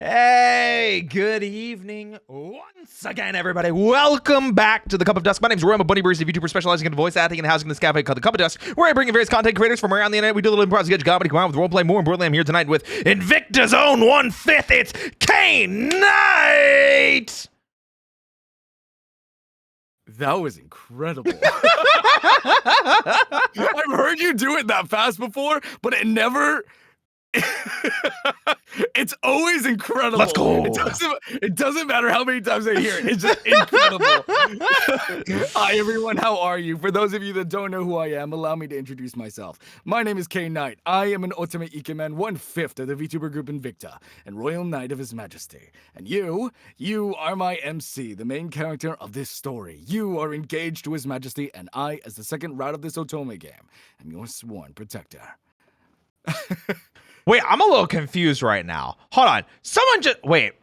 Hey, good evening once again, everybody. Welcome back to the Cup of Dust. My name is Roy. I'm a bunny barista VTuber specializing in voice acting and housing in this cafe called the Cup of Dust, where I bring in various content creators from around the internet. We do a little improv sketch comedy, come out with roleplay. More importantly, I'm here tonight with Invicta's own 1/5. It's Kaine. That was incredible. I've heard you do it that fast before, but it never... It's always incredible. Let's go. It doesn't matter how many times I hear it. It's just incredible. Hi, everyone. How are you? For those of you that don't know who I am, allow me to introduce myself. My name is Kaine. I am an ultimate Ikemen, 1/5 of the VTuber group Invicta, and Royal Knight of His Majesty. And you are my MC, the main character of this story. You are engaged to His Majesty, and I, as the second route of this Otome game, am your sworn protector. Wait, I'm a little confused right now. Hold on. Someone just... Wait.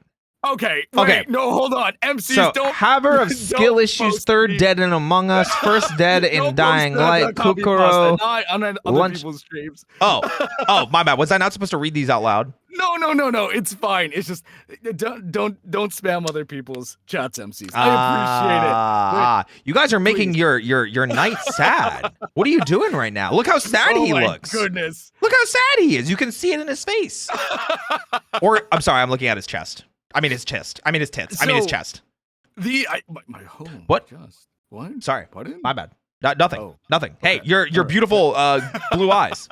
Okay. No, hold on. MCs don't... Haver of skill issues, third dead in Among Us, first dead in Dying Light, Kukuro. On other people's streams. Oh, my bad. Was I not supposed to read these out loud? No. It's fine. It's just don't spam other people's chats, MCs. I appreciate it. You guys are making your night sad. What are you doing right now? Look how sad he looks. Goodness. Look how sad he is. You can see it in his face. Or I'm sorry, I'm looking at his chest. I mean his chest. I mean his tits. I mean his chest. What? What? Sorry. Pardon? My bad. Nothing. Oh. Nothing. Okay. Hey, your beautiful blue eyes.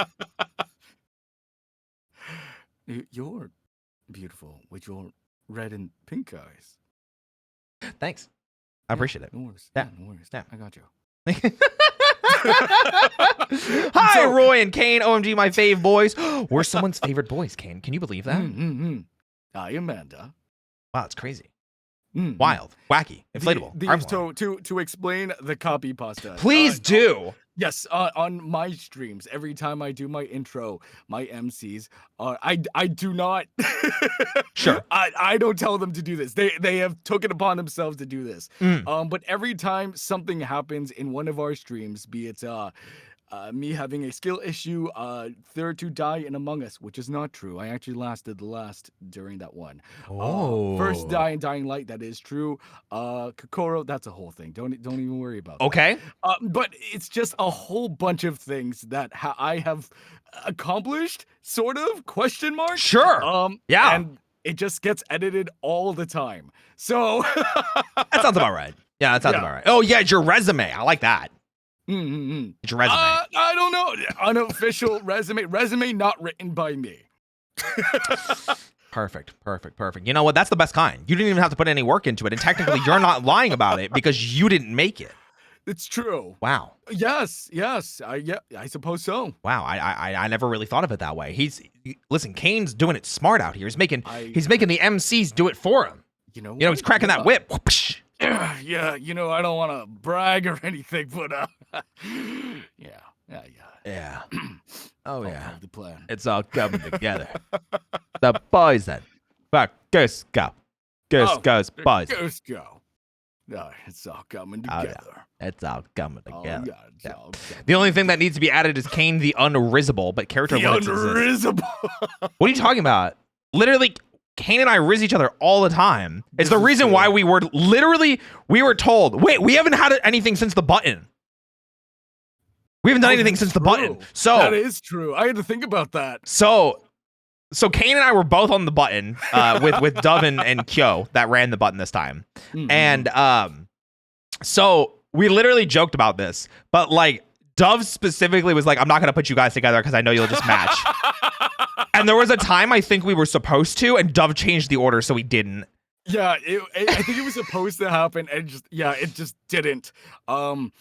You're beautiful with your red and pink eyes. Thanks. I appreciate it. No worries. Yeah. No worries. Yeah. I got you. Hi, Roy and Kaine. OMG, my fave boys. We're someone's favorite boys, Kaine. Can you believe that? Hi, Amanda. Wow, it's crazy. Wild, wacky, inflatable. To explain the copy pasta. Please do. Yes, on my streams, every time I do my intro, my MCs, I do not. Sure. I don't tell them to do this. They have taken upon themselves to do this. But every time something happens in one of our streams, be it me having a skill issue, third to die in Among Us, which is not true. I actually lasted the last during that one. First die in Dying Light, that is true. Kokoro, that's a whole thing. Don't even worry about that. Okay. But it's just a whole bunch of things that I have accomplished, sort of, question mark. Sure. Yeah. And it just gets edited all the time. So that sounds about right. Yeah, that sounds about right. Oh yeah, it's your resume. I like that. It's your resume. I don't know. Unofficial resume not written by me. Perfect. You know what? That's the best kind. You didn't even have to put any work into it, and technically you're not lying about it because you didn't make it. It's true. Wow. Yes. I suppose so. Wow. I never really thought of it that way. Listen, Kaine's doing it smart out here. He's making the MCs do it for him. You know, he's cracking that whip. Yeah, I don't want to brag or anything, but yeah. Oh yeah. The plan. It's all coming together. The boys then. Fuck, goose go. Goose boys. Goose go. No, it's all coming together. Oh, yeah. It's all coming together. It's all coming. The only thing that needs to be added is Kaine the Unrizzable, but character limits exist. What are you talking about? Literally, Kaine and I riz each other all the time. It's the reason why we were told, wait, we haven't had anything since the button. We haven't done anything since the button. So that is true. I had to think about that. So Kaine and I were both on the button with Dove and Kyo that ran the button this time. And so we literally joked about this, but like Dove specifically was like, I'm not going to put you guys together because I know you'll just match. And there was a time I think we were supposed to, and Dove changed the order, so we didn't. Yeah, I think it was supposed to happen, and it just didn't. I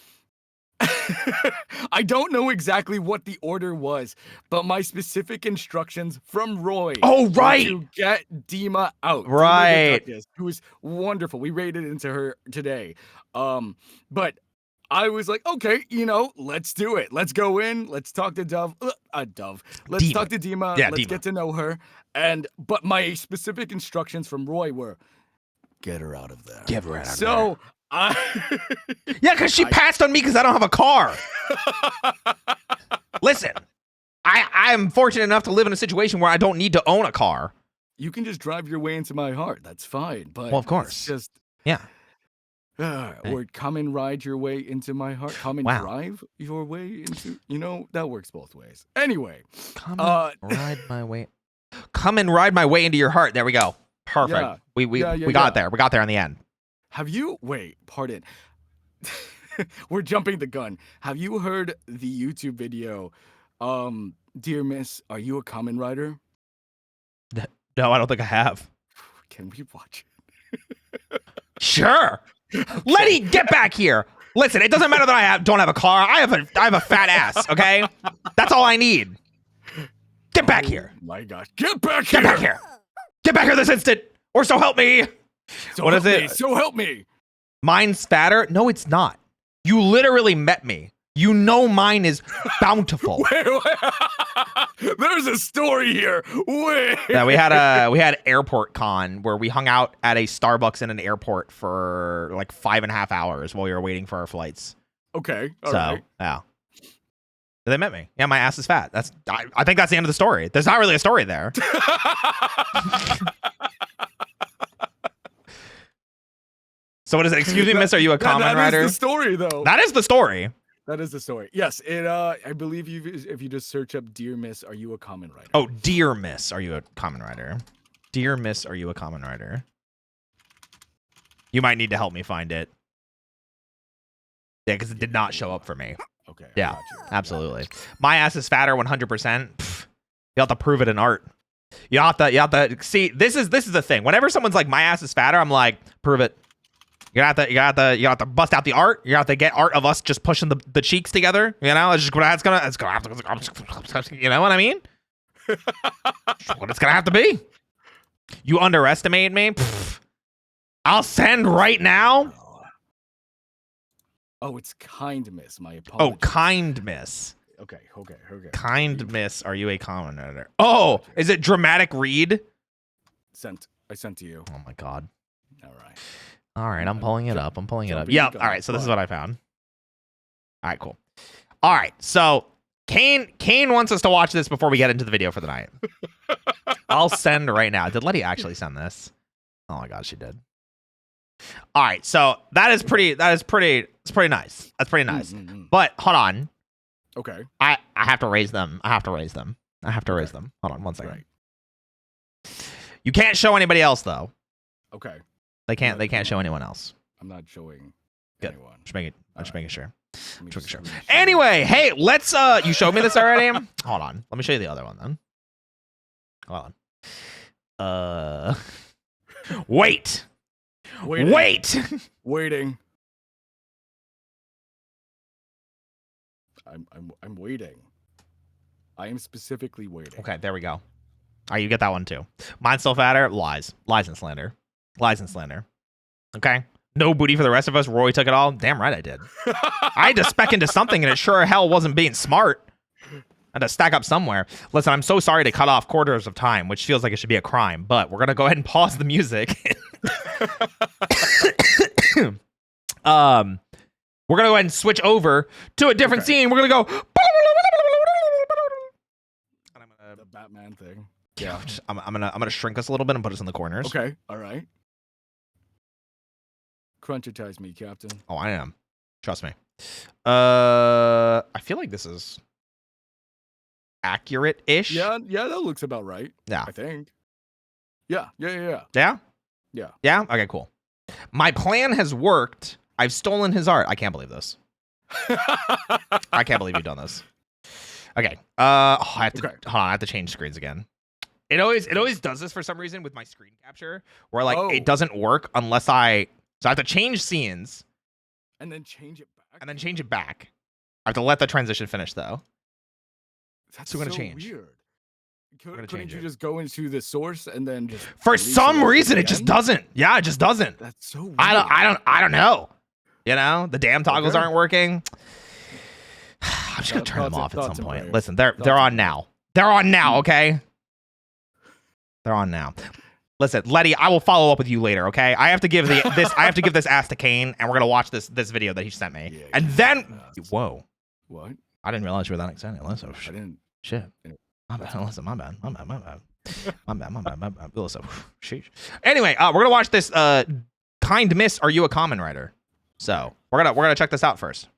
don't know exactly what the order was, but my specific instructions from Roy. Oh, right. To get Dima out. Right. Dima, who is wonderful. We raided into her today. But I was like, okay, let's do it. Let's go in. Let's talk to Dove. Let's talk to Dima. Yeah, let's get to know her. But my specific instructions from Roy were, get her out of there. Get her out of there. So yeah, because she passed on me because I don't have a car. Listen, I'm fortunate enough to live in a situation where I don't need to own a car. you can just drive your way into my heart. That's fine. But Well, of course. it's just Yeah. or come and ride your way into my heart. Come and Wow. drive your way into. That works both ways. Anyway, Come and ride my way. Come and ride my way into your heart. There we go. Perfect. Yeah. We got there. We got there in the end. Have you? Wait. Pardon. We're jumping the gun. Have you heard the YouTube video? Dear Miss, are you a Kamen Rider? No, I don't think I have. Can we watch it? Sure. Okay. Letty, get back here. Listen, it doesn't matter that I don't have a car. I have a fat ass. Okay, that's all I need. Get back here. My gosh, get back here. Get back here. Get back here this instant, or so help me. What is it? So help me. Mine's fatter? No, it's not. You literally met me. You know mine is bountiful. Wait. There's a story here. Wait. Yeah, we had airport con where we hung out at a Starbucks in an airport for like 5.5 hours while we were waiting for our flights. Okay. All right. Yeah. They met me. Yeah, my ass is fat. I think that's the end of the story. There's not really a story there. So what is it? Excuse me, miss, are you a Kamen Rider? That is the story, though. That is the story. That is the story. Yes, I believe if you just search up Dear Miss, are you a Kamen Rider? Oh, Dear Miss, are you a Kamen Rider? Dear Miss, are you a Kamen Rider? You might need to help me find it. Yeah, because it did not show up for me. Okay. Yeah, absolutely. My ass is fatter 100%. You have to prove it in art. You have to see. This is the thing. Whenever someone's like, my ass is fatter, I'm like, prove it. You have to bust out the art. You have to get art of us just pushing the cheeks together. It's gonna have to. You know what I mean? What it's gonna have to be. You underestimate me. I'll send right now. Oh, it's Kind Miss. My apologies. Oh, Kind Miss. Okay. Kind Miss, are you a Kamen Rider? Oh, is it dramatic read? I sent to you. Oh my god. All right, I'm pulling it up. Yeah. All right, so this is what I found. All right, cool. All right, so Kaine wants us to watch this before we get into the video for the night. I'll send right now. Did Letty actually send this? Oh my god, she did. All right, so it's pretty nice. That's pretty nice. But hold on. Okay. I have to raise them. Raise them. Hold on 1 second. Right. You can't show anybody else though. Okay. They can't show anyone else. I'm not showing anyone. Just making sure. Anyway, hey, let's you showed me this already? Hold on. Let me show you the other one then. Hold on. Wait. Waiting. I'm waiting. I am specifically waiting. Okay, there we go. All right, you get that one too. Mine's still fatter. Lies and slander. Okay. No booty for the rest of us. Roy took it all. Damn right I did. I had to spec into something and it sure hell wasn't being smart. I had to stack up somewhere. Listen, I'm so sorry to cut off quarters of time, which feels like it should be a crime, but we're going to go ahead and pause the music. We're going to go ahead and switch over to a different scene. We're going to go. The Batman thing. Yeah. I'm gonna shrink us a little bit and put us in the corners. Okay. All right. Crunchitize me, Captain. Oh, I am. Trust me. I feel like this is accurate-ish. Yeah, that looks about right. Yeah. I think. Yeah. Yeah? Yeah. Okay, cool. My plan has worked. I've stolen his art. I can't believe this. I can't believe you've done this. Okay. I have to change screens again. It always does this for some reason with my screen capture, where like it doesn't work unless I have to change scenes, and then change it back. I have to let the transition finish though. That's so change. Weird. Couldn't you just go into the source and then just for some reason it just doesn't? Yeah, it just doesn't. That's so weird. I don't know. The damn toggles aren't working. I'm just gonna turn them off at some point. Listen, they're on now. They're on now, okay? They're on now. Listen, Letty, I will follow up with you later, okay? I have to give this ass to Kaine, and we're gonna watch this video that he sent me. Yeah, and then whoa. What? I didn't realize you were that excited. Listen, I didn't. Shit. My bad. Listen, my bad. My bad. Listen, sheesh. Anyway, we're gonna watch this. Kind Miss, are you a common writer? So we're gonna check this out first.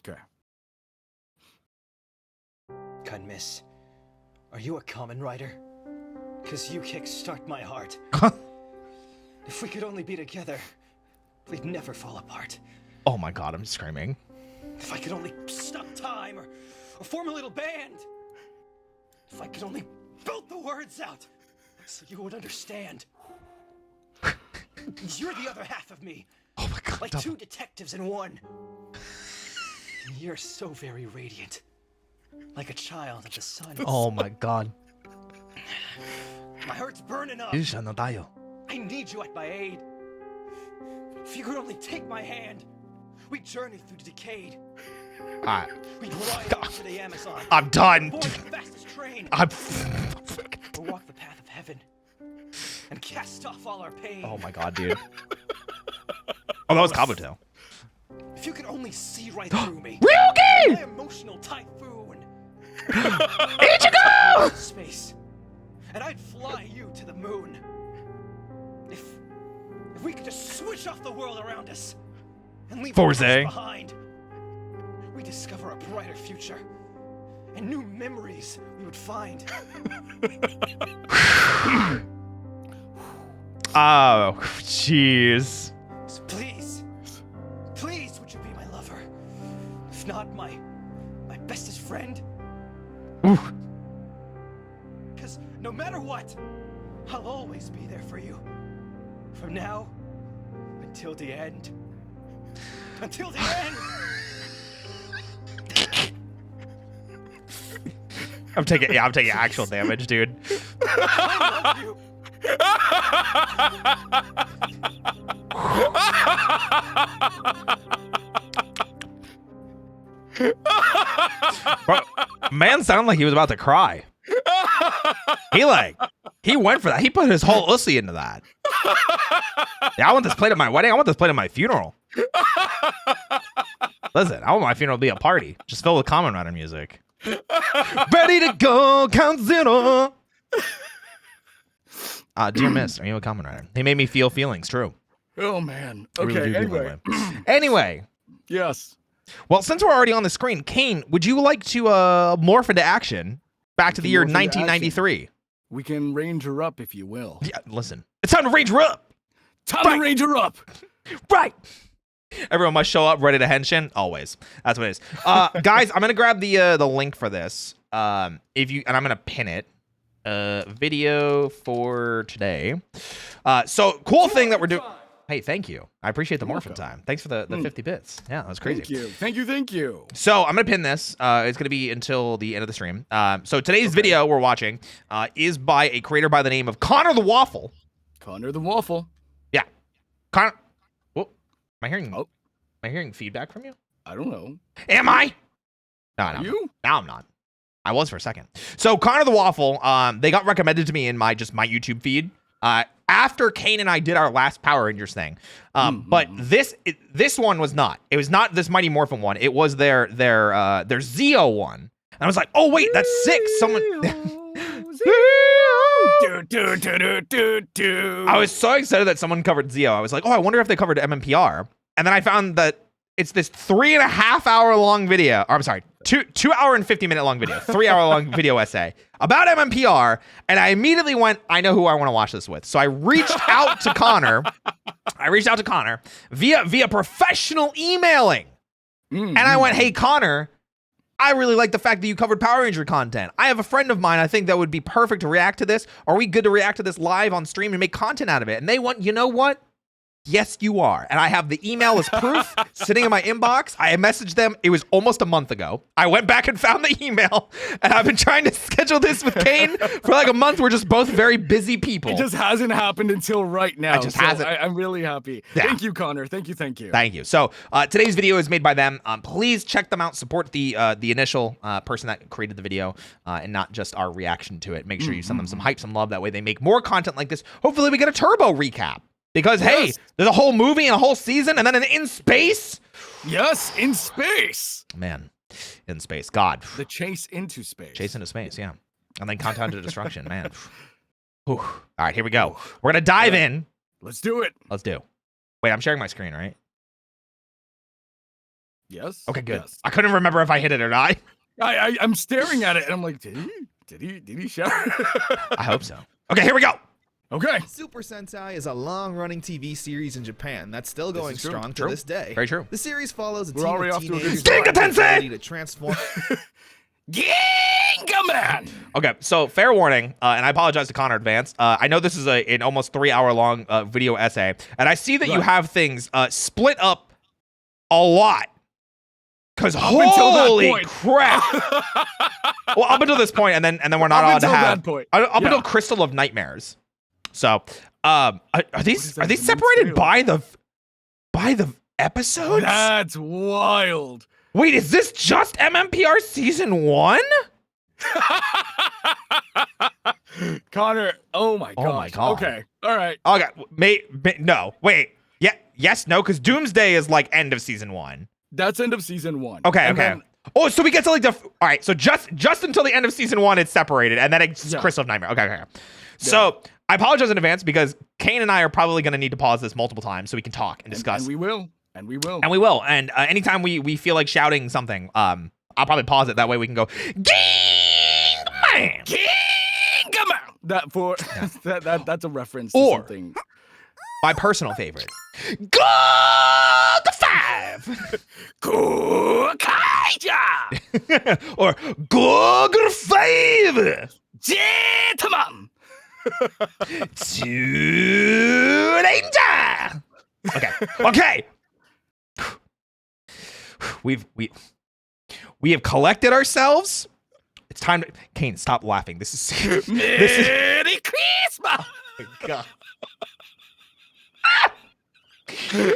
Okay. Kind Miss, are you a common writer? Cause you kickstart my heart. If we could only be together, we'd never fall apart. Oh my god, I'm screaming. If I could only stop time or form a little band. If I could only belt the words out so you would understand. You're the other half of me. Oh my god. Like two detectives in one. You're so very radiant. Like a child of the sun. Oh my god. My heart's burning up. I need you at my aid. If you could only take my hand, we'd journey through the decade. Alright. We'd ride off to the Amazon. I'm done. Board the fastest train. I'm Or walk the path of heaven. And cast off all our pain. Oh my god, dude. Oh, that was Kabuto. If you could only see right through me. Ryuki! My emotional typhoon. Ichigo! Space. And I'd fly you to the moon. If we could just switch off the world around us and leave the past behind, we discover a brighter future and new memories we would find. Oh, jeez. So please, would you be my lover? If not, my bestest friend? Oof. Because no matter what, I'll always be there for you. From now until the end. Until the end! I'm taking actual damage, dude. I love you. Bro, man sounded like he was about to cry. He went for that. He put his whole ussy into that. Yeah, I want this played at my wedding. I want this played at my funeral. Listen, I want my funeral to be a party, just filled with common writer music. Ready to go, count zero. Dear Miss, are you a common writer? He made me feel feelings. True. Oh man. I Okay. really do, Anyway. Anyway. Yes. Well, since we're already on the screen, Kaine, would you like to morph into action back to the year 1993? We can range her up if you will. Yeah, listen. It's time to range her up. Time to range her up. Right. Everyone must show up ready to henshin. Always. That's what it is. Guys, I'm gonna grab the link for this. And I'm gonna pin it. Video for today. So cool thing that we're doing. Hey, thank you. I appreciate the morphin time. Thanks for the 50 bits. Yeah, that was crazy. Thank you. So I'm gonna pin this. It's gonna be until the end of the stream. So today's video we're watching is by a creator by the name of Connor the Waffle. Connor the Waffle. Yeah. Connor. Whoa. Am Oh. I hearing feedback from you? I don't know. Am I? No. You? Now I'm not. I was for a second. So Connor the Waffle, they got recommended to me in my YouTube feed. After Kaine and I did our last Power Rangers thing. But this one was not. It was not this Mighty Morphin one. It was their Zeo one. And I was like, oh wait, that's sick. Someone I was so excited that someone covered Zeo. I was like, oh, I wonder if they covered MMPR. And then I found that it's this 3.5 hour long video. Or I'm sorry, 2 hour and 50 minute long video, 3 hour long video essay about MMPR. And I immediately went, I know who I want to watch this with. So I reached out to Connor. Via professional emailing. And I went, hey, Connor, I really like the fact that you covered Power Ranger content. I have a friend of mine I think that would be perfect to react to this. Are we good to react to this live on stream and make content out of it? And they went, you know what? Yes, you are. And I have the email as proof sitting in my inbox. I messaged them. It was almost a month ago. I went back and found the email, and I've been trying to schedule this with Kaine for like a month. We're just both very busy people. It just hasn't happened until right now. It just hasn't. I'm really happy. Yeah. Thank you, Connor. Thank you. Thank you. So today's video is made by them. Please check them out. Support the initial person that created the video and not just our reaction to it. Make sure you send them some hype, some love. That way they make more content like this. Hopefully we get a turbo recap. Because, hey, there's a whole movie and a whole season and then an in space. Yes, in space. Man, in space. God. The chase into space. Chase into space, yeah. And then Countdown to Destruction, man. Whew. All right, here we go. We're gonna dive in. Let's do it. Let's do. Wait, I'm sharing my screen, right? Yes. Okay, good. Yes. I couldn't remember if I hit it or not. I'm staring at it and I'm like, did he share? I hope so. Okay, here we go. Okay. Super Sentai is a long-running TV series in Japan that's still going strong to this day. Very true. The series follows a We're team already of off to a good teenagers start. with the Tensei! ability to transform. Gingaman! Okay, so fair warning, and I apologize to Connor in advance. I know this is an almost 3-hour long video essay, and I see that you have things split up a lot. Because holy crap! Well, up until this point, and then we're not allowed to have up until Crystal of Nightmares. So, are these separated by the episodes? That's wild. Wait, is this just MMPR season 1? Connor, oh my god. Oh my god. Okay, all right. Okay, no, wait. Yeah, yes, no, because Doomsday is like end of season 1. That's end of season 1. Okay, And okay. then- Oh, so we get to like all right. So just until the end of season 1, it's separated, and then it's Crystal of Nightmare. Okay. So I apologize in advance because Kaine and I are probably going to need to pause this multiple times so we can talk and discuss. And we will. And we will. And we will. And anytime we feel like shouting something, I'll probably pause it. That way we can go, Gingaman! Gingaman! That's a reference to Or- something. My personal favorite. Go the 5! Kukaija! Or go the 5! Gentleman! To danger! Okay. We have collected ourselves. It's time to Kaine, stop laughing. This is Merry Christmas! God.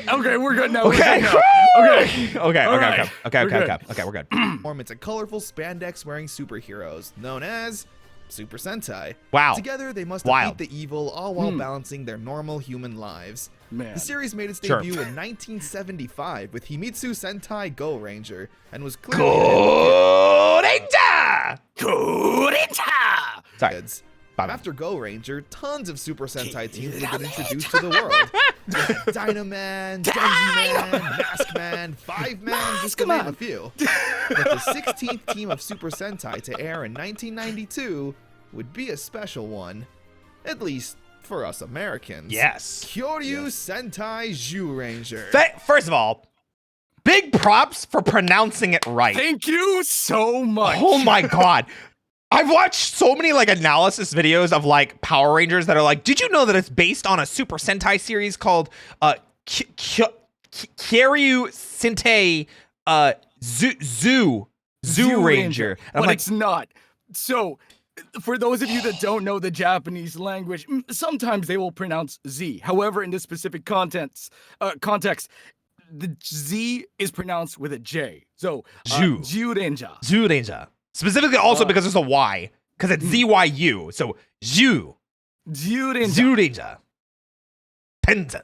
Okay, we're good now. Okay. Okay. Okay, right. we're good. Into colorful spandex-wearing superheroes known as Super Sentai. Wow. Together, they must Wild. defeat the evil, all while balancing their normal human lives. Man. The series made its Sure. debut in 1975 with Himitsu Sentai Go Ranger and was clearly Go danger! Kurita! Sorry. kids. Bye. After Go Ranger, tons of Super Sentai teams have been introduced to the world. You had Dynaman, Genji Man, Mask Man, 5-Man, just to name a few. But the 16th team of Super Sentai to air in 1992 would be a special one. At least for us Americans. Yes. Kyoryu Sentai Zyuranger. First of all, big props for pronouncing it right. Thank you so much. Oh my god. I've watched so many like analysis videos of like Power Rangers that are like, did you know that it's based on a Super Sentai series called Kyoryu Sentai Zoo Ranger? And I'm But like, it's not. So, for those of you that don't know the Japanese language, sometimes they will pronounce Z. However, in this specific context, the Z is pronounced with a J. So, Zyuranger. Zoo Ranger. Specifically also because there's a Y. Because it's ZYU. So Zoo. Zyuranger. Zoo Ranger. Tenzin.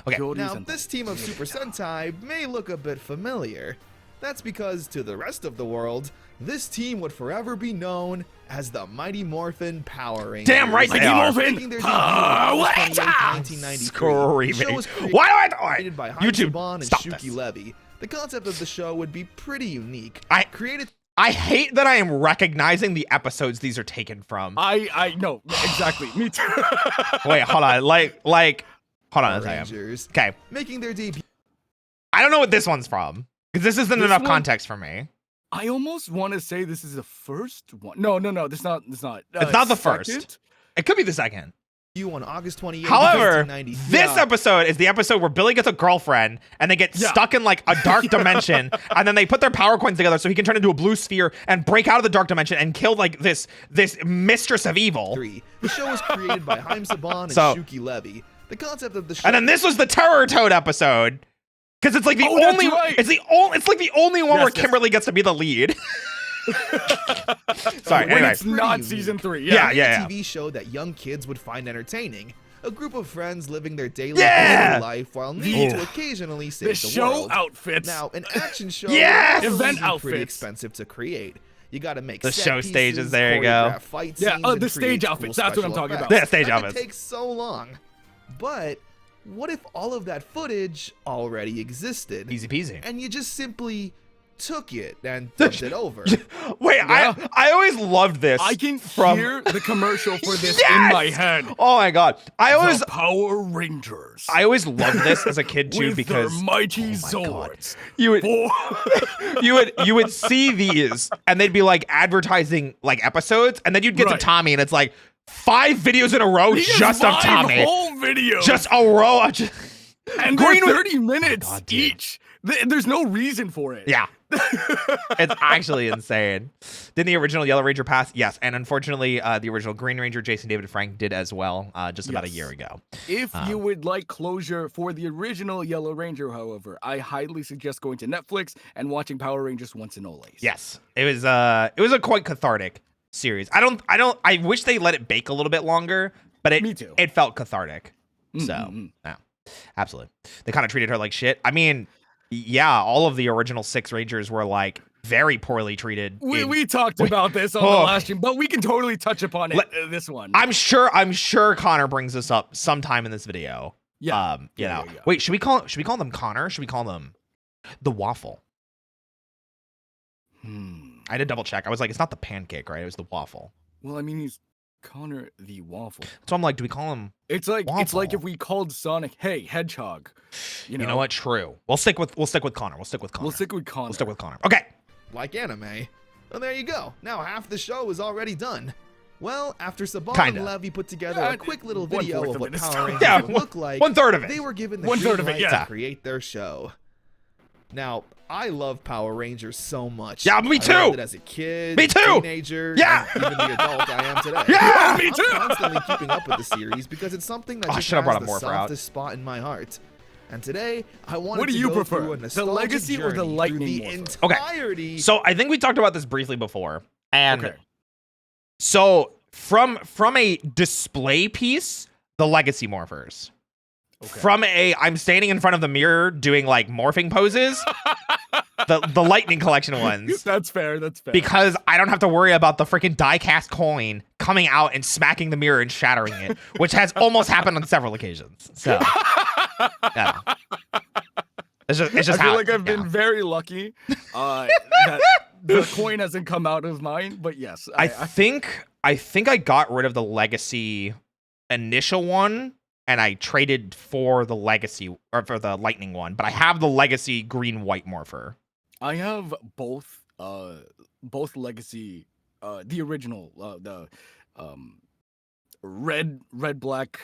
Okay. Now, this team of Super Sentai may look a bit familiar. That's because to the rest of the world, this team would forever be known as the Mighty Morphin Power Rangers. Damn right they are. Making their debut on August 28, 1993. The show Screaming. was Why do I created by YouTube, Saban and stop Shuki this. Levy. The concept of the show would be pretty unique. I hate that I am recognizing the episodes these are taken from. I know, exactly. Me too. Wait, hold on. Hold on a second. Rangers, Okay. making their debut. I don't know what this one's from. Because this isn't This enough one- context for me. I almost want to say this is the first one. No, this not. It's not the first. second? It could be the second. On August 28, However, 1990. this episode is the episode where Billy gets a girlfriend and they get stuck in like a dark dimension and then they put their power coins together so he can turn into a blue sphere and break out of the dark dimension and kill like this mistress of evil. The show was created by Saban and So- Shuki Levy. The concept of the show. And then this was the Terror Toad episode. Because it's like the that's only right. it's like the only one where Yes. Kimberly gets to be the lead. Sorry, When anyway. it's not Pretty season 3. Yeah. a TV show that young kids would find entertaining. A group of friends living their daily Yeah! life while needing to occasionally save The the show world. outfits. Now, an action show Yes! is Event pretty outfits. expensive to create. You got to make the set show pieces, stages. There you go. choreograph fight Yeah, scenes, and the stage create outfits, cool that's what I'm special talking about. effects. Yeah, stage And outfits. It takes so long. But what if all of that footage already existed? Easy peasy. And you just simply took it and dubbed it over. Wait, Yeah. I always loved this. I can from hear the commercial for this Yes! in my head. Oh my god, The Power Rangers. I always loved this as a kid too with because their mighty God. Zords. you would For- you would see these and they'd be like advertising like episodes, and then you'd get Right. to Tommy and it's like 5 videos in a row He has just of 5 Tommy, whole videos. just a row of just, and they're Green with- 30 minutes God, dude. each. There's no reason for it. yeah. It's actually insane. Didn't the original Yellow Ranger pass? Yes, and unfortunately, the original Green Ranger, Jason David Frank, did as well, just about a Yes. year ago. If you would like closure for the original Yellow Ranger, however, I highly suggest going to Netflix and watching Power Rangers Once and Always. Yes, it was a quite cathartic series. I wish they let it bake a little bit longer, but Me too. it felt cathartic. So, Mhm. yeah, absolutely. They kind of treated her like shit. I mean, yeah, all of the original 6 Rangers were like very poorly treated. We talked about this on the last stream, but we can totally touch upon it this one. I'm sure Connor brings this up sometime in this video. Yeah. You know. Yeah. Wait, should we call them Connor? Should we call them the waffle? I had to double check. I was like, it's not the pancake, right? It was the waffle. Well, I mean, he's Connor the Waffle. So I'm like, do we call him? It's like Waffle? if we called Sonic, hey, Hedgehog. You know, what? True. We'll stick with Connor. We'll stick with Connor. We'll stick with Connor. We'll stick with Connor. Okay. Like anime. Well, there you go. Now half the show is already done. Well, after Saban Kinda. and Levy put together Yeah, a quick little 1/4 video of of what it is Power done. Rangers Yeah, would look like, 1/3 of it. they were given the 1/3 green of it, light yeah. to create their show. Now, I love Power Rangers so much. Yeah, me I too. loved it as a kid, Me too. teenager, Yeah. and even the adult I am today. Yeah, me too. I'm constantly keeping up with the series because it's something that Oh, I just should have has brought the a Morpher out. softest spot in my heart. And today, I wanted What do to you go prefer, through a the nostalgic Legacy or the journey through Lightning the Morpher? Okay. entirety. So I think we talked about this briefly before, and Okay. so from a display piece, the Legacy Morphers. Okay. From I'm standing in front of the mirror doing like morphing poses, the Lightning Collection ones. That's fair. That's fair. Because I don't have to worry about the freaking die-cast coin coming out and smacking the mirror and shattering it, which has almost happened on several occasions. So, yeah. It's just I how feel like I've been very lucky that the coin hasn't come out of mine, but yes. I think I got rid of the Legacy initial one, and I traded for the Legacy or for the Lightning one, but I have the Legacy green-white morpher. I have both Legacy, the original, the red, black,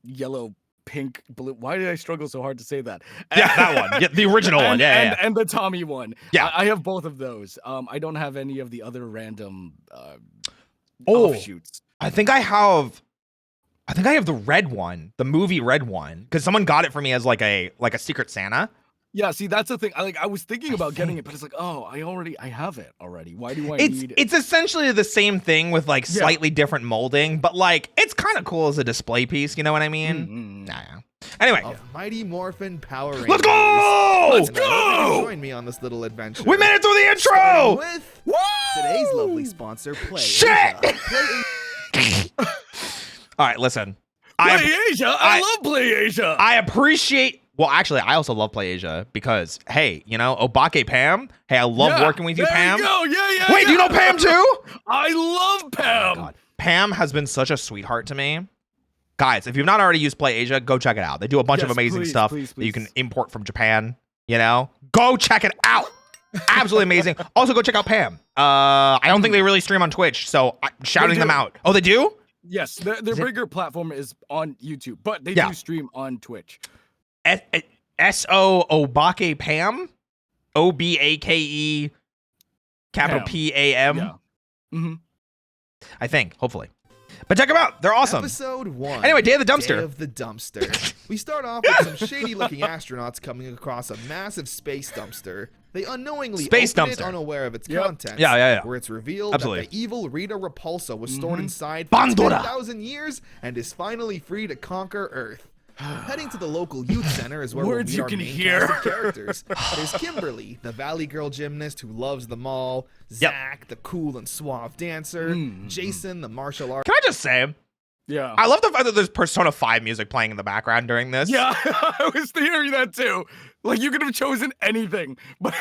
yellow, pink, blue. Why did I struggle so hard to say that? Yeah, that one. Yeah, the original one. Yeah. And the Tommy one. Yeah. I have both of those. I don't have any of the other random Oh. offshoots. I think I have the red one, the movie red one, because someone got it for me as like a Secret Santa. Yeah, see, that's the thing. I was thinking about getting it, but it's like, oh, I have it already. Why do I need it? It's essentially the same thing with like slightly different molding, but like it's kind of cool as a display piece. You know what I mean? Mm-hmm. Nah. Anyway, Of Mighty Morphin Power Rangers. let's go! Let's And I hope you go! join me on this little adventure. We made it through the Starting intro. with Woo! today's lovely sponsor, Play Shit! Asia. All right, listen. Play Asia. I love Play Asia. I appreciate. Well, actually, I also love Play Asia because, hey, you know, Obake Pam. Hey, I love working with you, there Pam. You go. Yeah. Wait, do you know Pam too? I love Pam. God. Pam has been such a sweetheart to me. Guys, if you've not already used Play Asia, go check it out. They do a bunch of Yes, amazing please, stuff please, that you can please. import from Japan. You know, go check it out. Absolutely amazing. Also, go check out Pam. I don't think they really stream on Twitch, so I'm shouting them do. out. Oh, they do? Yes, their bigger platform is on YouTube, but they Yeah. do stream on Twitch. S-O Obake Pam? O-B-A-K-E capital Pam. P-A-M? Yeah. Mm-hmm. I think, hopefully. But check them out. They're awesome. Episode 1. Anyway, Day of the Dumpster. Day of the Dumpster. We start off with some shady-looking astronauts coming across a massive space dumpster. They unknowingly Space open it dumpster. unaware of its Yep. contents. Yeah. Where it's revealed Absolutely. that the evil Rita Repulsa was stored inside for Bandora. 10,000 years and is finally free to conquer Earth. Heading to the local youth center is where Words we'll meet you our can main hear. cast of characters. There's Kimberly, the Valley Girl gymnast who loves them all. Zach, the cool and suave dancer. Jason, the martial artist. Can I just say, Yeah. I love the fact that there's Persona 5 music playing in the background during this. Yeah, I was hearing that too. Like, you could have chosen anything, but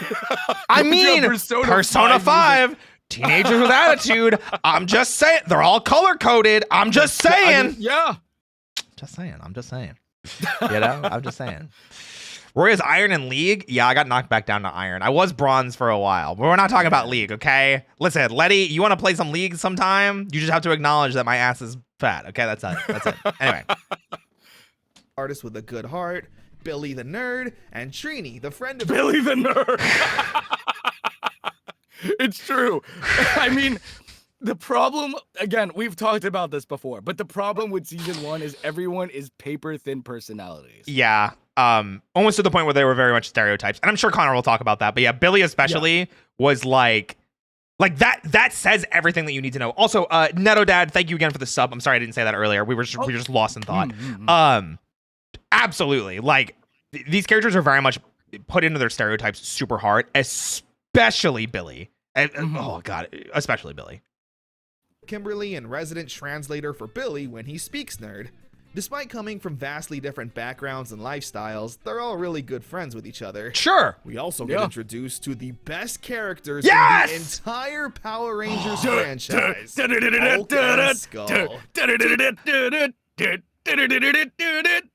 I but you mean, have Persona 5, teenagers with attitude. I'm just saying, they're all color coded. I'm just saying. Yeah. I'm just saying. You know, I'm just saying. Roy is Iron in League. Yeah, I got knocked back down to Iron. I was Bronze for a while, but we're not talking about League, okay? Listen, Letty, you want to play some League sometime? You just have to acknowledge that my ass is fat. Okay, that's it. That's it. Anyway. Artist with a good heart. Billy the nerd. And Trini, the friend of Billy the nerd. It's true. I mean, the problem, again, we've talked about this before, but the problem with season 1 is everyone is paper thin personalities. Yeah. Almost to the point where they were very much stereotypes. And I'm sure Connor will talk about that. But yeah, Billy especially was like that says everything that you need to know. Also, Neto Dad, thank you again for the sub. I'm sorry I didn't say that earlier. We were just lost in thought. Absolutely. Like these characters are very much put into their stereotypes super hard, especially Billy. Oh god, especially Billy. Kimberly and resident translator for Billy when he speaks nerd. Despite coming from vastly different backgrounds and lifestyles, they're all really good friends with each other. Sure. We also get introduced to the best characters Yes! in the entire Power Rangers franchise. Hulk and Skull.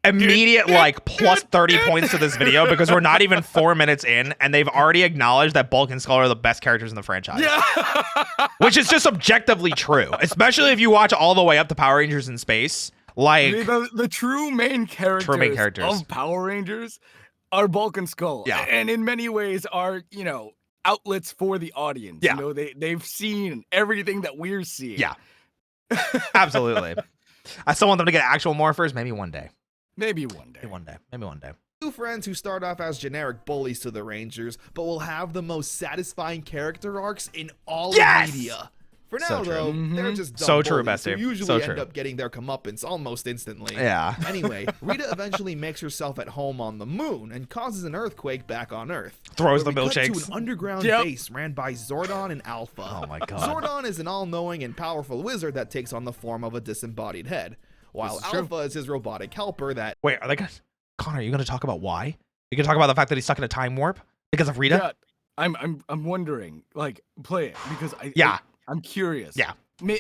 Immediate like plus 30 points to this video because we're not even 4 minutes in and they've already acknowledged that Bulk and Skull are the best characters in the franchise. Yeah. Which is just objectively true, especially if you watch all the way up to Power Rangers in Space. Like the true main characters of Power Rangers are Bulk and Skull. Yeah. And in many ways are, you know, outlets for the audience. Yeah. You know, they've seen everything that we're seeing. Yeah. Absolutely. I still want them to get actual morphers. Maybe one day. Maybe one day. Maybe one day. Two friends who start off as generic bullies to the Rangers, but will have the most satisfying character arcs in all of media. For now, So true. though, they're just dumb So true, bullies who Bessie. usually So end true. up getting their comeuppance almost instantly. Yeah. Anyway, Rita eventually makes herself at home on the moon and causes an earthquake back on Earth. Throws the Where we cut milkshakes. to an underground base ran by Zordon and Alpha. Oh my god. Zordon is an all-knowing and powerful wizard that takes on the form of a disembodied head, while Alpha is his robotic helper that... Wait, are they gonna... Connor, are you gonna talk about why? You gonna talk about the fact that he's stuck in a time warp because of Rita? Yeah, I'm wondering, like, play it because I'm curious. Yeah. Will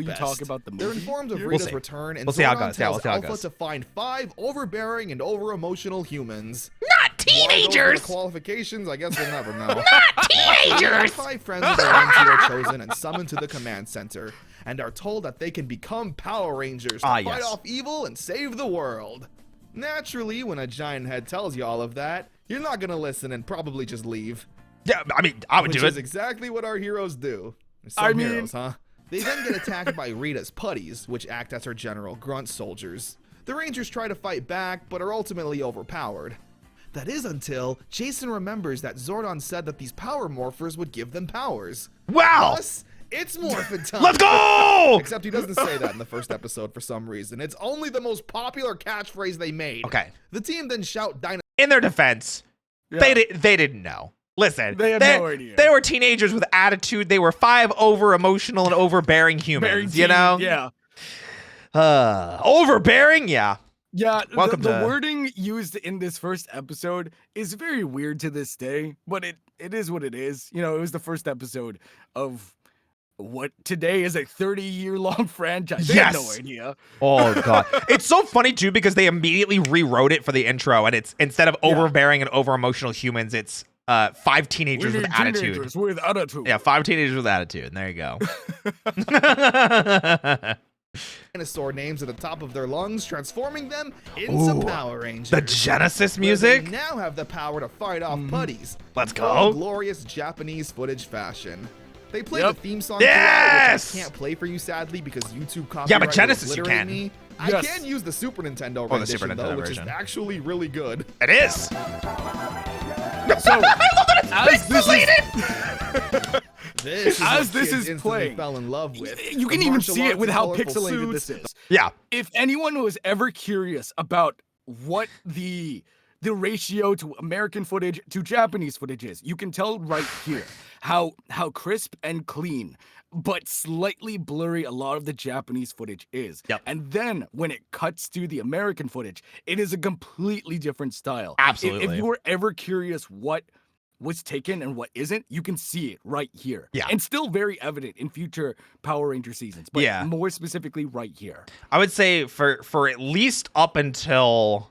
you talk about the movie? They're informed of We'll Rita's see. return, and We'll see how it Zordon goes. Yeah, tells we'll see how it Alpha goes. to find 5 overbearing and over-emotional humans. Not Why those were teenagers! the qualifications, I guess we'll never know. Not teenagers! 5 friends of the ones who are chosen and summoned to the command center, and are told that they can become Power Rangers to fight off evil and save the world. Naturally, when a giant head tells you all of that, you're not gonna listen and probably just leave. Yeah, I mean, I would Which do is it. exactly what our heroes do. I mean- Heroes, huh? They then get attacked by Rita's putties, which act as her general grunt soldiers. The Rangers try to fight back, but are ultimately overpowered. That is until Jason remembers that Zordon said that these power morphers would give them powers. Wow! Thus, it's morphin' time! Let's go! Except he doesn't say that in the first episode for some reason. It's only the most popular catchphrase they made. Okay. The team then shout Dino. In their defense, they didn't know. Listen, They had no idea. They were teenagers with attitude. They were 5 over-emotional and overbearing humans, you know? Yeah. Overbearing? Yeah. Yeah, Welcome the to- wording used in this first episode is very weird to this day, but it is what it is. You know, it was the first episode of what today is a 30-year-long franchise. They had no Yes. idea. Oh, God. It's so funny, too, because they immediately rewrote it for the intro, and it's instead of overbearing and over-emotional humans, it's 5 teenagers We with need attitude. teenagers with attitude. Yeah, 5 teenagers with attitude. And there you go. Dinosaur names at the top of their lungs, transforming them into Ooh, Power Rangers. the Genesis where music? They now have the power to fight off putties. Let's in go. full glorious Japanese footage fashion. They play Yep. the theme song Yes! which I can't play for you sadly because YouTube copyright Yeah, but will Genesis you obliterate can. me. Yes. I can use the Super Nintendo the rendition Super Nintendo though, which version. is actually really good. It is. So, I love that it's as this is- pixelated. This is As what this kids is instantly playing, fell in love with. you can The even martial see it arts with and how colorful pixelated suits. this is. Yeah. If anyone was ever curious about what the ratio to American footage to Japanese footage is, you can tell right here how crisp and clean but slightly blurry a lot of the Japanese footage is. Yep. And then when it cuts to the American footage, it is a completely different style. Absolutely. If you were ever curious what was taken and what isn't, you can see it right here. Yeah. And still very evident in future Power Ranger seasons, but Yeah. more specifically right here. I would say for at least up until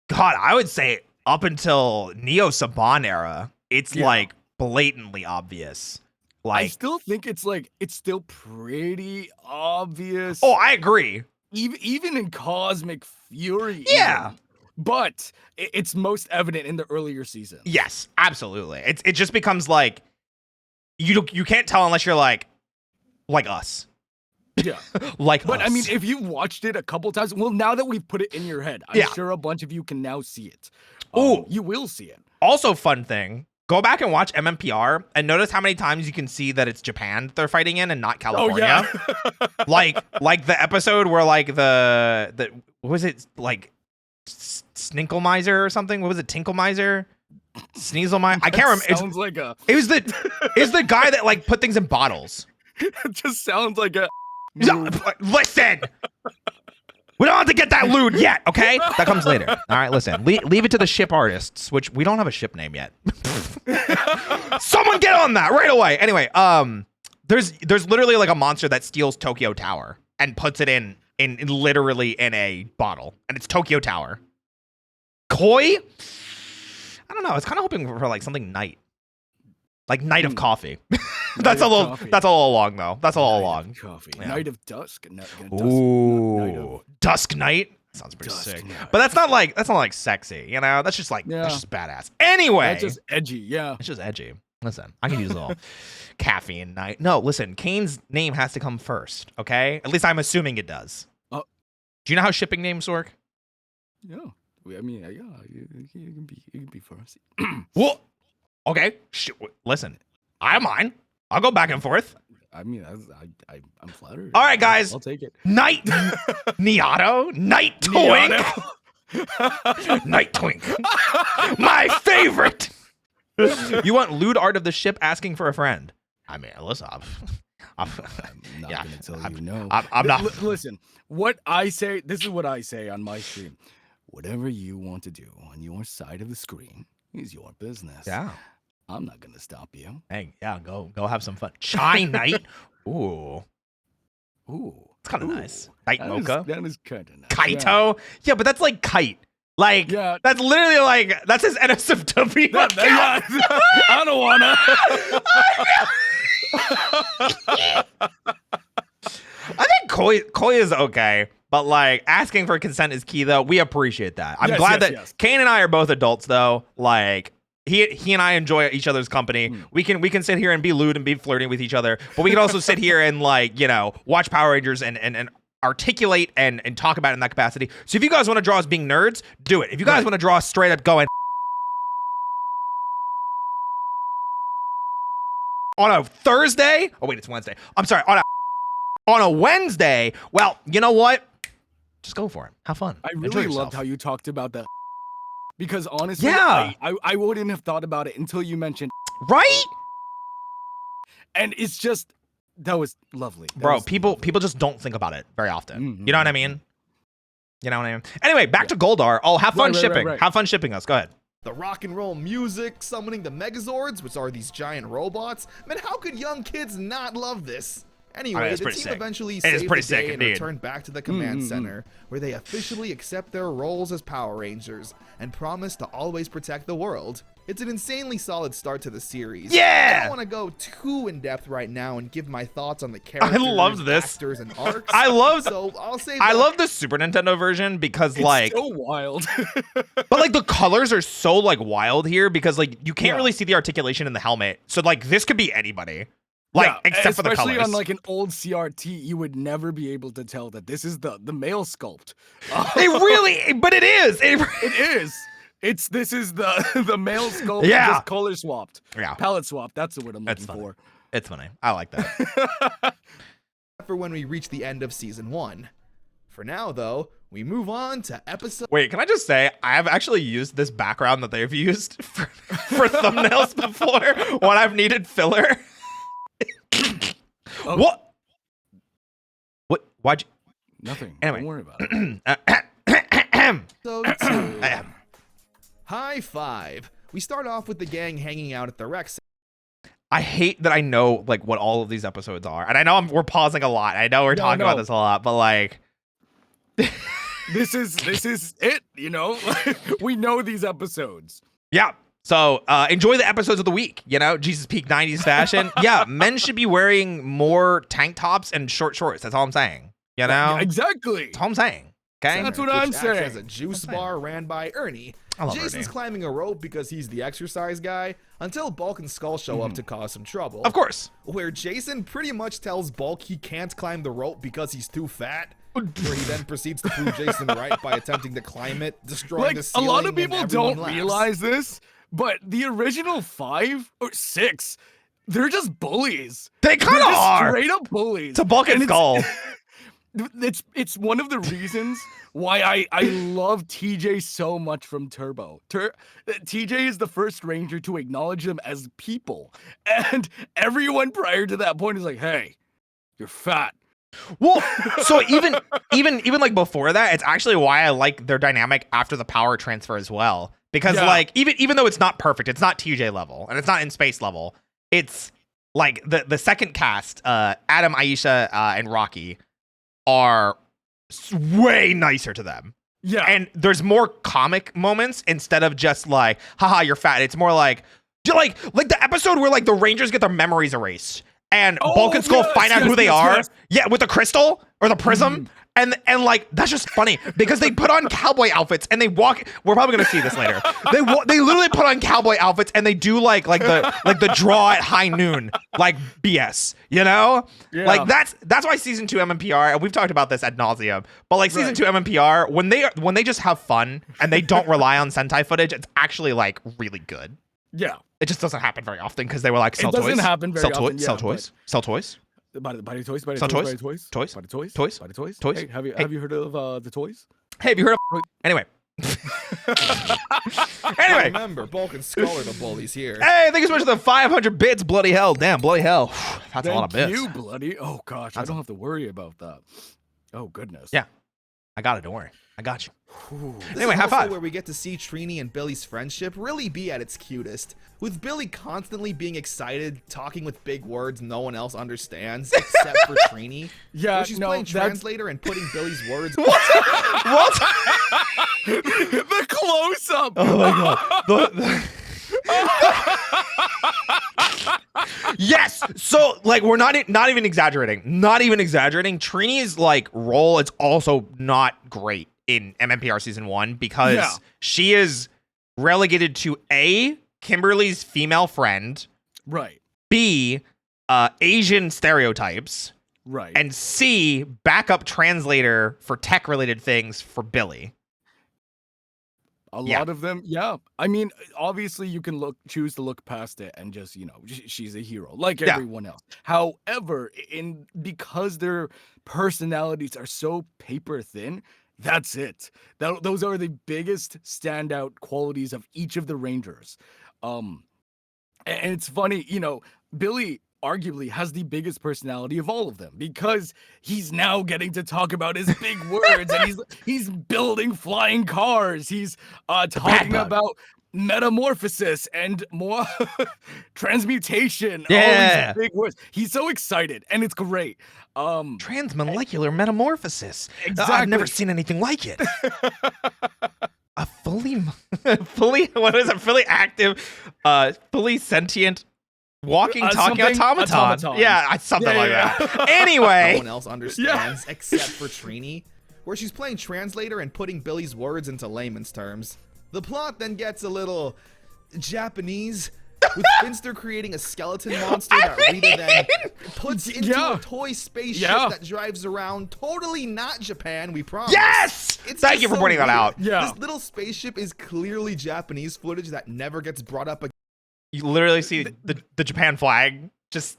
God, I would say up until Neo Saban era, it's Yeah. like blatantly obvious. I Like, still think it's still pretty obvious. oh, I agree. Even in Cosmic Fury. Yeah. even. But it's most evident in the earlier seasons. Yes, absolutely. It just becomes like you can't tell unless you're like us. Yeah. Like But us. I mean, if you've watched it a couple times, well, now that we've put it in your head, I'm Yeah. sure a bunch of you can now see it. Ooh. You will see it. Also, fun thing. Go back and watch MMPR and notice how many times you can see that it's Japan they're fighting in and not California. Oh, yeah. like the episode where like the what was it, like Sninklemiser or something? What was it? Tinklemiser? Sneaselmiser? I can't remember. Sounds like a. It was the guy that like put things in bottles. It just sounds like a. Listen. We don't have to get that lewd yet, okay? That comes later. All right, listen. Leave it to the ship artists, which we don't have a ship name yet. Someone get on that right away. Anyway, there's literally like a monster that steals Tokyo Tower and puts it in literally in a bottle, and it's Tokyo Tower. Koi? I don't know. I was kind of hoping for like something night. Like Night of Coffee. That's a little long though. That's a little long. Coffee. Yeah. Night of Dusk. Ooh. Dusk Night? Sounds pretty Dusk sick. Night. But that's not like sexy, you know? That's just like that's just badass. Anyway. That's just edgy, yeah. It's just edgy. Listen, I can use a little caffeine night. No, listen, Kaine's name has to come first, okay? At least I'm assuming it does. Oh. Do you know how shipping names work? Yeah. I mean, yeah, you can be first. Well, okay. Listen, I don't mind. I'll go back and forth. I mean, I'm flattered. All right, guys. I'll take it. Night Niato, Night Twink, Night Twink, my favorite. You want lewd art of the ship asking for a friend? I mean, listen, I'm not yeah, gonna tell you no. I'm not. Listen, what I say. This is what I say on my stream. Whatever you want to do on your side of the screen is your business. Yeah. I'm not gonna stop you. Hey, yeah, go have some fun. Chai Night. Ooh, it's kind of nice. Night Mocha. That is kind of nice. Kaito. Yeah, but that's like kite. Like, Yeah. that's literally like, that's his NSFW. Yeah, I don't wanna. I think Koi is okay, but like asking for consent is key though. We appreciate that. I'm glad that Kaine and I are both adults though. Like he and I enjoy each other's company. We can sit here and be lewd and be flirting with each other, but we can also sit here and like, you know, watch Power Rangers and articulate and talk about it in that capacity. So if you guys want to draw us being nerds, do it. If you guys want to draw us straight up going on a Thursday, oh wait, it's Wednesday. I'm sorry, on a Wednesday, well, you know what? Just go for it. Have fun. I Enjoy really yourself. loved how you talked about that. Because honestly, Yeah. I wouldn't have thought about it until you mentioned. Right? And it's just, that was lovely. That Bro, was people just don't think about it very often. You know what I mean? You know what I mean? Anyway, back to Goldar. Oh, have fun shipping. Have fun shipping us. Go ahead. The rock and roll music, summoning the Megazords, which are these giant robots. Man, how could young kids not love this? Anyway, the team eventually saved the day and returned back to the command center, where they officially accept their roles as Power Rangers and promise to always protect the world. It's an insanely solid start to the series. Yeah! I don't want to go too in-depth right now and give my thoughts on the characters, actors, and arcs. I love the Super Nintendo version because it's so wild. But like the colors are so like wild here because like you can't really see the articulation in the helmet. So like this could be anybody. Like, except for the colors. Especially on like an old CRT, you would never be able to tell that this is the male sculpt. But it is. It is. This is the male skull Yeah. just color swapped. Yeah. Palette swap. That's the word I'm That's looking funny. for. It's funny. I like that. For when we reach the end of season 1. For now, though, we move on to episode. Wait, can I just say I have actually used this background that they've used for thumbnails before when I've needed filler. Oh. What? What? Why'd you? Nothing. Anyway. Don't worry about it. Episode 2. High five. We start off with the gang hanging out at the rec center. I hate that I know like what all of these episodes are, and I know we're pausing a lot. I know we're talking about this a lot, but like, This is it. You know, we know these episodes. yeah. So enjoy the episodes of the week. You know, Jesus peak 90s fashion. Yeah, men should be wearing more tank tops and short shorts. That's all I'm saying. You know, Yeah, exactly. that's all I'm saying. Okay. That's what which I'm acts saying. as a juice bar ran by Ernie. I love Jason's Ernie. climbing a rope because he's the exercise guy until Bulk and Skull show up to cause some trouble. Of course. Where Jason pretty much tells Bulk he can't climb the rope because he's too fat. Where he then proceeds to prove Jason right by attempting to climb it, destroying Like the a ceiling. lot of and people everyone don't laughs. realize this, but the original 5 or 6, they're just bullies. They kind They're of just are. straight up bullies. To Bulk and it's- Skull. It's one of the reasons why I love TJ so much from Turbo. TJ is the first ranger to acknowledge them as people, and everyone prior to that point is like, "Hey, you're fat." Well, so even like before that, it's actually why I like their dynamic after the power transfer as well. Because Yeah. like even though it's not perfect, it's not TJ level and it's not in space level. It's like the second cast, Adam, Aisha, and Rocky are way nicer to them. Yeah, And there's more comic moments instead of just like, haha, you're fat. It's more like the episode where like the Rangers get their memories erased and Oh, Bulk and Skull yes, find out yes, who they yes, are. yes. Yeah, with the crystal or the prism. And like that's just funny because they put on cowboy outfits and they walk. We're probably gonna see this later. They literally put on cowboy outfits and they do like the draw at high noon like BS. You know, Yeah. like that's why season 2 MMPR, and we've talked about this ad nauseum. But like season Right. 2 MMPR, when they just have fun and they don't rely on Sentai footage, it's actually like really good. yeah. It just doesn't happen very often because they were like sell It doesn't toys, happen very sell often, toys, sell yeah, toys, sell toys. Buy the toys, buy the Some toys, toys? buy the toys, Toys? buy the toys, Toys? buy the toys, Toys? Hey, have you Hey. heard of the toys? Hey, have you heard of? Anyway. Anyway. Remember, Bulk and Skull are the bullies here. Hey, thank you so much for the 500 bits. Bloody hell. Damn, bloody hell. That's a lot of Thank bits. you, bloody. Oh gosh, I That's don't have to worry about that. Oh goodness. Yeah. I got it. Don't worry. I got you. This Anyway, is high also five. where we get to see Trini and Billy's friendship really be at its cutest, with Billy constantly being excited, talking with big words no one else understands except for Trini. Yeah, where she's no, playing that's- translator and putting Billy's words. What? The close up. Oh my god. Yes. So like we're not even exaggerating. Not even exaggerating. Trini's like role is also not great in MMPR season 1 because Yeah. she is relegated to A, Kimberly's female friend, Right. B, Asian stereotypes, Right. and C, backup translator for tech related things for Billy. A Yeah. lot of them, yeah. I mean, obviously, you can choose to look past it and just, she's a hero like Yeah. everyone else. However, because their personalities are so paper thin, that's it. Those are the biggest standout qualities of each of the Rangers. And it's funny, Billy arguably has the biggest personality of all of them because he's now getting to talk about his big words and he's building flying cars. He's talking bug. about metamorphosis and more transmutation. Yeah. All these big words. He's so excited and it's great. Transmolecular metamorphosis. I've Exactly. never seen anything like it. A fully what is it? Fully active, fully sentient, walking, talking something automaton. Yeah, something like Yeah. that. No Anyway, one else understands except for Trini, where she's playing translator and putting Billy's words into layman's terms. The plot then gets a little Japanese with Finster creating a skeleton monster that Rita then puts into a toy spaceship that drives around. Totally not Japan, we promise. Yes! Thank you for pointing that out. Yeah. This little spaceship is clearly Japanese footage that never gets brought up again. You literally see the Japan flag. Just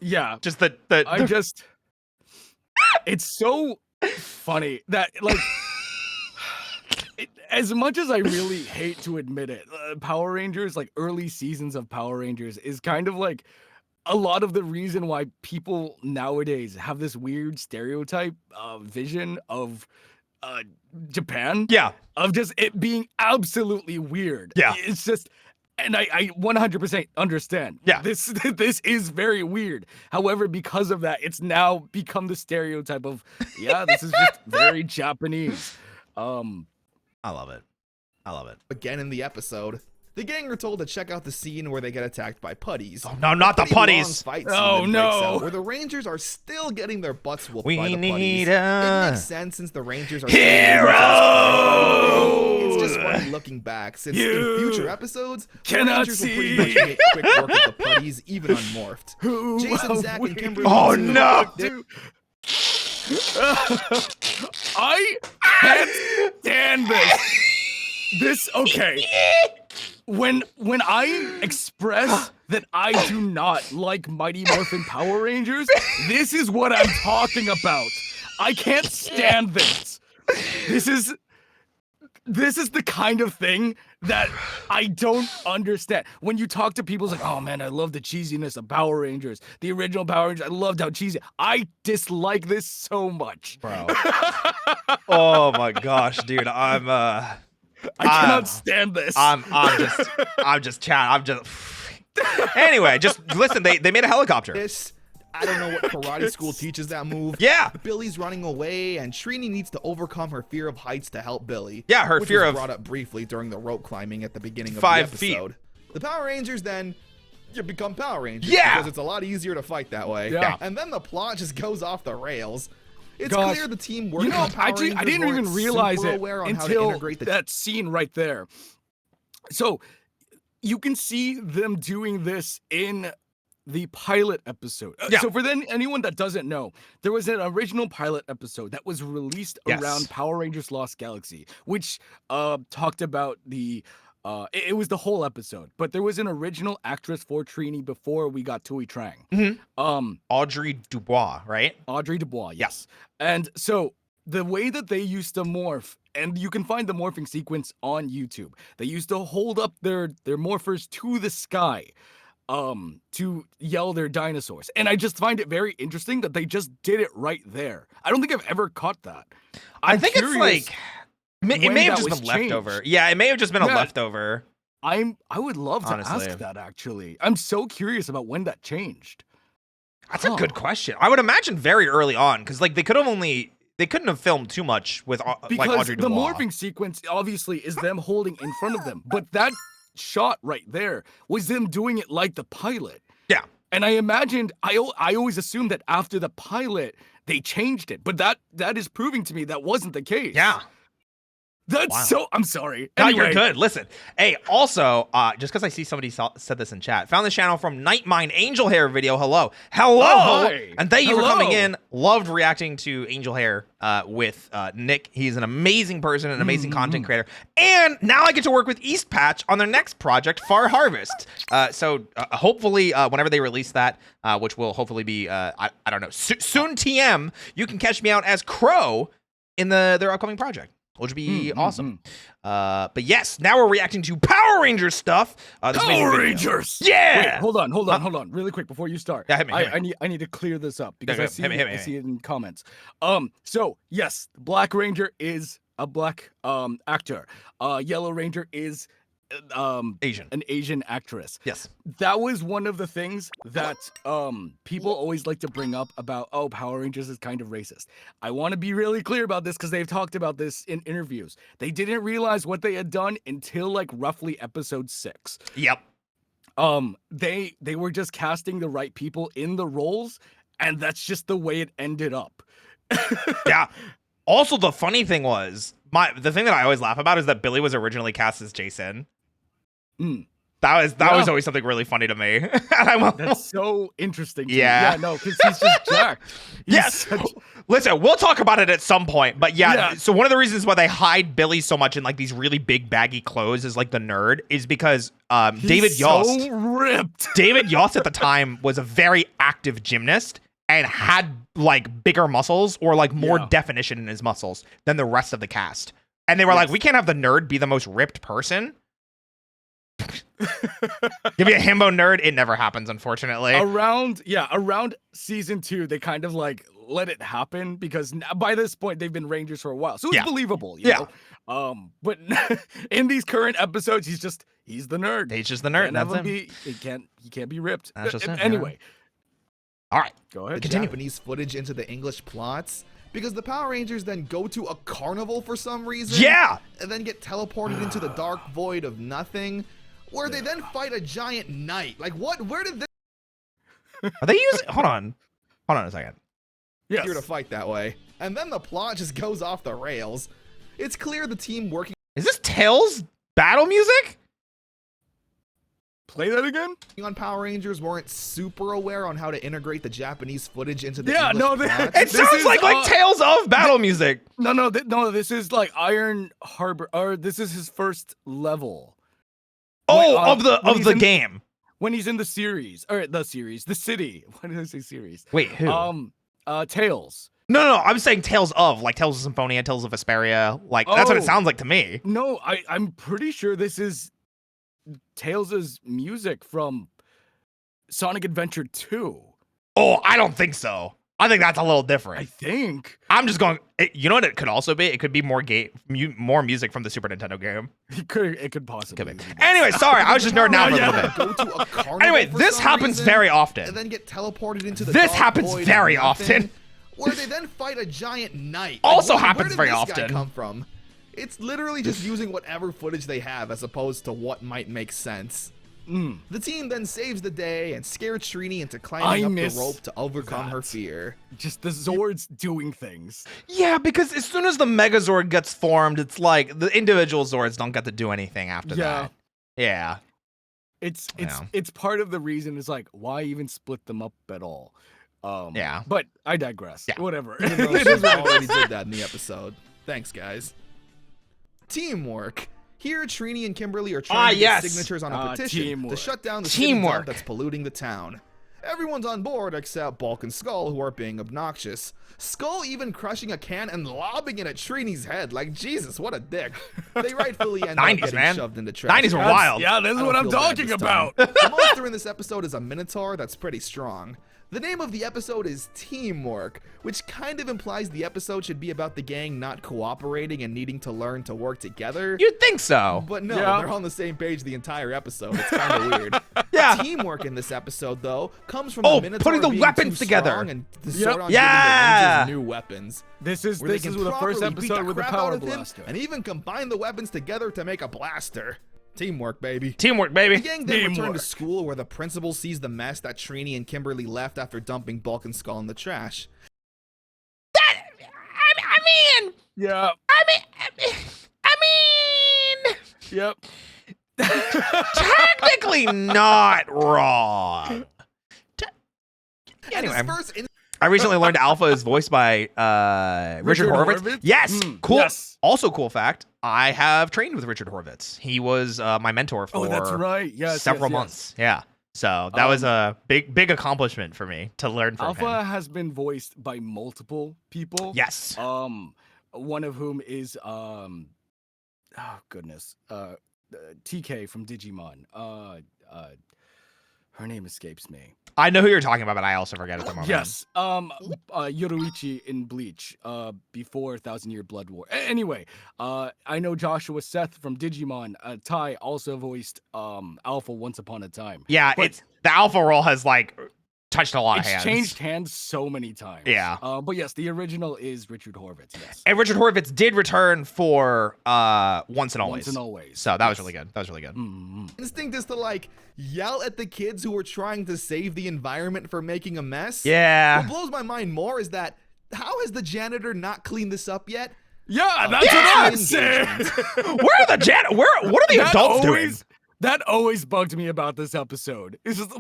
it's so funny that, like, as much as I really hate to admit it, Power Rangers, like early seasons of Power Rangers, is kind of like a lot of the reason why people nowadays have this weird stereotype vision of Japan. Yeah. Of just it being absolutely weird. Yeah. It's just, and I 100% understand. Yeah. This is very weird. However, because of that, it's now become the stereotype of, this is just very Japanese. I love it. I love it. Again in the episode, the gang are told to check out the scene where they get attacked by putties. Oh, no, not the putties. Oh, no. Where the Rangers are still getting their butts whooped We by the need putties. It makes sense since the Rangers are hero. It's just funny looking back since in future episodes, the cannot Rangers will pretty much make quick work of the putties, even unmorphed. Jason, Zach, and Kimberly. Oh, no. I can't stand this. Okay. When I express that I do not like Mighty Morphin Power Rangers, this is what I'm talking about. I can't stand this. This is the kind of thing that I don't understand. When you talk to people, it's like, oh man, I love the cheesiness of Power Rangers. The original Power Rangers, I loved how cheesy. I dislike this so much. Bro. Oh my gosh, dude. I cannot stand this. I'm just chatting. Anyway, just listen, they made a helicopter. I don't know what karate school teaches that move. Yeah. Billy's running away, and Trini needs to overcome her fear of heights to help Billy. Yeah, her which fear was of brought up briefly during the rope climbing at the beginning of 5 the episode. The Power Rangers then become Power Rangers. Yeah. Because it's a lot easier to fight that way. Yeah. And then the plot just goes off the rails. It's Gosh. clear the team working on Power Rangers I didn't even weren't realize super it aware on how to until integrate the that scene right there. So you can see them doing this in the pilot episode. So for anyone that doesn't know, there was an original pilot episode that was released around Power Rangers Lost Galaxy, which talked about the it was the whole episode, but there was an original actress for Trini before we got Tui Trang. Audrey Dubois, right? Audrey Dubois, yes. And so the way that they used to morph, and you can find the morphing sequence on YouTube, they used to hold up their morphers to the sky to yell their dinosaurs. And I just find it very interesting that they just did it right there. I don't think I've ever caught that. I think it's like it may have just been leftover. Yeah, it may have just been a leftover. I would love to ask that, actually. I'm so curious about when that changed. That's a good question. I would imagine very early on, because like they couldn't have filmed too much with like Audrey Dubois. The morphing sequence obviously is them holding in front of them, but that shot right there was them doing it like the pilot. Yeah. And I imagined, I always assumed that after the pilot they changed it, but that is proving to me that wasn't the case. Yeah. That's so, I'm sorry. No, Anyway. you're good. Listen, hey, also, just because I see somebody said this in chat, found this channel from Nightmine Angel Hair video. Hello. Hi. And thank you for coming in. Loved reacting to Angel Hair with Nick. He's an amazing person, an amazing content creator. And now I get to work with East Patch on their next project, Far Harvest. So hopefully, whenever they release that, which will hopefully be, I don't know, soon TM, you can catch me out as Crow in their upcoming project, which would be awesome. But yes, now we're reacting to Power Rangers stuff. Power Rangers! Yeah! Wait, hold on, really quick before you start. Yeah, hit me. I need to clear this up because Okay, I see hit me. it in comments. So yes, Black Ranger is a black actor. Yellow Ranger is Asian. an Asian actress. Yes. That was one of the things that people always like to bring up about, oh, Power Rangers is kind of racist. I want to be really clear about this because they've talked about this in interviews. They didn't realize what they had done until like roughly episode 6. Yep. They were just casting the right people in the roles, and that's just the way it ended up. Yeah. Also, the funny thing was, the thing that I always laugh about is that Billy was originally cast as Jason. That was always something really funny to me. And That's so interesting. To Yeah. me. Yeah, no, because he's just jacked. Yes. Listen, we'll talk about it at some point. But yeah, so one of the reasons why they hide Billy so much in like these really big baggy clothes as like the nerd is because David Yost. So ripped. David Yost at the time was a very active gymnast and had like bigger muscles or like more definition in his muscles than the rest of the cast. And they were like, we can't have the nerd be the most ripped person. Give me a himbo nerd. It never happens, unfortunately. Around season 2, they kind of like let it happen because by this point they've been Rangers for a while, so it's believable. You know? But in these current episodes, he's the nerd. He's just the nerd. That's him. He can't be ripped. That's just him, anyway. All right, go ahead. Continue. Japanese footage into the English plots because the Power Rangers then go to a carnival for some reason. Yeah. And then get teleported into the dark void of nothing, where they then fight a giant knight. Like what? Where did this? Are they using? Hold on a second. Yes. Here to fight that way, and then the plot just goes off the rails. It's clear the team working Is this Tails battle music? Play that again. on Power Rangers weren't super aware on how to integrate the Japanese footage into the Yeah, English no, plot. It sounds like Tales of battle music. No, this is like Iron Harbor, or this is his first level. Oh, of the game. When he's in the series, or the city. Why did I say series? Wait, who? Tails. No, I'm saying Tales of, like Tales of Symphonia, Tales of Vesperia. Like, that's what it sounds like to me. No, I'm pretty sure this is Tails' music from Sonic Adventure 2. Oh, I don't think so. I think that's a little different. I think. I'm just going. You know what it could also be? It could be more music from the Super Nintendo game. It could possibly. Be. Anyway, sorry, I was just nerding out for a little bit. Go to a carnival Anyway, for this some happens reason, very often. and then get teleported into the This dark happens void very of nothing, often. where they then fight a giant knight. Also where happens did very this often. Guy come from? It's literally just using whatever footage they have as opposed to what might make sense. The team then saves the day and scares Trini into climbing up the rope to overcome her fear. Just the Zords doing things. Yeah, because as soon as the Megazord gets formed, it's like the individual Zords don't get to do anything after that. Yeah. It's part of the reason. It's like, why even split them up at all? Yeah. But I digress. Yeah. Whatever. Even though she already did that in the episode. Thanks, guys. Teamwork. Here, Trini and Kimberly are trying to get signatures on a petition to shut down the city dump that's polluting the town. Everyone's on board except Bulk and Skull, who are being obnoxious. Skull even crushing a can and lobbing it at Trini's head. Like, Jesus, what a dick. They rightfully end up getting shoved into trash. 90s were wild. Yeah, this is what I'm talking about. The monster in this episode is a Minotaur that's pretty strong. The name of the episode is Teamwork, which kind of implies the episode should be about the gang not cooperating and needing to learn to work together. You'd think so. But no, they're on the same page the entire episode. It's kind of weird. Yeah. Teamwork in this episode, though, comes from the Minotaur putting the being weapons too together. strong and the Zordon giving the Rangers new weapons. This is where they can the first properly beat episode with the crap power out of him blaster. and even combine the weapons together to make a blaster. Teamwork, baby. Teamwork, baby. The gang then return to school where the principal sees the mess that Trini and Kimberly left after dumping Bulk and Skull in the trash. I mean. Yeah. I mean. Yep. Technically not wrong. Anyway. I recently learned Alpha is voiced by Richard Horvitz. Yes, cool. Yes. Also, cool fact: I have trained with Richard Horvitz. He was my mentor for that's right. several months. Yeah, so that was a big accomplishment for me to learn from him. Alpha has been voiced by multiple people. Yes. One of whom is TK from Digimon. Her name escapes me. I know who you're talking about, but I also forget at the moment. Yes. Yoruichi in Bleach, before 1,000-Year Blood War. Anyway, I know Joshua Seth from Digimon. Ty also voiced Alpha once upon a time. Yeah, but the Alpha role has like touched a lot of hands. It's changed hands so many times. Yeah. But yes, the original is Richard Horvitz. Yes. And Richard Horvitz did return for Once and Always. Once and Always. So that was really good. That was really good. Mm-hmm. Instinct is to like yell at the kids who are trying to save the environment for making a mess. Yeah. What blows my mind more is that how has the janitor not cleaned this up yet? Yeah, that's what I'm saying. Where are the what are the adults doing? That always bugged me about this episode. It's just,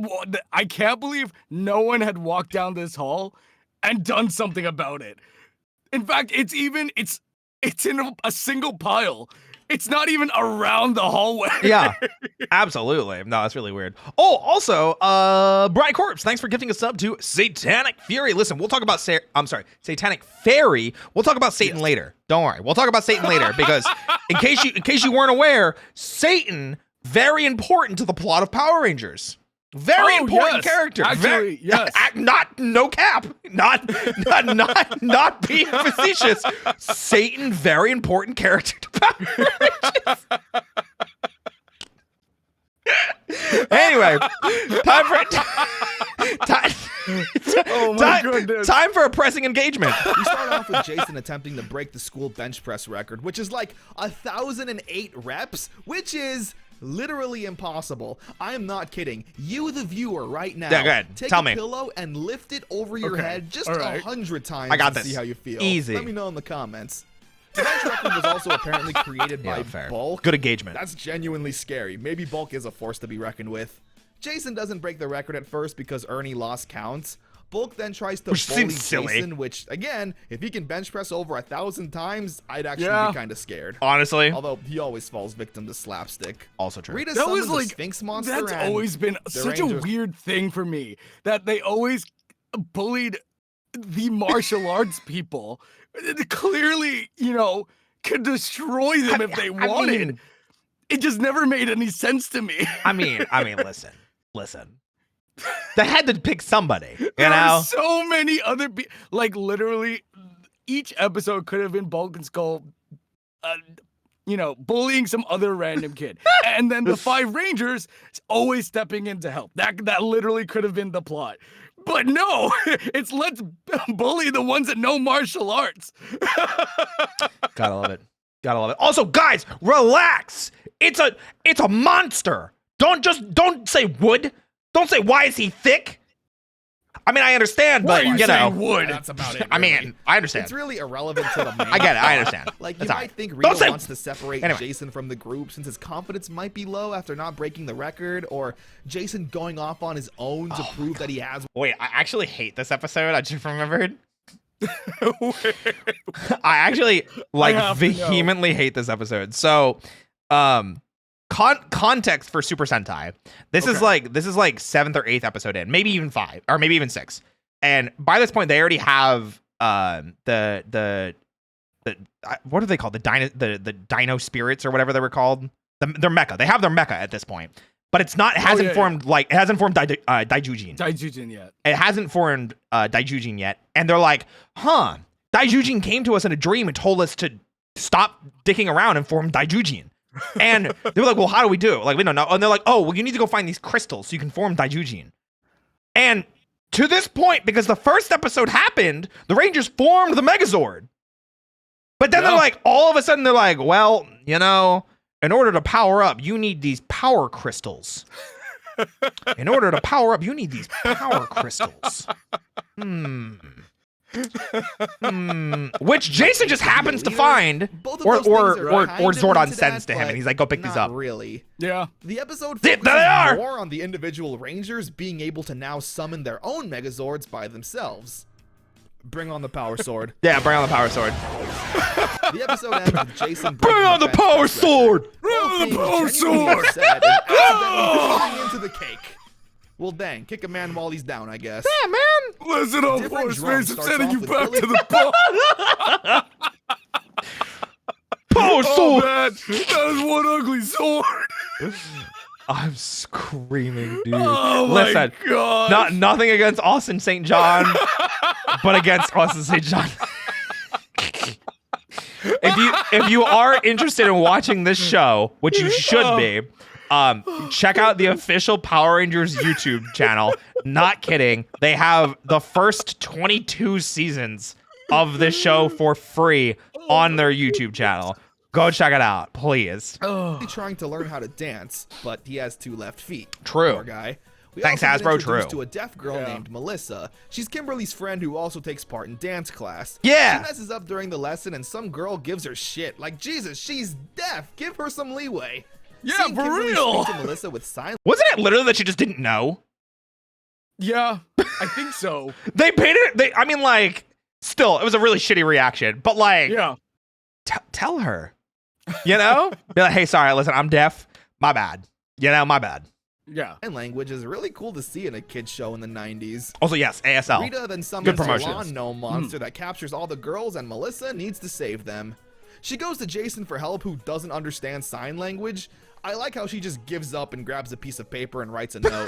I can't believe no one had walked down this hall and done something about it. In fact, it's in a single pile. It's not even around the hallway. Yeah, absolutely. No, that's really weird. Oh, also, Bright Corpse, thanks for gifting a sub to Satanic Fury. Listen, we'll talk about Satanic Fairy. We'll talk about Satan later. Don't worry. We'll talk about Satan later because in case you weren't aware, Satan, very important to the plot of Power Rangers. Very important character. Actually, yes. No cap. Not being facetious. Satan, very important character to Power Rangers. Anyway, time for a pressing engagement. We start off with Jason attempting to break the school bench press record, which is like 1,008 reps, which is literally impossible. I am not kidding. You, the viewer, right now, yeah, go ahead. take Tell a me. pillow and lift it over your head just 100 times I got and this. see how you feel. Easy. Let me know in the comments. The bench record was also apparently created by Bulk. Good engagement. That's genuinely scary. Maybe Bulk is a force to be reckoned with. Jason doesn't break the record at first because Ernie lost counts. Bulk then tries to bully Jason, which, again, if he can bench press over 1,000 times, I'd actually be kind of scared. Honestly. Although he always falls victim to slapstick. Also true. Rita that was summons like the Sphinx monster. That's always been such a weird thing for me, that they always bullied the martial arts people. Clearly, could destroy them if they wanted. It just never made any sense to me. I mean, listen. They had to pick somebody, There are so many other people. Like, literally, each episode could have been Bulk and Skull, bullying some other random kid. And then the 5 Rangers always stepping in to help. That literally could have been the plot. But no, it's let's bully the ones that know martial arts. Gotta love it. Also, guys, relax. It's a monster. Don't say wood. Don't say, why is he thick? I mean, I understand, but wood. That's about it. Really. I mean, I understand. It's really irrelevant to the main I get it. I understand. Like, you might think Rita wants to separate Jason from the group since his confidence might be low after not breaking the record, or Jason going off on his own to prove that he has. Wait, I actually hate this episode. I just remembered. I actually vehemently hate this episode. So, context for Super Sentai. This is like 7th or 8th episode in, maybe even 5 or maybe even 6. And by this point, they already have the what are they called? The Dino Spirits or whatever they were called. Their mecha. They have their mecha at this point, but it's not. It hasn't formed Daijujin. Daijujin yet. It hasn't formed Daijujin yet, and they're like, Daijujin came to us in a dream and told us to stop dicking around and form Daijujin. And they were like, well, how do we do it? Like, we don't know. And they're like, oh, well, you need to go find these crystals so you can form Daijujin. And to this point, because the first episode happened, the Rangers formed the Megazord. But then they're like, all of a sudden, they're like, well, in order to power up, you need these power crystals. In order to power up, you need these power crystals. Which Jason just happens to find, or Zordon sends to him, and he's like, "Go pick these up." Really? Yeah. The episode focuses more on the individual Rangers being able to now summon their own Megazords by themselves. Bring on the power sword. Yeah, bring on the power sword. The episode ends with Jason. Bring on the power sword. Bring on the power sword. Accidentally into the cake. Well, dang, kick a man while he's down, I guess. Yeah, man. Listen up, Horseface, I'm sending you back to the bar. Power sword. Man, that is one ugly sword. I'm screaming, dude. Oh Listen, my God. Nothing against Austin St. John, but against Austin St. John. If you are interested in watching this show, which you should be, check out the official Power Rangers YouTube channel. Not kidding. They have the first 22 seasons of this show for free on their YouTube channel. Go check it out, please. He's trying to learn how to dance, but he has 2 left feet. True. Poor guy. We Thanks, also Hasbro. get introduced to a deaf girl named Melissa. She's Kimberly's friend who also takes part in dance class. Yeah. She messes up during the lesson and some girl gives her shit. Like, Jesus, she's deaf. Give her some leeway. Yeah, Seeing for Kimberly real. speak to Melissa with sign Wasn't it literally that she just didn't know? Yeah, I think so. They painted it. I mean, like, still, it was a really shitty reaction. But like, Yeah. Tell her, you know, be like, hey, sorry, listen, I'm deaf. My bad. You know, my bad. Yeah. language is really cool to see in a kid's show in the 90s. Also, yes, ASL. Rita then Good summons a promotions. lawn gnome monster that captures all the girls, and Melissa needs to save them. She goes to Jason for help, who doesn't understand sign language. I like how she just gives up and grabs a piece of paper and writes a note.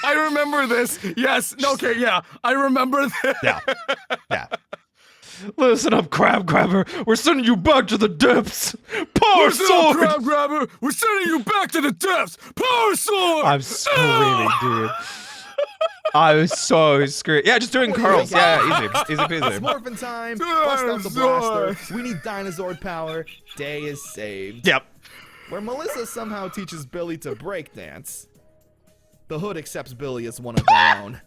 I remember this. Yes. Okay. Yeah. I remember this. Yeah. Yeah. Listen up, crab grabber. We're sending you back to the depths. Power sword. Crab grabber. We're sending you back to the depths. Power sword. I'm screaming, dude. I was so screwed. Yeah, just doing curls. Yeah, easy It's peasy. morphin time. Bust out the blaster. We need dinosaur power. Day is saved. Yep. Where Melissa somehow teaches Billy to breakdance. The Hood accepts Billy as one of their own.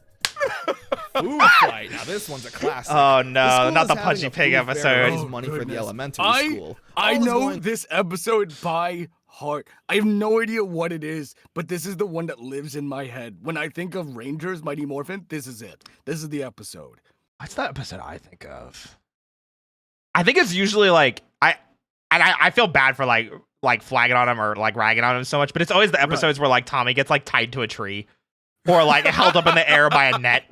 Food fight. Now this one's a classic. Oh no, school not is the having Pudgy a Pig food fair to episode. raise money for the goodness. elementary school. I All is know going- this episode by heart. I have no idea what it is, but this is the one that lives in my head. When I think of Rangers, Mighty Morphin, this is it. This is the episode. What's that episode I think of? I think it's usually like I feel bad for like flagging on him or like ragging on him so much, but it's always the episodes where like Tommy gets like tied to a tree or like held up in the air by a net.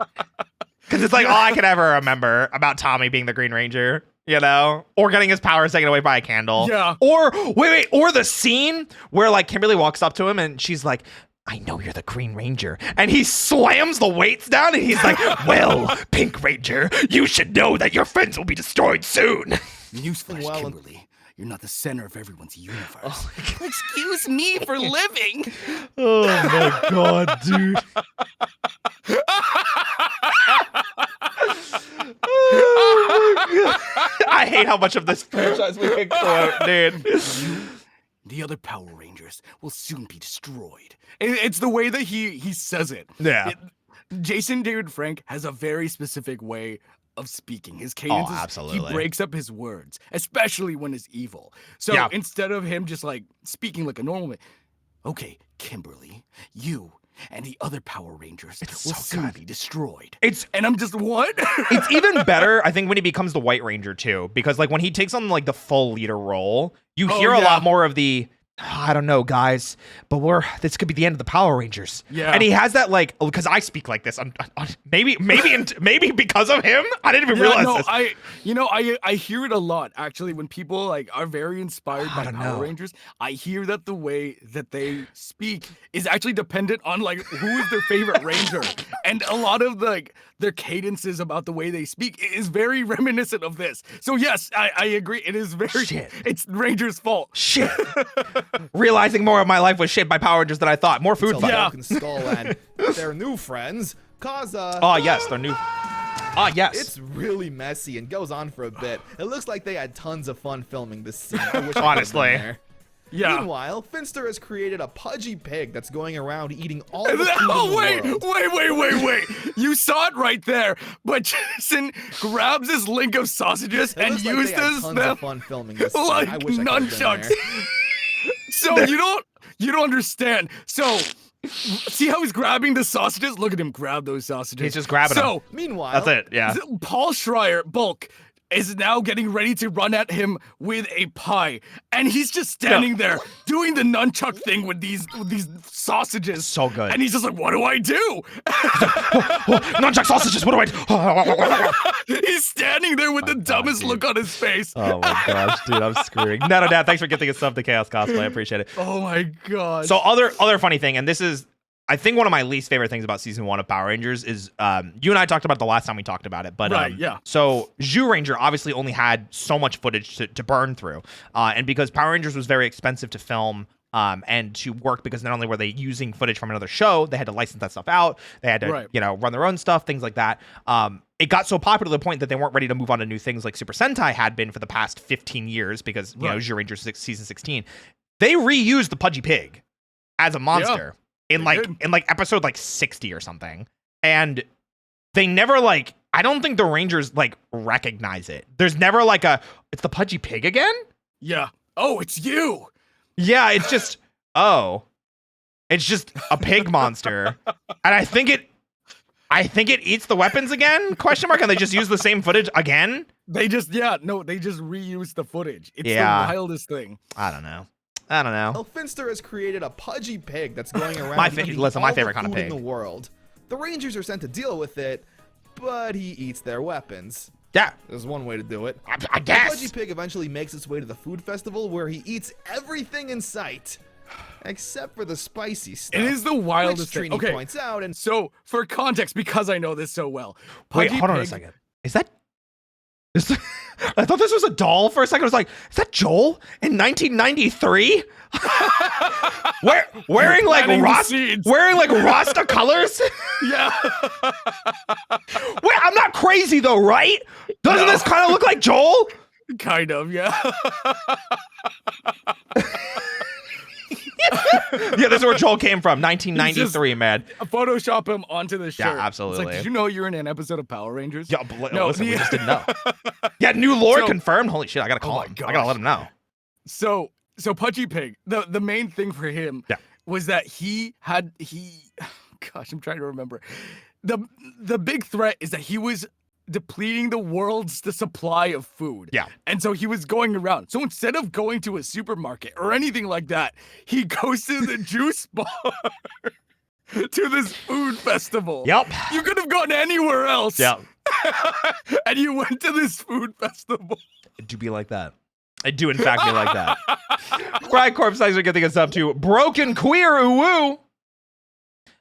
Because it's like all I can ever remember about Tommy being the Green Ranger, you know, or getting his powers taken away by a candle. Yeah. Or wait, or the scene where like Kimberly walks up to him and she's like, I know you're the Green Ranger. And he slams the weights down and he's like, well, Pink Ranger, you should know that your friends will be destroyed soon. Newsflash, Well, Kimberly. You're not the center of everyone's universe. Excuse me for living. Oh my God, dude. Oh my God. I hate how much of this franchise we can quote, dude. The other Power Rangers will soon be destroyed. It's the way that he says it. Yeah. Jason David Frank has a very specific way of speaking. His cadence, absolutely. he breaks up his words, especially when it's evil. So Yeah. instead of him just like speaking like a normal man, okay, Kimberly, you and the other Power Rangers will so soon good. be destroyed. It's And I'm just, what? it's even better, I think, when he becomes the White Ranger too, because like when he takes on like the full leader role, you hear a yeah. lot more of the I don't know, guys, but this could be the end of the Power Rangers. Yeah. And he has that like, because I speak like this. Maybe because of him. I didn't even realize this. I hear it a lot actually when people like are very inspired by don't Power know. Rangers. I hear that the way that they speak is actually dependent on like who is their favorite Ranger, and a lot of like their cadences about the way they speak is very reminiscent of this. So yes, I agree. It is very. Shit. It's Ranger's fault. Shit. Realizing more of my life was shaped by Power Rangers than I thought. More food Until fight. Yeah. Broken Skull and their new friends, Kaza. Oh yes, they're new. Ah yes. It's really messy and goes on for a bit. It looks like they had tons of fun filming this scene. I wish I could've been Honestly. there. Yeah. Meanwhile, Finster has created a pudgy pig that's going around eating all the food Oh, in the world. wait. You saw it right there. But Jason grabs his link of sausages It and looks like they had uses tons them of fun filming this scene. like I wish I could've been nunchucks. there. So you don't understand. So see how he's grabbing the sausages? Look at him grab those sausages. He's just grabbing So Meanwhile, That's it. Yeah. Paul Schreier, Bulk, is now getting ready to run at him with a pie, and he's just standing there doing the nunchuck thing with these sausages. So good. And he's just like, "What do I do?" Nunchuck sausages. What do I do? He's standing there with the dumbest dude. look on his face. Oh my gosh, dude, I'm screaming. No, Dad, thanks for gifting us sub to Chaos Cosplay. I appreciate it. Oh my god. So other funny thing, and this is, I think, one of my least favorite things about season 1 of Power Rangers is you and I talked about it the last time we talked about it, but Right, yeah. So Zhu Ranger obviously only had so much footage to burn through, and because Power Rangers was very expensive to film. And to work, because not only were they using footage from another show, they had to license that stuff out. They had to, Right. run their own stuff, things like that. It got so popular to the point that they weren't ready to move on to new things like Super Sentai had been for the past 15 years, because you know Right. Zhu Ranger season 16, they reused the Pudgy Pig as a monster in they did. episode like 60 or something, and they never like. I don't think the Rangers like recognize it. There's never like it's the Pudgy Pig again. yeah. Oh, it's you. Yeah, it's just it's just a pig monster, and I think it eats the weapons again? Question mark. And they just use the same footage again? They just reuse the footage. It's the wildest thing. I don't know. Elfinster has created a pudgy pig that's going around my eating favorite all kind the of food pig in the world. The Rangers are sent to deal with it, but he eats their weapons. Yeah, There's one way to do it. I guess. The pudgy pig eventually makes its way to the food festival where he eats everything in sight, except for the spicy stuff. It is the wildest thing. Okay, points out, and so for context, because I know this so well. Wait, hold on a second. I thought this was a doll for a second. I was like, is that Joel in 1993? wearing like Rasta colors? Yeah. Wait, I'm not crazy though, right? Doesn't this kind of look like Joel? Kind of, yeah. Yeah, this is where Joel came from, 1993, man. Photoshop him onto the shirt. Yeah, absolutely. It's like, did you know you're in an episode of Power Rangers? Yeah, listen, we just didn't know. Yeah, new lore confirmed. Holy shit, I gotta call him. Gosh. I gotta let him know. So Pudgy Pig, the main thing for him was that gosh, I'm trying to remember. The big threat is that he was depleting the world's supply of food. Yeah. And so he was going around. So instead of going to a supermarket or anything like that, he goes to the juice bar to this food festival. Yep. You could have gone anywhere else. Yep. And you went to this food festival. It do be like that. I do, in fact, be like that. Brian Corpse, thanks for getting us up to Broken Queer Uwu.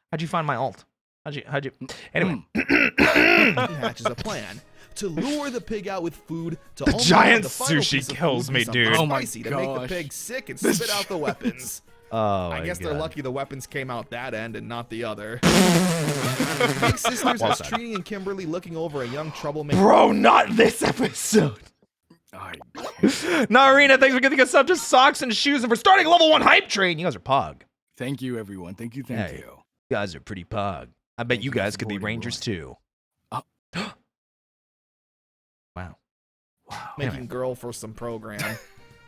How'd you find my alt? How'd you? Anyway. he hatches a plan to lure the pig out with food. The giant sushi kills me, dude. Oh my gosh. To make the pig sick and spit out the weapons. Oh, I guess they're lucky the weapons came out that end and not the other. Big Sisters has Trini and Kimberly looking over a young troublemaker. Bro, not this episode. Narina, thanks for getting us up to socks and shoes and for starting level 1 hype train. You guys are pog. Thank you, everyone. Thank you. You guys are pretty pog. I bet you guys could be Rangers too. Wow. Making girl for some program.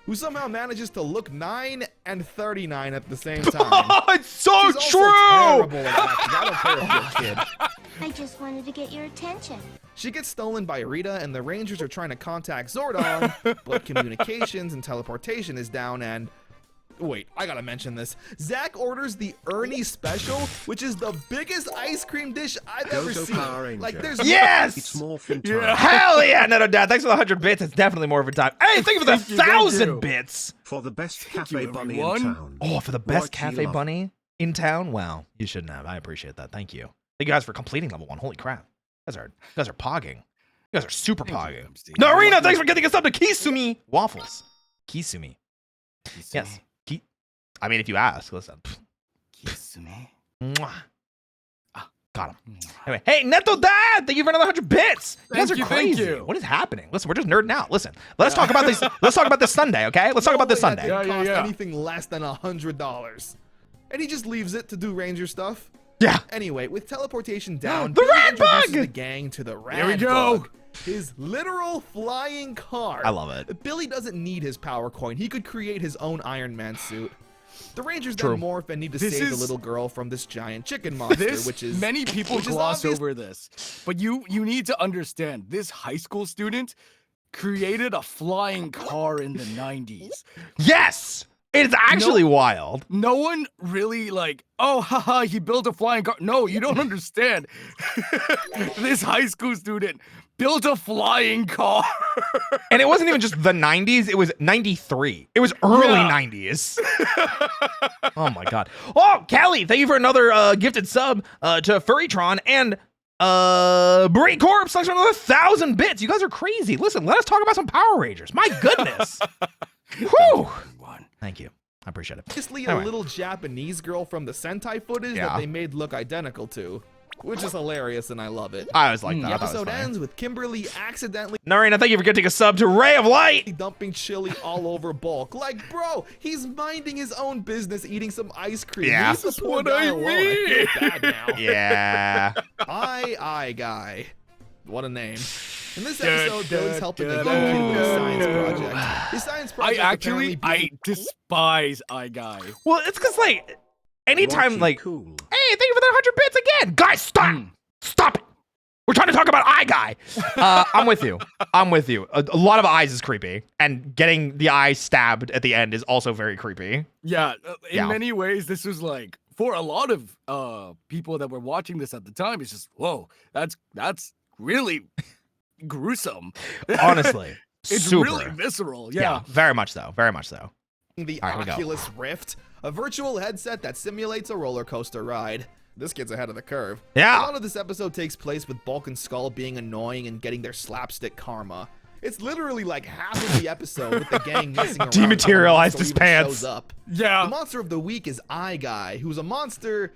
Who somehow manages to look 9 and 39 at the same time. It's so She's true! Also terrible at acting. I don't care if you're a kid. I just wanted to get your attention. She gets stolen by Rita, and the Rangers are trying to contact Zordon, but communications and teleportation is down, and... Wait, I gotta mention this. Zach orders the Ernie Special, which is the biggest ice cream dish I've ever seen. Like, there's yes! It's morphin' time. Hell yeah, Neto Dad. Thanks for the 100 bits. It's definitely more of a time. Hey, thank you for the 1,000 bits. For the best cafe bunny in town. Oh, for the best cafe bunny in town? Wow, you shouldn't have. I appreciate that. Thank you. Thank you guys for completing level 1. Holy crap. You guys are pogging. You guys are super pogging. Narina, thanks for getting us up to Kisumi Waffles. Kisumi. Yes. I mean, if you ask, listen. Kisumi. Mwah. Got him. Anyway, hey, Neto Dad, thank you for another 100 bits. You guys are crazy. What is happening? Listen, we're just nerding out. Listen, let's talk about this. Let's talk about this Sunday, okay? Let's talk about this Sunday. That didn't cost anything less than $100, and he just leaves it to do Ranger stuff. Yeah. Anyway, with teleportation down, the Billy Rad introduces Bug! the gang to the Rad Here we go. Bug, his literal flying car. I love it. Billy doesn't need his power coin. He could create his own Iron Man suit. The Rangers True. then morph and need to save the little girl from this giant chicken monster, which is many people gloss over this, but you need to understand this high school student created a flying car in the 90s. Yes, it's actually wild. No one really like, oh, haha, he built a flying car. No, you don't understand. This high school student built a flying car. And it wasn't even just the 90s, it was 93. It was early 90s. Oh my god. Oh, Callie, thank you for another gifted sub to Furrytron, and Brie Corpse, thanks for another 1,000 bits. You guys are crazy. Listen, let us talk about some Power Rangers. My goodness. Whew. Thank you. I appreciate it. Obviously, a little Japanese girl from the Sentai footage that they made look identical to, which is hilarious, and I love it. I was like that. The episode ends with Kimberly accidentally Narina, thank you for getting a sub to Ray of Light. Dumping chili all over Bulk. Like, bro, he's minding his own business, eating some ice cream. Yeah. Leave the poor guy alone. I feel bad now. Yeah. I guy. What a name. In this episode, Billy's helping a young kid with a science project. His science project I despise iGuy. Well, it's because like anytime Rocky like, cool. hey, thank you for that 100 bits again, guys. Stop it. We're trying to talk about eye guy. I'm with you. A lot of eyes is creepy, and getting the eye stabbed at the end is also very creepy. Yeah, in many ways, this was like for a lot of people that were watching this at the time. It's just whoa, that's really gruesome. Honestly, it's super. really visceral. Yeah, very much so. Very much so. The All right, Oculus Rift, a virtual headset that simulates a roller coaster ride. This kid's ahead of the curve. Yeah. A lot of this episode takes place with Bulk and Skull being annoying and getting their slapstick karma. It's literally like half of the episode with the gang messing around. Dematerialized his pants. Shows up. Yeah. The monster of the week is Eye Guy, who's a monster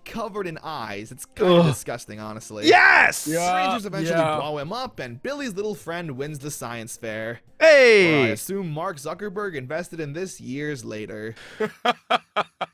covered in eyes. It's kind of disgusting, honestly. Yes. Strangers eventually blow him up, and Billy's little friend wins the science fair. Hey. Or I assume Mark Zuckerberg invested in this years later.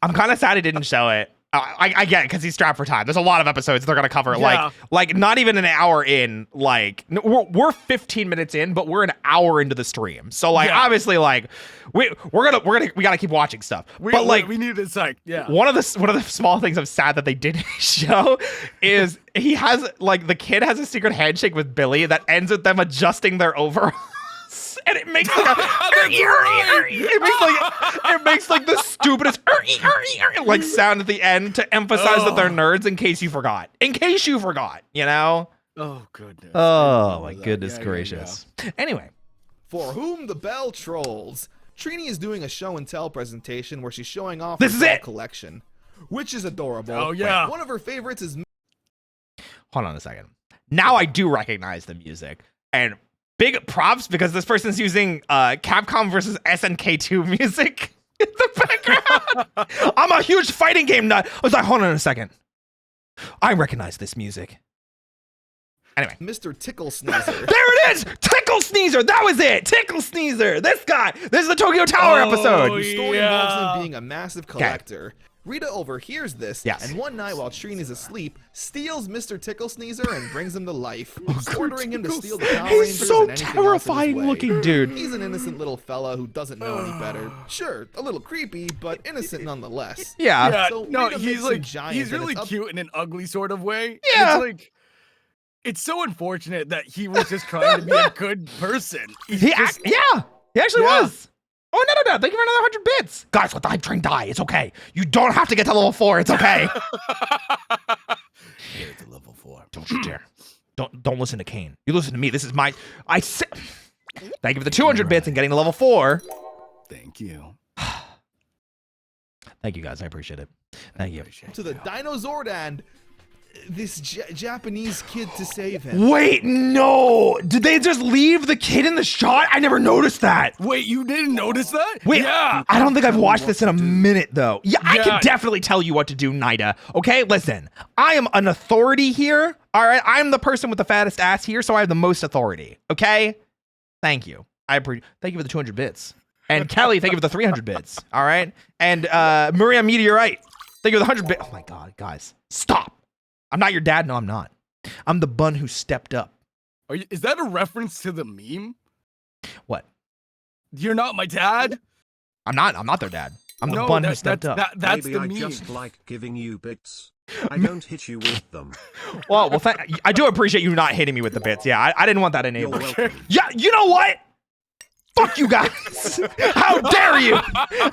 I'm kind of sad he didn't show it. I get it because he's strapped for time. There's a lot of episodes they're gonna cover. Like not even an hour in. Like we're 15 minutes in, but we're an hour into the stream. So like obviously like we gotta keep watching stuff. But like we need this like one of the small things I'm sad that they didn't show is he has like the kid has a secret handshake with Billy that ends with them adjusting their overalls. And it makes like it makes like the stupidest like sound at the end to emphasize that they're nerds in case you forgot. You know? Oh goodness. Oh my goodness gracious. Anyway. For whom the bell trolls. Trini is doing a show and tell presentation where she's showing off This her is doll it. collection, which is adorable. Oh yeah. One of her favorites is Hold on a second. Now I do recognize the music. And big props because this person's using Capcom versus SNK2 music in the background. I'm a huge fighting game nut. I was like, hold on a second. I recognize this music. Anyway. Mr. Tickle Sneezer. There it is! Tickle Sneezer! That was it! Tickle Sneezer! This guy! This is the Tokyo Tower episode! The story involves him being a massive collector. Rita overhears this, and one night while Trina's asleep, steals Mr. Tickle Sneezer and brings him to life, ordering him to steal the Power Rangers He's so and anything terrifying else in his way. looking, dude. He's an innocent little fella who doesn't know any better. Sure, a little creepy, but innocent nonetheless. Yeah. So no, Rita he's makes him like giant, he's and really it's cute in an ugly sort of way. Yeah. It's like it's so unfortunate that he was just trying to be a good person. He actually was. Oh, no. Thank you for another 100 bits. Guys, let the hype train die. It's okay. You don't have to get to level 4. It's okay. Get to level 4. Don't you dare. Don't listen to Kaine. You listen to me. This is my... Thank you for the 200 bits and getting to level 4. Thank you. Thank you, guys. I appreciate it. Thank you. to the Dinozord and this Japanese kid to save him. Wait, no. Did they just leave the kid in the shot? I never noticed that. Wait, you didn't notice that? Wait, yeah. I don't think I've watched this in a minute, though. Yeah, I can definitely tell you what to do, Nida. Okay, listen. I am an authority here. All right, I'm the person with the fattest ass here, so I have the most authority. Okay? Thank you. Thank you for the 200 bits. And Kelly, thank you for the 300 bits. All right? And Maria Meteorite, thank you for the 100 bits. Oh my God, guys. Stop. I'm not your dad. No, I'm not. I'm the bun who stepped up. Is that a reference to the meme? What? You're not my dad? I'm not their dad. I'm the bun who stepped up. That's Maybe the I meme. just like giving you bits. I don't hit you with them. Well, I do appreciate you not hitting me with the bits. Yeah, I didn't want that enabled. You're welcome. Yeah, you know what? Fuck you guys. How dare you?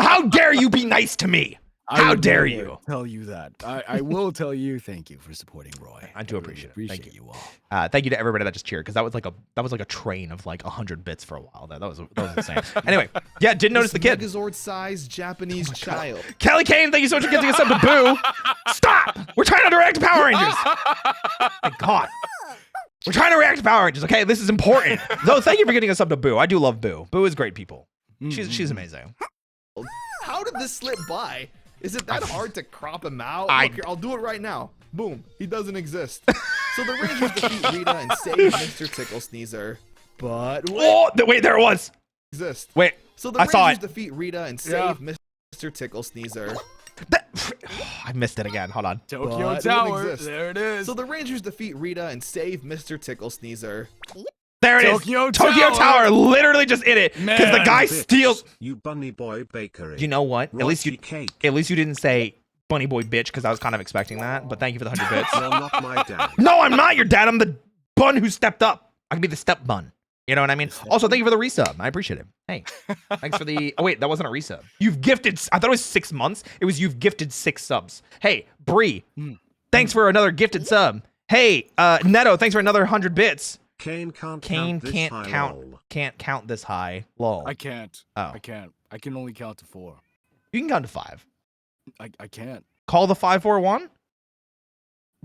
How dare you be nice to me? How dare you? Tell you that. I will tell you thank you for supporting Roy. I do appreciate it. Thank you all. Thank you to everybody that just cheered, because that was like a train of like 100 bits for a while. That was insane. Anyway, yeah, didn't notice the kid. Megazord-sized Japanese child. Kelly Kaine, thank you so much for getting us up to Boo. Stop! We're trying to react to Power Rangers. My God. We're trying to react to Power Rangers, okay? This is important. Though, thank you for getting us up to Boo. I do love Boo. Boo is great people. She's amazing. How did this slip by? Is it that hard to crop him out? I- Look here, I'll do it right now. Boom. He doesn't exist. So the Rangers defeat Rita and save Mr. Tickle Sneezer. But Wait, there it was. exist. Wait, So the I saw Rangers it. defeat Rita and save Mr. Tickle Sneezer. I missed it again. Hold on. Tokyo But Tower. exist. There it is. So the Rangers defeat Rita and save Mr. Tickle Sneezer. There it is. Tokyo Tower, literally just in it. Because the guy steals. You bunny boy bakery. You know what? At least you didn't say bunny boy bitch, because I was kind of expecting that. But thank you for the 100 bits. You're not my dad. No, I'm not your dad. I'm the bun who stepped up. I can be the step bun. You know what I mean? Also, thank you for the resub. I appreciate it. Hey, thanks for the. Oh wait, that wasn't a resub. You've gifted. I thought it was 6 months. It was you've gifted 6 subs. Hey, Bree, thanks for another gifted sub. Hey, Neto, thanks for another 100 bits. Kaine can't count this high. Lol. I can't. Oh. I can't. I can only count to 4. You can count to 5. I can't. Call the 541.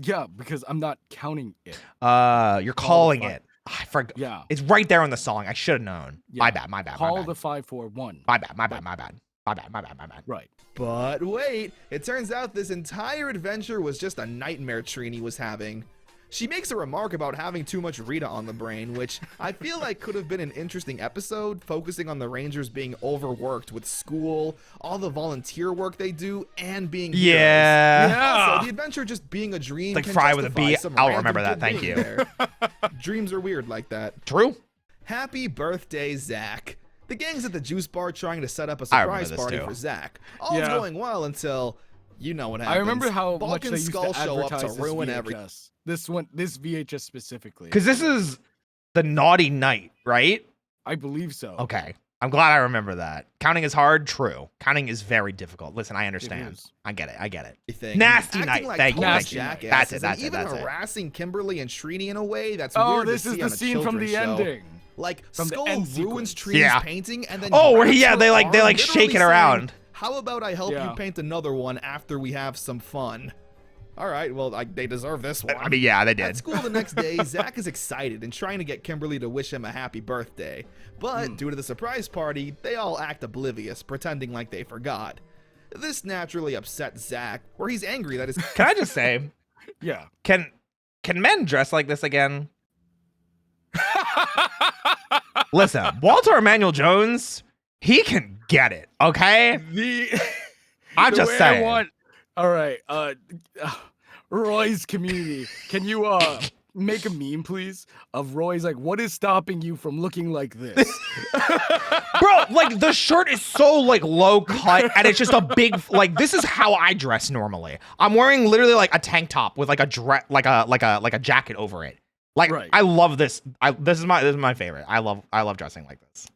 Yeah, because I'm not counting it. You're calling it. I forgot. Yeah. It's right there on the song. I should have known. Yeah. My bad. Call the 541. My bad. Right. But wait, it turns out this entire adventure was just a nightmare Trini was having. She makes a remark about having too much Rita on the brain, which I feel like could have been an interesting episode, focusing on the Rangers being overworked with school, all the volunteer work they do, and being heroes. Also, the adventure just being a dream. Like can Fry with a justify B. some I'll random remember that. kid Thank being you. there. Dreams are weird like that. True. Happy birthday, Zach. The gang's at the juice bar trying to set up a surprise party for Zach. All's going well until you know what happens. I remember how Bulk much they and used Skull to show up advertise to ruin everything. this VHS specifically. Because this is the naughty night, right? I believe so. Okay. I'm glad I remember that. Counting is hard. True. Counting is very difficult. Listen, I understand. I get it. Nasty night. Thank you. That's it. Even harassing Kimberly and Trini in a way that's oh, weird this to is see the on a scene from the children's show. ending. Like From the Skull end ruins sequence. Trini's painting and then where grabs her they arm, like literally shake it saying, around. How about I help you paint another one after we have some fun? All right, well, they deserve this one. I mean, yeah, they did. At school the next day, Zach is excited and trying to get Kimberly to wish him a happy birthday. But due to the surprise party, they all act oblivious, pretending like they forgot. This naturally upsets Zach, where he's angry that his... Can I just say, Yeah. Can men dress like this again? Listen, Walter Emmanuel Jones, he can get it, okay? I'm just saying. All right, Roy's community. Can you make a meme, please, of Roy's like, what is stopping you from looking like this? Bro, like the shirt is so like low cut and it's just a big like this is how I dress normally. I'm wearing literally like a tank top with like a like a jacket over it. Like I love this. This is my favorite. I love dressing like this.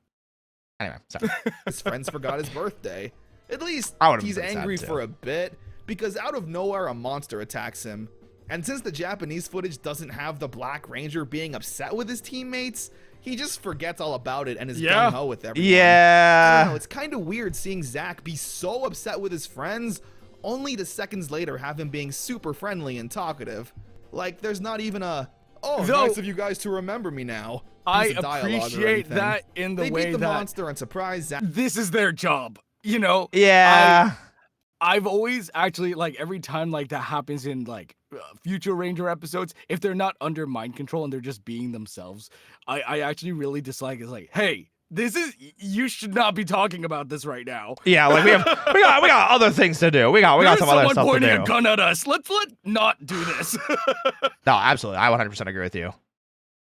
Anyway, sorry. His friends forgot his birthday. At least he's angry for a bit because out of nowhere a monster attacks him. And since the Japanese footage doesn't have the Black Ranger being upset with his teammates, he just forgets all about it and is gung-ho with everyone. I don't know, it's kind of weird seeing Zach be so upset with his friends, only to seconds later have him being super friendly and talkative. Like, there's not even a, nice of you guys to remember me now. I appreciate that in the way that... They beat the monster and surprise Zach. This is their job, you know? Yeah. I've always actually, like, every time, like, that happens in, like, future Ranger episodes, if they're not under mind control and they're just being themselves, I actually really dislike it. It's like, hey, you should not be talking about this right now. Yeah, like we got other things to do. We got some other stuff to do. Someone pointing a gun at us. Let's not do this. No, absolutely. I 100% agree with you.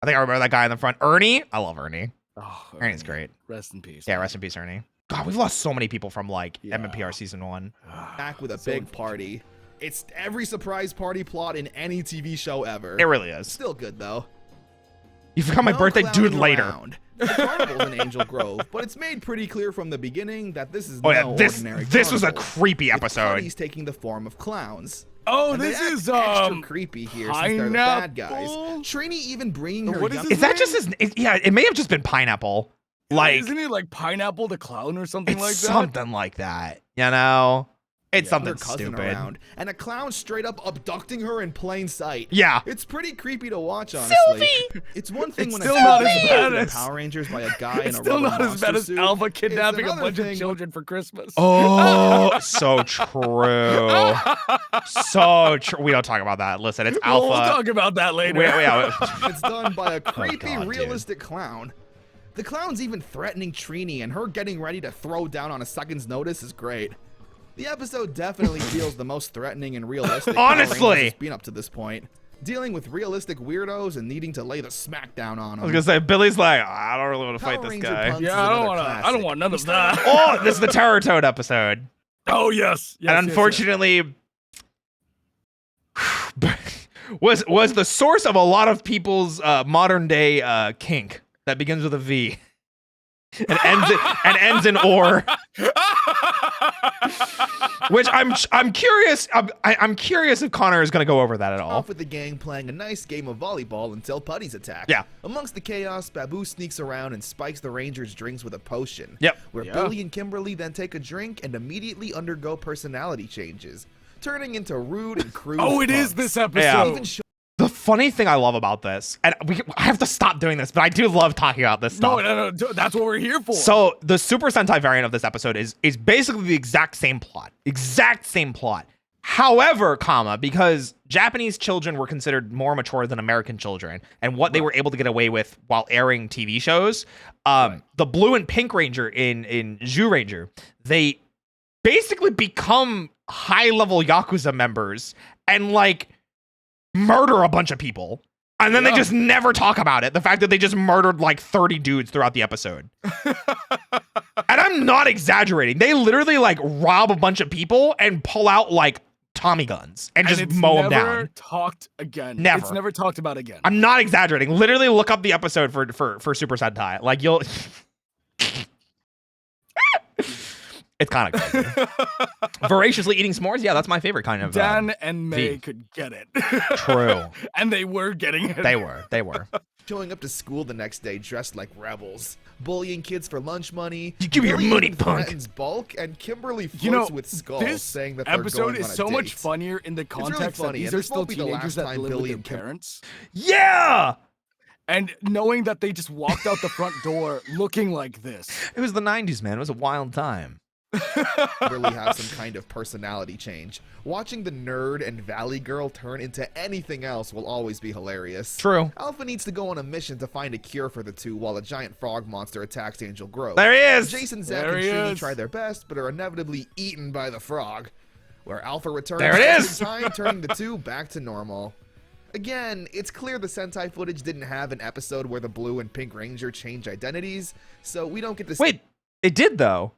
I think I remember that guy in the front. Ernie. I love Ernie. Oh, Ernie's great. Rest in peace. Yeah, rest in peace, Ernie. God, we've lost so many people from like MMPR season 1. Back with a big party. It's every surprise party plot in any TV show ever. It really is. Still good though. You forgot my birthday, dude. Later. The carnival's in Angel Grove, but it's made pretty clear from the beginning that this is ordinary this was a carnival. creepy episode. He's taking the form of clowns. Oh, and this is extra creepy here since they're the bad guys. Trini even bringing her. Is that just his? Yeah, it may have just been Pineapple. Like, isn't it like Pineapple the Clown or something like that? Something like that. You know, it's something stupid. Around, and a clown straight up abducting her in plain sight. Yeah, it's pretty creepy to watch. Honestly, Sylvie! It's one thing when still not as bad as Power Rangers by a guy in a still rubber not as bad as suit. Alpha kidnapping a bunch of children for Christmas. Oh, so true. So true. We don't talk about that. Listen, it's Alpha. We'll talk about that later. It's done by a creepy, realistic clown. The clown's even threatening Trini, and her getting ready to throw down on a second's notice is great. The episode definitely feels the most threatening and realistic honestly it's been up to this point. dealing with realistic weirdos and needing to lay the smackdown on I was them. gonna say Billy's like, I don't really want to Power fight this Ranger guy. Punks is Yeah, I another don't want none of that. Oh, this is the Terror Toad episode. Oh yes. And unfortunately, was the source of a lot of people's modern day kink that begins with a V and ends in or. Which I'm curious. I'm curious if Connor is going to go over that at all. Off with the gang playing a nice game of volleyball until Putty's attack. Yeah. Amongst the chaos, Babu sneaks around and spikes the Rangers' drinks with a potion. Yep. Where Billy and Kimberly then take a drink and immediately undergo personality changes, turning into rude and crude. Oh, it is punks. this episode. Yeah. Even The funny thing I love about this, and I have to stop doing this, but I do love talking about this stuff. No, that's what we're here for. So the Super Sentai variant of this episode is basically the exact same plot. Exact same plot. However, because Japanese children were considered more mature than American children, and what they were able to get away with while airing TV shows, the Blue and Pink Ranger in Zhu Ranger, they basically become high-level Yakuza members and like murder a bunch of people. And then they just never talk about it. The fact that they just murdered like 30 dudes throughout the episode. And I'm not exaggerating. They literally like rob a bunch of people and pull out like Tommy guns and just mow them down. Never talked again. Never. It's never talked about again. I'm not exaggerating. Literally look up the episode for Super Sentai. Like you'll it's kind of crazy. Voraciously eating s'mores? Yeah, that's my favorite kind of Dan and May V. could get it. True. And they were getting it. They were. showing up to school the next day dressed like rebels, bullying kids for lunch money. You give me your Billy money, even punk. threatens Bulk, and Kimberly flirts with Skull, this saying that they're episode going is on a so much date. funnier in the really context funny, that these and are this still won't be the teenagers last that time live Billy with their and Kim- parents. Yeah! And knowing that they just walked out the front door looking like this. It was the 90s, man. It was a wild time. Really have some kind of personality change. Watching the nerd and Valley Girl turn into anything else will always be hilarious. True. Alpha needs to go on a mission to find a cure for the two while a giant frog monster attacks Angel Grove. There he is! Jason, Zack, There and he Trini is. try their best, but are inevitably eaten by the frog. Where Alpha returns There it just is! in time, turning the two back to normal. Again, it's clear the Sentai footage didn't have an episode where the Blue and Pink Ranger change identities, so we don't get to see. Wait, it did, though.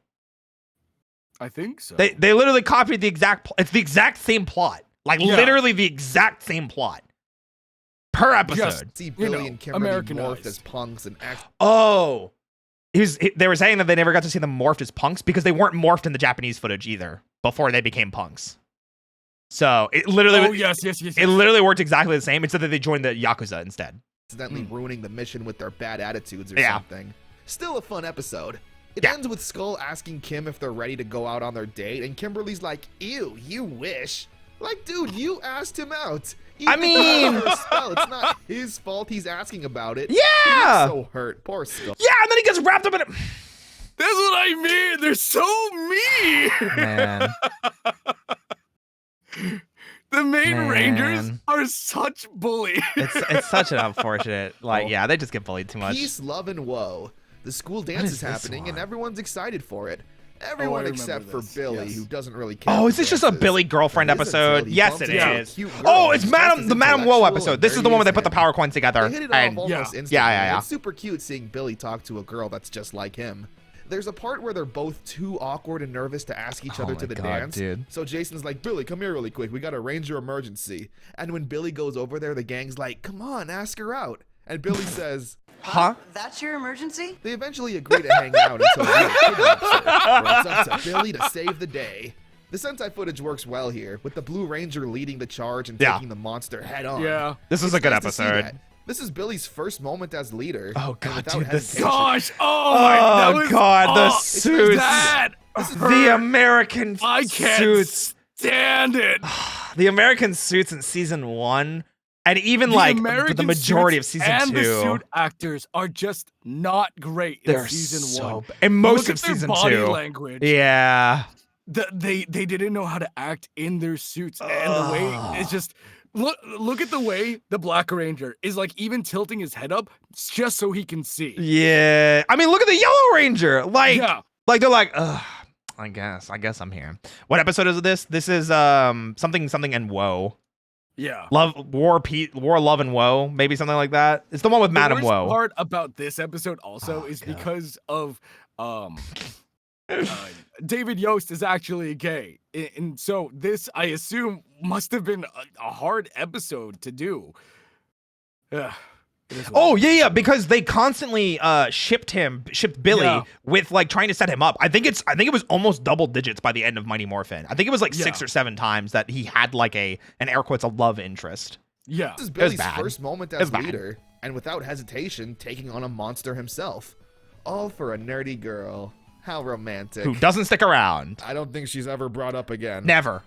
I think so. They literally copied the exact it's the exact same plot. Like Yeah. literally the exact same plot. Per episode. See Billy and Kimberly morphed Americanized. as punks and act. Oh. They were saying that they never got to see them morphed as punks because they weren't morphed in the Japanese footage either before they became punks. So it literally Oh, yes. it literally worked exactly the same, except that they joined the Yakuza instead. Accidentally ruining the mission with their bad attitudes or Yeah. something. Still a fun episode. It Yeah. ends with Skull asking Kim if they're ready to go out on their date, and Kimberly's like, "Ew, you wish." Like, dude, you asked him out. I Even mean- under a spell, it's not his fault he's asking about it. Yeah! He's so hurt. Poor Skull. Yeah, and then he gets wrapped up in it. That's what I mean. They're so mean. Man. The main Man. Rangers are such bullies. It's such an unfortunate yeah, they just get bullied too much. Peace, love, and woe. The school dance is is this happening, and one? everyone's excited for it. Everyone remember except for this, Billy, yes. who doesn't really care. Oh, for is this just a dances. Billy girlfriend It is until episode? he Yes, bumps it into a is. cute girl Oh, who's it's just as the Madam Woe intellectual episode. and This is the one where they dirty put the as power coins together. They hit it off And almost yeah. instantly. Yeah. It's super cute seeing Billy talk to a girl that's just like him. There's a part where they're both too awkward and nervous to ask each other Oh to my the God, dance. dude. So Jason's like, "Billy, come here really quick. We got a ranger emergency." And when Billy goes over there, the gang's like, "Come on, ask her out." And Billy says, Huh? That's your emergency? they eventually agree to hang out until Billy kidnaps her, where it's up to Billy to save the day. The Sentai footage works well here, with the Blue Ranger leading the charge and Yeah. taking the monster head on. Yeah. This is a It's good nice to see episode. that. This is Billy's first moment as leader. Oh, and God, without dude, this- hesitation- Gosh. Oh, my. That was, God, the oh, suits. That The American I can't suits. stand it. The American suits in season 1 and even The like American the majority of suits season and 2. the suit actors are just not great in They're season so 1. and most Look of at their season body 2. language. Yeah. They didn't know how to act in their suits, and the way it's just look at the way the Black Ranger is like even tilting his head up just so he can see. Yeah. I mean, look at the Yellow Ranger. Like Yeah. like they're like, ugh, I guess I'm here. What episode is this? This is something and woe. Yeah. War, Love, and Woe, maybe something like that. It's the one with Madame The worst Woe. part about this episode also is God. because of David Yost is actually gay, and so this, I assume, must have been a hard episode to do. Ugh, it is what Oh it yeah, is. yeah, because they constantly shipped Billy Yeah. with like trying to set him up. I think it was almost double digits by the end of Mighty Morphin. I think it was like 6 Yeah. or 7 times that he had like an air quotes a love interest. Yeah. This is was Billy's bad. first moment It was as bad. leader, and without hesitation, taking on a monster himself. All for a nerdy girl. How romantic. Who doesn't stick around? I don't think she's ever brought up again. Never.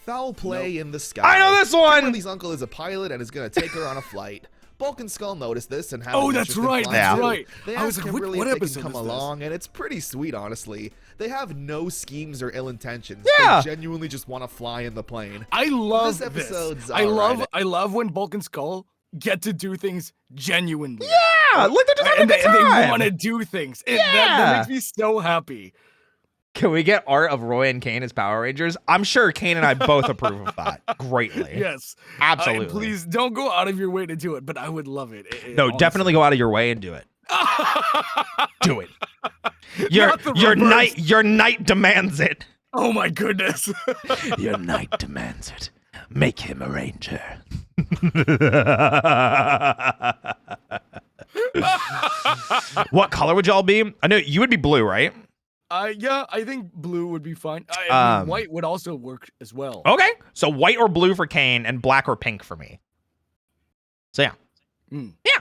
Foul play in the sky. I know this one. Kimberly's uncle is a pilot and is going to take her on a flight. Bulk and Skull noticed this and have Oh, an that's interest in right, flying that's too. right. They I was ask like, what Kimberly if they episode can come is this? along, and it's pretty sweet, honestly. They have no schemes or ill intentions. Yeah. They genuinely just want to fly in the plane. I love This this. episode's I alright. love when Bulk and Skull get to do things genuinely. Yeah, look, they're just having And a they, good time. want to do things. That Yeah. makes me so happy. Can we get art of Roy and Kaine as Power Rangers? I'm sure Kaine and I both approve of that greatly. Yes. Absolutely. Please don't go out of your way to do it, but I would love it. No, honestly. definitely go out of your way and do it. Do it. Your Not the reverse. your knight demands it. Oh my goodness. Your knight demands it. Make him a ranger. What color would y'all be? I know you would be blue, right? Yeah, I think blue would be fine. I mean, Um, white would also work as well. Okay. So white or blue for Kaine and black or pink for me. So yeah. Mm. Yeah.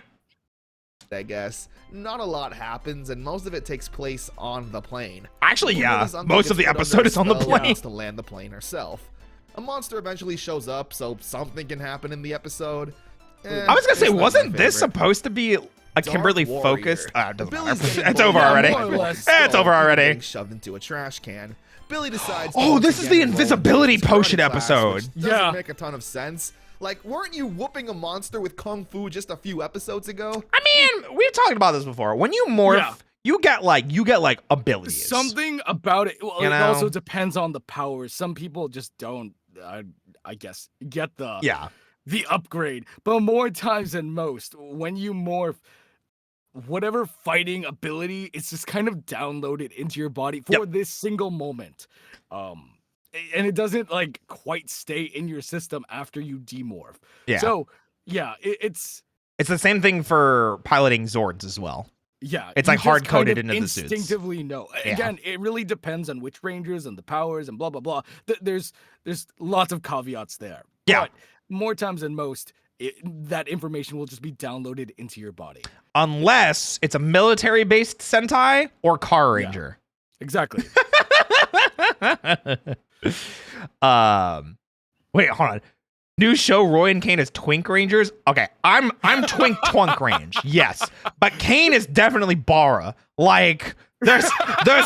I guess. Not a lot happens, and most of it takes place on the plane. Actually, yeah. Kimberly's uncle Most of gets the put under episode a is on the spell and plane. wants to land the plane herself. A monster eventually shows up, so something can happen in the episode. I was gonna say, it's not my wasn't this favorite. supposed to be a Dark Kimberly Warrior. focused? It doesn't Billy's matter. getting It's over bullied already. more or less. It's over already. Getting shoved into a trash can. Billy decides. to Oh, once this is again the enroll in invisibility his karate potion class, episode. which doesn't Yeah. make a ton of sense. Like, weren't you whooping a monster with kung fu just a few episodes ago? I mean, we've talked about this before. When you morph, Yeah. you get like abilities. Something about it. Well, You it know? also depends on the powers. Some people just don't, I guess, get the Yeah. upgrade. But more times than most, when you morph, whatever fighting ability, it's just kind of downloaded into your body for this single moment. And it doesn't like quite stay in your system after you demorph. Yeah. So yeah, it's It's the same thing for piloting Zords as well. yeah. It's you like just hard-coded kind of into the suits. instinctively know. Yeah. Again, it really depends on which rangers and the powers and blah blah blah. There's lots of caveats there. Yeah. But more times than most, that information will just be downloaded into your body. Unless it's a military-based Sentai or Car Ranger. Exactly. Wait, hold on. New show Roy and Kaine as Twink Rangers. Okay, I'm Twink Twunk Range. Yes, but Kaine is definitely Bara. Like there's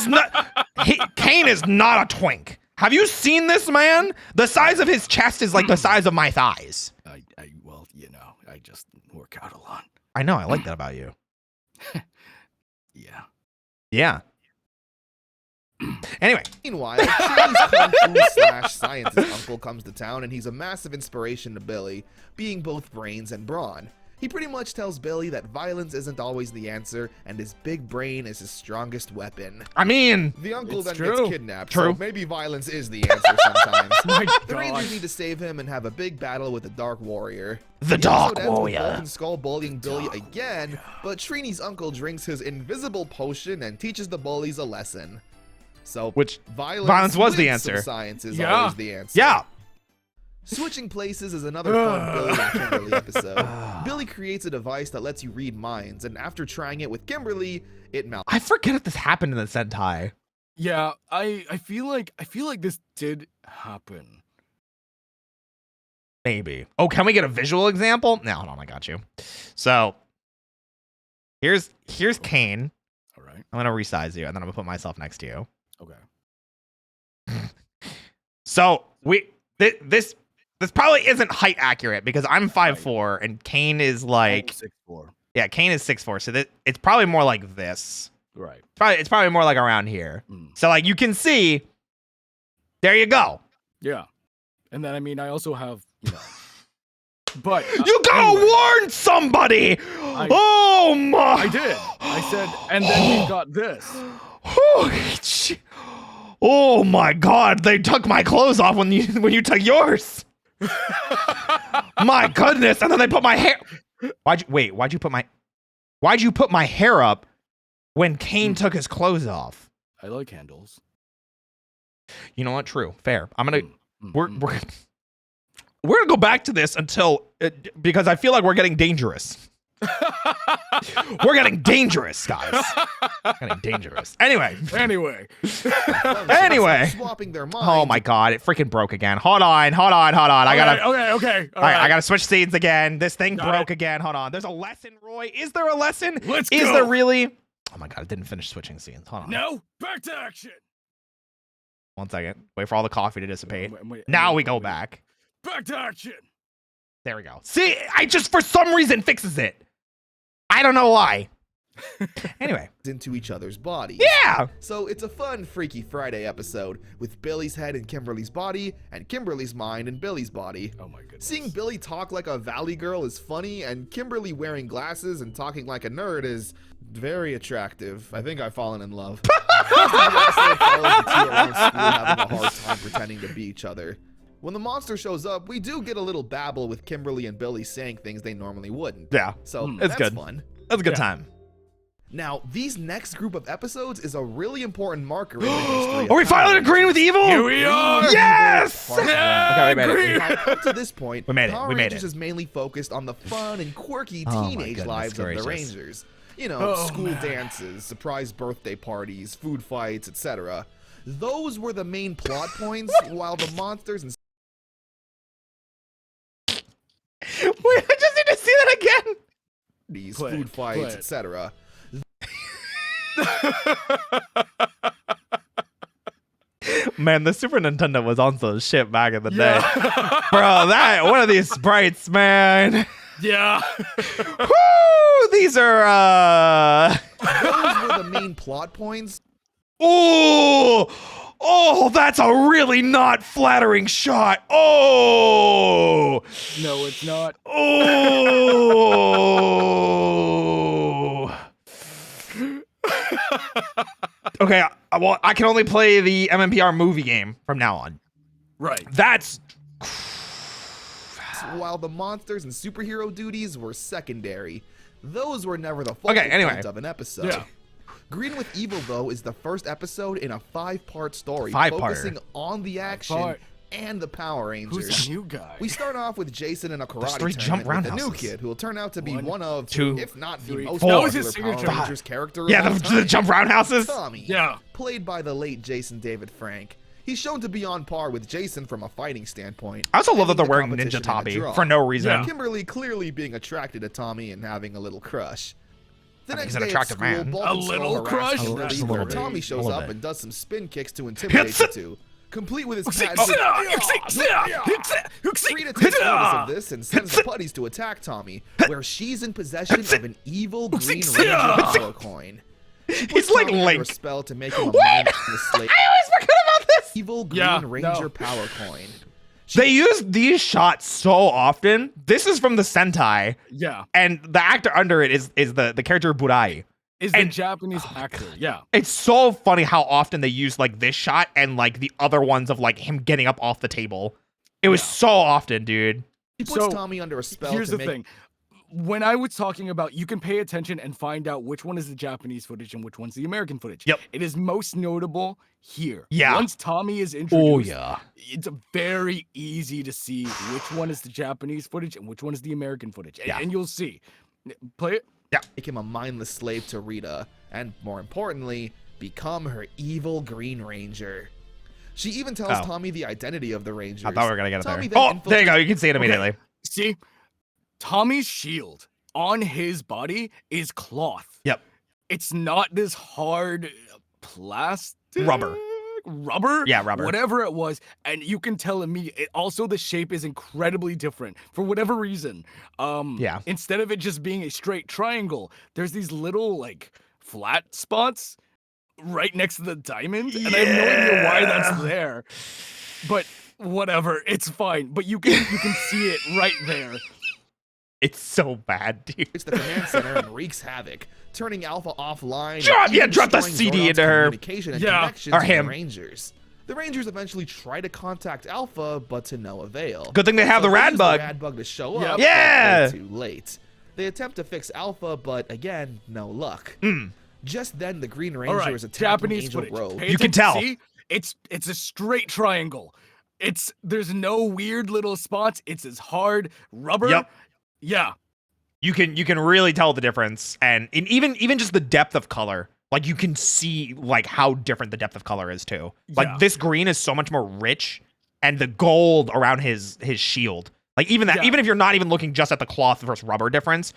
not Kaine is not a twink. Have you seen this man? The size of his chest is like the size of my thighs. Well, I just work out a lot. I know. I like that about you. Yeah. Yeah. Anyway, Meanwhile, Chili's kung fu / scientist uncle comes to town, and he's a massive inspiration to Billy, being both brains and brawn. He pretty much tells Billy that violence isn't always the answer, and his big brain is his strongest weapon. I mean, The uncle It's then true. gets kidnapped, True. so maybe violence is the answer sometimes. My The Rangers God. need to save him and have a big battle with the Dark Warrior. The episode Dark ends with Warrior. Bulk and Skull bullying Billy again, but Trini's uncle drinks his invisible potion and teaches the bullies a lesson. So, Which violence was the wins, so answer. Science is Yeah. always the answer. yeah. Switching places is another fun Billy and Kimberly episode. Billy creates a device that lets you read minds, and after trying it with Kimberly, it I forget if this happened in the Sentai. Yeah, I feel like this did happen. Maybe. Oh, can we get a visual example? No, hold on, I got you. So here's Kaine. All right. I'm gonna resize you, and then I'm gonna put myself next to you. Okay. So this probably isn't height accurate because I'm 5'4" and Kaine is like 6'4". yeah, Kaine is 6'4", so it's probably more like this. Right. It's probably more like around here. Mm. So like you can see, there you go. Yeah. And then I mean I also have, But You gotta anyway, warn somebody! Oh my! I did. I said, and then we've got this. Oh my God! They took my clothes off when you took yours. My goodness! And then they put my hair. Why'd you put my hair up when Kaine took his clothes off? I like handles. You know what? True. Fair. I'm gonna. We're gonna go back to this until because I feel like we're getting dangerous. We're getting dangerous, guys. Getting dangerous. Anyway. Anyway. Swapping their minds. Oh my God! It freaking broke again. Hold on. I gotta. Okay. All right, I gotta switch scenes again. This thing broke again. Hold on. There's a lesson, Roy. Is there a lesson? Let's Is go. there really? Oh my God! I didn't finish switching scenes. Hold on. No, back to action. 1 second. Wait for all the coffee to dissipate. Wait, Now we go back. Back to action. There we go. See, I just for some reason fixes it. I don't know why. Anyway. Into each other's bodies. Yeah. So it's a fun Freaky Friday episode with Billy's head in Kimberly's body and Kimberly's mind in Billy's body. Oh my goodness. Seeing Billy talk like a valley girl is funny, and Kimberly wearing glasses and talking like a nerd is very attractive. I think I've fallen in love. The episode follows the two around school having a hard time pretending to be each other. When the monster shows up, we do get a little babble with Kimberly and Billy saying things they normally wouldn't. Yeah. So It's that's good. fun. That's a good time. Now, these next group of episodes is a really important marker in the history of Are we finally agreeing with evil? Here we are. Yes! Part one. Okay, we made it. Now, up to this point, We made it. Power We made Rangers it. is mainly focused on the fun and quirky Oh my teenage goodness lives of gracious. the Rangers. You know, Oh, school man. dances, surprise birthday parties, food fights, etc. Those were the main plot points, while the monsters and Wait, I just need to see that again. these Play food it, fights, play it. etc. Man, the Super Nintendo was on some shit back in the day. Bro, one of these sprites, man. Yeah. Woo! These are Those were the main plot points. Oh, that's a really not flattering shot. Oh. No, it's not. Oh. Okay, well, I can only play the MMPR movie game from now on. Right. That's While the monsters and superhero duties were secondary. Those were never the focal Okay, anyway. point of an episode. Yeah. Green with Evil, though, is the first episode in a 5-part story Five-parter. focusing on the action Five-part. and the Power Rangers. Who's the new guy? We start off with Jason in a There's karate 3 jump tournament with the new roundhouses. kid who will turn out to be One, one of, 2, if not the 3, most 4. That was his popular Power signature. Rangers character yeah, of all the time. jump roundhouses. Tommy, Yeah. played by the late Jason David Frank. He's shown to be on par with Jason from a fighting standpoint. I also love that ending they're the wearing competition Ninja in a Tommy draw. for no reason. Yeah. Kimberly clearly being attracted to Tommy and having a little crush. The I mean, next he's an day at attractive school, man. Bulk A and Skull little harass crush? Kimberly, Just a where little bit. Tommy A shows little up bit. and does some spin kicks to intimidate the two, complete with his patented Rita takes notice of this and sends the putties to attack Tommy, where she's in possession of an evil Green Ranger power coin. She puts He's like Tommy under a Link. spell to make him a Wait! mindless slave. I always forget about this. Evil Green Yeah, Ranger no. power coin. They use these shots so often. This is from the Sentai, Yeah. and the actor under it is the character Burai. Is And- the Japanese actor. Yeah. It's so funny how often they use like this shot and like the other ones of like him getting up off the table. It was so often, dude. He puts So, Tommy under a spell Here's to the make thing. When I was talking about, you can pay attention and find out which one is the Japanese footage and which one's the American footage. Yep. It is most notable here. Yeah. Once Tommy is introduced, yeah. it's very easy to see which one is the Japanese footage and which one is the American footage. And, Yeah. and you'll see. Play it. make him a mindless slave to Rita, and more importantly, become her evil Green Ranger. She even tells Oh. Tommy the identity of the Rangers. I thought we were gonna get it Tommy there. then Oh, there you go. infiltrates- You can see it immediately. See, Tommy's shield on his body is cloth. Yep. It's not this hard plastic Rubber. Yeah, rubber. whatever it was, and you can tell immediately. Also, the shape is incredibly different for whatever reason. Yeah. Instead of it just being a straight triangle, there's these little like flat spots right next to the diamond, and I have no idea why that's there. But whatever, it's fine. But you can see it right there. It's so bad, dude. It's the command center and wreaks havoc, turning Alpha offline. Drop the CD into her. Communication and connections Or to him. the Rangers. The Rangers eventually try to contact Alpha, but to no avail. Good thing they have the they rad use bug. The rad bug to show up. Yeah. But way too late. They attempt to fix Alpha, but again, no luck. Just then, the Green Ranger is attacking Japanese Angel footage. Grove. You can tell. See? It's a straight triangle. There's no weird little spots. It's as hard rubber. Yep. Yeah. You can really tell the difference, and even just the depth of color. Like you can see like how different the depth of color is too. Like this green is so much more rich, and the gold around his shield. Like even if you're not even looking just at the cloth versus rubber difference,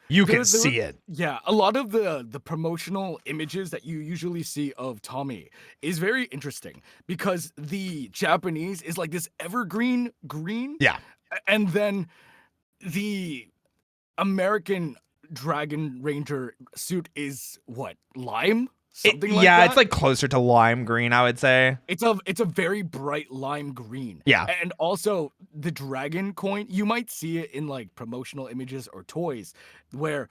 you can see it. Yeah, a lot of the promotional images that you usually see of Tommy is very interesting because the Japanese is like this evergreen green. Yeah. And then the American Dragon Ranger suit is what? Lime? Something like that? It's like closer to lime green, I would say. It's a very bright lime green. Yeah. And also the dragon coin, you might see it in like promotional images or toys where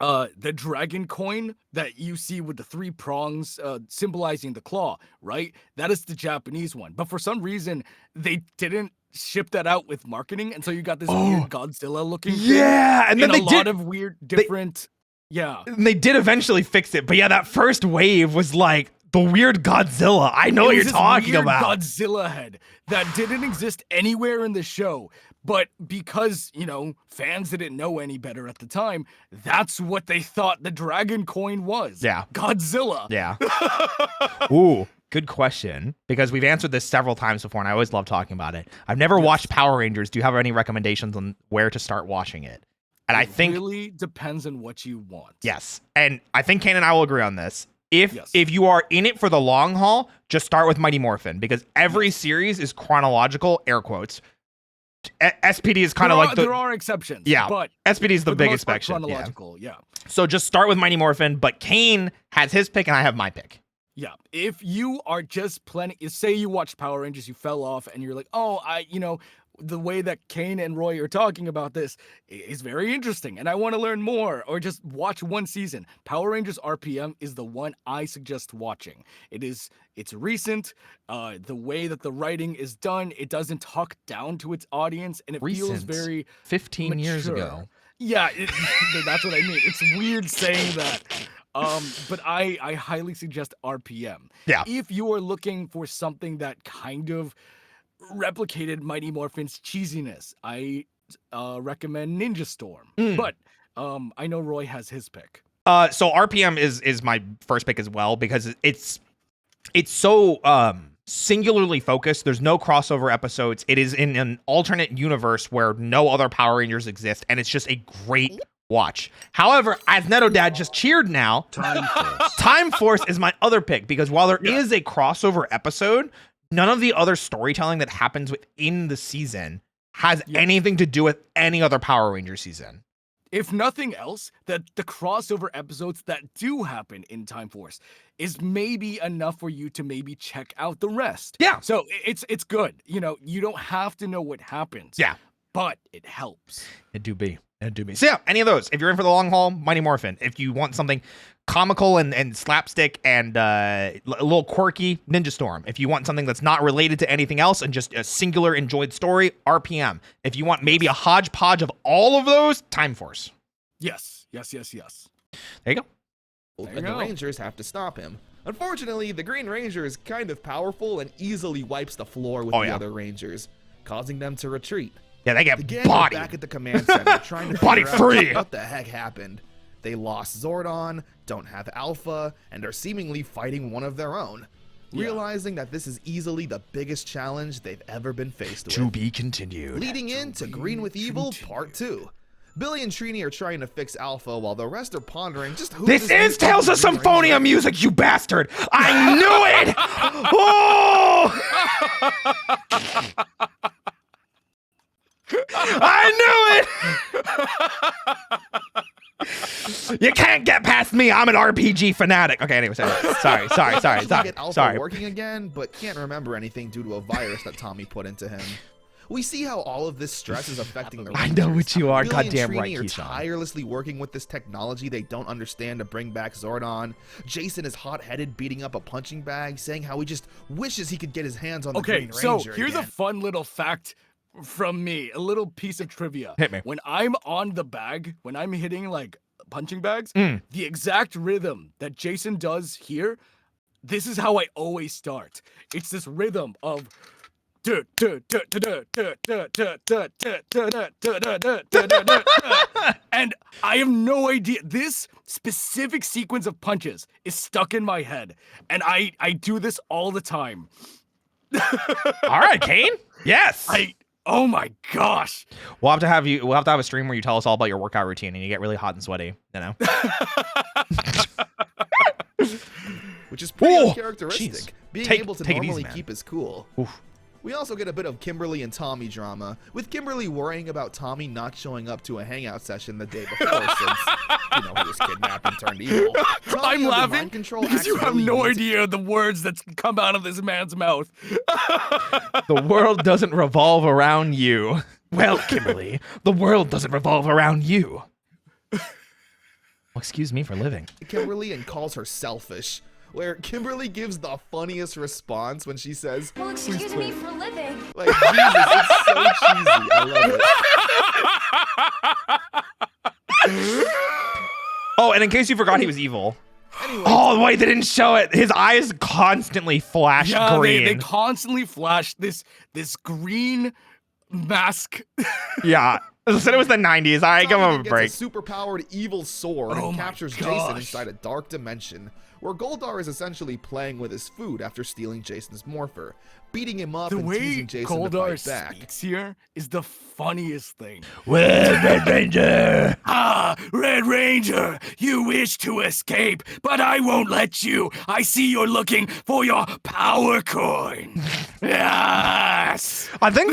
the dragon coin that you see with the 3 prongs symbolizing the claw, right? That is the Japanese one. But for some reason, they didn't ship that out with marketing, and so you got this weird Godzilla looking thing. Yeah, and then a they lot did of weird different And they did eventually fix it, but yeah, that first wave was like the weird Godzilla. I know what you're talking about. Godzilla head that didn't exist anywhere in the show, but because, fans didn't know any better at the time, that's what they thought the dragon coin was. Yeah. Godzilla. Yeah. Ooh, good question. Because we've answered this several times before, and I always love talking about it. I've never watched Power Rangers. Do you have any recommendations on where to start watching it? And I think it really depends on what you want. Yes. And I think Kaine and I will agree on this. If you are in it for the long haul, just start with Mighty Morphin because every series is chronological, air quotes. SPD is kind of like there are exceptions. Yeah, but SPD is the biggest section. Chronological, yeah. So just start with Mighty Morphin, but Kaine has his pick and I have my pick. Yeah, if you are just planning, say you watched Power Rangers, you fell off, and you're like, the way that Kaine and Roy are talking about this is very interesting, and I want to learn more, or just watch one season. Power Rangers RPM is the one I suggest watching. It's recent. The way that the writing is done, it doesn't talk down to its audience, and it feels very 15 years mature. ago. Yeah, that's what I mean. It's weird saying that. But I highly suggest RPM. Yeah. If you are looking for something that kind of replicated Mighty Morphin's cheesiness, I recommend Ninja Storm. But I know Roy has his pick. So RPM is my first pick as well because it's so singularly focused. There's no crossover episodes. It is in an alternate universe where no other Power Rangers exist, and it's just a great watch. However, as Neto Dad just cheered now, Time Force is my other pick because while there is a crossover episode, none of the other storytelling that happens within the season has anything to do with any other Power Ranger season. If nothing else, that the crossover episodes that do happen in Time Force is maybe enough for you to maybe check out the rest. Yeah. So it's good. You don't have to know what happens. Yeah. But it helps. It do be. So yeah, any of those. If you're in for the long haul, Mighty Morphin. If you want something comical and slapstick and a little quirky, Ninja Storm. If you want something that's not related to anything else and just a singular enjoyed story, RPM. If you want maybe a hodgepodge of all of those, Time Force. Yes. There you go. And the Rangers have to stop him. Unfortunately, the Green Ranger is kind of powerful and easily wipes the floor with the other Rangers, causing them to retreat. Yeah, they The get gang bodied. are back at the command center trying to Body figure free. out what the heck happened. They lost Zordon, don't have Alpha, and are seemingly fighting one of their own. Realizing that this is easily the biggest challenge they've ever been faced with. To be continued. Leading into Green with Evil Part 2. Billy and Trini are trying to fix Alpha while the rest are pondering just who This is Tales of Symphonia music, you bastard! I knew it! Oh! I knew it! You can't get past me. I'm an RPG fanatic. Okay, anyway, sorry. Get Alpha working again, but can't remember anything due to a virus that Tommy put into him. We see how all of this stress is affecting the Rangers. I know what you are, Billy and goddamn Trini right, are Keyshawn. tirelessly working with this technology they don't understand to bring back Zordon. Jason is hot-headed, beating up a punching bag, saying how he just wishes he could get his hands on the Green Ranger. So here's again. a fun little fact from me, a little piece of trivia. Hit me. When I'm on the bag, when I'm hitting like punching bags, the exact rhythm that Jason does here, this is how I always start. It's this rhythm of and I have no idea. This specific sequence of punches is stuck in my head, and I do this all the time. All right, Kaine. Yes. Oh my gosh. We'll have to have a stream where you tell us all about your workout routine and you get really hot and sweaty, you know? Which is pretty Whoa, uncharacteristic. jeez. Being Take able to it easy, normally man. keep his cool. Oof. We also get a bit of Kimberly and Tommy drama, with Kimberly worrying about Tommy not showing up to a hangout session the day before since, you know, he was kidnapped and turned evil. Tommy, I'm under laughing mind control, because you have accidentally no meets- idea the words that come out of this man's mouth. The world doesn't revolve around you. Well, Kimberly, the world doesn't revolve around you. Well, excuse me for living. Kimberly and calls her selfish, where Kimberly gives the funniest response when she says, Well, excuse me for living. like, Jesus, it's so cheesy. I love it. Oh, and in case you forgot he was evil. Anyway, Oh, wait, they didn't show it. His eyes constantly flash Yeah, green. they constantly flash this green mask. Yeah. I said it was the 90s. All right, give him Tommy a gets break. a super-powered evil sword Oh and my captures gosh. Jason inside a dark dimension, where Goldar is essentially playing with his food after stealing Jason's morpher, beating him up The and way teasing Jason to Goldar fight back. speaks here is the funniest thing. Well, Red Ranger. Ah, Red Ranger, you wish to escape, but I won't let you. I see you're looking for your power coin. Yes. I think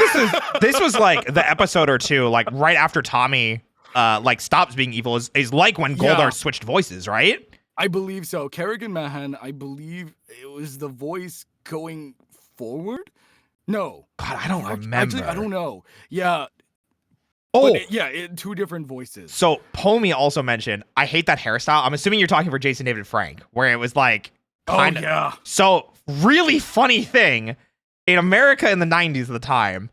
this was like the episode or two, like right after Tommy like stops being evil is like when Goldar Yeah. switched voices, right? I believe so. Kerrigan Mahan, I believe it was the voice going forward. No. God, I don't remember. Actually, I don't know. Yeah. Oh, But two different voices. so Pomey also mentioned, I hate that hairstyle. I'm assuming you're talking for Jason David Frank, where it was like kind of. yeah. So, really funny thing, in America in the 90s at the time,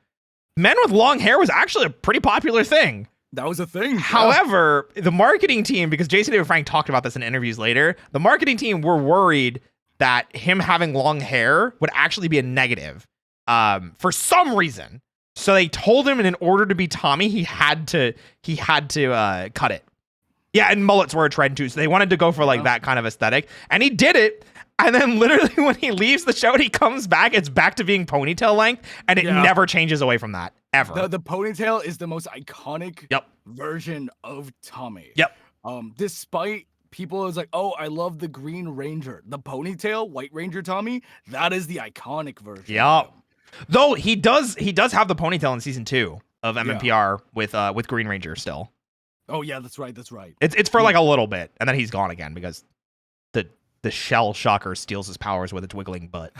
men with long hair was actually a pretty popular thing. That was a thing. However, the marketing team, because Jason David Frank talked about this in interviews later, the marketing team were worried that him having long hair would actually be a negative for some reason. So they told him, and in order to be Tommy, he had to cut it. Yeah, and mullets were a trend too. So they wanted to go for like that kind of aesthetic, and he did it. And then literally when he leaves the show and he comes back, it's back to being ponytail length, and it never changes away from that ever. The ponytail is the most iconic Yep. version of Tommy. Yep. Despite people is like, oh, I love the Green Ranger. The ponytail, White Ranger Tommy, that is the iconic version. Yep. Though he does have the ponytail in season 2 of MMPR with Green Ranger still. Oh yeah, that's right. That's right. It's for like a little bit, and then he's gone again because the shell shocker steals his powers with its wiggling butt.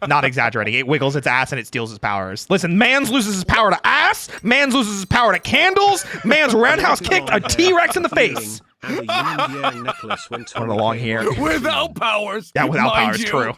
Not exaggerating. It wiggles its ass and it steals his powers. Listen, Mans loses his power to ass. Mans loses his power to candles. Mans roundhouse kicked a T-Rex in the face. And the yin-yang necklace when I wanted a long hair. Without powers. Yeah, without mind powers, you. true.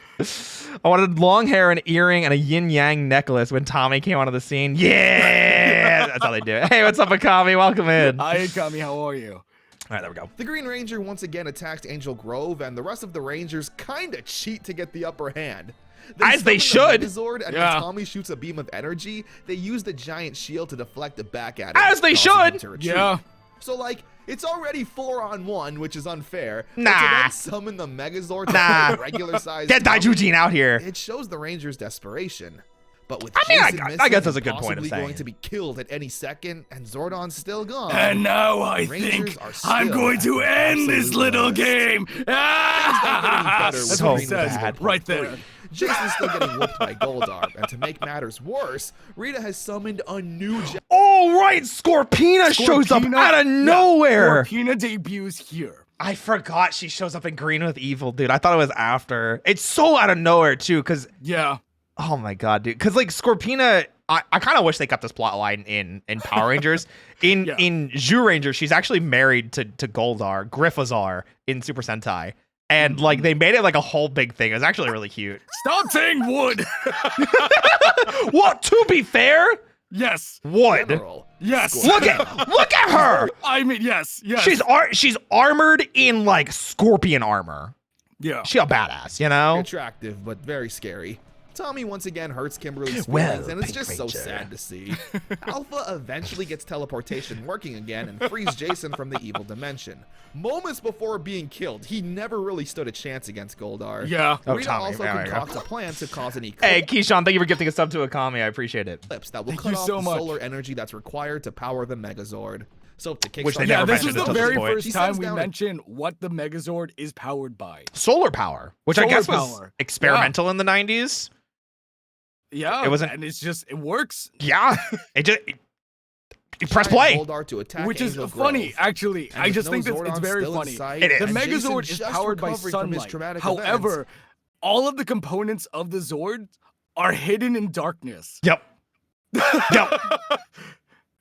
I wanted long hair, an earring, and a yin-yang necklace when Tommy came onto the scene. Yeah! That's how they do it. Hey, what's up, Akami? Welcome in. All Hi, Kami. How are you? right, there we go. The Green Ranger once again attacks Angel Grove, and the rest of the Rangers kinda cheat to get the upper hand. As they summon the should. Megazord, and Yeah. when Tommy shoots a beam of energy, they use the giant shield to deflect it back at him. As they causing him should. to retreat. Yeah. So, like, it's already 4-on-1, which is unfair. But Nah. to then summon the Megazord to Nah. fight regular size Get Daijujin out here. it shows the Rangers' desperation. But with I mean, Jason I missing guess that's and a good point of possibly going saying. to be killed at any second, and Zordon's still gone. And now I Rangers think are I'm still going to at the end this absolute little lowest. game. getting better with That's So what he says bad. right there. Jason's still getting whooped by Goldar, and to make matters worse, Rita has summoned a new Oh, right. Scorpina shows up Scorpina- out of yeah, nowhere. Scorpina debuts here. I forgot she shows up in Green with Evil, dude. I thought it was after. It's so out of nowhere, too, because Yeah. Oh my god, dude. Because like Scorpina, I kind of wish they kept this plot line in Power Rangers. In Zyuranger, she's actually married to Goldar, Grifazar in Super Sentai. And like they made it like a whole big thing. It was actually really cute. Stop saying wood. What? To be fair, Yes. wood. General. Yes. Look at her. I mean, yes. Yes. She's armored in like scorpion armor. yeah. She a badass, you know? Attractive, but very scary. Tommy once again hurts Kimberly's feelings, Well, and it's Pink just so Ranger. sad to see. Alpha eventually gets teleportation working again and frees Jason from the evil dimension. Moments before being killed, he never really stood a chance against Goldar. Yeah. Oh, Rita Tommy, also there we go. concocts a plan to cause an Hey, Keyshawn, thank you for gifting a sub to Akami. I appreciate it. eclipse that will Thank cut you off so the much. solar energy that's required to power the Megazord. So to kickstart Which they Yeah, never this mentioned was the until this very point. first She time sends we down a- mentioned what the Megazord is powered by. Solar power, which I Solar guess was power. experimental in the 90s. Yeah. It wasn't- And it works. Yeah. You press Giant play. Goldar to attack Which is Angel funny, Grove. actually. And I with just no think it's Zordon very still in funny. sight, It is. The and Jason Megazord is just powered by recovering from his sunlight. traumatic However, events. all of the components of the Zord are hidden in darkness. Yep. Yep.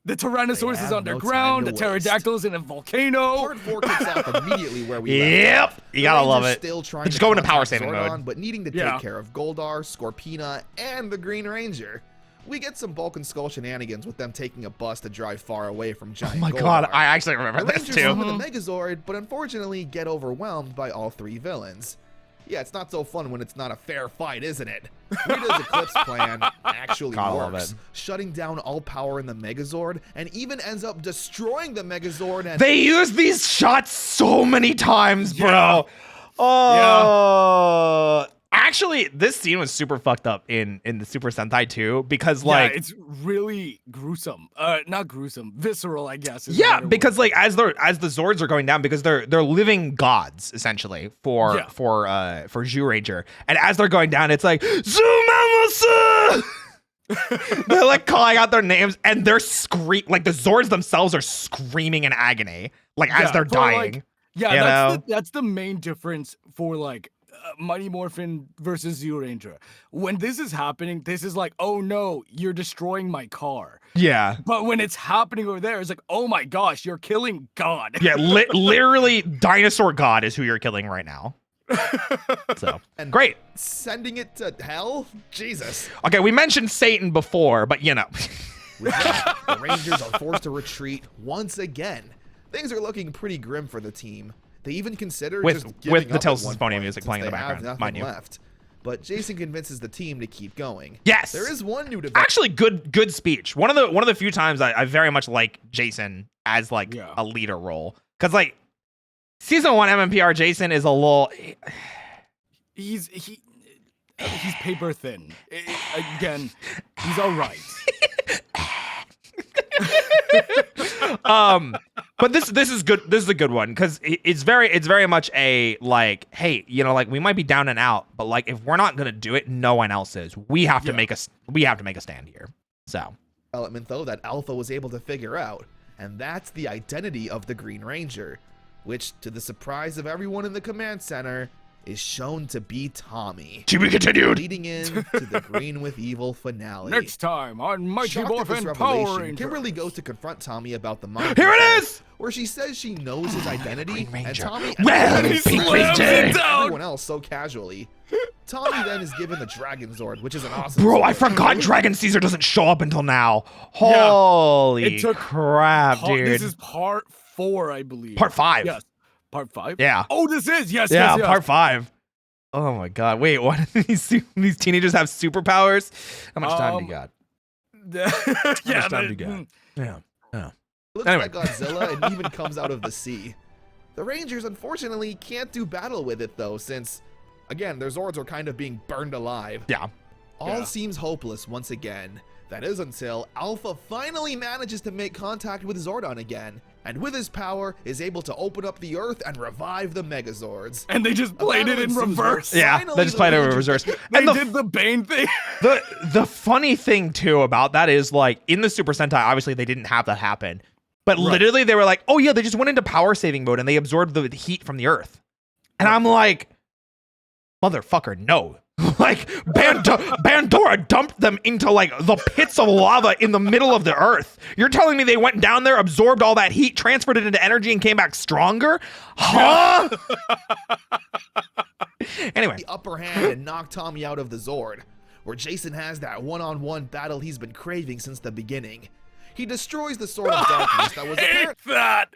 The Tyrannosaurus is have no underground, the time to waste. Pterodactyl's in a volcano. Part 4 kicks off immediately where we left Yep. off. You gotta The love Rangers it. Still trying Just to go into power contact saving Zordon, mode. but needing to Yeah. take care of Goldar, Scorpina, and the Green Ranger. We get some Bulk and Skull shenanigans with them taking a bus to drive far away from Giant Oh my Goldar. god, I actually remember The this Rangers too. summon the Megazord, but unfortunately get overwhelmed by all three villains. Yeah, it's not so fun when it's not a fair fight, isn't it? Rita's Eclipse plan actually Gotta love works, it. shutting down all power in the Megazord, and even ends up destroying the Megazord and They use these shots so many times, bro. Oh. Actually, this scene was super fucked up in the Super Sentai 2 because like yeah, it's really gruesome. Not gruesome, visceral, I guess. is a yeah, better because word. like as the Zords are going down, because they're living gods essentially for Yeah. for Zyuranger, and as they're going down, it's like Zumamasu. They're like calling out their names, and they're like the Zords themselves are screaming in agony, like as Yeah, they're for, dying. like, yeah, you know? that's the main difference for like Mighty Morphin versus Zyuranger. When this is happening, this is like, oh no, you're destroying my car. Yeah. But when it's happening over there, it's like, oh my gosh, you're killing God. Yeah, literally, Dinosaur God is who you're killing right now. So And- great. sending it to hell? Jesus. Okay, we mentioned Satan before, but you know, With that, the Rangers are forced to retreat once again. Things are looking pretty grim for the team. They even consider With- just with giving the up Tales at one of Symphonia point music since playing in the they have background, nothing mind you. left. But Jason convinces the team to keep going. yes, There is one new development. actually good speech. One of the few times I very much like Jason as like Yeah. a leader role, because like season 1 MMPR Jason is a little. He's paper thin. Again, he's all right. But this is good. This is a good one because it's very much a like, hey, you know, like we might be down and out, but like if we're not gonna do it, no one else is. We have to make a stand here. So Development, though, that Alpha was able to figure out, and that's the identity of the Green Ranger, which, to the surprise of everyone in the command center, is shown to be Tommy. to be continued. Leading in to the Green with Evil finale. Next time on Mighty Shocked at this Morphin Power revelation, Rangers. Kimberly goes to confront Tommy about the mind Here it control, is! where she says she knows his identity, Green and Ranger. Tommy Well, He Pink slams Ranger. it down. everyone else so casually. Tommy then is given the Dragon Zord, which is an awesome Bro, I sword. forgot Dragon Caesar doesn't show up until now. Holy it took crap, dude. This is part 4, I believe. Part 5. Yes. Part 5? Yeah. Oh, this is. Yes, Yeah, yes, yes. part 5. Oh my god. Wait, what? These teenagers have superpowers? How much time do you got? yeah, much time the- do you got? Yeah. Looks Anyway. like Godzilla and even comes out of the sea. The Rangers unfortunately can't do battle with it though, since again their Zords are kind of being burned alive. Yeah. All Yeah. seems hopeless once again. That is until Alpha finally manages to make contact with Zordon again, and with his power is able to open up the Earth and revive the Megazords. And they just played it in reverse. Yeah, Finally, they just the played it in Rangers reverse. get They And did the Bane thing. the funny thing too about that is like in the Super Sentai, obviously they didn't have that happen. But literally they were like, oh yeah, they just went into power saving mode and they absorbed the heat from the Earth. And I'm like, motherfucker, no. Like Bandora dumped them into like the pits of lava in the middle of the earth. You're telling me they went down there, absorbed all that heat, transferred it into energy, and came back stronger? Huh? Anyway, the upper hand and knock Tommy out of the Zord, where Jason has that one-on-one battle he's been craving since the beginning. He destroys the Sword of Darkness that was apparent. that.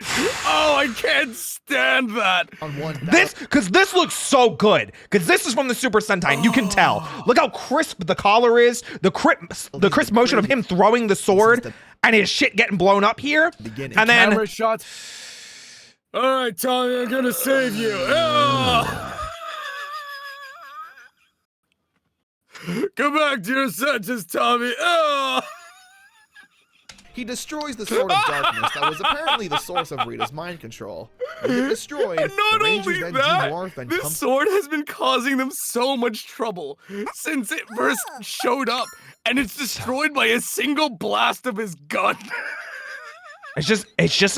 Oh, I can't stand that. On one this looks so good. Because this is from the Super Sentai, and you can tell. Look how crisp the collar is. The crisp motion of him throwing the sword, and his shit getting blown up here. And then camera shots. All right, Tommy, I'm gonna save you. Come back to your senses, Tommy. He destroys the Sword of Darkness that was apparently the source of Rita's mind control. When it destroyed, And not the Rangers only then that, demorph and this sword has been causing them so much trouble since it first showed up, and it's destroyed by a single blast of his gun. it's just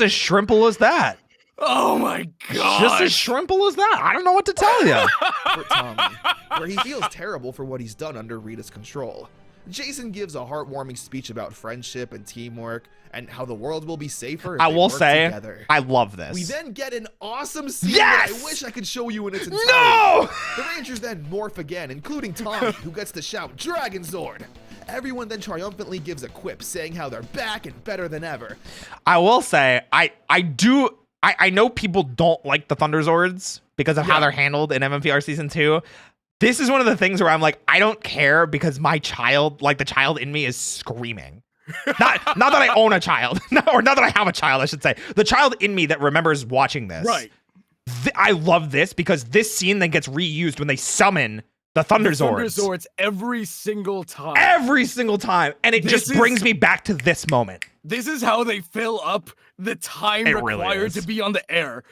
as shrimple as that. Oh my god! Just as shrimple as that. I don't know what to tell you. for Tommy, where he feels terrible for what he's done under Rita's control. Jason gives a heartwarming speech about friendship and teamwork and how the world will be safer if I they will work say, together. I love this. We then get an awesome scene Yes! that I wish I could show you in its entirety. No! The Rangers then morph again, including Tommy, who gets to shout, "Dragon Zord!" Everyone then triumphantly gives a quip saying how they're back and better than ever. I will say, I know people don't like the Thunder Zords because of how they're handled in MMPR Season 2. This is one of the things where I'm like, I don't care because my child, like the child in me is screaming. Not that I own a child, or not that I have a child, I should say. The child in me that remembers watching this. Right. I love this because this scene then gets reused when they summon the Thunder Zords. Thunder Zords every single time. Every single time. And it just brings me back to this moment. This is how they fill up the time required to be on the air.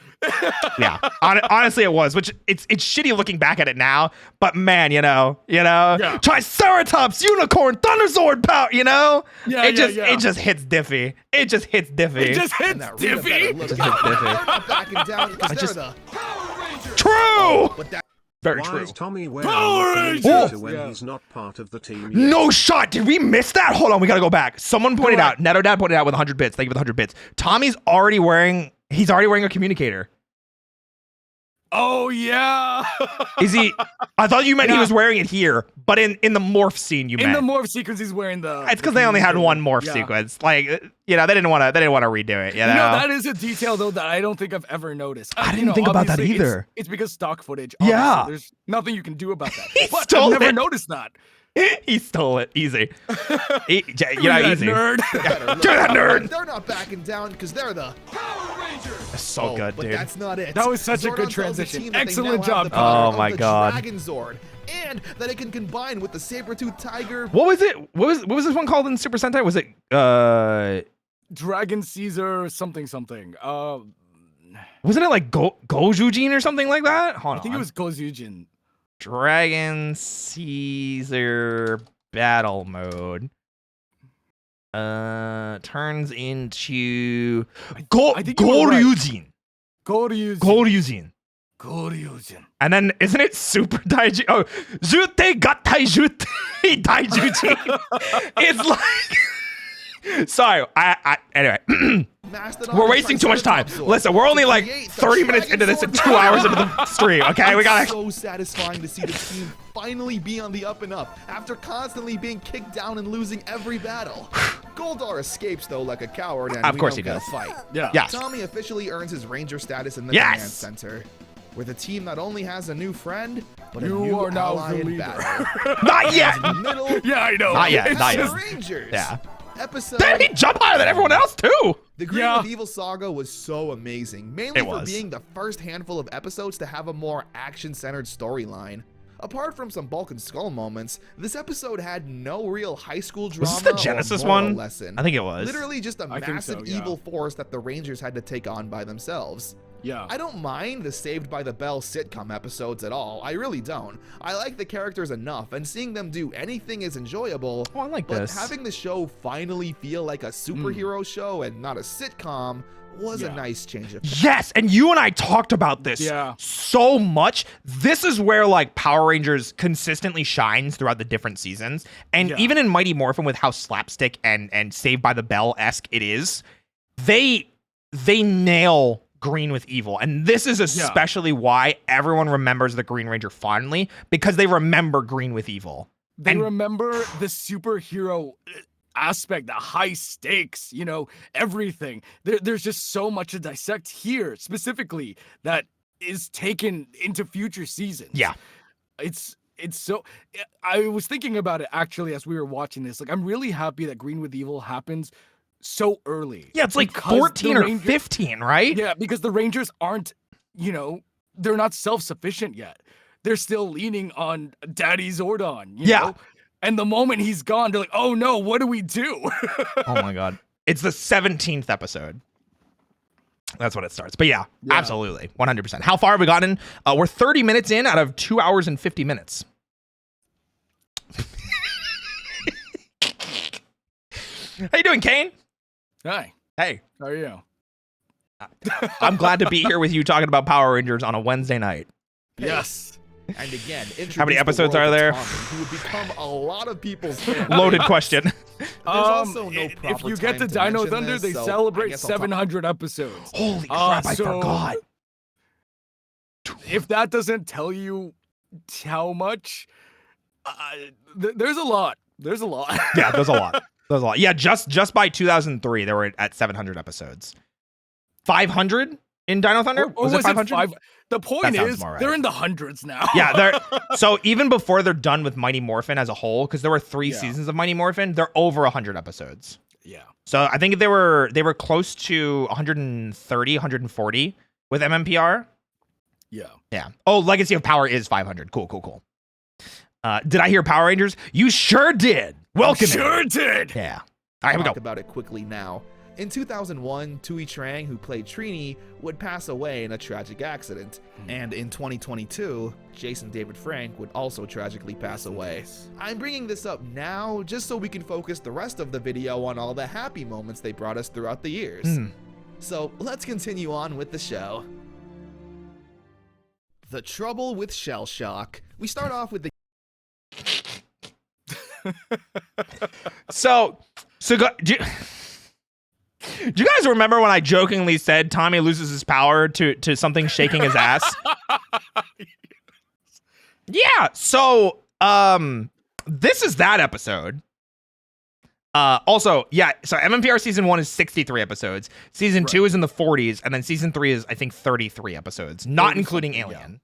Yeah, honestly, it was. Which it's shitty looking back at it now, but man, you know, Triceratops, Unicorn, Thunder Zord power, you know, it just hits diffy. It just hits diffy. It just hits diffy. They're not backing down because they're the Power Rangers. True. Oh, but that Very Why true. is Tommy wearing Power the Rangers! when he's not part of the team yet? No shot. Did we miss that? Hold on, we gotta go back. Someone pointed out. Neto Dad pointed out with 100 bits. Thank you for the 100 bits. Tommy's already wearing. He's already wearing a communicator. Oh yeah. Is he? I thought you meant he was wearing it here, but in the morph scene you meant. In the morph sequence, he's wearing the. It's because they only had one morph sequence. Like, you know, they didn't want to redo it. You know, that is a detail though that I don't think I've ever noticed. I didn't think about that either. It's because stock footage. Yeah. There's nothing you can do about that. He But stole I've never it. noticed that. He stole it. Easy. Easy. Nerd. Do that, nerd. They're not backing down because they're the Power Rangers. That's so good, but dude. that's not it. That was such a Zordon good tells the transition. team that they Excellent now have job, the power Oh of my the God. Dragon Zord, and that it can combine with the saber-tooth tiger. What was it? What was this one called in Super Sentai? Was it Dragon Caesar something. wasn't it like Gojujin or something like that? Hold on. I think it was Gozujin. Dragon Caesar battle mode. Turns into I think you were right. Goryujin. Goryujin. And then isn't it Super Daiji? Oh, Jute Gatai Jute Daijujin. It's like sorry. Anyway. We're wasting too much time. Listen, we're only like 30 minutes into this and 2 hours into the stream, okay? We gotta. So satisfying to see the team finally be on the up and up after constantly being kicked down and losing every battle. Goldar escapes though like a coward, and Of we course don't he get does. a fight. Yeah. Yes. Tommy officially earns his Ranger status in the Yes. command center, with a team that only has a new friend, but You a new are now ally the in leader. battle. Not yet. In the middle, Yeah, I know. Not yet. Not the yet. Rangers. Yeah. Episode. Then he jumped higher than everyone else too. The Green Yeah. with Evil saga was so amazing, mainly It for was. being the first handful of episodes to have a more action-centered storyline. Apart from some Bulk and Skull moments, this episode had no real high school drama Was this the or Genesis moral one? lesson. I think it was. Literally just a I think massive so, yeah. evil force that the Rangers had to take on by themselves. Yeah. I don't mind the Saved by the Bell sitcom episodes at all. I really don't. I like the characters enough, and seeing them do anything is enjoyable. Oh, I like but this. having the show finally feel like a superhero show and not a sitcom was a nice change of pace. Yes, and you and I talked about this so much. This is where like Power Rangers consistently shines throughout the different seasons. And even in Mighty Morphin with how slapstick and Saved by the Bell-esque it is, they nail Green with Evil. And this is especially why everyone remembers the Green Ranger fondly, because they remember Green with Evil. They remember the superhero aspect, the high stakes, you know, everything. There's just so much to dissect here, specifically, that is taken into future seasons. Yeah. It's so... I was thinking about it, actually, as we were watching this. Like, I'm really happy that Green with Evil happens so early. Yeah, it's like 14 or 15, right? Yeah, because the Rangers aren't, you know, they're not self-sufficient yet. They're still leaning on Daddy Zordon, you know? And the moment he's gone, they're like, oh no, what do we do? Oh my God. It's the 17th episode. That's when it starts. But yeah, absolutely. 100%. How far have we gotten? We're 30 minutes in out of 2 hours and 50 minutes. How you doing, Kaine? Hi. Hey. How are you? I'm glad to be here with you talking about Power Rangers on a Wednesday night. Yes. And again, how many episodes are there? Who would become a lot of people's fan. Loaded question. There's also no proper if you get time to to Dino mention Thunder, this, they so celebrate 700 episodes. Holy crap, I forgot. If that doesn't tell you how much, there's a lot. There's a lot. Yeah, there's a lot. There's a lot. Yeah, just by 2003, they were at 700 episodes. 500 in Dino Thunder? Was it 500? The point is, they're in the hundreds now. Yeah, so even before they're done with Mighty Morphin as a whole, because there were 3 seasons of Mighty Morphin, they're over 100 episodes. Yeah. So I think they were close to 130, 140 with MMPR. Yeah. Yeah. Oh, Legacy of Power is 500. Cool. Did I hear Power Rangers? You sure did. Welcome. Sure did. Yeah. All right, here we go. Talk about it quickly now. In 2001, Tui Trang, who played Trini, would pass away in a tragic accident. And in 2022, Jason David Frank would also tragically pass away. I'm bringing this up now just so we can focus the rest of the video on all the happy moments they brought us throughout the years. So let's continue on with the show. The trouble with shell shock. We start off with the So do you guys remember when I jokingly said Tommy loses his power to something shaking his ass? Yeah. So this is that episode. Also, yeah. So MMPR season 1 is 63 episodes. Season 2 is in the 40s, and then season 3 is I think 33 episodes, not including Alien.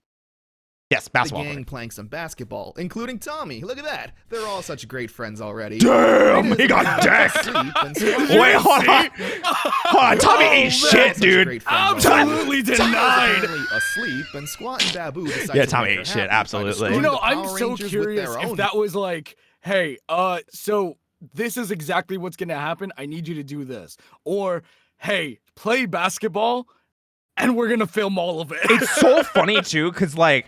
Yes, basketball. The gang playing some basketball, including Tommy. Look at that. They're all such great friends already. Damn, he got decked. Wait, hold on. Tommy ate shit, dude. Absolutely denied. Asleep, and Squat and Babu decide yeah, Tommy ate shit, absolutely. You know, I'm so curious if that was like, hey, so this is exactly what's going to happen. I need you to do this. Or, hey, play basketball, and we're going to film all of it. It's so funny, too, because, like,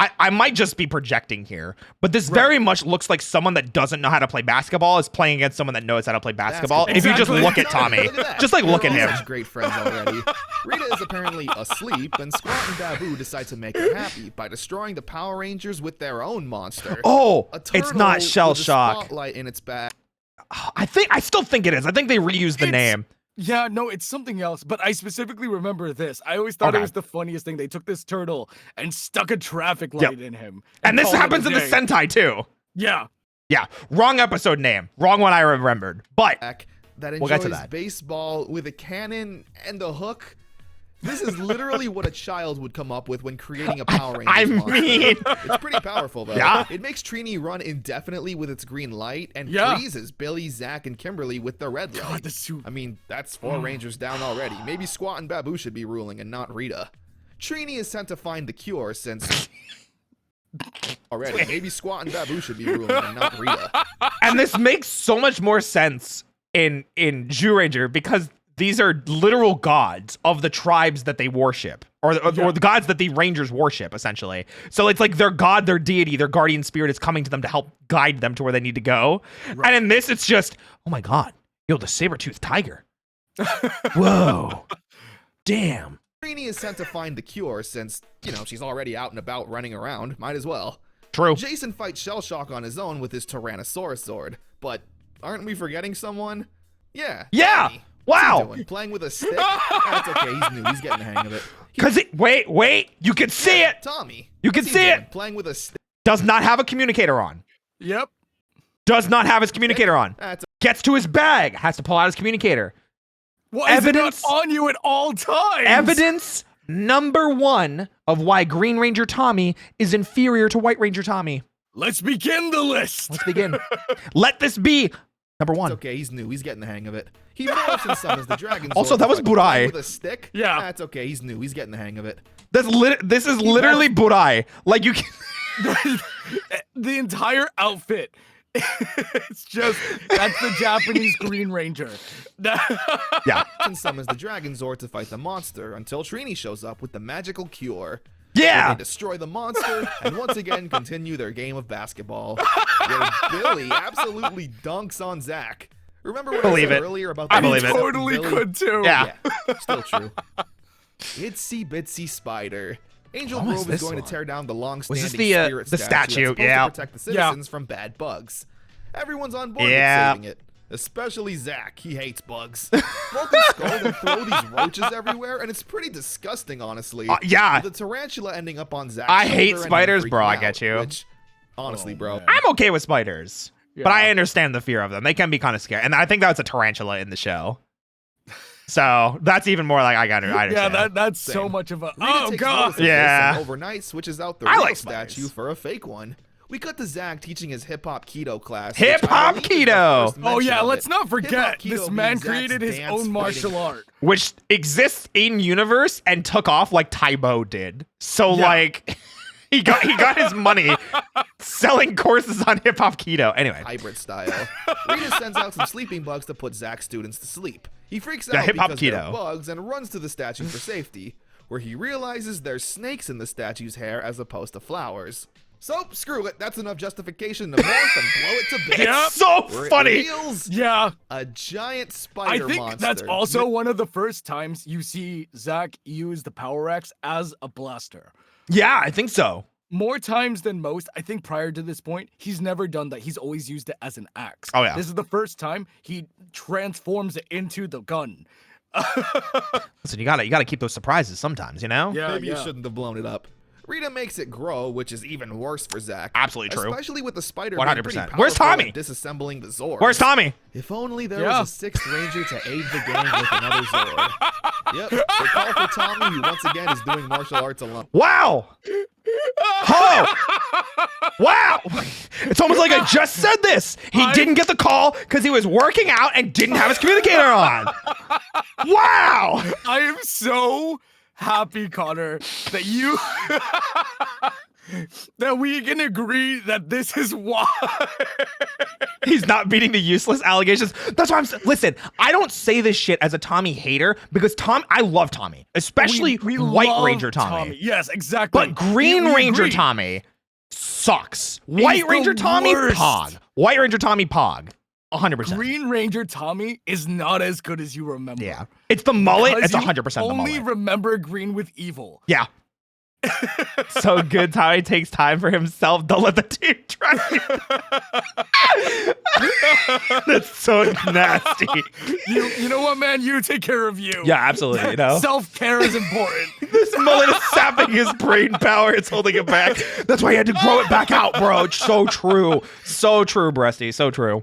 I might just be projecting here, but this very much looks like someone that doesn't know how to play basketball is playing against someone that knows how to play basketball. If you just look at Tommy, just like look at him. Such great friends already. Rita is apparently asleep, and Squat and Babu decide to make her happy by destroying the Power Rangers with their own monster. Oh, it's not Shell Shock. Spotlight in its back. I still think it is. I think they reused the name. Yeah, no, it's something else, but I specifically remember this. I always thought it was the funniest thing. They took this turtle and stuck a traffic light in him. And this happens in the Sentai, too. Yeah. Yeah, wrong episode name. Wrong one I remembered. But that enjoys we'll get to that. Baseball with a cannon and a hook. This is literally what a child would come up with when creating a Power Rangers monster. It's pretty powerful, though. Yeah. It makes Trini run indefinitely with its green light and freezes Billy, Zach, and Kimberly with the red light. I mean, that's 4 Rangers down already. Maybe Squat and Babu should be ruling and not Rita. Trini is sent to find the cure since... already. Maybe Squat and Babu should be ruling and not Rita. And this makes so much more sense in Zyuranger because these are literal gods of the tribes that they worship, or the gods that the Rangers worship, essentially. So it's like their god, their deity, their guardian spirit is coming to them to help guide them to where they need to go. Right. And in this, it's just, oh my god, yo, the saber-toothed tiger. Whoa. Damn. Trini is sent to find the cure since, you know, she's already out and about running around. Might as well. True. Jason fights Shellshock on his own with his Tyrannosaurus sword. But aren't we forgetting someone? Yeah. Yeah. Tommy. Wow. What's he doing? Playing with a stick? That's okay. He's new. He's getting the hang of it. Wait. You can see it. Tommy. You can what's he see doing? it. Playing with a stick. Does not have a communicator on. Yep. Does not have his communicator on. That's Gets to his bag. Has to pull out his communicator. Why is it not on you at all times? Evidence number 1 of why Green Ranger Tommy is inferior to White Ranger Tommy. Let's begin the list. Let's begin. Let this be number 1. okay. He's new. He's getting the hang of it. He morphs and summons the dragon. Also, sword that was to fight Playing Burai. with a stick? Yeah. That's okay. He's new. He's getting the hang of it. This is literally Burai. Like you can The entire outfit. It's just, that's the Japanese Green Ranger. Yeah. And summons the dragon Zord to fight the monster until Trini shows up with the magical cure. Yeah. They destroy the monster and once again continue their game of basketball. Where Billy absolutely dunks on Zach. Remember what Believe I said it. earlier about I the believe it. Totally Billy? could too. Yeah. Still true. Itsy Bitsy Spider. Angel What was Grove is this going one? to tear down the long-standing Was this the, spirit the statue statue? that's supposed Yeah. to protect the citizens from bad bugs. Everyone's on board Yeah. with saving it. Especially Zach. He hates bugs. Molten Skull will throw these roaches everywhere, and it's pretty disgusting, honestly. Yeah. With the tarantula ending up on Zach's I hate shoulder and him spiders, bro, freaking I out, get you. Which, honestly, bro. I'm okay with spiders. But I understand the fear of them. They can be kind of scary. And I think that was a tarantula in the show. So that's even more like I understand. Yeah, that's so Same. much of a. Rita Oh takes god. notice of this Yeah. and overnight switches out the I real like spiders. statue for a fake one. We cut to Zach teaching his hip-hop keto class. which Hip-hop I believe is the keto! first Oh mention yeah, of let's it. not forget Hip-hop keto this being man Zach's created his dance own martial fighting. art. Which exists in universe and took off like Taibo did. So like he got his money selling courses on hip hop keto. Anyway. Hybrid style. Rita sends out some sleeping bugs to put Zach's students to sleep. He freaks Yeah, out hip-hop because they're keto. bugs and runs to the statue for safety, where he realizes there's snakes in the statue's hair as opposed to flowers. So, screw it. That's enough justification to morph and blow it to bits. Yep. It's so Where it funny. reveals Yeah, a giant I spider think monster. that's also one of the first times you see Zach use the Power Axe as a blaster. Yeah, I think so. More times than most, I think prior to this point, he's never done that. He's always used it as an axe. Oh, yeah. This is the first time he transforms it into the gun. Listen, you gotta keep those surprises sometimes, you know? Yeah, Maybe yeah. you shouldn't have blown it up. Rita makes it grow, which is even worse for Zach. Absolutely true. Especially with the spider 100%. being pretty Where's powerful Tommy? at disassembling the Zords. Where's Tommy? If only there Yeah. was a sixth ranger to aid the gang with another Zord. Yep, they call for Tommy, who once again is doing martial arts alone. Wow. Oh. Wow. It's almost like I just said this. He didn't get the call because he was working out and didn't have his communicator on. Wow. I am so happy, Connor, that you that we can agree that this is why. He's not beating the useless allegations. That's why listen, I don't say this shit as a Tommy hater because I love Tommy, especially We White love Ranger Tommy. Yes, exactly. But Green We Ranger agree. Tommy sucks. White the Ranger Tommy worst. Pog. White Ranger Tommy Pog. 100%. Green Ranger Tommy is not as good as you remember. Yeah. It's the mullet. Because It's you 100% the only mullet. remember Green with evil. Yeah. So good Tommy takes time for himself. Don't let the team try. That's so nasty. You know what, man? You take care of you. Yeah, absolutely. You know? Self-care is important. This mullet is sapping his brain power. It's holding it back. That's why he had to grow it back out, bro. It's so true. So true, Breasty. So true.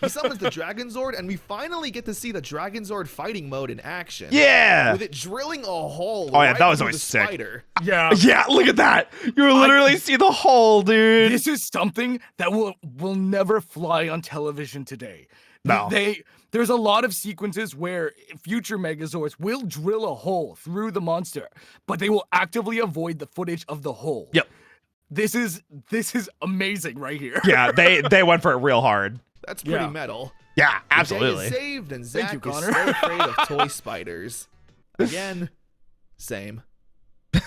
He summons the Dragon Zord, and we finally get to see the Dragon Zord fighting mode in action. Yeah. With it drilling a hole. Oh, yeah, right that was through always the sick. spider. Yeah. Yeah, look at that. You literally see the hole, dude. This is something that will never fly on television today. No. There's a lot of sequences where future Megazords will drill a hole through the monster, but they will actively avoid the footage of the hole. Yep. This is amazing right here. Yeah, they went for it real hard. That's pretty Yeah. metal. Yeah, The absolutely. day is saved, and Thank Zach you, is Connor. so afraid of toy spiders. Again, same.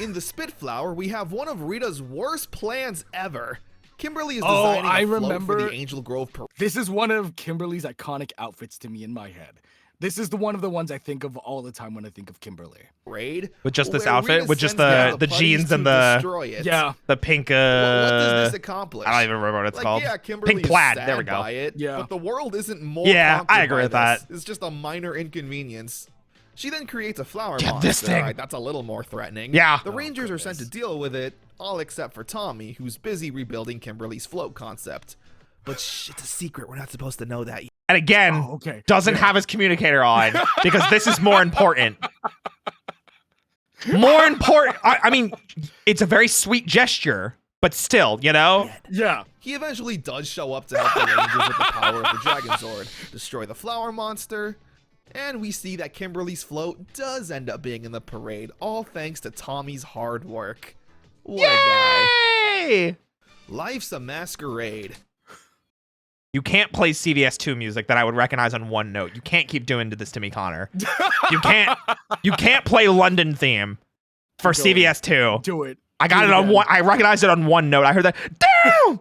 In the Spitflower, we have one of Rita's worst plans ever. Kimberly is Oh, designing I a float for remember- the Angel Grove parade. This is one of Kimberly's iconic outfits to me in my head. This is one of the ones I think of all the time when I think of Kimberly. Raid With just this where outfit, Rita with just sends the putties jeans to and the destroy it. Yeah. the pink What does this accomplish? I don't even remember what it's Like, called. yeah, Kimberly Pink is plaid. sad There we go. by it, Yeah. but the world isn't more Yeah, conquered I agree by with that. this. It's just a minor inconvenience. She then creates a flower Yeah, monster. this thing. Right, that's a little more threatening. Yeah. The Rangers are sent to deal with it, all except for Tommy, who's busy rebuilding Kimberly's float concept. But shh, it's a secret. We're not supposed to know that yet. And again, Okay. doesn't have his communicator on because this is more important. More important. I mean, it's a very sweet gesture, but still, you know? Yeah. He eventually does show up to help the Rangers with the power of the Dragon Zord, destroy the flower monster, and we see that Kimberly's float does end up being in the parade, all thanks to Tommy's hard work. What a guy. Yay! Life's a masquerade. You can't play CVS2 music that I would recognize on one note. You can't keep doing this to me, Connor. You can't play London theme for Keep going. CVS2. Do it. I got Do it on again. one. I recognized it on one note. I heard that. Damn!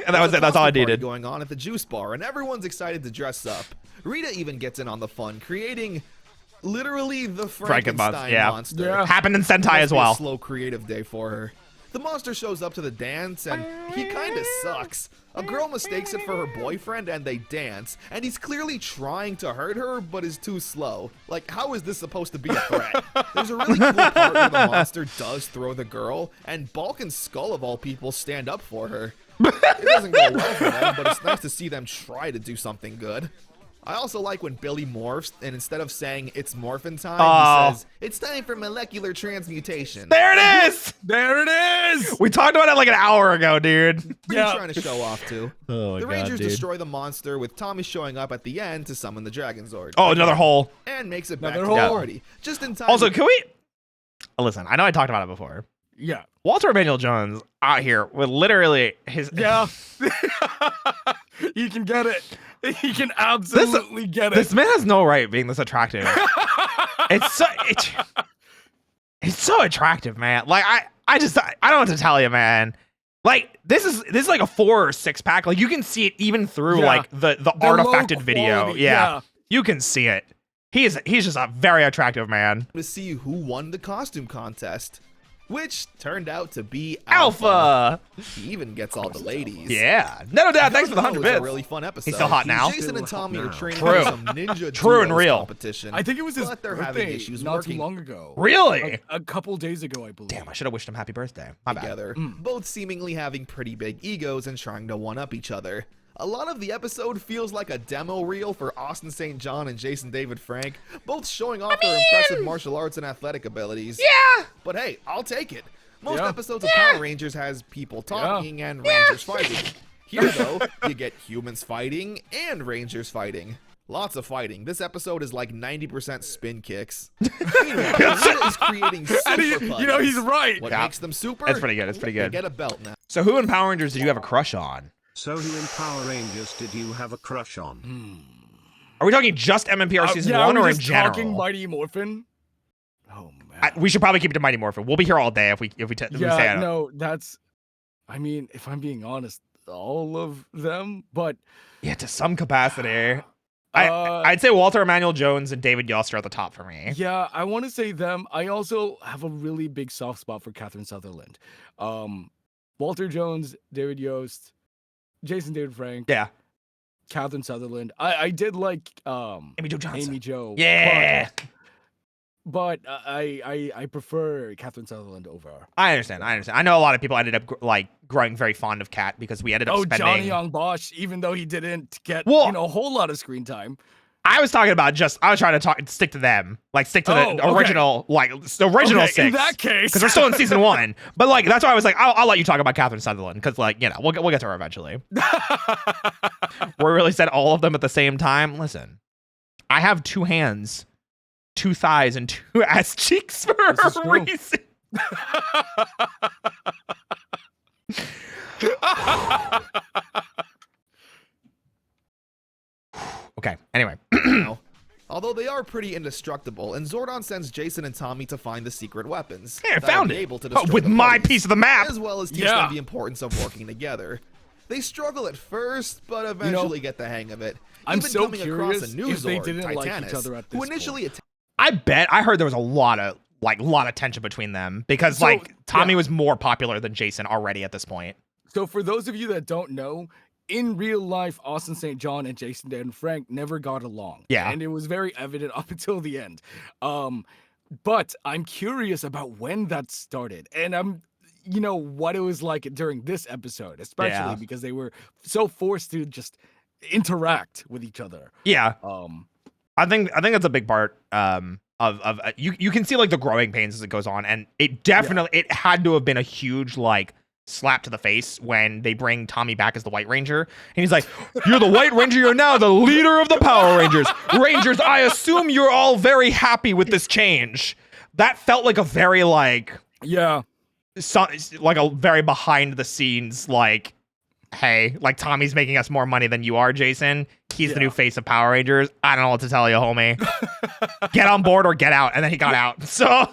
And that was There's a it. That's all I costume party needed. going on at the juice bar, and everyone's excited to dress up. Rita even gets in on the fun, creating literally the Frankenstein yeah. monster. Yeah. Happened in Sentai Must as be a well. slow creative day for her. The monster shows up to the dance, and he kind of sucks. A girl mistakes it for her boyfriend, and they dance. And he's clearly trying to hurt her, but is too slow. Like, how is this supposed to be a threat? There's a really cool part where the monster does throw the girl, and Bulk and Skull, of all people, stand up for her. It doesn't go well for them, but it's nice to see them try to do something good. I also like when Billy morphs, and instead of saying it's morphin' time, he says, it's time for molecular transmutation. There it is. There it is. We talked about it like an hour ago, dude. What are Yeah. you trying to show off to? Oh my The God, Rangers dude. destroy the monster, with Tommy showing up at the end to summon the Dragon Zord. Oh, another hole. And makes it back Another to the hole. party. Just in time. Also, to- can we listen? I know I talked about it before. Yeah. Walter Emmanuel Jones out here with literally his Yeah. You can get it. He can absolutely get it. This man has no right being this attractive. it's so attractive, man. Like I don't know what to tell you, man. Like this is like a 4 or 6 pack. Like you can see it even through Yeah. like the low artifacted video. quality, Yeah. yeah. You can see it. He's just a very attractive man. to see who won the costume contest, which turned out to be Alpha. He even gets all the ladies. Yeah. No doubt. Thanks for the 100 It was bits. a really fun episode. He's still hot now. Jason and Tommy are training True. for some ninja True and duos real. competition. I think it was his but they're having birthday issues not working too long ago. Really? A couple days ago, I believe. Damn, I should have wished him happy birthday. My bad. together, both seemingly having pretty big egos and trying to one-up each other. A lot of the episode feels like a demo reel for Austin St. John and Jason David Frank, both showing off their impressive martial arts and athletic abilities. Yeah. But hey, I'll take it. Most Yeah. episodes of Power Rangers has people talking and Rangers fighting. Here, though, you get humans fighting and Rangers fighting. Lots of fighting. This episode is like 90% spin kicks. Meanwhile, Rita is creating super You know, he's right. What Yeah. makes them super? It's pretty good. It's pretty They good. get a belt now. So who in Power Rangers did you have a crush on? So who in Power Rangers did you have a crush on? Are we talking just MMPR season 1 I'm or in just general? talking Mighty Morphin. Oh man. We should probably keep it to Mighty Morphin. We'll be here all day if we say Yeah, it. no, that's. I mean, if I'm being honest, all of them, but Yeah, to some capacity. Uh, I'd say Walter Emmanuel Jones and David Yost are at the top for me. yeah, I want to say them. I also have a really big soft spot for Catherine Sutherland. Walter Jones, David Yost, Jason David Frank, Yeah. Catherine Sutherland. I did like Amy Jo Johnson. Amy Jo. Yeah. But I prefer Catherine Sutherland over. I understand. I know a lot of people ended up like growing very fond of Kat because we ended up spending. Johnny Young Bosch, even though he didn't get Well- a whole lot of screen time. I was talking about I was trying to stick to them, like stick to Oh, the okay. original, like the original Okay, six. in that case, because we're still in season 1. But like that's why I was like, I'll let you talk about Catherine Sutherland because like we'll get to her eventually. We really said all of them at the same time. Listen, I have 2 hands, 2 thighs, and 2 ass cheeks for This is a true. reason. Okay. Anyway, now. Although they are pretty indestructible, and Zordon sends Jason and Tommy to find the secret weapons. yeah, I that found will be it able to destroy with the my parties, piece of the map. as well as teach Yeah. them the importance of working together. They struggle at first, but eventually get the hang of it. I'm Even so coming curious across a new if they Zord, didn't like each Titanus, other at this who initially I heard there was a lot of tension between them because So, Tommy yeah. was more popular than Jason already at this point. So for those of you that don't know, in real life, Austin St. John and Jason Dan Frank never got along. Yeah. And it was very evident up until the end. But I'm curious about when that started. And what it was like during this episode, especially because they were so forced to just interact with each other. Yeah. I think that's a big part of you can see like the growing pains as it goes on, and it definitely it had to have been a huge like slap to the face when they bring Tommy back as the White Ranger, and he's like, "You're the White Ranger. You're now the leader of the Power Rangers. Rangers, I assume you're all very happy with this change." That felt like a very like a very behind the scenes like, hey, like Tommy's making us more money than you are, Jason. He's the new face of Power Rangers. I don't know what to tell you, homie. Get on board or get out. And then he got out. So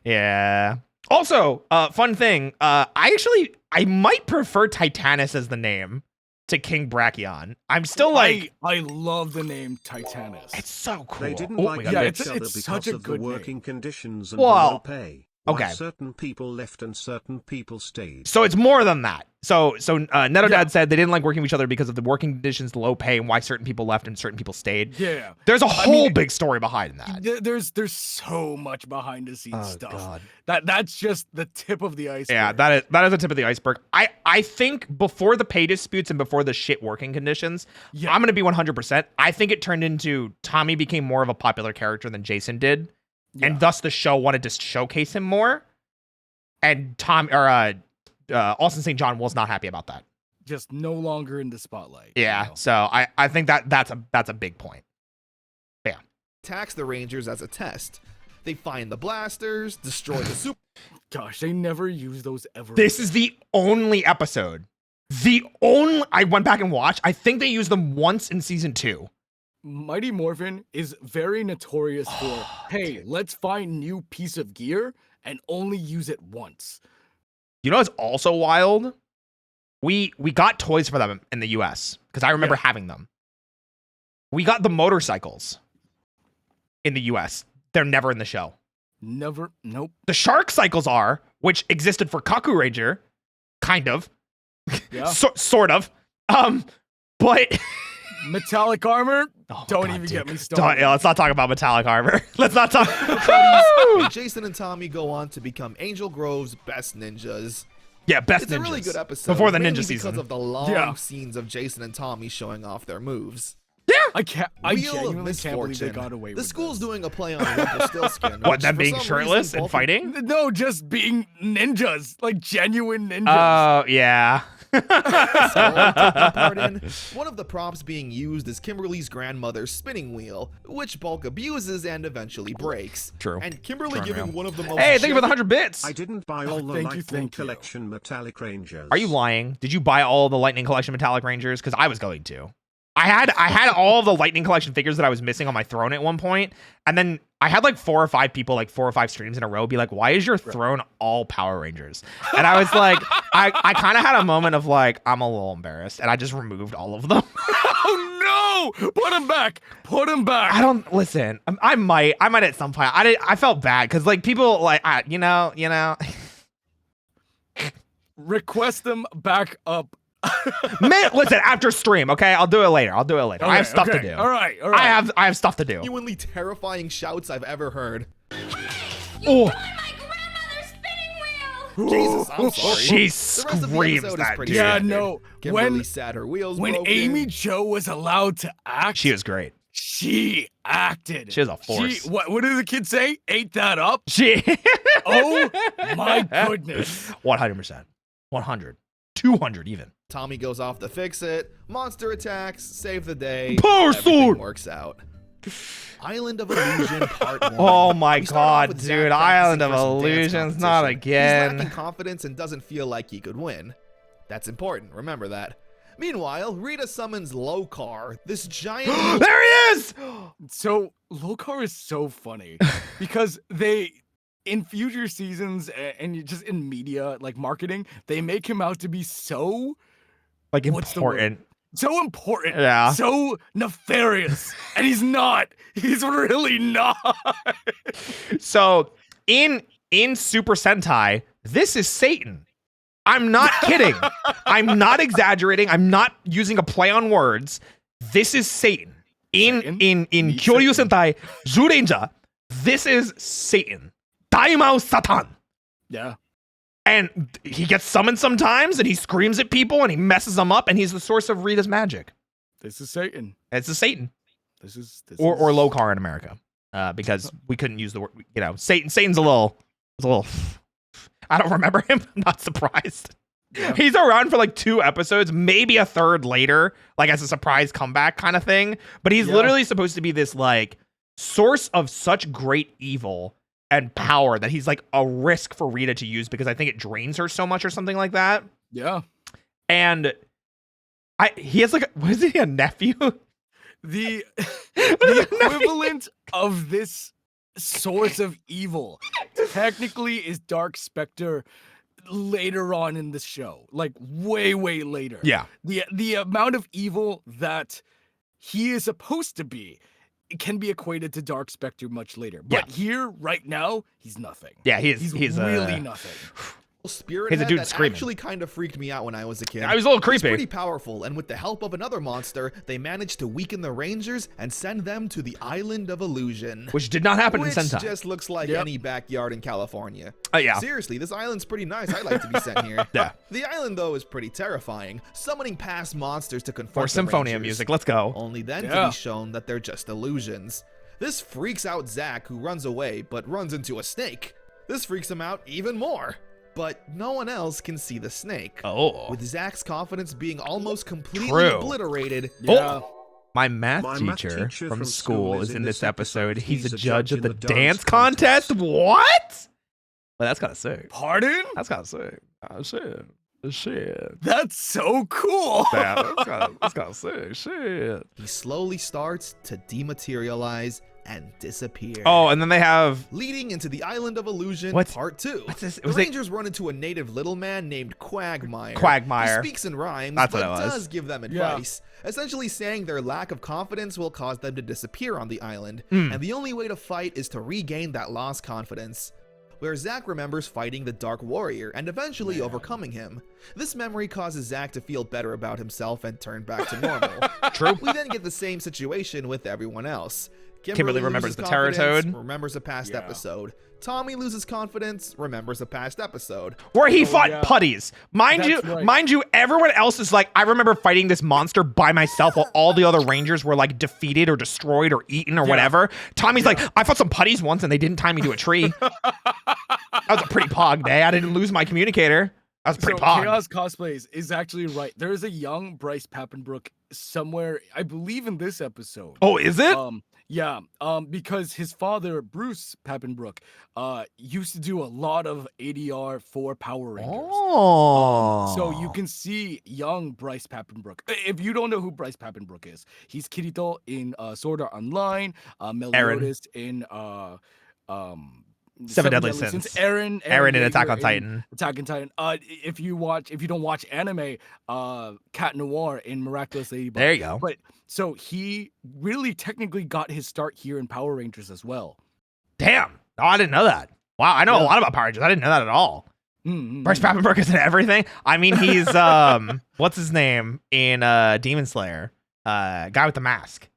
yeah. Also, fun thing. I might prefer Titanus as the name to King Brachion. I'm still like, I love the name Titanus. it's so cool. They didn't Oh like my God. each other it's because such a of the good working name. conditions and Well, the low pay. While okay. certain people left and certain people stayed. So it's more than that. So Neto Dad said they didn't like working with each other because of the working conditions, the low pay, and why certain people left and certain people stayed. Yeah. There's a whole big story behind that. There's so much behind the scenes stuff. God. That's just the tip of the iceberg. Yeah, that is the tip of the iceberg. I think before the pay disputes and before the shit working conditions, I'm going to be 100%. I think it turned into Tommy became more of a popular character than Jason did. And thus the show wanted to showcase him more. And Austin St. John was not happy about that. Just no longer in the spotlight. Yeah. So I think that's a big point. Yeah. attacks the Rangers as a test. They find the blasters, destroy the super. Gosh, they never use those ever. This is the only episode. I went back and watched. I think they used them once in season 2. Mighty Morphin is very notorious for, hey, let's find new piece of gear and only use it once. You know what's also wild? We got toys for them in the US because I remember having them. We got the motorcycles in the US. They're never in the show. Never, nope. The shark cycles are, which existed for Kaku Ranger, kind of. Yeah. Sort of. But Metallic armor? Oh, Don't God, even dude. get me started. Let's not talk about metallic armor. Let's not talk. And Jason and Tommy go on to become Angel Grove's best ninjas. Yeah, best It's ninjas. a really good episode. Before the mainly ninja season. because of the long Yeah. scenes of Jason and Tommy showing off their moves. I Wheel genuinely of can't believe they Misfortune. got away with The school's this. doing a play on Rumpelstiltskin. What, which them for being some shirtless reason and both- fighting? No, just being ninjas, like genuine ninjas. Oh, yeah. Skull taking part in. One of the props being used is Kimberly's grandmother's spinning wheel, which Bulk abuses and eventually breaks. True. And Kimberly True, giving yeah. one of the most Hey, thank you for the 100 bits. I didn't buy all the thank you, Lightning thank you. Collection Metallic Rangers. Are you lying? Did you buy all the Lightning Collection Metallic Rangers? Because I was going to. I had all the Lightning Collection figures that I was missing on my throne at one point, and then I had like 4 or 5 people, like 4 or 5 streams in a row, be like, "Why is your throne all Power Rangers?" And I was like, I kind of had a moment of like, I'm a little embarrassed, and I just removed all of them. Oh no! Put him back! Put him back! I don't listen. I might at some point. I felt bad because like people like you know. Request them back up. Man, listen, after stream, okay? I'll do it later. I have stuff to do. All right. I have stuff to do. Genuinely terrifying shouts I've ever heard. Oh, my grandmother's spinning wheel! Jesus, I'm sorry. she The rest of the screams episode is that pretty dude. Yeah, standard. no, Kimberly when- sat her wheels When broken. Amy Jo was allowed to act, She was great. she acted. She was a force. What did the kids say? Ate that up? She Oh my goodness. 100%. 100. 200 even. Tommy goes off to fix it. Monster attacks, save the day. Power Everything sword! works out. Island of Illusion Part 1. Oh my We start off God, with Zach dude. practicing Island of for some dance Illusions, not competition. again. He's lacking confidence and doesn't feel like he could win. That's important, remember that. Meanwhile, Rita summons Lokar, this giant... There he is! So Lokar is so funny because in future seasons and just in media, like marketing, they make him out to be so Like What's the word? important. So important. Yeah. So nefarious. And he's not. He's really not. So in Super Sentai, this is Satan. I'm not kidding. I'm not exaggerating. I'm not using a play on words. This is Satan. In Kyoryu Sentai Zyuranger, this is Satan. Daimao Satan. Yeah. And he gets summoned sometimes, and he screams at people, and he messes them up, and he's the source of Rita's magic. This is Satan. It's a Satan. This is Or Lokar in America, because we couldn't use the word. You know, Satan's a little. I don't remember him. I'm not surprised. Yeah. He's around for like 2 episodes, maybe a third later, like as a surprise comeback kind of thing. But he's literally supposed to be this like source of such great evil and power that he's like a risk for Rita to use because I think it drains her so much or something like that. Yeah. And he has like, what is he, a nephew? The equivalent of this source of evil technically is Dark Spectre later on in the show, like way later. Yeah. The amount of evil that he is supposed to be, it can be equated to Dark Spectre much later. But here, right now, he's nothing. Yeah, he's really nothing. Spirit he's a head dude that screaming. actually kind of freaked me out when I was a kid. I was a little creepy. He's pretty powerful, and with the help of another monster, they managed to weaken the Rangers and send them to the Island of Illusion. Which did not happen in Which Sentai. just looks like any backyard in California. Yeah. Seriously, this island's pretty nice. I'd like to be sent here. Yeah. The island, though, is pretty terrifying, summoning past monsters to confront Or the Symphonia Rangers. music. Let's go. Only then to be shown that they're just illusions. This freaks out Zack, who runs away, but runs into a snake. This freaks him out even more. But no one else can see the snake. Oh. With Zack's confidence being almost completely True. obliterated. My math teacher from school is in this episode. He's a judge of the dance contest. What? Well, that's kind of sick. Pardon? That's kind of sick. Oh, shit. Shit. That's so cool. That's kind of sick. Shit. He slowly starts to dematerialize and disappear. Oh, and then they have leading into the Island of Illusion, Part 2. What's this? The Rangers run into a native little man named Quagmire. Quagmire. He speaks in rhymes, That's but what it was. does give them advice, essentially saying their lack of confidence will cause them to disappear on the island, Hmm. and the only way to fight is to regain that lost confidence. Where Zack remembers fighting the Dark Warrior and eventually overcoming him. This memory causes Zack to feel better about himself and turn back to normal. True. We then get the same situation with everyone else. Kimberly remembers loses the confidence, Terratoad. remembers a past episode. Tommy loses confidence, remembers a past episode. Where he fought putties. Mind you, everyone else is like, I remember fighting this monster by myself while all the other Rangers were like defeated or destroyed or eaten or whatever. Tommy's like, I fought some putties once and they didn't tie me to a tree. That was a pretty pog day. I didn't lose my communicator. That was pretty pog. Chaos Cosplays is actually right. There is a young Bryce Papenbrook somewhere, I believe in this episode. Oh, is it? Yeah, because his father, Bruce Papenbrook, used to do a lot of ADR for Power Rangers. Oh. So you can see young Bryce Papenbrook. If you don't know who Bryce Papenbrook is, he's Kirito in Sword Art Online, Meliodas in Seven Deadly Sins. Aaron in Attack on Titan. Attack on Titan. If you don't watch anime, Cat Noir in Miraculous Ladybug. There you go. But so he really technically got his start here in Power Rangers as well. Damn. Oh, I didn't know that. Wow, I know a lot about Power Rangers. I didn't know that at all. Bryce Papenbrook is in everything. I mean, he's what's his name in Demon Slayer? Guy with the mask.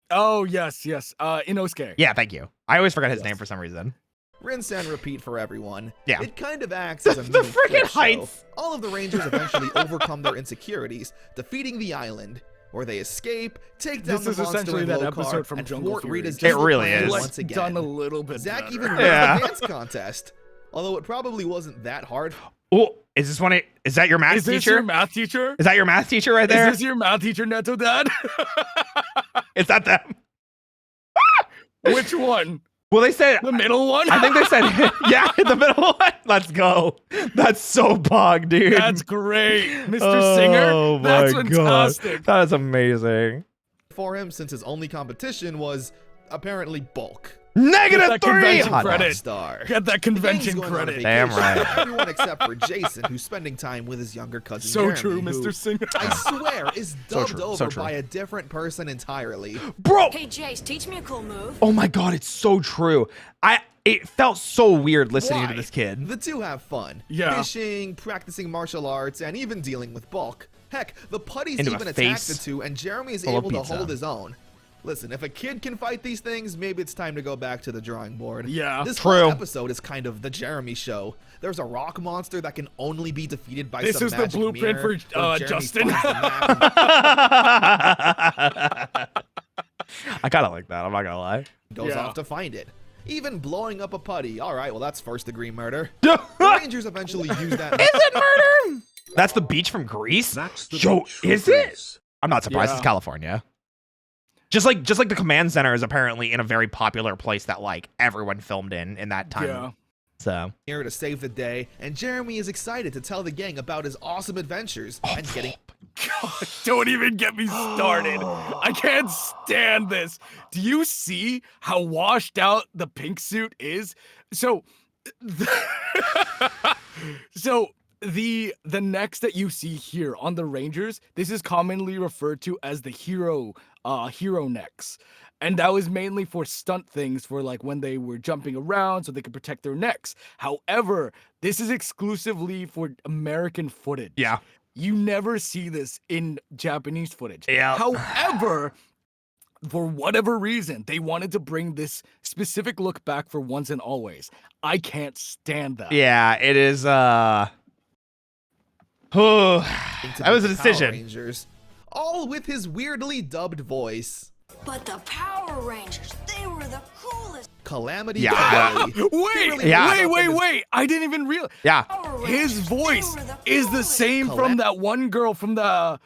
Oh yes. Inosuke. Yeah, thank you. I always forgot his name for some reason. Rinse and repeat for everyone. Yeah. It kind of acts as a The mini freaking clip show. heights. All of the Rangers eventually overcome their insecurities, defeating the island, where they escape, take down This the is monster essentially in that Lokar, episode from and Jungle thwart Fury. Rita's It really plan is. once again. Done a little bit Zack better. even won the dance contest, although it probably wasn't that hard. Oh, is this one? Is that your math Is this teacher? your math teacher? Is that your math teacher right there? Is this your math teacher, Neto Dad? Is that them? Which one? Well, they said The middle one? I think they said, yeah, the middle one. Let's go. That's so pog, dude. That's great. Mr. Singer? Oh That's my fantastic. God. That is amazing. For him, since his only competition was apparently bulk. Negative that 3. convention Hot credit. dog. Star. Get that The gang's convention going on credit. Damn vacation, right. Everyone except for Jason, who's spending time with his younger cousin So Jeremy, true, who, Mr. Singer. I swear, is So dubbed true, so over true. by a different person entirely. Bro. Hey, Jace, teach me a cool move. Oh my god, it's so true. It felt so weird listening to Why? this kid. The two have fun. Yeah. Fishing, practicing martial arts, and even dealing with bulk. Heck, the putties Into a even attack face the two, and Jeremy is full of able to pizza. hold his own. Listen, if a kid can fight these things, maybe it's time to go back to the drawing board. Yeah. This True. whole episode is kind of the Jeremy show. There's a rock monster that can only be defeated by This some is the magic blueprint mirror, for, where Jeremy Justin. finds the map I kind of like that. I'm not gonna lie. and goes Yeah. off to find it. Even blowing up a putty. All right, well, that's first-degree murder. The Rangers eventually use that. Is it murder? That's the beach from Greece. That's the Yo, beach from is it? Greece. I'm not surprised. It's Yeah. California. Just like the command center is apparently in a very popular place that like everyone filmed in that time. Yeah. So Here to save the day, and Jeremy is excited to tell the gang about his awesome adventures and getting God, don't even get me started. I can't stand this. Do you see how washed out the pink suit is? So, the necks that you see here on the Rangers, this is commonly referred to as the hero necks. And that was mainly for stunt things, for like when they were jumping around so they could protect their necks. However, this is exclusively for American footage. yeah. You never see this in Japanese footage. Yeah. However, for whatever reason, they wanted to bring this specific look back for once and always. I can't stand that. Yeah, it is that into was a the Power decision. Rangers, all with his weirdly dubbed voice. But the Power Rangers, they were the coolest. Calamity Yeah. Kimberly. Wait, Yeah. wait. I didn't even realize. Yeah. Power His Rangers, voice they were the is the coolest. same from Collect- that one girl from the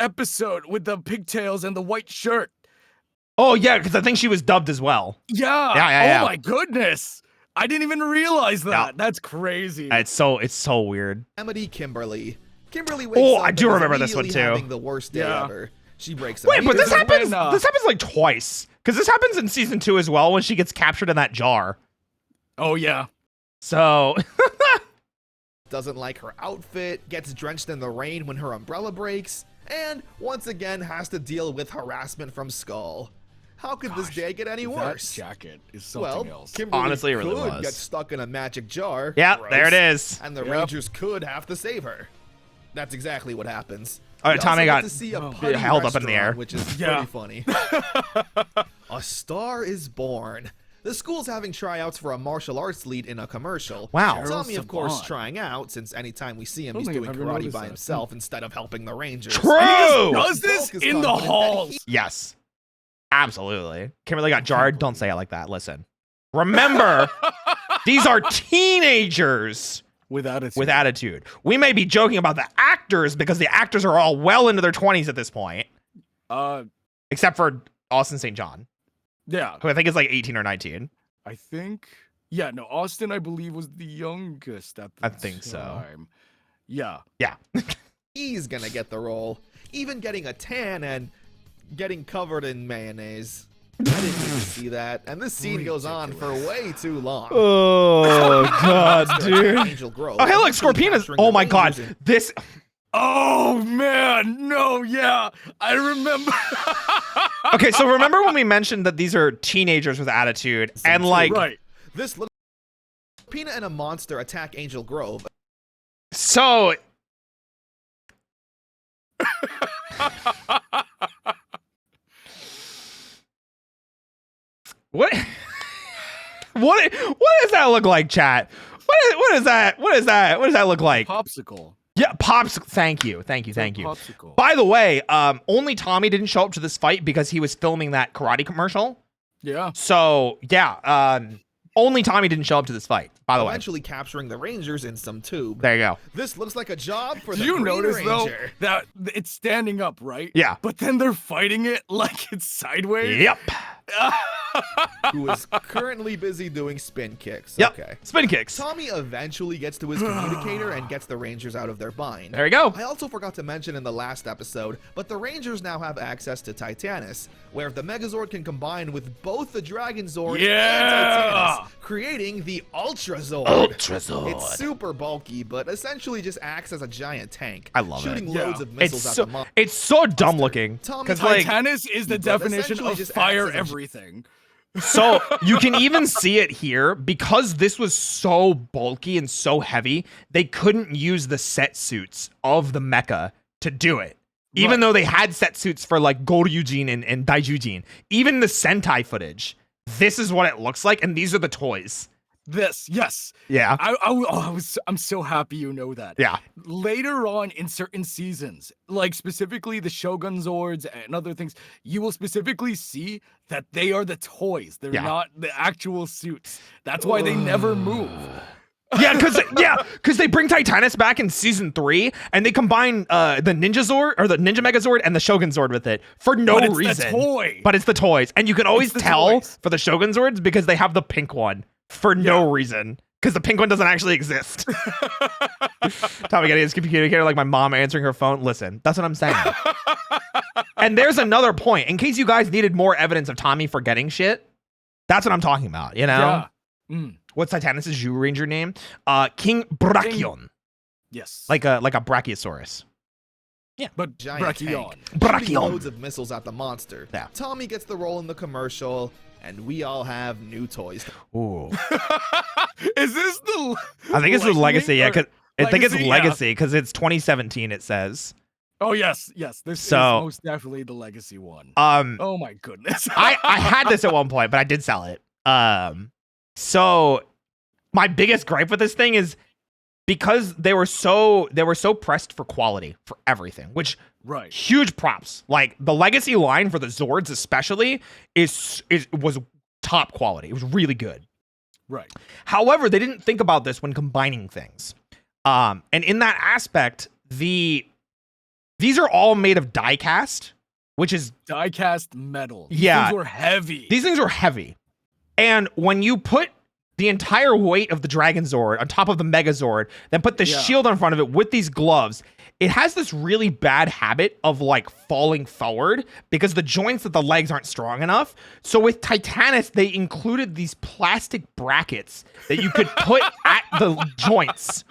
episode with the pigtails and the white shirt. Oh yeah, because I think she was dubbed as well. Yeah. Yeah. Oh my goodness. I didn't even realize that. Yeah. That's crazy. It's so weird. Calamity Kimberly. Kimberly wakes Oh, up I do and is remember this one, immediately too. having the worst day Yeah. ever. She breaks Wait, but this is happens. when, This happens like twice. Because this happens in season 2 as well when she gets captured in that jar. Oh yeah. So doesn't like her outfit, gets drenched in the rain when her umbrella breaks, and once again has to deal with harassment from Skull. How could this day get any That worse? jacket is something Well, else. Kimberly Honestly, it really could was. get stuck in a magic jar. yeah, Gross. there it is. And the Yep. Rangers could have to save her. That's exactly what happens. Oh, We Tommy also got get to see a putty held up in the air. restaurant, which is Yeah. pretty funny. A star is born. The school's having tryouts for a martial arts lead in a commercial. Wow. Tommy, of course, Savant. trying out, since anytime we see him, I he's don't think doing I've ever karate noticed by that. himself instead of helping the Rangers. True. Does this Bulk is in the confident that halls? Yes. Absolutely. Kimberly got jarred. Don't say it like that. Listen. Remember, these are teenagers With attitude. with attitude. We may be joking about the actors because the actors are all well into their 20s at this point, except for Austin St. John, Yeah. who I think is like 18 or 19. I think. Yeah. No. Austin, I believe, was the youngest at the I think so. time. Yeah. Yeah. He's gonna get the role, even getting a tan and getting covered in mayonnaise. I didn't need to see that, and this scene goes on for way too long. Oh, God, Angel Grove, Oh, hey, look, eventually Scorpina. capturing Oh, the my God. Rangers in- This. Oh man. No. Yeah. I remember. Okay, so remember when we mentioned that these are teenagers with attitude and like. Right. This little Scorpina and a monster attack Angel Grove. So. What? What does that look like, chat? What is that? What is that? What does that look like? Popsicle. Yeah, pops. Thank you. Popsicle. By the way, only Tommy didn't show up to this fight because he was filming that karate commercial. Yeah. So yeah, only Tommy didn't show up to this fight. By the way, Eventually capturing the Rangers in some tube. there you go. This looks like a job for Do the you Green notice though Ranger. that it's standing up, right? Yeah. But then they're fighting it like it's sideways. Yep. who is currently busy doing spin kicks. Yep. Okay. Spin kicks. Tommy eventually gets to his communicator and gets the Rangers out of their bind. There you go. I also forgot to mention in the last episode, but the Rangers now have access to Titanus, where the Megazord can combine with both the Dragon Zord and Titanus, creating the Ultra Zord. Ultra Zord. It's super bulky, but essentially just acts as a giant tank. I love shooting it. loads of missiles at the monster. It's so dumb looking. Tommy Because like, Titanus is the but definition essentially of just fire acts as a- everything. so you can even see it here because this was so bulky and so heavy. They couldn't use the set suits of the mecha to do it. Even though they had set suits for like Goryujin and Daijujin, even the Sentai footage, this is what it looks like, and these are the toys. This, yes. Yeah. I'm so happy you know that. Yeah. Later on in certain seasons, like specifically the Shogun Zords and other things, you will specifically see that they are the toys. They're not the actual suits. That's why they never move. because they bring Titanus back in season 3 and they combine the Ninja Zord or the Ninja Megazord and the Shogun Zord with it for no But it's reason. the toy. But it's the toys, and you can always the tell toys. for the Shogun Zords because they have the pink one for no reason. Because the pink one doesn't actually exist. Tommy getting his communicator like my mom answering her phone. Listen, that's what I'm saying. And there's another point. In case you guys needed more evidence of Tommy forgetting shit, that's what I'm talking about, you know? Yeah. What's Titanus' Zhu Ranger name? King Brachion. Yes. Like a Brachiosaurus. but giant Brachion. tank, shooting Brachion. loads of missiles at the monster. Yeah. Tommy gets the role in the commercial, and we all have new toys. Ooh. Is this the? I think it's the Legacy, yeah. I think it's Legacy, yeah. Legacy because it's 2017, it says. Oh yes. This So- is most definitely the Legacy one. Um, Oh my goodness. I had this at one point, but I did sell it. So my biggest gripe with this thing is because they were so pressed for quality for everything, which Right. huge props. Like the Legacy line for the Zords especially was top quality. It was really good. Right. However, they didn't think about this when combining things. And in that aspect, these are all made of die cast, which is Die-cast metal. Yeah. These were heavy. these things are heavy. And when you put the entire weight of the Dragon Zord on top of the Megazord, then put the shield on front of it with these gloves, it has this really bad habit of like falling forward because the joints of the legs aren't strong enough. So with Titanus, they included these plastic brackets that you could put at the joints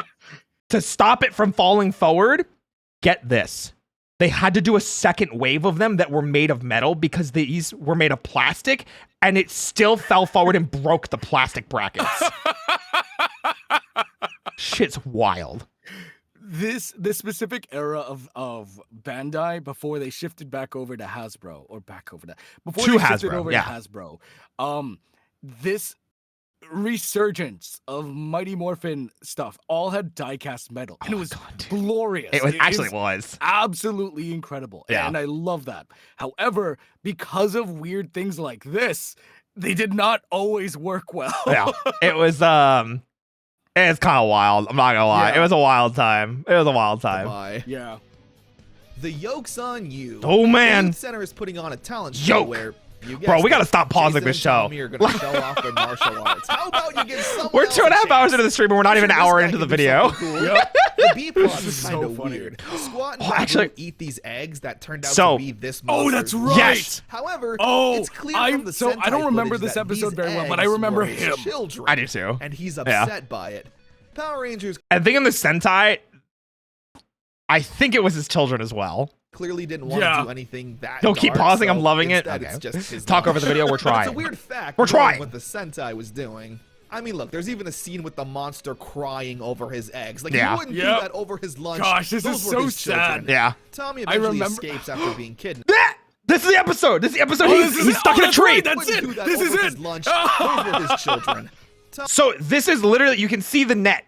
to stop it from falling forward. Get this. They had to do a second wave of them that were made of metal because these were made of plastic and it still fell forward and broke the plastic brackets. Shit's wild. This specific era of Bandai before they shifted back over to Hasbro before To they shifted Hasbro, over yeah. to Hasbro. This resurgence of Mighty Morphin stuff all had die-cast metal, and it was glorious. It was actually is was. absolutely incredible, Yeah. and I love that. However, because of weird things like this, they did not always work well. Yeah. It was it's kind of wild. I'm not gonna lie. Yeah. It was a wild time. It was a wild time. Bye. Yeah. The Yoke's on you. Oh, man. The Youth Center is putting on a talent show Yoke. where you Bro, we guessed gotta it, stop pausing Jason this and show. Tommy are gonna show off their martial arts. How about you give someone We're else 2.5 a hours chance? into the stream and we're not even an This hour guy into the can do video. something cool. The B plot is so kind of funny. weird. Squat and Oh, Babu actually- eat these eggs that turned out So- to be this Oh, monster's that's blood. right. Yes. However, Oh, it's clear from the I don't Sentai remember footage this that episode these very well, but I eggs remember were him. Children, I do too. and he's Yeah. upset by it. Power Rangers I think in the Sentai, I think it was his children as well. clearly didn't want Yeah. to do anything that Don't keep dark, pausing, so I'm loving it. instead Okay. it's just his Talk mom. over the video, we're But it's a trying. weird fact. We're knowing trying. what the Sentai was doing. I mean, look, there's even a scene with the monster crying over his eggs. Like, Yeah. he wouldn't Yep. do that over his lunch. Gosh, this Those is were so his children. sad. Yeah. Tommy I eventually remember- escapes after being kidnapped. This is the episode. This is the episode. Oh, he's stuck in a that's tree. right, that's Wouldn't it. do that This is over his it. lunch. Those were his children. So this is literally, you can see the net.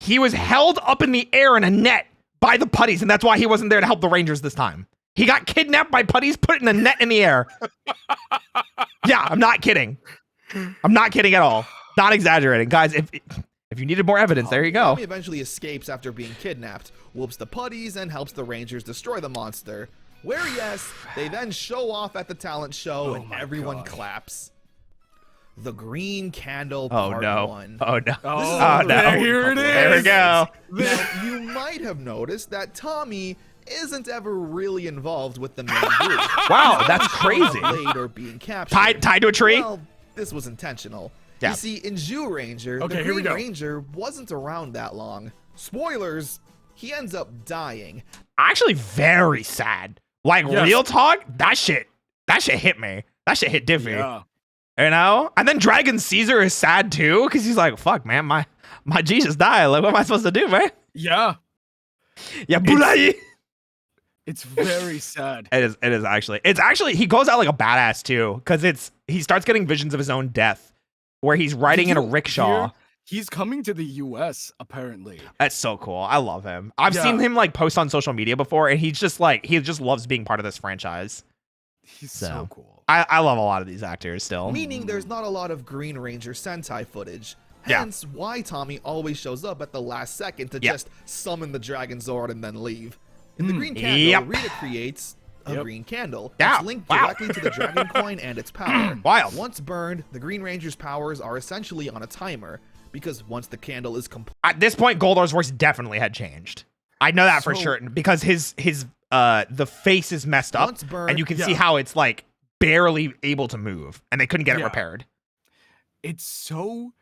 He was held up in the air in a net by the putties, and that's why he wasn't there to help the Rangers this time. He got kidnapped by putties, put in a net in the air. Yeah, I'm not kidding. I'm not kidding at all. Not exaggerating. Guys, if you needed more evidence, there you go. Tommy eventually escapes after being kidnapped, whoops the putties, and helps the Rangers destroy the monster. Where, yes, they then show off at the talent show and my everyone gosh. claps. the Green Candle Oh Part no. 1. Oh no. Oh, no. here it is. There we go. Now, you might have noticed that Tommy isn't ever really involved with the main group. Wow, that's crazy. Late or being captured. Tied to a tree? Well, this was intentional. Yeah. You see, in Zyuranger, Okay, the here we Green go. Ranger wasn't around that long. Spoilers, he ends up dying. Actually, very sad. Like Yes. real talk, that shit hit me. That shit hit Diffie. Yeah. You know? And then Dragon Caesar is sad too, because he's like, fuck, man, my Jesus died. Like, what am I supposed to do, man? Yeah. Yeah, bulai. It's very sad. It is actually. It's actually, he goes out like a badass too, because he starts getting visions of his own death, where he's riding in a Did you rickshaw. hear? He's coming to the US, apparently. That's so cool. I love him. I've Yeah. seen him like post on social media before, and he's just like, he just loves being part of this franchise. He's So. so cool. I love a lot of these actors still. Meaning there's not a lot of Green Ranger Sentai footage. Yeah. Hence why Tommy always shows up at the last second to Yep. just summon the Dragon Zord and then leave. In the Green Candle, Yep. Rita creates a Yep. green candle. Yeah. It's linked Wow. directly to the Dragon Coin and its power. Wild. Once burned, the Green Ranger's powers are essentially on a timer, because once the candle is complete, At this point, Goldar's voice definitely had changed. I know that for So- sure because his the face is messed up, Once burned- and you can see Yeah. how it's like barely able to move, and they couldn't get it Yeah. repaired. It's so,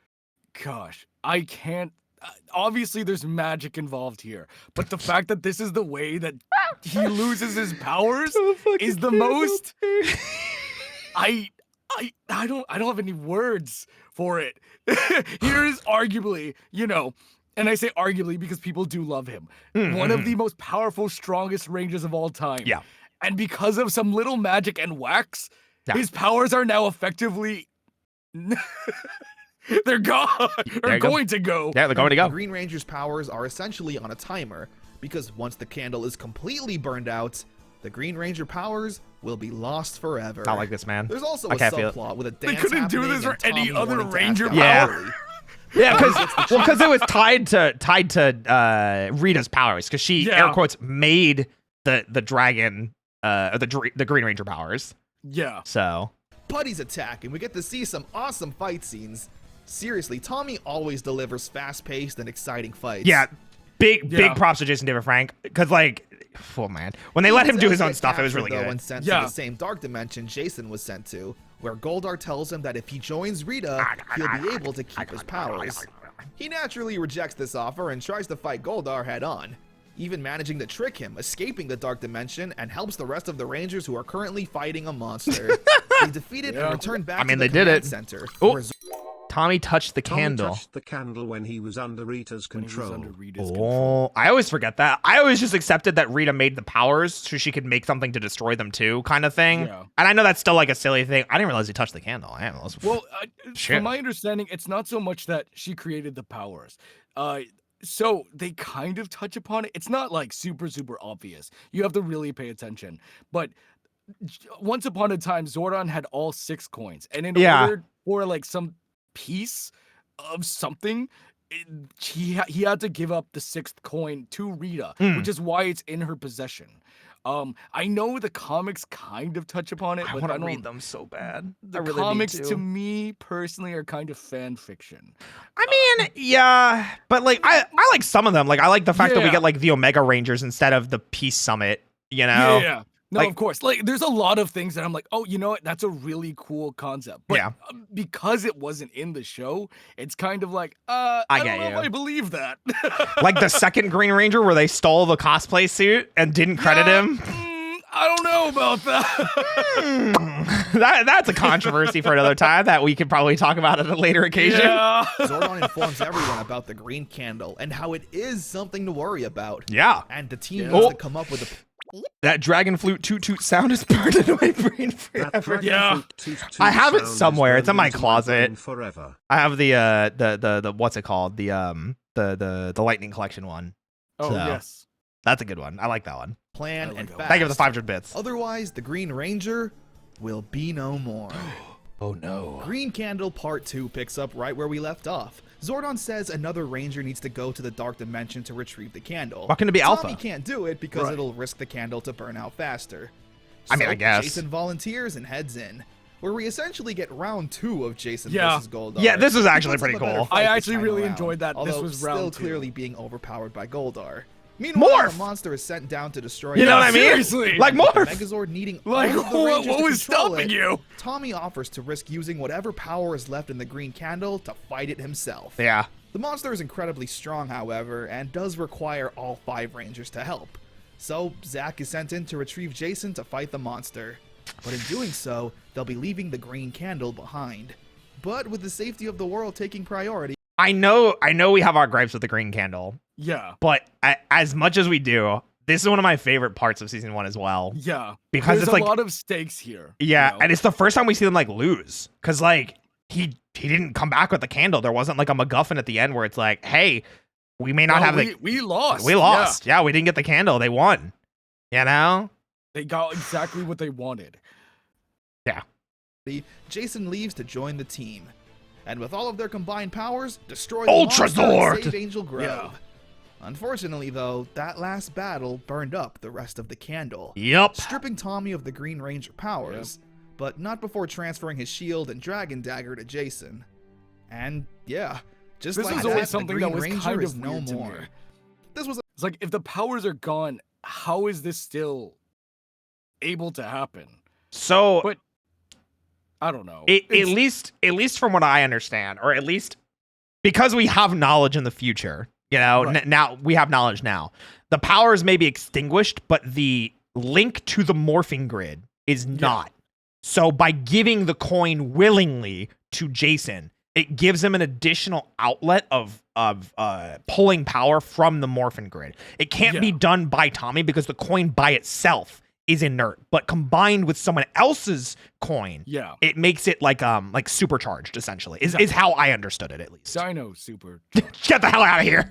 gosh, I can't. Obviously, there's magic involved here, but the fact that this is the way that he loses his powers is the most. I don't have any words for it. Here is arguably, and I say arguably because people do love him, one of the most powerful, strongest Rangers of all time. Yeah. And because of some little magic and wax, Yeah. his powers are now effectively. They're gone. There Or you go. going to go. Yeah, they're going to the go. Green Ranger's powers are essentially on a timer, because once the candle is completely burned out, the Green Ranger powers will be lost forever. Not like this, man. There's also I a can't feel it. subplot with a They dance couldn't do happening this for and any Tommy other wanting to Ranger ask Yeah. out power. Harley. Yeah, because it was tied to Rita's powers, because she Yeah. air quotes made the dragon the Green Ranger powers. Yeah. So Buddies attack, and we get to see some awesome fight scenes. Seriously, Tommy always delivers fast-paced and exciting fights. yeah, big Yeah. props to Jason David Frank, because like, oh man, when they let him do his own stuff, it was really Though, good. and sent Yeah. to the same dark dimension Jason was sent to, where Goldar tells him that if he joins Rita, he'll be able to keep his powers. He naturally rejects this offer and tries to fight Goldar head-on, even managing to trick him, escaping the dark dimension, and helps the rest of the Rangers who are currently fighting a monster. They defeat it Yeah. and return back I mean, to the they did command it. center. Oh. where Tommy touched the Tommy candle. touched the candle when he was under Rita's When he was control. under Rita's control. Oh, I always forget that. I always just accepted that Rita made the powers so she could make something to destroy them too, kind of thing. Yeah. And I know that's still like a silly thing. I didn't realize he touched the candle. I didn't realize. Well, Shit. from my understanding, it's not so much that she created the powers. So they kind of touch upon it. It's not like super obvious. You have to really pay attention. But once upon a time, Zordon had all 6 coins, and in Yeah. order for like some piece of something, he had to give up the 6th coin to Rita, which is why it's in her possession. I know the comics kind of touch upon it, I but want I to don't. read them so bad. The comics to me personally are kind of fan fiction. I mean, yeah, but like I like some of them. Like I like the fact that we Yeah. get like the Omega Rangers instead of the Peace Summit. You know? Yeah. No, Like- of course. Like, there's a lot of things that I'm like, oh, you know what? That's a really cool concept. But Yeah. because it wasn't in the show, it's kind of like, I don't get know you. if I believe that. Like the second Green Ranger where they stole the cosplay suit and didn't credit Yeah, him. I don't know about that. That's a controversy for another time that we could probably talk about at a later occasion. Yeah. Zordon informs everyone about the green candle and how it is something to worry about. Yeah. And the team Yeah. needs Oh. to come up with a That dragon flute toot toot sound is burned into my brain That forever. dragon Yeah. flute toot toot I have it sound is somewhere. It's in burned my into closet. brain Forever. I have the what's it called? The lightning collection one. Oh, So, yes. That's a good one. I like that one. plan I like and that one. fast. Thank you for the 500 bits. Otherwise, the Green Ranger will be no more. Oh no. Green Candle Part 2 picks up right where we left off. Zordon says another Ranger needs to go to the Dark Dimension to retrieve the candle. Why couldn't it be Tommy Alpha? can't do it because Right. it'll risk the candle to burn out faster. I mean, I guess. Jason volunteers and heads in. where we essentially get round 2 of Jason Yeah. versus Goldar. Yeah, this was He actually puts up pretty a better cool. fight I this actually time really around, enjoyed that. This although was still round 2. clearly being overpowered by Goldar. Meanwhile, Morph! the monster is sent down to destroy You know what I mean? Seriously. Like With the Morph. Megazord needing Like, all of the what Rangers to was control stopping it, you? Tommy offers to risk using whatever power is left in the green candle to fight it himself. Yeah. The monster is incredibly strong, however, and does require all 5 Rangers to help. So, Zack is sent in to retrieve Jason to fight the monster. But in doing so, they'll be leaving the green candle behind. But with the safety of the world taking priority, I know we have our gripes with the green candle, Yeah. but as much as we do, this is one of my favorite parts of season 1 as well. Yeah. Because There's it's a like, lot of stakes here. yeah, you know? and it's the first time we see them like lose, because like he didn't come back with the candle. There wasn't like a MacGuffin at the end where it's like, hey, we may not No, have we lost. we lost. Yeah, we didn't get the candle. They won. You know? They got exactly what they wanted. Jason leaves to join the team. And with all of their combined powers, destroy Ultra the monster and Zord! save Angel Grove. Yeah. Unfortunately, though, that last battle burned up the rest of the candle, Yep. stripping Tommy of the Green Ranger powers, but not before transferring his shield and dragon dagger to Jason. And yeah, just This like was that, always the something Green that was Ranger kind is of no weird to me. more. This was It's like, if the powers are gone, how is this still able to happen? So But I don't know. at least from what I understand, or at least because we have knowledge in the future, you know, Right. now we have knowledge now. The powers may be extinguished, but the link to the morphing grid is not. So by giving the coin willingly to Jason, it gives him an additional outlet of pulling power from the morphin grid. It can't be Yeah. done by Tommy because the coin by itself is inert, but combined with someone else's coin, Yeah. it makes it like supercharged essentially. Is how I understood it, at least. Dino Super. Get the hell out of here.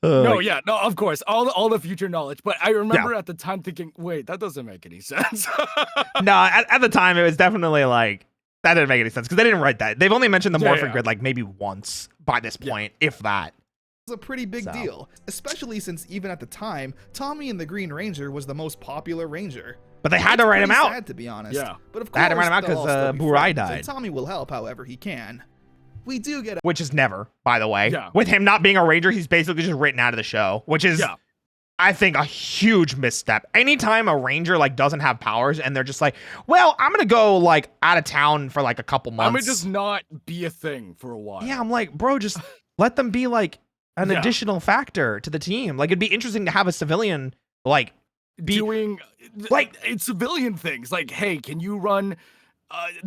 No, yeah, no, of course, all the future knowledge. But I remember at the time thinking, wait, that doesn't make any sense. No, at the time it was definitely like that didn't make any sense because they didn't write that. They've only mentioned the Yeah, morphin yeah. grid like maybe once by this point, if that. a pretty big So. deal, especially since even at the time, Tommy and the Green Ranger was the most popular Ranger. But they had to It's write him pretty out. sad, to be honest. Yeah. But of They had to course, write him out they'll 'cause, all still be Burai friends, died. and Tommy will help however he can. We do get Which is never, by the way. Yeah. With him not being a ranger, he's basically just written out of the show, which is, Yeah. I think, a huge misstep. Anytime a ranger like doesn't have powers and they're just like, well, I'm gonna go like out of town for like a couple months. I'm gonna just not be a thing for a while. Yeah, I'm like, bro, just let them be like an Yeah. additional factor to the team. Like, it'd be interesting to have a civilian like be doing like- it's civilian things. Like, hey, can you run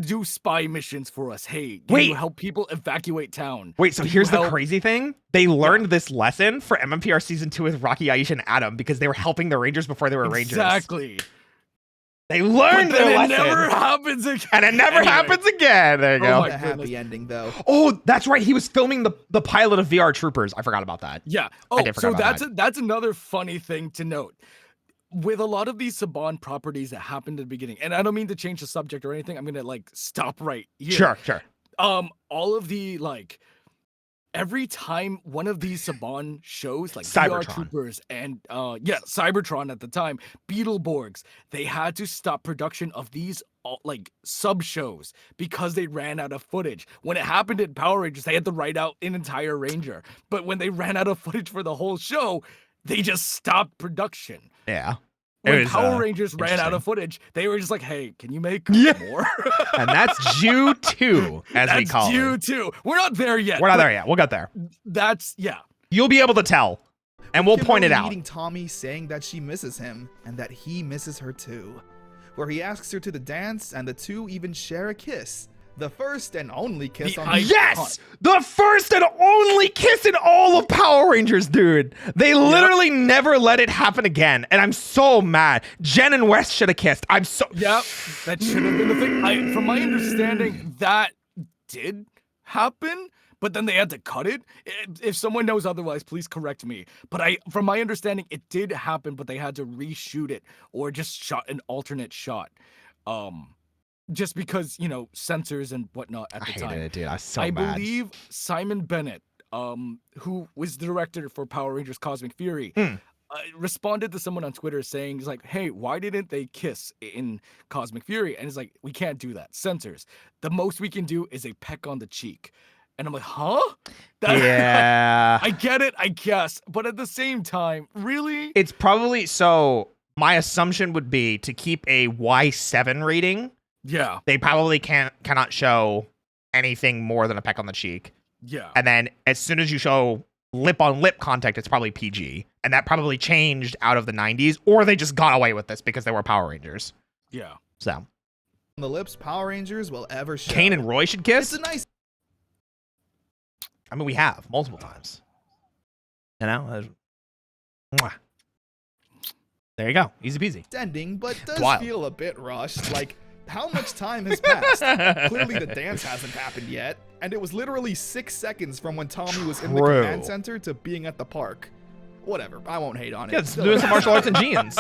do spy missions for us? Hey, can Wait. you help people evacuate town? Wait, so Can you here's the help- crazy thing. They learned this lesson for MMPR season 2 with Rocky, Aisha, and Adam because they were helping the Rangers before they were Rangers. Exactly. They But learned then their it lesson. never happens again. And it never Anyway. happens again. There you Oh go. my a happy goodness. ending, though. Oh, that's right. He was filming the pilot of VR Troopers. I forgot about that. Yeah. I Oh, did so forget about that's another funny thing to note. With a lot of these Saban properties that happened at the beginning, and I don't mean to change the subject or anything. I'm gonna like stop right here. Sure. All of the like every time one of these Saban shows like VR Cybertron. Troopers and Cybertron at the time, Beetleborgs, they had to stop production of these like sub shows because they ran out of footage. When it happened in Power Rangers, they had to write out an entire Ranger. But when they ran out of footage for the whole show, they just stopped production. Yeah. When was, Power Rangers ran out interesting. of footage, they were just like, hey, can you make Yeah. more? And that's Jew 2, as we That's call you it. too. We're not there yet. We're not but there yet. We'll get there. That's You'll be able to tell. And we'll point it Kimberly out. meeting Tommy saying that she misses him and that he misses her too. Where he asks her to the dance and the two even share a kiss. The first and only kiss The on icon. Yes! The first and only kiss in all of Power Rangers, dude. They literally never let it happen again. And I'm so mad. Jen and West should have kissed. I'm so. Yep, that should have been the thing. From my understanding, that did happen, but then they had to cut it. If someone knows otherwise, please correct me. But from my understanding, it did happen, but they had to reshoot it or just shot an alternate shot. Just because, censors and whatnot at the time. it, dude. I was so I mad. believe Simon Bennett, who was the director for Power Rangers Cosmic Fury, responded to someone on Twitter saying, he's like, hey, why didn't they kiss in Cosmic Fury? And he's like, we can't do that. Censors. The most we can do is a peck on the cheek. And I'm like, huh? Yeah. I get it, I guess. But at the same time, really? It's probably so. My assumption would be to keep a Y7 rating. Yeah. They probably cannot show anything more than a peck on the cheek. Yeah. And then as soon as you show lip on lip contact, it's probably PG. And that probably changed out of the 90s, or they just got away with this because they were Power Rangers. Yeah. So The lips Power Rangers will ever show. Kaine and Roy should kiss. It's a nice. I mean, we have multiple times. You know? Mwah. There you go. Easy peasy. Ending, but does Wild. feel a bit rushed. Like, how much time has passed? Clearly the dance hasn't happened yet, and it was literally 6 seconds from when Tommy was in the True. command center to being at the park. Whatever, I won't hate on it. Yeah, it's Still, doing some martial arts and jeans.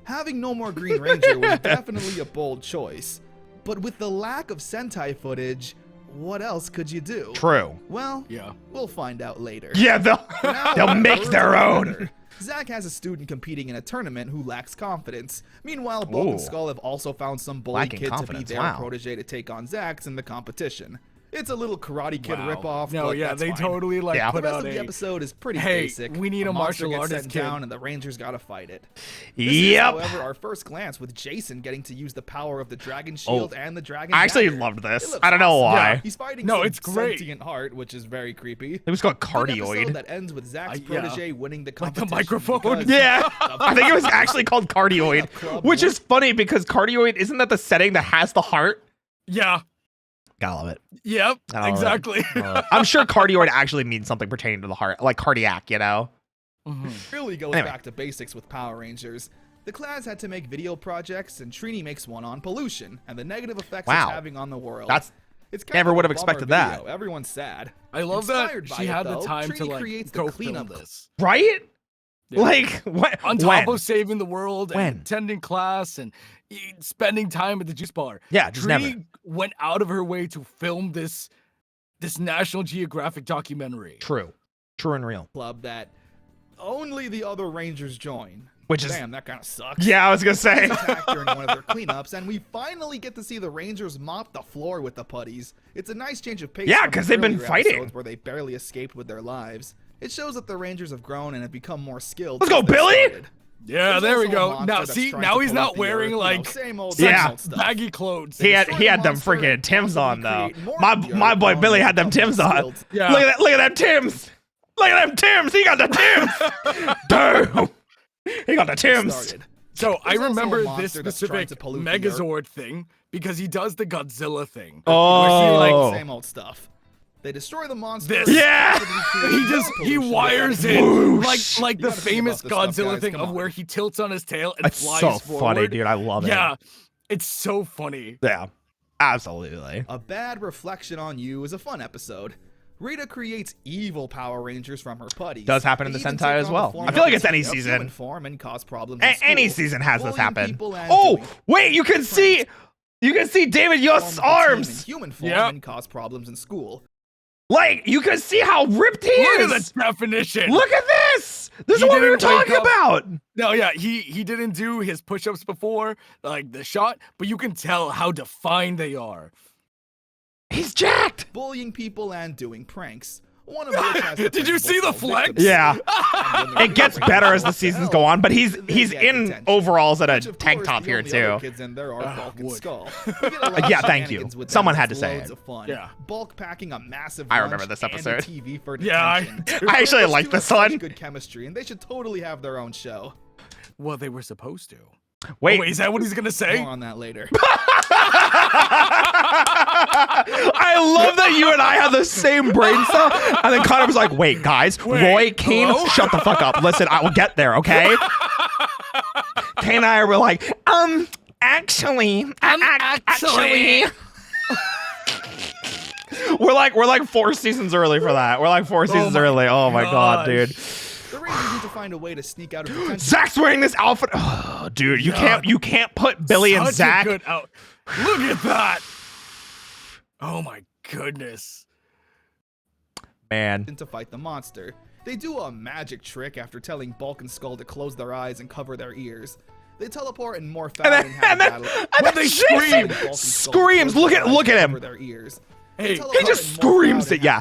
having no more Green Ranger was definitely a bold choice, but with the lack of Sentai footage, what else could you do? True. Well, Yeah. we'll find out later. Yeah, Now, they'll make birds their of a own. feather. Zach has a student competing in a tournament who lacks confidence. Meanwhile, Bulk and Ooh. Skull have also found some bully Lacking kid to be confidence, their wow. protege to take on Zach's in the competition. It's a little Karate Kid Wow. ripoff. No, but yeah, that's they fine. totally like Yeah. The put rest out of the a episode is pretty hey, basic. we need a monster martial gets artist sent kid. down and the Rangers gotta fight it. This is, Yep. however, our first glance with Jason getting to use the power of the Dragon Shield and the Dragon I actually Dagger. loved It this. looks I don't know awesome. why. Yeah. He's fighting No, some it's great. sentient heart, which is very creepy. It was called Good episode Cardioid. that ends with Zach's yeah. protege winning the Like the competition. microphone. because- Yeah, I think it was actually called Cardioid, Club which one. is funny because Cardioid, isn't that the setting that has the heart? Yeah. Gotta love it. Yep. I love it. Exactly. I'm sure Cardioid actually means something pertaining to the heart, like cardiac, you know? Mhm. really goes Anyway. back to basics with Power Rangers. The class had to make video projects, and Trini makes one on pollution and the negative effects Wow. it's having on the world. That's it's kind never of would a have bummer expected that. video. Everyone's sad. I love Inspired that by she it, had the though, time to Trini like creates the go cleanup. film this. right? Yeah. Like, what? On top when? of saving the world When? and attending class and spending time at the juice bar. Yeah, just Trini never. went out of her way to film this National Geographic documentary. True. True and real. Club that only the other Rangers join. Which is- Damn, that kind of sucks. Yeah, I was gonna say. Attack during one of their cleanups, and we finally get to see the Rangers mop the floor with the putties. It's a nice change of pace. Yeah, from 'cause the they've been earlier fighting. episodes where they barely escaped with their lives. It shows that the Rangers have grown and have become more skilled. Let's go, since they Billy! started. Yeah, There's there we also a go. monster Now that's see, trying now to he's pollute not the wearing earth, you know, like same old, Yeah. same old stuff. baggy clothes. He had Destroy the them monster freaking and Tims on possibly though. create more My of the my earth boy known Billy as had them become Tims on. skilled. Yeah. Look at them Tims. Look at them Tims. He got the Tims. Damn. He got the Tims. Started. So I There's also a remember this monster that's trying specific to pollute the earth. Megazord thing because he does the Godzilla thing. Oh. Same old stuff. They destroy the monster. This- Yeah. He wires it Whoosh. like You the gotta think famous about this stuff, Godzilla guys. thing Come of on. where he tilts on his tail and It's flies so forward. funny, dude. I love it. Yeah, it's so funny. Yeah. Absolutely. A bad reflection on you is a fun episode. Rita creates evil Power Rangers from her putties. Does happen in They the even Sentai take as on well. the form I feel like of it's any human season. form and cause problems in Any school. season has this Bullying happen. people and Oh, doing wait, you can see David form Yost's of the team in arms. human form Yep. and cause problems in school. Like, you can see how ripped he Look is. at the definition. Look at this. This is He what we were didn't wake talking up- about. No, yeah, he didn't do his push-ups before, like the shot, but you can tell how defined they are. He's jacked. Bullying people and doing pranks. One of which has the Did you see the principal flex? victim. Yeah. And when the It gets Rangers better as the rebel, seasons go on, but he's they get in detention. overalls and a Which, of tank course, top the here only other too. kids in there are Bulk and wood. Skull. We get a lot of Yeah, thank you. shenanigans with them Someone that's had to say loads it. of fun. Yeah. Bulk packing a massive I remember lunch this episode. And a TV for Yeah, I detention. do. I actually Those like two this have such one. Good chemistry, and they should totally have their own show. Well, they were supposed to. Wait. Oh, wait, is that what he's gonna say? More on that later. I love that you and I have the same brain cell. And then Connor was like, wait, guys, Wait, Roy, Kaine, hello? shut the fuck up. Listen, I will get there, okay? Kaine and I were like, actually. We're like 4 seasons early for that. We're like 4 seasons my early. Oh my god, gosh. dude. The Rangers need to find a way to sneak out of detention. Zach's wearing this outfit. Oh, dude, you can't put Billy and Such a Zach. good out. Look at that. Oh my goodness. Man. To fight the monster. They do a magic trick after telling Bulk and Skull to close their eyes and cover their ears. They teleport and morph out and have a battle. And then they scream! scream! Screams! Look at him! Cover their ears. Hey, He just screams it, yeah.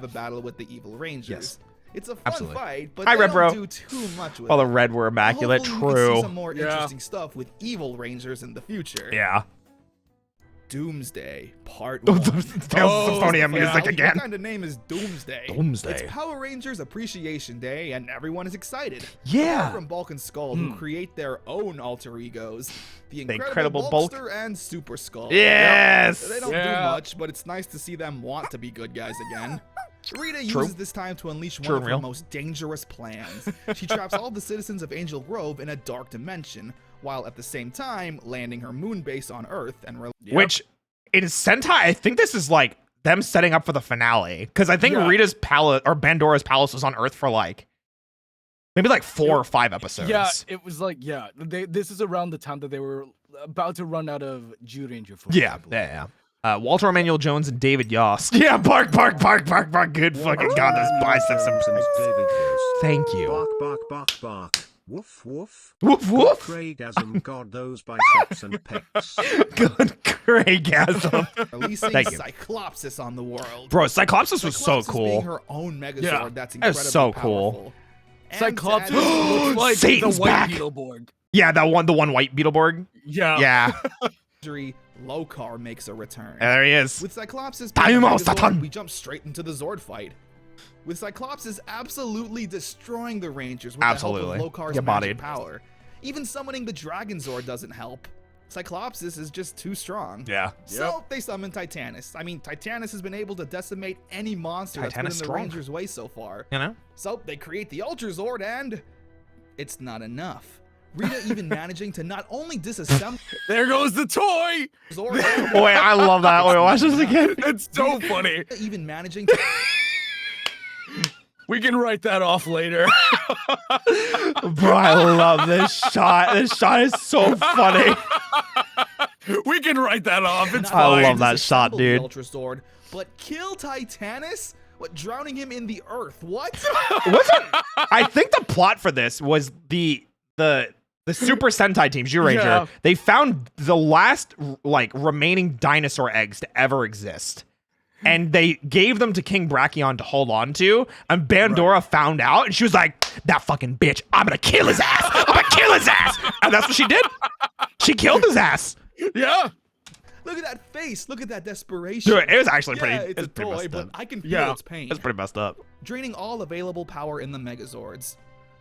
The battle with the evil Rangers. Yes. It's a fun Absolutely. fight, but Hi, they Red don't Bro. do too much with Well, the it. red were immaculate. Hopefully we can see True. some more Yeah. interesting stuff with evil Rangers in the future. Yeah. Doomsday Part Oh, 1. Tales of Symphonia music What again. kind of name is Doomsday? Doomsday. It's Power Rangers Appreciation Day, and everyone is excited. Yeah. Apart from Bulk and Skull, who create their own alter egos, the Incredible Incredible Bulk. Bulkster and Super Skull. Yes. They don't Yeah. do much, but it's nice to see them want to be good guys again. Rita True. uses this time to unleash True one of and her real. most dangerous plans. She traps all the citizens of Angel Grove in a dark dimension, while at the same time landing her moon base on Earth and Which in Sentai, I think this is like them setting up for the finale. Because I think Yeah. Rita's palace or Bandora's palace was on Earth for like maybe like 4 or 5 episodes. Yeah, it was like, this is around the time that they were about to run out of Jew Ranger footage. I Yeah. believe. Yeah. Walter Emmanuel Jones and David Yost. Yeah, bark. Good fucking god, those biceps. Simpsons David Yost. Thank you. Bark, bark, bark, bark. Woof, woof. Woof woof. Craigasm, God, those biceps and pecs. Good Craigasm. releasing Thank you. Cyclopsis on the world. Bro, Cyclopsis was so Cyclopsis cool. being her own Megazord Yeah. that's That was incredibly so cool. powerful. And Cyclops to add- looks like Satan's the white back. Beetleborg. Yeah, the one white Beetleborg. Yeah. Yeah. Injury, Lokar makes a return. And there he is. With Cyclopsis Dynamo being a Megazord, Satan. we jump straight into the Zord fight. With Cyclopsis absolutely destroying the Rangers with Absolutely. the help of Lokar's Get magic bodied. power. Even summoning the Dragon Zord doesn't help. Cyclopsis is just too strong. Yeah. So they summon Titanus. I mean, Titanus has been able to decimate any monster that's been in Titanus the strong. Rangers' way so far. You know? So they create the Ultra Zord, and it's not enough. Rita even managing to not only disassemble There goes the toy. Zord, Oh, wait, I love that. Wait, watch this again. It's so funny. even managing to We can write that off later. Bro, I love this shot. This shot is so funny. We can write that off. It's not I fine. love that shot, disassemble the dude. Ultra Zord, but kill Titanus? What, drowning him in the earth? What? Wasn't I think the plot for this was the Super Sentai team, Jew Ranger. Yeah. They found the last like remaining dinosaur eggs to ever exist. And they gave them to King Brachion to hold on to. And Bandora found out and she was like, that fucking bitch, I'm gonna kill his ass. I'm gonna kill his ass. And that's what she did. She killed his ass. Yeah. Look at that face. Look at that desperation. Dude, it was actually yeah, pretty. it's It was a pretty toy, messed but up. I can feel Yeah. its pain. It's pretty messed up. Draining all available power in the Megazords.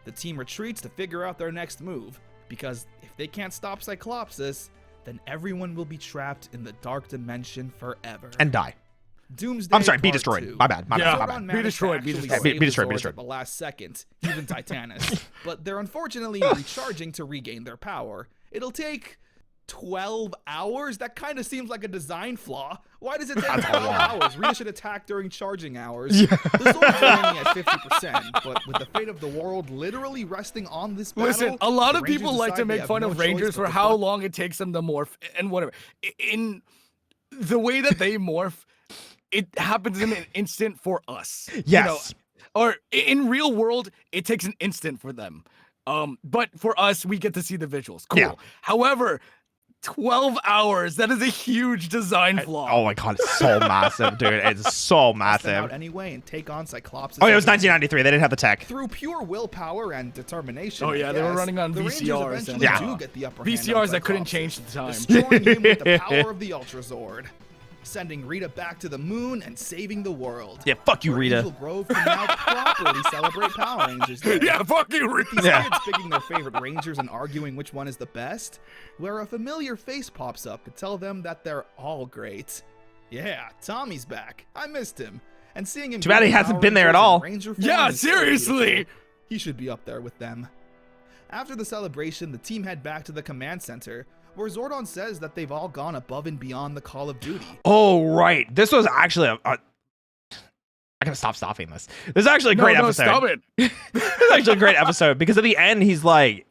The team retreats to figure out their next move, because if they can't stop Cyclopsis, then everyone will be trapped in the dark dimension forever. And die. Doomsday I'm sorry, be Part destroyed. 2. My bad. My Yeah. bad. My Zordon bad. managed to destroyed, be actually destroyed. save Be destroyed, the be Zords destroyed. at the last second, even Titanus. But they're unfortunately recharging to regain their power. It'll take 12 hours? That kind of seems like a design flaw. Why does it take 12 hours? Rita should attack during charging hours. The Zords are only at 50%, but with the fate of the world literally resting on this battle, Listen, a lot the of people Rangers like to decide they make have fun no of choice Rangers but for to how fight. long it takes them to morph and whatever. In the way that they morph, it happens in an instant for us. Yes. Or in real world, it takes an instant for them. But for us, we get to see the visuals. Cool. Yeah. However, 12 hours, that is a huge design flaw. Oh my god, it's so massive, dude. It's so Them massive. out anyway and take on Cyclopsis. Oh, yeah, it was again. 1993. They didn't have the tech. Through pure willpower and determination. Oh, I yeah, they were guess, running on the Rangers VCRs eventually and- Yeah. do get the upper hand on VCRs that couldn't Cyclopsis, change the time. destroying him with the power of the Ultra Zord, sending Rita back to the moon and saving the world. Yeah, fuck you, Where Rita. Angel Grove can now properly celebrate Power Rangers Day. Yeah, fuck you, Rick. These Yeah. kids picking their favorite Rangers and arguing which one is the best, where a familiar face pops up to tell them that they're all great. Yeah, Tommy's back. I missed him. And seeing him Too bad he beat hasn't Power been there at Rangers in all. Ranger form Yeah, is so seriously. beautiful. He should be up there with them. After the celebration, the team head back to the command center, where Zordon says that they've all gone above and beyond the call of duty. Oh, right. This was actually I gotta stop stopping this. This is actually a great episode. Stop it. This is actually a great episode because at the end he's like,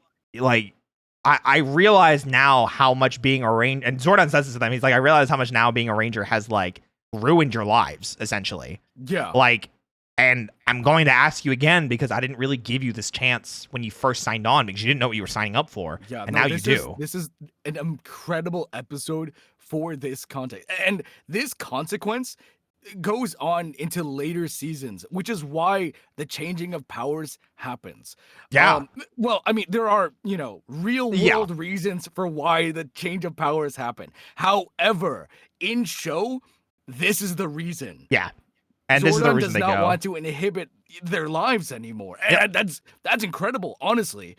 I realize now how much being a ranger, and Zordon says this to them, he's like, I realize how much now being a ranger has like ruined your lives, essentially. Yeah. Like, and I'm going to ask you again because I didn't really give you this chance when you first signed on because you didn't know what you were signing up for. Yeah, and now you do. This is an incredible episode for this context. And this consequence goes on into later seasons, which is why the changing of powers happens. Yeah. Well, I mean, there are, real world reasons for why the change of powers happen. However, in show, this is the reason. Yeah. And Zordon this is the reason does they not go. want to inhibit their lives anymore. And that's incredible, honestly.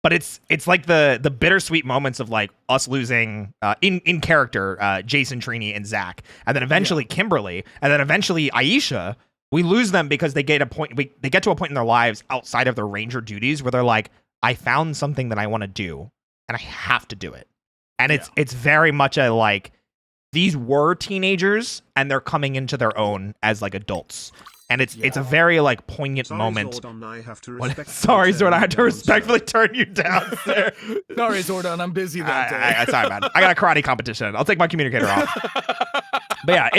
But it's like the bittersweet moments of like us losing in character Jason, Trini, and Zach, and then eventually Kimberly, and then eventually Aisha. We lose them because they get to a point in their lives outside of their ranger duties where they're like, I found something that I want to do, and I have to do it. And it's very much a like, these were teenagers and they're coming into their own as like adults. And it's a very like poignant moment. Zordon, I have to Sorry, Zordon, I had to respectfully turn you down, sir. Sorry, Zordon, I'm busy that day. Sorry, man. I got a karate competition. I'll take my communicator off. But yeah,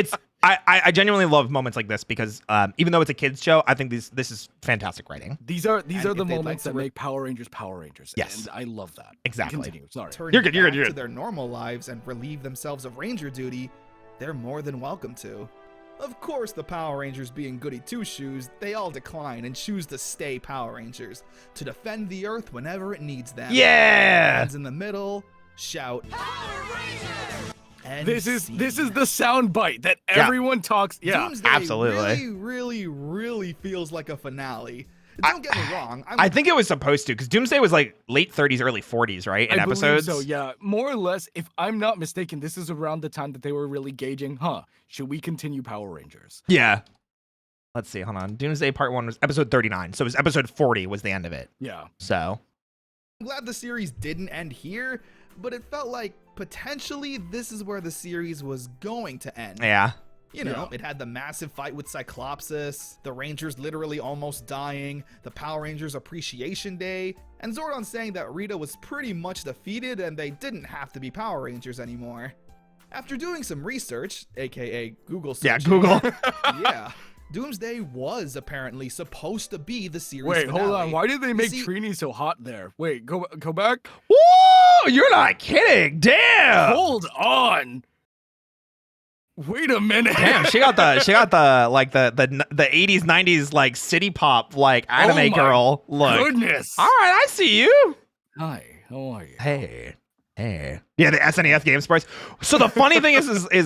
I genuinely love moments like this because even though it's a kids show, I think this is fantastic writing. These are the moments that make Power Rangers Power Rangers. Yes. And I love that. Exactly. Continue. Sorry. You're good. To their normal lives and relieve themselves of ranger duty, they're more than welcome to. Of course, the Power Rangers being goody two-shoes, they all decline and choose to stay Power Rangers to defend the Earth whenever it needs them. Yeah. Hands in the middle, shout. And this is the sound bite that everyone talks. Yeah, Doomsday absolutely. really feels like a finale. Don't get me wrong. I think it was supposed to because Doomsday was like late 30s, early 40s, right? In episodes. So yeah, more or less. If I'm not mistaken, this is around the time that they were really gauging. Should we continue Power Rangers? Yeah. Let's see. Hold on. Doomsday Part 1 was episode 39. So it was episode 40 was the end of it. Yeah. So. I'm glad the series didn't end here, but it felt like potentially this is where the series was going to end. Yeah. It had the massive fight with Cyclopsis, the Rangers literally almost dying, the Power Rangers Appreciation Day, and Zordon saying that Rita was pretty much defeated and they didn't have to be Power Rangers anymore. After doing some research, aka Google search. Yeah, Google. Yeah. Doomsday was apparently supposed to be the series Wait, finale. hold on. Why did they make Trini so hot there? Wait, go back. Whoa! You're not kidding. Damn. Hold on. Wait a minute. Damn, she got the like the 80s 90s like city pop like anime girl look. Goodness. All right, I see you. Hi, how are you? Hey. Yeah, the SNES Game Surprise. So the funny thing is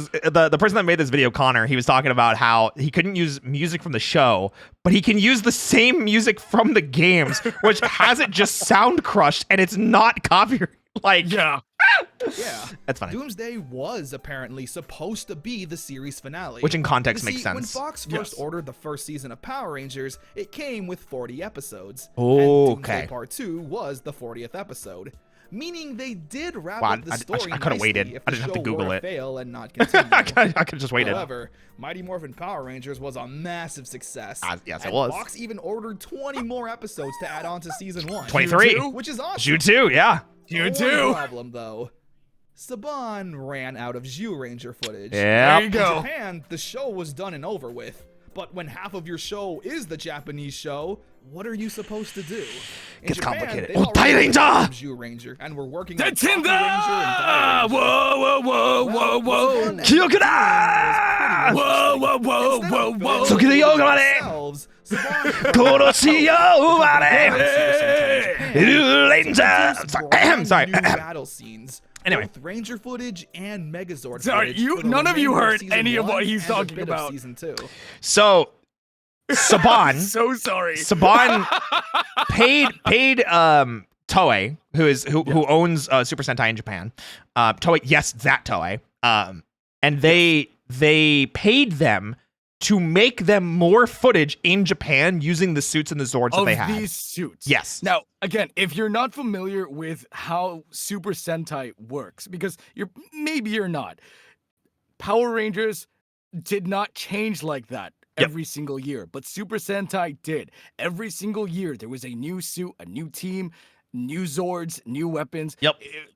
the person that made this video, Connor, he was talking about how he couldn't use music from the show, but he can use the same music from the games, which has it just sound crushed and it's not copyright. Like, yeah. Yeah, that's funny. Doomsday was apparently supposed to be the series finale. Which in context makes sense. When Fox first ordered the first season of Power Rangers, it came with 40 episodes. Oh, and Doomsday Part 2 was the 40th episode. Meaning they did wrap up the story I could have waited. if I didn't have to Google it. Fail and not continue. I could have just waited. However, Mighty Morphin Power Rangers was a massive success. Yes, and it was. Fox even ordered 20 more episodes to add on to season 1. 23. Which is awesome. Zhu 2, yeah. You too. Problem though. Saban ran out of Zhu Ranger footage. Yeah. There you go. In Japan, the show was done and over with. But when half of your show is the Japanese show, what are you supposed to do? Gets complicated. They Oh, already Ranger! had Zhu Ranger, and we're working on That's Kaku in the. Ranger and Dai Ranger. Whoa. Kyokura! Whoa. So get the yoga money! Sorry. New battle scenes. Anyway. Both Ranger footage and Megazord Sorry, footage for the none of you remainder heard season any of 1 what he's and a talking bit of about. Season 2. So Saban So sorry. Saban paid Toei, who owns Super Sentai in Japan. Toei, yes, that Toei. And they paid them to make them more footage in Japan using the suits and the Zords that they had. These suits. Yes. Now, again, if you're not familiar with how Super Sentai works, because maybe you're not, Power Rangers did not change like that every single year, but Super Sentai did. Every single year, there was a new suit, a new team, new Zords, new weapons. Yep.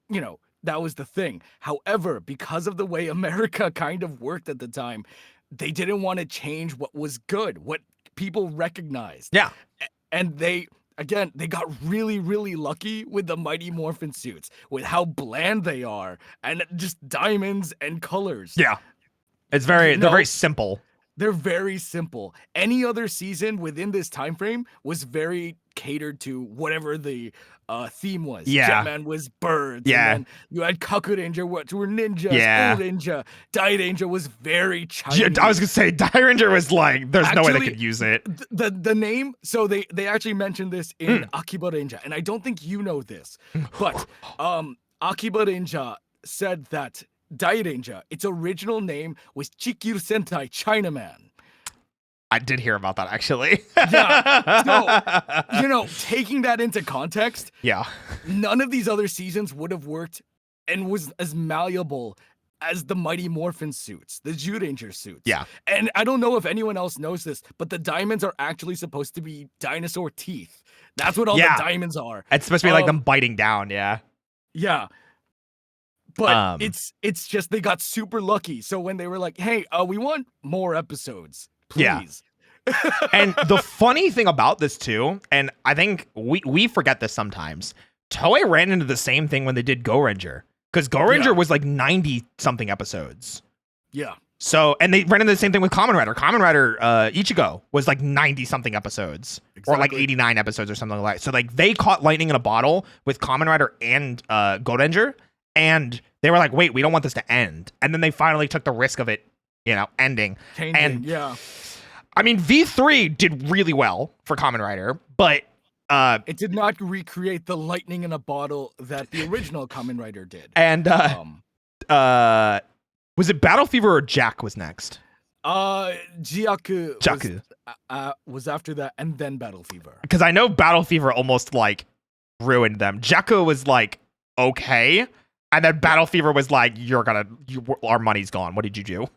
You know, that was the thing. However, because of the way America kind of worked at the time, they didn't want to change what was good, what people recognized. Yeah. And they got really, really lucky with the Mighty Morphin suits, with how bland they are, and just diamonds and colors. Yeah. It's they're very simple. They're very simple. Any other season within this time frame was very catered to whatever the theme was. Yeah. Jetman was birds. Yeah. And then you had Kakuranger, which were ninjas. Yeah. Ninja. Dairanger was very Chinese. I was gonna say Dairanger was like, there's no way they could use it. The name, so they actually mentioned this in Akiba Ranger, and I don't think you know this, but Akiba Ranger said that Dairanger, its original name was Chikyu Sentai Chinaman. I did hear about that actually. Yeah. So, you know, taking that into context, yeah, none of these other seasons would have worked and was as malleable as the Mighty Morphin suits, the Zyuranger suits. Yeah. And I don't know if anyone else knows this, but the diamonds are actually supposed to be dinosaur teeth. That's what all the diamonds are. It's supposed to be like them biting down, yeah. Yeah. But it's just they got super lucky. So when they were like, hey, we want more episodes, please. Yeah. And the funny thing about this too, and I think we forget this sometimes, Toei ran into the same thing when they did Go Ranger. Because Go Ranger was like 90 something episodes. Yeah. So, and they ran into the same thing with Kamen Rider. Kamen Rider Ichigo was like 90 something episodes. Exactly. Or like 89 episodes or something like that. So like they caught lightning in a bottle with Kamen Rider and Go Ranger. And they were like, wait, we don't want this to end. And then they finally took the risk of it, you know, ending. And yeah. I mean, V3 did really well for Kamen Rider, but it did not recreate the lightning in a bottle that the original Kamen Rider did. And was it Battle Fever or Jack was next? Jiaku was after that, and then Battle Fever. Because I know Battle Fever almost like ruined them. Jaku was like okay, and then Battle Fever was like, our money's gone. What did you do?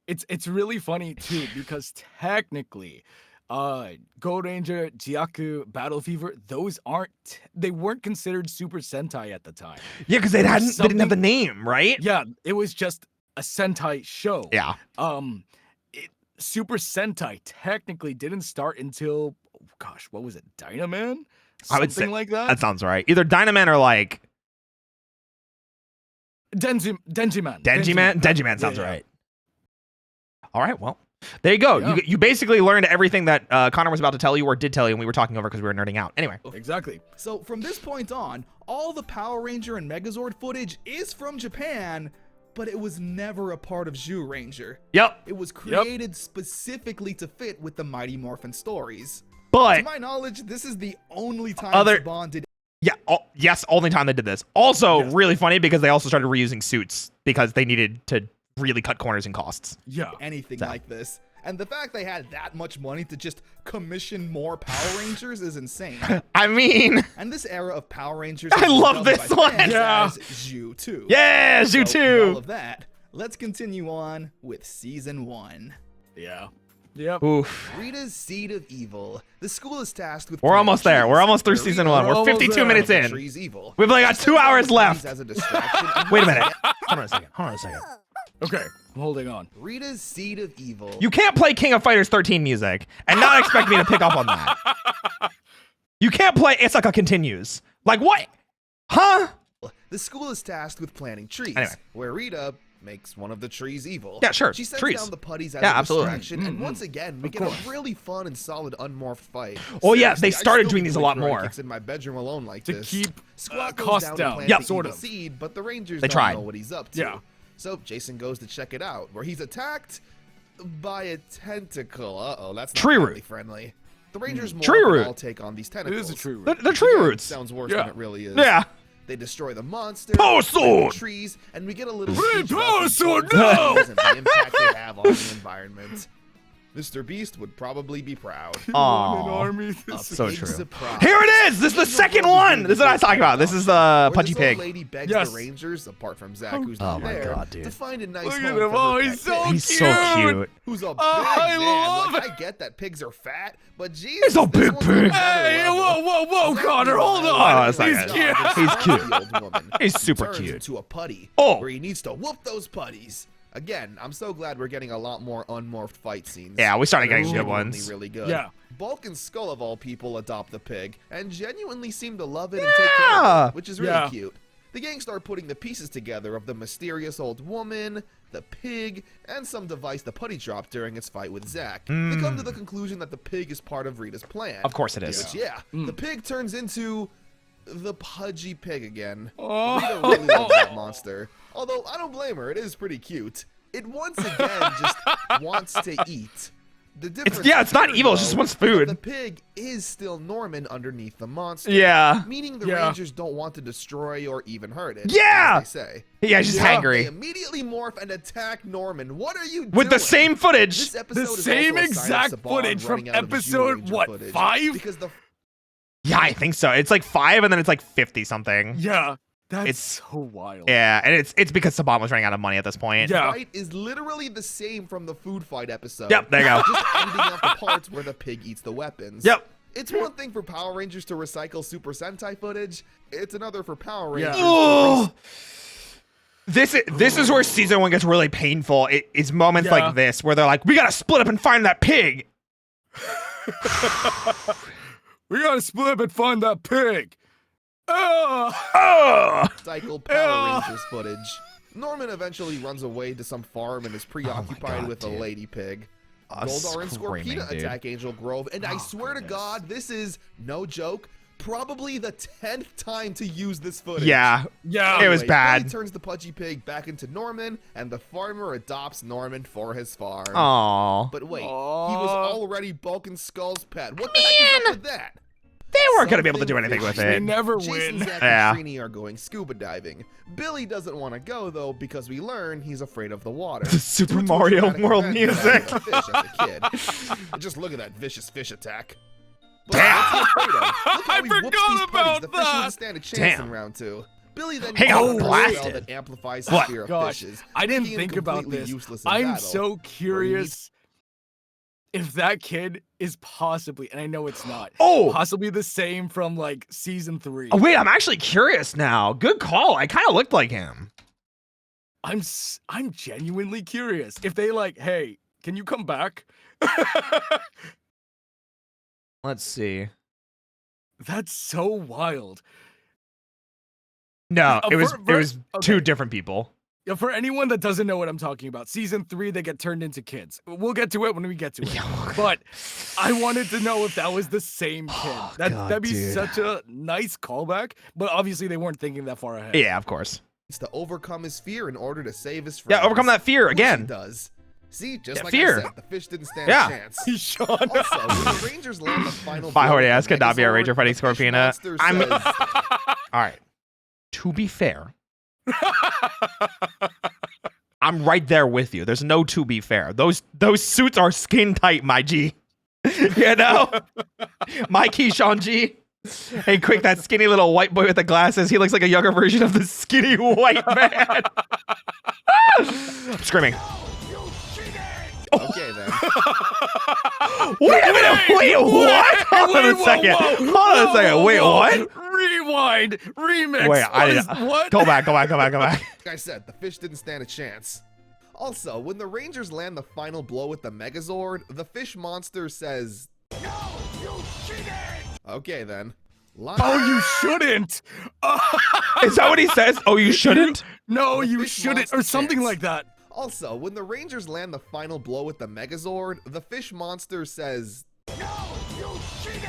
It's really funny too, because technically Go Ranger, Jiaku, Battle Fever, they weren't considered Super Sentai at the time. Yeah, because they didn't have the name, right? Yeah, it was just a Sentai show. Yeah. Super Sentai technically didn't start until, what was it, Dynaman? I would say like that. That sounds right. Either Dynaman or like Denjiman. Denjiman sounds right. All right, well, there you go. Yeah. You basically learned everything that Connor was about to tell you or did tell you, and we were talking over because we were nerding out. Anyway. Exactly. So from this point on, all the Power Ranger and Megazord footage is from Japan, but it was never a part of Zyuranger. Yep. It was created specifically to fit with the Mighty Morphin stories. But to my knowledge, this is the only time Saban did. Yeah, yes, only time they did this. Also, really funny because they also started reusing suits because they needed to really cut corners in costs. Yeah. Anything like this. And the fact they had that much money to just commission more Power Rangers is insane. I mean... And this era of Power Rangers... I love this one! Yeah. Zhu 2. Yeah, Zhu 2! All of that, let's continue on with Season 1. Yeah. Yep. Oof. Rita's Seed of Evil. The school is tasked with... We're almost there. We're almost through Season 1. We're 52 minutes in. We've only got 2 hours left. As a distraction. Wait a minute. Hold on a second. Okay, I'm holding on. Rita's Seed of Evil. You can't play King of Fighters 13 music and not expect me to pick up on that. You can't play Isaka Continues. Like, what? Huh? The school is tasked with planting trees, where Rita makes one of the trees evil. Yeah, sure. She sends trees. down the putties as a distraction, and once again, we get a really fun and solid unmorphed fight. Oh yeah, they started doing these a lot more. In my bedroom alone like to this. keep Squad costs down. Yeah, sort of. Seed, but the Rangers don't know what he's up to. Yeah. So Jason goes to check it out, where he's attacked by a tentacle. Uh-oh, that's not tree really root. Friendly. The Rangers all take on these tentacles. It is a tree root. The tree roots. Sounds worse than it really is. Yeah. They destroy the monster, the trees, and we get a little Power Sword, no! and the impact they have on the environment. Mr. Beast would probably be proud. Aw. So true. Surprise. Here it is. This is the second one. This is what I was talking about. This is the Pudgy Pig. Lady begs Yes. the Rangers, apart from Zach, who's not my there, God, dude. to find a nice Look home at for him. her Oh, pet he's so pig. He's so cute. Who's a big I man. love Like, it. I get that pigs are fat, but Jesus, He's a this big one's pig. another Hey, level. whoa, Zach Connor, hold meanwhile, on. Oh, that's not He's good. cute. He's cute. The old woman. He's super Turns cute. into a putty. Oh. Where he needs to whoop those putties. Again, I'm so glad we're getting a lot more unmorphed fight scenes. Yeah, we started getting They're good genuinely ones. really good. Yeah. Bulk and Skull of all people adopt the pig and genuinely seem to love it and take care of it, which is really Yeah. cute. The gang start putting the pieces together of the mysterious old woman, the pig, and some device the putty dropped during its fight with Zach. They come to the conclusion that the pig is part of Rita's plan. Of course it is. Which, yeah, the pig turns into the Pudgy Pig again. Oh. Rita really loves that monster. Although, I don't blame her. It is pretty cute. It once again just wants to eat. The difference It's not here, evil, it just though, wants is that food. The pig is still Norman underneath the monster. Yeah. Meaning the Yeah. Rangers don't want to destroy or even hurt it. Yeah. As they say. Yeah, he's just Yeah. They hangry. immediately morph and attack Norman. What are you doing? With the same footage. This episode The is same also a sign of exact Saban footage from running out of Zoo episode, Ranger what, footage, 5? Because the Yeah, I think so. It's like 5 and then it's like 50 something. Yeah, that's It's- so wild. Yeah, and it's because Saban was running out of money at this point. Yeah. fight is literally the same from the food fight episode. Yep, there you go. Just ending up the parts where the pig eats the weapons. Yep. It's one thing for Power Rangers to recycle Super Sentai footage. It's another for Power Rangers. Yeah. Oh. This is where season 1 gets really painful. It's moments Yeah. like this where they're like, we gotta split up and find that pig. We gotta split up and find that pig. Oh. Oh. Cycle Power Rangers footage. Norman eventually runs away to some farm and is preoccupied God, with a dude. lady pig. Oh, Goldar and screaming, Scorpina dude. attack Angel Grove, and I swear to God, this is, no joke, probably the 10th time to use this footage. Yeah. Yeah. It was Anyway, bad. Billy turns the Pudgy Pig back into Norman, and the farmer adopts Norman for his farm. Aww. But wait, he Aw. was already Bulk and Skull's pet. What the heck is up with that? They weren't gonna be able to do anything with They it. never Jason, win. Zach, Yeah. and Trini are going scuba diving. Billy doesn't want to go, though, because we learn he's afraid of the water. The Super Due to a Mario traumatic World event music. that happened to a fish as a kid. Just look at that vicious fish attack. But Damn. what's he afraid of? Look how I he whoops forgot these about putties. The fish that. wouldn't stand a chance Damn. in round 2. Billy then He got uses a blasted. spell that amplifies the What? fear of Gosh, fishes. I didn't making him think about completely this. useless in I'm battle, so where he needs- curious if that kid is possibly, and I know it's not, Oh. possibly the same from like season 3. Oh, wait, I'm actually curious now. Good call. I kind of looked like him. I'm genuinely curious if they like, hey, can you come back? Let's see. That's so wild. No, it was for- two okay. different people. Yeah, for anyone that doesn't know what I'm talking about, season 3 they get turned into kids. We'll get to it when we get to it. But I wanted to know if that was the same kid. That'd be dude. such a nice callback. But obviously they weren't thinking that far ahead. Yeah, of course. to overcome his fear in order to save his friends. Yeah, overcome that fear Which he again. does. See, just Yeah, like fear. I said, the fish didn't stand Yeah. a chance. He's Sean. Also, when the Rangers land the final Fine, blow with yes, the could not be a Megazord, Ranger fighting the fish Scorpina. monster I'm- says, All right. To be fair, I'm right there with you. There's no to be fair. Those suits are skin tight, my G. You know? My Keyshawn G. Hey, quick, that skinny little white boy with the glasses. He looks like a younger version of the skinny white man. I'm screaming. okay then. Wait a minute. Wait, what? Hold on a second. Hold on a second. Wait, what? Rewind. Remix. Wait, I What didn't. is- what? Go back. Like I said, the fish didn't stand a chance. Also, when the Rangers land the final blow with the Megazord, the fish monster says, "No, you cheated!" Okay then. Oh, you shouldn't. Is that what he says? Oh, you shouldn't? No, The you fish shouldn't, wants or the something chance. like that. Also, when the Rangers land the final blow with the Megazord, the fish monster says, "No, you cheated!"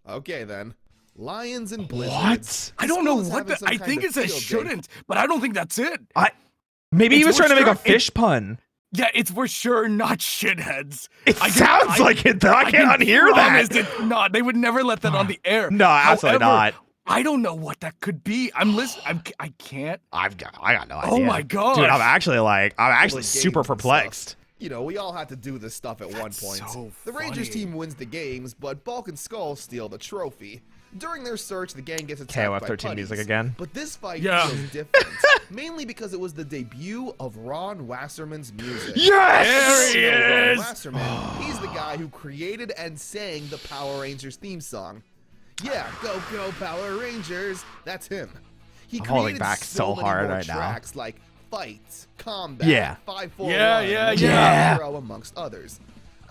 Okay then. Lions and blizzards. What? I don't know This what was the. having I some think kind it of says field day. shouldn't, but I don't think that's it. Maybe he It's was trying to make a for sure- fish pun. Yeah, it's for sure not shitheads. It I can- sounds I- like it, though. I can't can unhear promise that. It's not. They would never let that on the air. No, absolutely However, not. I don't know what that could be. I'm listening. I can't. I got no idea. Oh my gosh. Dude, I'm actually Like super games and perplexed. You know, we all had to do this stuff at one point. so The Rangers funny. team wins the games, but Bulk and Skull steal the trophy. During their search, the gang gets attacked by KOF 13 putties. music again. But this fight Yeah. feels different, mainly because it was the debut of Ron Wasserman's music. Yes! There he Ron is! Wasserman, he's the guy who created and sang the Power Rangers theme song. Yeah, go go Power Rangers, that's him. He I'm holding created back so many hard more right now. tracks like Fight, Combat, Yeah. 541, yeah. Hero, amongst others.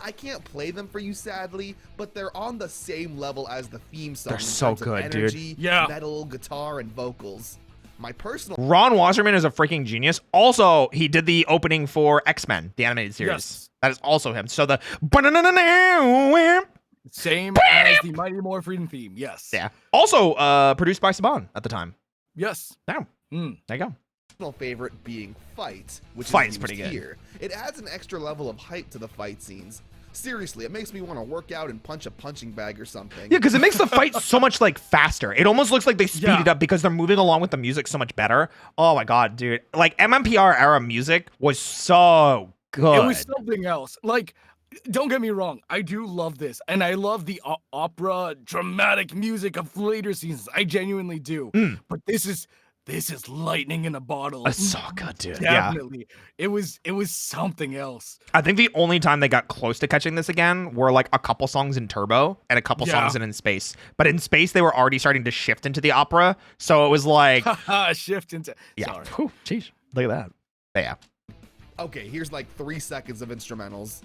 I can't play them for you, sadly, but they're on the same level as the theme song. They're in so terms of good, dude. energy, Yeah. metal, guitar, and vocals. My personal Ron Wasserman is a freaking genius. Also, he did the opening for X-Men, the animated series. Yes. That is also him. So the Same as the Mighty Morphin theme. Yes. yeah. Also produced by Saban at the time. Yes. Damn. Mm. There you go. favorite being Fight, which Fight's is pretty used good. here. It adds an extra level of hype to the fight scenes. Seriously, it makes me want to work out and punch a punching bag or something. Yeah, because it makes the fight so much like faster. It almost looks like they speed Yeah. it up because they're moving along with the music so much better. Oh my god, dude! Like MMPR era music was so good. It was something else. Like, don't get me wrong, I do love this, and I love the opera dramatic music of later seasons. I genuinely do. But this is lightning in a bottle. It's so good, dude. Yeah. Definitely. It was something else. I think the only time they got close to catching this again were like a couple songs in Turbo and a couple Yeah. songs in Space. But in Space, they were already starting to shift into the opera. So it was like, Shift into yeah. Sorry. Whew, jeez. Look at that. But yeah. Okay, here's like 3 seconds of instrumentals.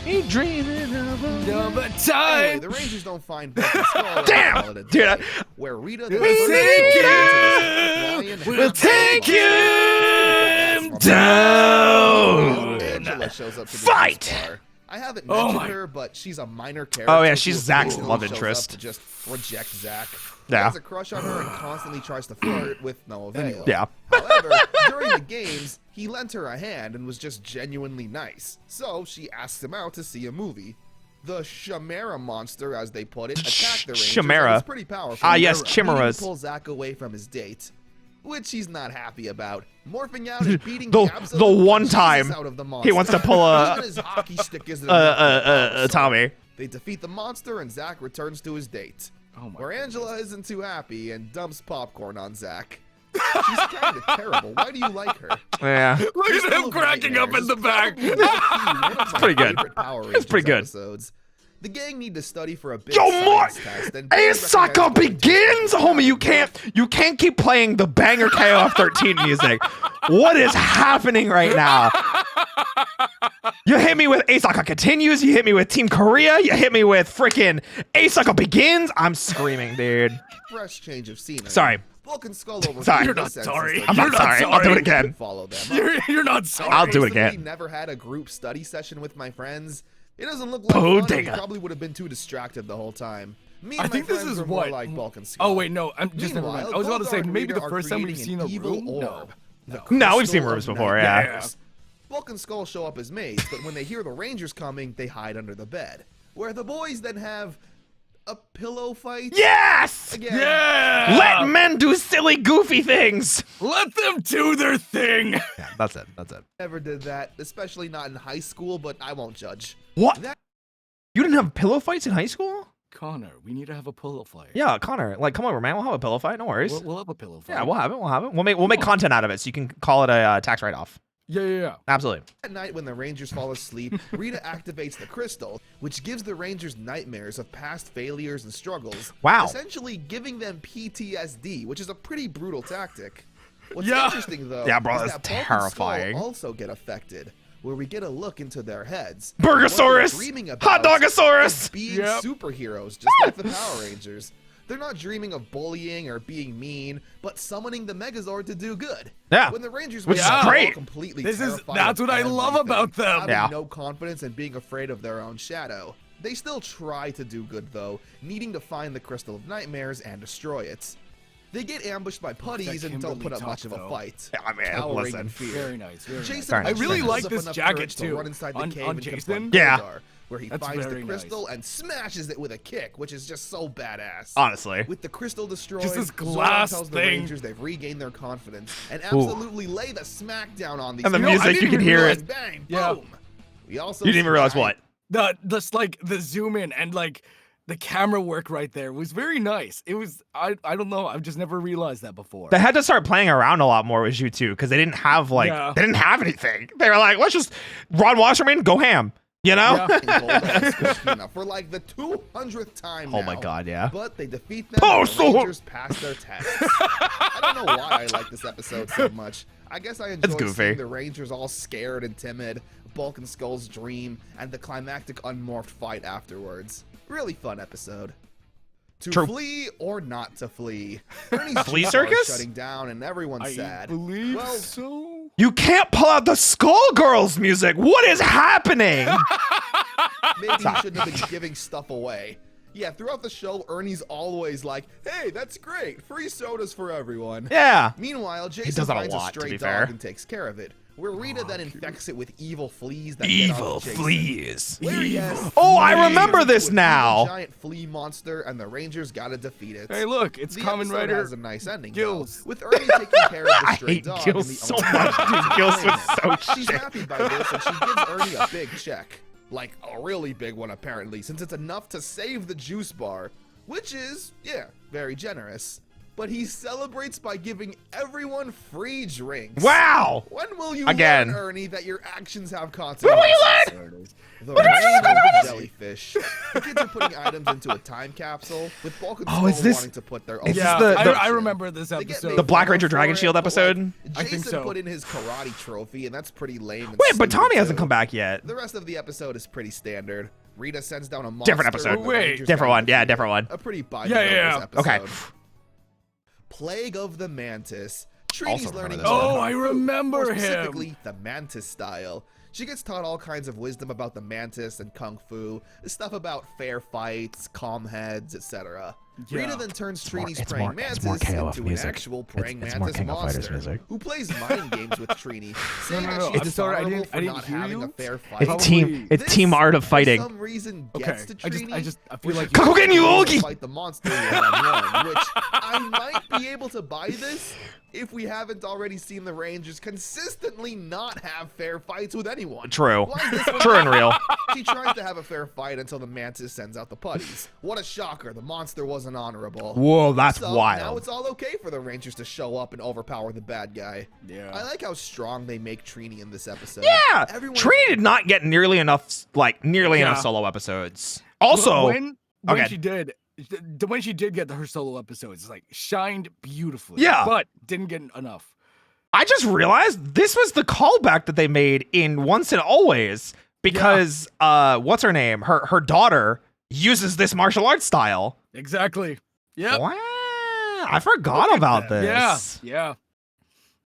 You dreaming of Number Anyway, time. the Rangers don't find Buck and Skull and Damn! call it a Dude, day, where Rita the We'll first take soldier into the We'll take him down. Angela shows up to the Fight! dance bar. I haven't Oh mentioned my- her, but she's a minor character. Oh, yeah, who she's Zach's occasionally love shows up interest. To just reject Zach. Yeah. He has a crush on her and constantly tries to flirt with no avail. Yeah. However, during the games, he lent her a hand and was just genuinely nice. So she asks him out to see a movie. The Chimera monster, as they put it, attacked the Rangers. Chimera. And it's pretty powerful. Ah, yes, Needing chimeras. to pull Zach away from his date, which he's not happy about. Morphing out and beating The absolute one bejesus time out of the he wants to monster. pull a Even his hockey stick isn't enough for the power sword. Tommy. They defeat the monster and Zach returns to his date. Oh my Where Angela isn't too happy and dumps popcorn on Zach. She's kind of terrible. Why do you like her? Yeah. Look at him cracking up in the back. It's pretty good. It's pretty good. Episodes. The gang need to study for a big Yo, science test. And Asaka begins, homie. You can't keep playing the banger KOF 13 music. What is happening right now? You hit me with Asaka continues. You hit me with Team Korea. You hit me with freaking Asaka begins. I'm screaming, dude. fresh change of scenery. Sorry. Vulcan Skull over Sorry. You're not sorry. I'm not sorry. I'll do it again. Follow them. You're not sorry. I'll do it personally again. Never had a group study session with my friends. It doesn't look like fun, and we Bodega. probably would have been too distracted the whole time. Me I and think my this friends is are more what. like Vulcan Skull. Oh wait, no. I'm just never mind. I was about to say Bulldog and maybe Rita the are first time we've creating seen an a evil room. orb. No. The No, we've seen Crystal rooms of before, Nightmares. yeah. Vulcan Skull show up as maids, but when they hear the Rangers coming, they hide under the bed. Where the boys then have a pillow fight. Yes! Again. Yeah. Let men do silly, goofy things. Let them do their thing. Yeah, that's it. That's it. Never did that, especially not in high school, but I won't judge. What? That- You didn't have pillow fights in high school? Connor, we need to have a pillow fight. Yeah, Connor. Like, come over, man. We'll have a pillow fight. No worries. We'll have a pillow fight. Yeah, we'll have it. We'll have it. We'll make content out of it, so you can call it a tax write-off. Yeah. Absolutely. At night, when the Rangers fall asleep, Rita activates the crystal, which gives the Rangers nightmares of past failures and struggles. Wow. Essentially giving them PTSD, which is a pretty brutal tactic. What's Yeah. interesting, though, Yeah, bro, is that's that Bulk and Skull terrifying. also get affected, where we get a look into their heads. Burgosaurus! What they're dreaming Hot about Dogosaurus! is being Yep. superheroes, just like the Power Rangers. They're not dreaming of bullying or being mean, but summoning the Megazord to do good. Yeah. When the Rangers Which wake is up, they're all great. completely This is- terrified that's of what I love everything, about them. having Yeah. no confidence and being afraid of their own shadow. They still try to do good though, needing to find the Crystal of Nightmares and destroy it. They get ambushed by putties and don't Kimberly put up talk, much of a though. fight. Yeah, I mean, Cowering listen. in fear. Very nice. Very nice. Jason Sorry. I really builds like up this enough jacket courage to too. run inside the On cave and Jason. confront Yeah. Goldar, where he That's finds the very crystal and smashes it with a kick, which is just so badass. Honestly. With the crystal destroyed, Just this Zordon glass tells the thing. Rangers they've regained their confidence and absolutely lay the smackdown on these. And the You know, I music, didn't you can even hear realize- it. Bang, Yeah. boom. We also You didn't see even realize giant- what? The zoom in and like the camera work right there was very nice. It was I don't know, I've just never realized that before. They had to start playing around a lot more with you too, because they didn't have Yeah. they didn't have anything. They were like, let's just Ron Wasserman go ham, you know? Yeah. gold on Squishina for like the 200th time Oh my now. god, yeah. But they defeat them Oh, and the so- Rangers pass their test. I don't know why I like this episode so much. I guess I enjoy goofy. seeing the Rangers all scared and timid, Bulk and Skull's dream, and the climactic unmorphed fight afterwards. Really fun episode. To True. flee or not to flee. Ernie's Flea Juice Bar circus? shutting down and everyone's I sad. believe Well, so. You can't pull out the Skullgirls music. What is happening? maybe he shouldn't have been giving stuff away. Yeah, throughout the show, Ernie's always like, hey, that's great. Free sodas for everyone. Yeah. Meanwhile, Jason does that a finds lot, to stray be dog fair. and takes care of it, where Rita then infects it with evil fleas that get Evil onto Jason. fleas. Where he has Oh, I fleas remember into this an now. evil giant flea monster, and the Rangers gotta defeat it. Hey, look, it's The Kamen episode Rider has a nice ending, Gills. though, with Ernie taking care of the I stray hate dog. Gills and the so owner much, trying dude. to Gills blame was him. so She's shit. happy by this, and she gives Ernie a big check. Like, a really big one, apparently, since it's enough to save the juice bar. Which is, yeah, very generous. But he celebrates by giving everyone free drinks. Wow. When will you Again. learn, Ernie, that your actions have When consequences? will you learn? There it is. The rain of the jellyfish. The kids are putting items into a time capsule, with Bulk and Oh, Skull is this- wanting to put their is own. this Yeah, the- I remember this They get episode. made The Black fun Ranger of for Dragon it, Shield but, like, episode? I think Jason so. put in his karate trophy, and that's pretty lame. and Wait, but stupid, Tommy hasn't too. come back yet. The rest of the episode is pretty standard. Rita sends down a monster. Different episode. and the Wait, Rangers different gotta one. Yeah, defeat it. different one. A pretty Yeah. episode. Okay. Plague of the Mantis. Trini's remember learning this about one. Oh, kung I fu, remember more him. specifically the Mantis style. She gets taught all kinds of wisdom about the Mantis and kung fu, stuff about fair fights, calm heads, etc. Yeah. Rita then turns more- Trini's it's praying more- mantis it's more KOF into music. an actual praying It's more mantis King of Fighters monster music. who plays mind games with Trini, saying no, that no, she's I'm sorry, I dishonorable didn't- for I didn't not hear having you. a fair fight. It's Probably- it's team art of fighting. For some reason Okay, gets to Trini. I just feel like Kakugen Yugi! Fight the monster one-on-one, which I might be able to buy this if we haven't already seen the Rangers consistently not have fair fights with anyone. True. Why is this one True and real. She tries to have a fair fight until the Mantis sends out the putties. What a shocker, the monster wasn't honorable. Whoa, that's So now wild. it's all okay for the Rangers to show up and overpower the bad guy. Yeah. I like how strong they make Trini in this episode. Yeah. Everyone Trini did not get nearly enough enough solo episodes. Also, when okay. she did get her solo episodes, it's like shined beautifully. Yeah. but didn't get enough. I just realized this was the callback that they made in Once and Always because what's her name? Her daughter uses this martial arts style. Exactly. Yep. Wow. I forgot about Yeah. this. Yeah.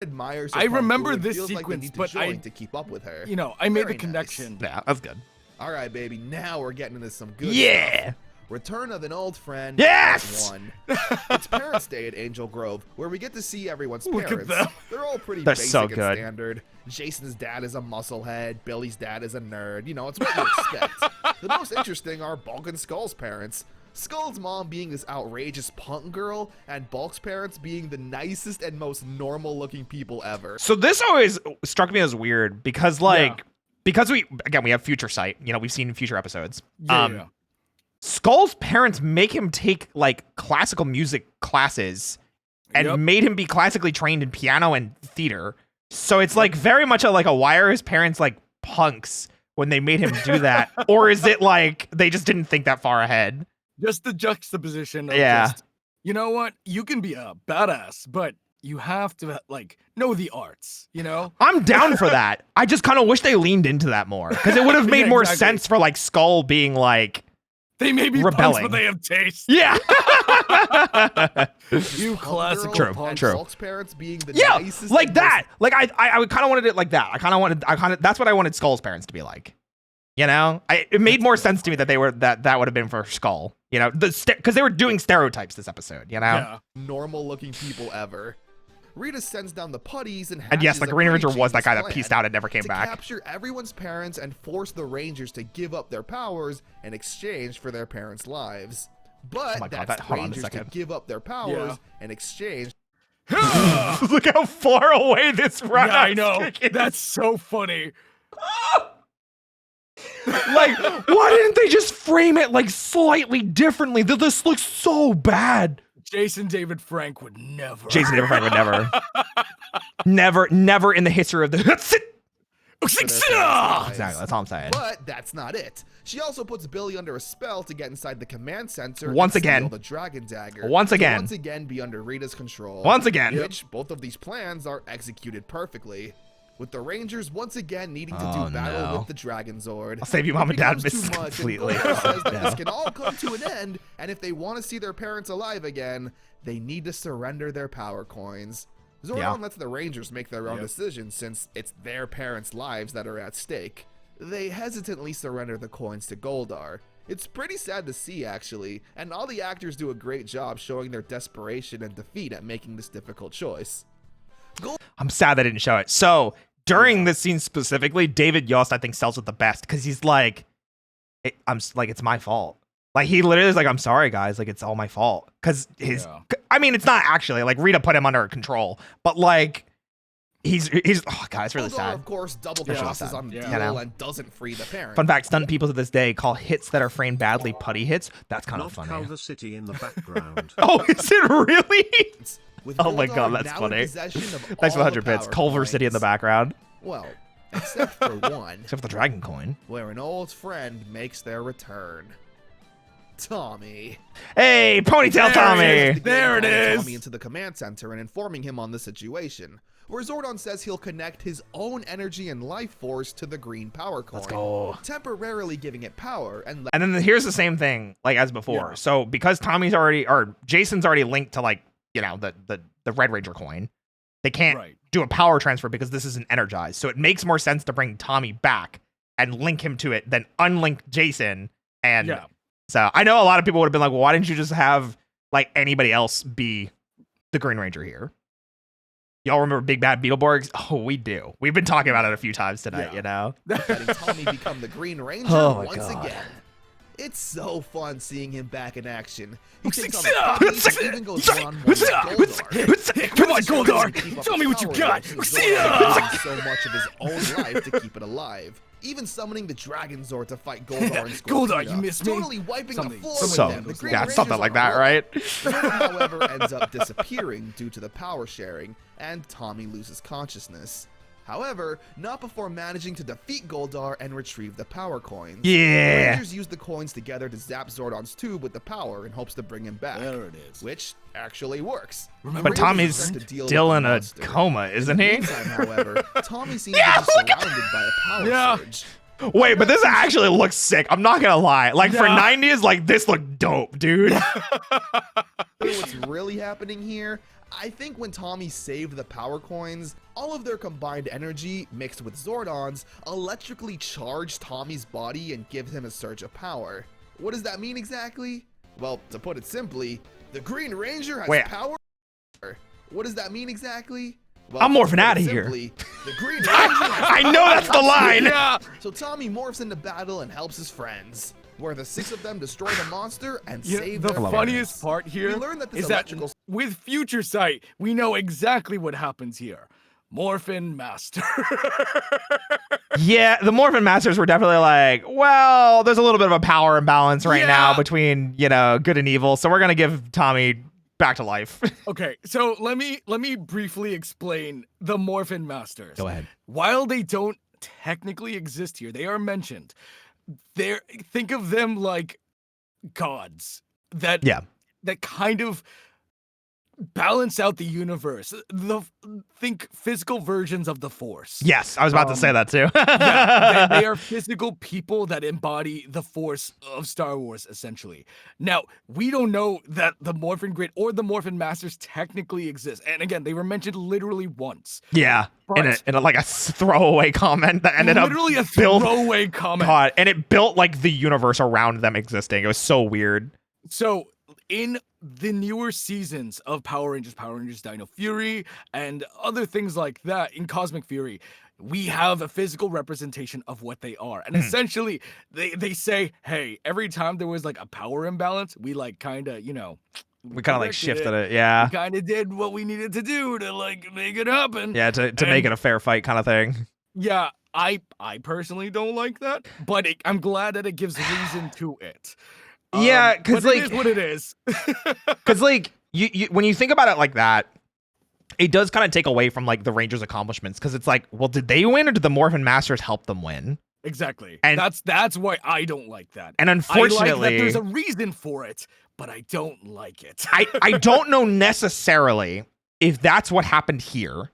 admires. I her kung remember fu and this feels like they sequence, need to but I- join to keep up with her. You know, I made Very the connection. Yeah, that's good. All right, baby. Now we're getting into some good Yeah. stuff. Return of an old friend. Yes! Part 1. It's Parents' Day at Angel Grove, where we get to see everyone's Look at parents. them. They're all pretty They're basic so and good. standard. Jason's dad is a musclehead. Billy's dad is a nerd. You know, it's what you expect. The most interesting are Bulk and Skull's parents. Skull's mom being this outrageous punk girl, and Bulk's parents being the nicest and most normal-looking people ever. So this always struck me as weird because because we have future sight, you know, we've seen future episodes. Yeah. Skull's parents make him take like classical music classes and Yep. made him be classically trained in piano and theater. So it's like very much like why are his parents like punks when they made him do that? Or is it like they just didn't think that far ahead? Just the juxtaposition of Yeah. just, you know what? You can be a badass, but you have to like know the arts, you know? I'm down for that. I just kind of wish they leaned into that more because it would have made Yeah, more exactly. sense for like Skull being like, They may be punks, Rebelling. but they have taste. yeah. You Punk classical girl True, punk. and true. Bulk's parents being the Yeah, nicest like and that. Like I kind of wanted it like that. That's what I wanted Skull's parents to be like. You know, it made more sense to me that they were that would have been for Skull. You know, because they were doing stereotypes this episode. You know, Yeah. normal looking people ever. Rita sends down the putties and yes, hatches the a Green pretty Ranger was that guy genius that pieced plan out and never came to back. capture everyone's parents and force the Rangers to give up their powers in exchange for their parents' lives. But Oh my God, that's hold on a Rangers to second. give up their powers in exchange. Look how far away this run. Yeah, I know. That's so funny. Like, why didn't they just frame it like slightly differently? This looks so bad. Jason David Frank would never. Jason David Frank would never. Never in the history of the. Exactly, that's all I'm saying. But that's not it. She also puts Billy under a spell to get inside the command center Once and again. steal the dragon dagger. Once to again. once again be under Rita's control. Once again. Which both of these plans are executed perfectly. With the Rangers once again needing to Oh, do battle no. with the Dragon Zord. I'll save you, Mom and It Dad, becomes misses too much, and completely. Goldar says that Yeah. this can all come to an end, and if they want to see their parents alive again, they need to surrender their power coins. Zordon Yeah. lets the Rangers make their own decisions since it's their parents' lives that are at stake. They hesitantly surrender the coins to Goldar. It's pretty sad to see, actually, and all the actors do a great job showing their desperation and defeat at making this difficult choice. I'm sad they didn't show it. So during this scene specifically, David Yost, I think, sells it the best because he's like, it's my fault. Like, he literally is like, I'm sorry, guys. Like, it's all my fault. Because I mean, it's not actually. Like, Rita put him under control. But, like, he's oh, God, it's really Goldar, sad. of course, double Really crosses sad. on the You deal know? and doesn't free the parent. Fun fact, stunned people to this day call hits that are framed badly putty hits. That's kind of Not funny. Culver City in the background. Oh, is it really? With Oh my Goldar God, that's now in funny. possession of Thanks for the all 100 bits. power Culver City in the coins. background. Well, except for one, Except for the dragon coin. where an old friend makes their return. Tommy. Hey, ponytail Tommy! There it is. Tommy into the command center and informing him on the situation, where Zordon says he'll connect his own energy and life force to the green power coin, Let's go. temporarily giving it power and And then here's the same thing, like, as before. Yeah. So because Jason's already linked to, like, you know, the Red Ranger coin, they can't do a power transfer because this isn't energized. So it makes more sense to bring Tommy back and link him to it than unlink Jason. And so I know a lot of people would have been like, well, why didn't you just have, like, anybody else be the Green Ranger here? Y'all remember Big Bad Beetleborgs? Oh, we do. We've been talking about it a few times tonight, you know? letting Tommy become the Green Ranger Oh my once God. again. It's so fun seeing him back in action. He takes on Six- the puppies and even goes one-on-one with Goldar. Come on, Keep up Goldar. Tell me what you power got. since Zordon uses so much of his own life to keep it alive. Even summoning the Dragon Zord to fight Goldar and Scorpina. Goldar, you missed me. Totally wiping the floor So, with them. The Green yeah, Ranger's something on like a that, roll. right? Zordon, however, ends up disappearing due to the power sharing, and Tommy loses consciousness. However, not before managing to defeat Goldar and retrieve the power coins. The Yeah. Rangers use the coins together to zap Zordon's tube with the power in hopes to bring him back. There it is. Which actually works. Remember, But Rangers Tommy's attempt to deal still with in the a monster. coma, isn't he? Meantime, however, Tommy seems to be surrounded by a power surge. Wait, but this actually looks sick. I'm not gonna lie. Like, for Yeah. 90s, like, this looked dope, dude. What's really happening here? I think when Tommy saved the power coins, all of their combined energy mixed with Zordon's electrically charged Tommy's body and gives him a surge of power. What does that mean exactly? Well, to put it simply, the Green Ranger has Wait. power. What does that mean exactly? Well, I'm to morphing put it outta here. simply, The Green Ranger has I know that's the line. Yeah. So Tommy morphs into battle and helps his friends, where the 6 of them destroy the monster and You know, save the their funniest parents. part here We learn that this is that electrical with Future Sight, we know exactly what happens here. Morphin Master. Yeah, the Morphin Masters were definitely like, well, there's a little bit of a power imbalance right now Yeah. between, you know, good and evil. So we're gonna give Tommy back to life. Okay, so let me briefly explain the Morphin Masters. Go ahead. While they don't technically exist here, they are mentioned. Think of them like gods that kind of balance out the universe. Think physical versions of the Force. Yes, I was about to say that too. Yeah, they are physical people that embody the Force of Star Wars, essentially. Now, we don't know that the Morphin Grid or the Morphin Masters technically exist. And again, they were mentioned literally once. Yeah, But- in a like a throwaway comment that ended Literally up a throwaway comment. God, and it built like the universe around them existing. It was so weird. So, in the newer seasons of Power Rangers Dino Fury, and other things like that in Cosmic Fury, we have a physical representation of what they are. And essentially, they say, hey, every time there was like a power imbalance, we like kind of, you know, we kind of like corrected shifted it. Yeah. We kind of did what we needed to do to like make it happen. Yeah, to make it a fair fight kind of thing. Yeah, I personally don't like that, but I'm glad that it gives reason to it. Yeah, because like it is what it is. because like you when you think about it like that, it does kind of take away from like the Rangers' accomplishments, because it's like, well, did they win or did the Morphin Masters help them win? Exactly. And that's why I don't like that. And unfortunately, I like that there's a reason for it, but I don't like it. I don't know necessarily if that's what happened here.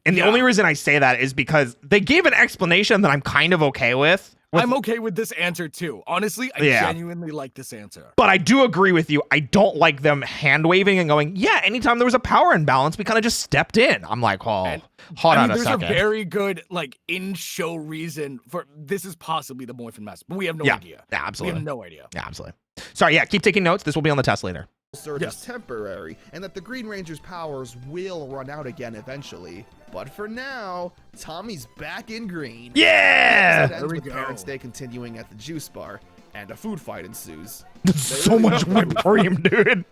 And the only reason I say that is because they gave an explanation that I'm kind of okay with. I'm okay with this answer too. Honestly, I genuinely like this answer. But I do agree with you. I don't like them hand waving and going, yeah, anytime there was a power imbalance, we kind of just stepped in. I'm like, oh, hold on a second. There's a very good like in-show reason for this is possibly the Morphin Master, but we have no idea. Yeah, absolutely. We have no idea. Yeah, absolutely. Sorry, yeah, keep taking notes. This will be on the test later. Surge is temporary, and that the Green Ranger's powers will run out again eventually. But for now, Tommy's back in green. Yeah! There we go. Parents' Day continuing at the juice bar, and a food fight ensues. So much whipped cream, dude.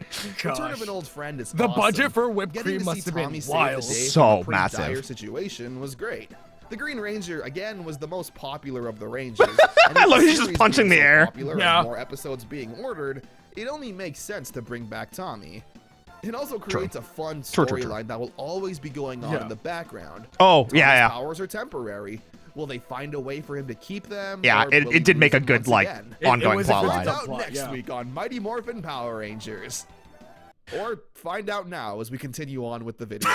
Return of an old friend is the awesome. budget for whipped Getting cream must have been Tommy wild. So massive. Dire situation was great. The Green Ranger again was the most popular of the Rangers. I love he's just punching the air. And more episodes being ordered, it only makes sense to bring back Tommy. It also creates a fun storyline that will always be going on in the background. Oh, Tommy's yeah. powers are temporary. Will they find a way for him to keep them? Yeah, it did make a good like ongoing plot line. Find out next week on Mighty Morphin Power Rangers. Or find out now as we continue on with the video.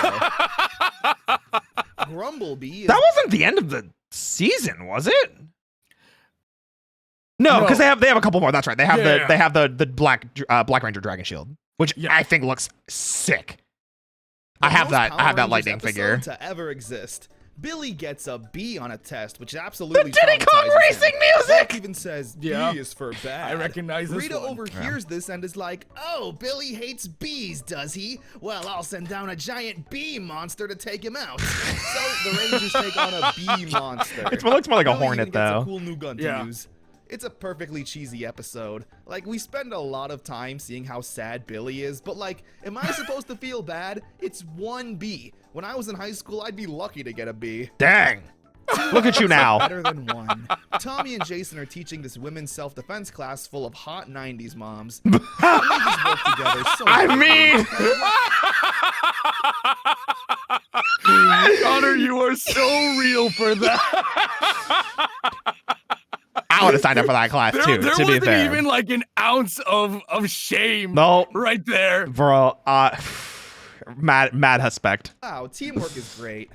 Grumblebee. That wasn't the end of the season, was it? No, because they have a couple more. That's right. They have the Black Ranger Dragon Shield, which I think looks sick. I have that lightning figure to ever exist. Billy gets a B on a test, which absolutely the Diddy Kong racing music. Zach even says B is for bad. I recognize this Rita one. overhears this and is like, "Oh, Billy hates bees, does he? Well, I'll send down a giant bee monster to take him out." So the Rangers take on a bee monster. It looks more like a Billy hornet, even gets though. A cool new gun to use. It's a perfectly cheesy episode. Like, we spend a lot of time seeing how sad Billy is, but like, am I supposed to feel bad? It's one B. When I was in high school, I'd be lucky to get a B. Dang. Look at you now. Better than one. Tommy and Jason are teaching this women's self-defense class full of hot 90s moms. They just work together so Connor, you are so real for that. I would have signed up for that class too. There to be wasn't fair, even like an ounce of shame. No, right there, bro. Mad respect. Wow, teamwork is great.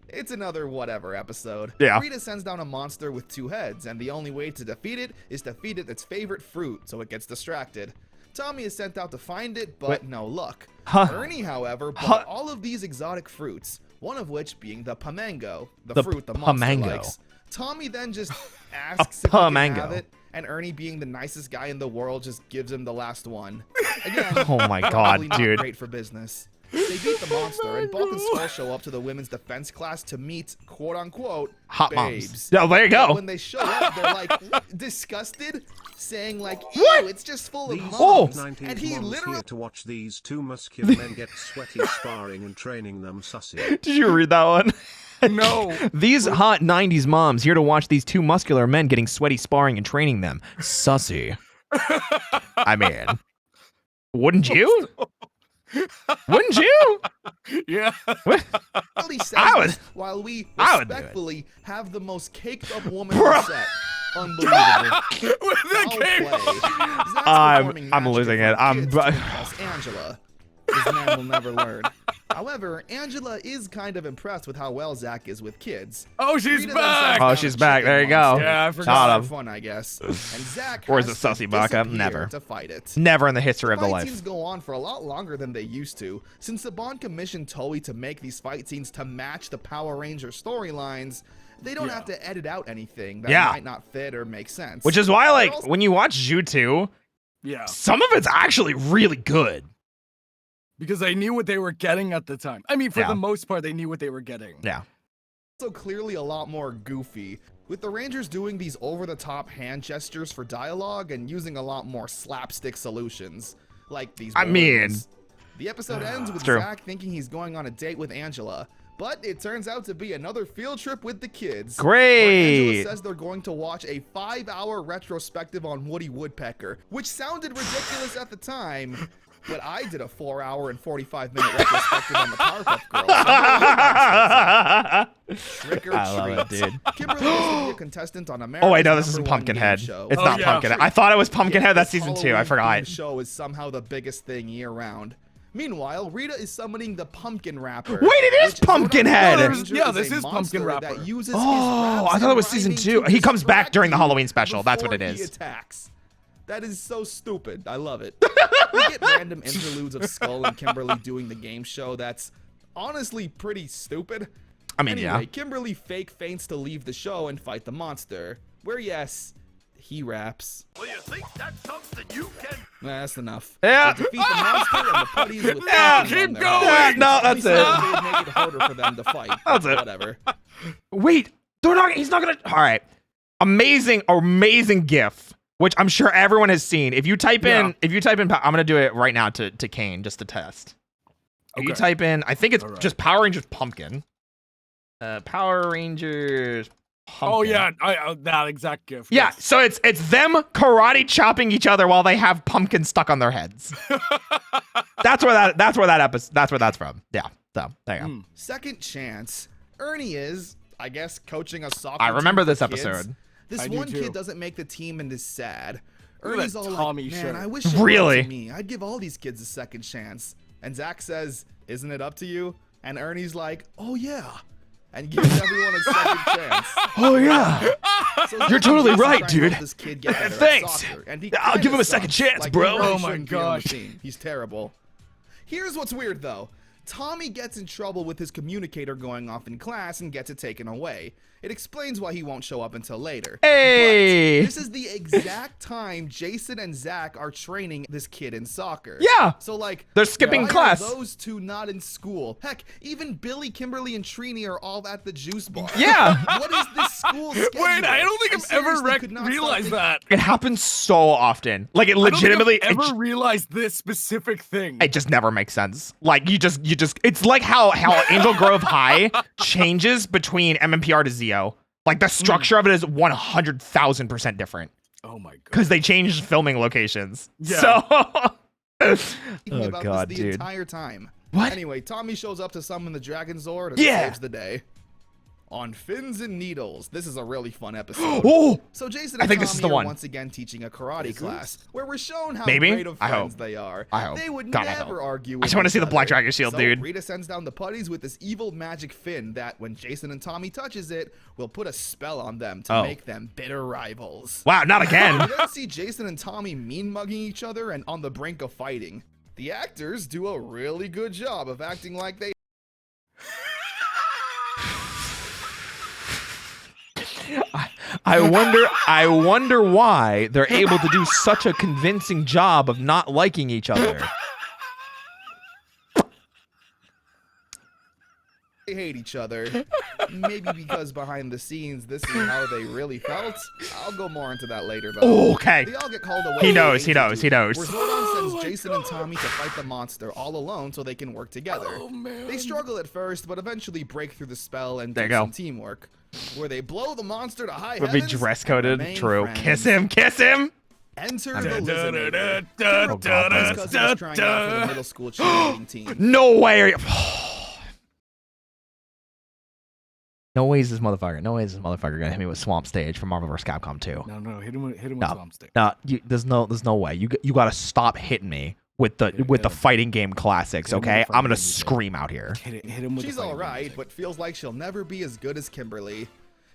It's another whatever episode. Yeah. Rita sends down a monster with two heads, and the only way to defeat it is to feed it its favorite fruit, so it gets distracted. Tommy is sent out to find it, but no luck. Ernie, however, bought all of these exotic fruits, one of which being the pamango, the fruit the monster likes. Tommy then just asks if he can have it, and Ernie, being the nicest guy in the world, just gives him the last one. Again, oh my god, not dude. Great for business. They beat the monster, and Bulk and Skull show up to the women's defense class to meet, quote-unquote, hot babes. moms. Yeah, there you go. But when they show up, they're like disgusted, saying like, "Ew, it's just full of moms." And he literally here to watch these two muscular men get sweaty sparring and training them sussy. Did you read that one? No. These hot 90s moms here to watch these two muscular men getting sweaty sparring and training them. Sussy. I mean, wouldn't you? Wouldn't you? Yeah. I would. While we respectfully have the most caked up woman on set. Unbelievable. I'm losing it. Angela. This man will never learn. However, Angela is kind of impressed with how well Zach is with kids. Oh, she's back! Oh, she's back. There you go. Yeah, I forgot. Fun, I guess. And Zach or is it Sussy Baka? Never. To fight it. Never in the history of the life. Fight scenes go on for a lot longer than they used to, since the Bond commissioned Toei to make these fight scenes to match the Power Ranger storylines. They don't have to edit out anything that might not fit or make sense. Which is why, like, when you watch Zhu 2, Yeah. some of it's actually really good. Because they knew what they were getting at the time. I mean, for Yeah. the most part, they knew what they were getting. Yeah. Also clearly a lot more goofy, with the Rangers doing these over-the-top hand gestures for dialogue and using a lot more slapstick solutions, like these I mean- balloons. The episode ends with true. Zach thinking he's going on a date with Angela, but it turns out to be another field trip with the kids. Where Great. Angela says they're going to watch a 5-hour retrospective on Woody Woodpecker, which sounded ridiculous at the time, but I did a 4-hour and 45-minute retrospective on the Powerpuff Girls. Trick or I love it, treat. dude. Kimberly used to be a contestant on America's Oh, I know this isn't #1 Pumpkinhead. game show. It's Oh, not yeah. Pumpkinhead. I thought it was Pumpkinhead. Yet That's this season 2. I Halloween-themed forgot. show is somehow the biggest thing year-round. Meanwhile, Rita is summoning the Pumpkin Rapper. Wait, it is which Pumpkinhead! Zordon No, Ranger yeah, is this a is Pumpkin monster Rapper. that uses his Oh, raps I thought and it was season rhyming 2. to He comes back distract during the you Halloween special. That's what it before he is. attacks. That is so stupid. I love it. We get random interludes of Skull and Kimberly doing the game show that's honestly pretty stupid. I mean, Anyway, yeah. Kimberly fake feints to leave the show and fight the monster, where yes, he raps. Well, you think that's something you can... Nah, that's enough. Yeah. They defeat the monster and the putties with Yeah, pumpkins on keep their going. heads. No, that's He said it. they would make it harder for them to fight. That's it. Whatever. Wait, he's not gonna. All right, amazing GIF, which I'm sure everyone has seen. If you type in, I'm gonna do it right now to Kaine just to test. If you Okay. type in, I think it's All right. just Power Rangers Pumpkin. Power Rangers. Pumpkin. Oh yeah, that exact gift. Yeah, yes. so it's them karate chopping each other while they have pumpkins stuck on their heads. that's where that's from. Yeah. So there you go. Second chance. Ernie is, I guess, coaching a soccer I remember team this for kids. episode. This I do one too. kid doesn't make the team and is sad. Look at Ernie's that all Tommy like, man, shirt. I wish it were Really? up to me. I'd give all these kids a second chance. And Zach says, isn't it up to you? And Ernie's like, oh yeah. And gives everyone a second chance. Oh yeah. So You're Zach totally is right, trying to help dude. This kid get better at Thanks. soccer, and he I'll give kinda him a second sucks. chance, Like, bro. he really Oh my shouldn't be on the gosh. team. He's terrible. Here's what's weird though. Tommy gets in trouble with his communicator going off in class and gets it taken away. It explains why he won't show up until later. Hey. But this is the exact time Jason and Zach are training this kid in soccer. Yeah. So like They're skipping why class. Are those two not in school? Heck, even Billy, Kimberly, and Trini are all at the juice bar. Yeah. What is this school schedule? Wait, I don't think I've ever seriously could not stop realized thinking- that. It happens so often. Like it legitimately. I don't think I've ever realized this specific thing. It just never makes sense. Like you just it's like how Angel Grove High changes between MMPR to Zeo. Like the structure of it is 100,000% different Oh my god. because they changed filming locations. Yeah. So thinking Oh, about God, this the dude. entire time. What? Anyway, Tommy shows up to summon the Dragon Zord and Yeah. saves the day. On Fins and Needles. This is a really fun episode. Oh, So Jason and I think Tommy this is the are one. once again teaching a karate class where we're shown how Maybe? great of I friends hope. they are. I hope. They would God, I never hope. argue I with just want to each see the Black other. Dragon Shield, So dude. Rita sends down the putties with this evil magic fin that when Jason and Tommy touches it, will put a spell on them to Oh. make them bitter rivals. Wow, not again. We then see Jason and Tommy mean mugging each other and on the brink of fighting. The actors do a really good job of acting like they I wonder why they're able to do such a convincing job of not liking each other. hate each other. Maybe because behind the scenes, this is how they really felt. I'll go more into that later, though. Oh, okay. They all get called away. He to knows, the he knows, Institute, he knows. Where Zordon sends Jason and Tommy to fight the monster all alone so they can work together. Oh, man. They struggle at first, but eventually break through the spell and There do you go. some teamwork. Where they blow the monster to high Would be heavens dress and coded. remain True. friends. Kiss him, kiss him. Enter I'm the in. Lizard. Oh, God, His please. cousin was trying out for the middle school cheerleading team. No way. Are you... No way is this motherfucker. No way is this motherfucker gonna hit me with Swamp Stage from Marvel vs. Capcom 2. No, hit him with No. Swamp Stick. No, there's no way. You gotta stop hitting me with the him. fighting game classics. Hit him with Okay, the I'm fighting gonna game, scream out here. Hit him with She's the fighting alright, music. but feels like she'll never be as good as Kimberly.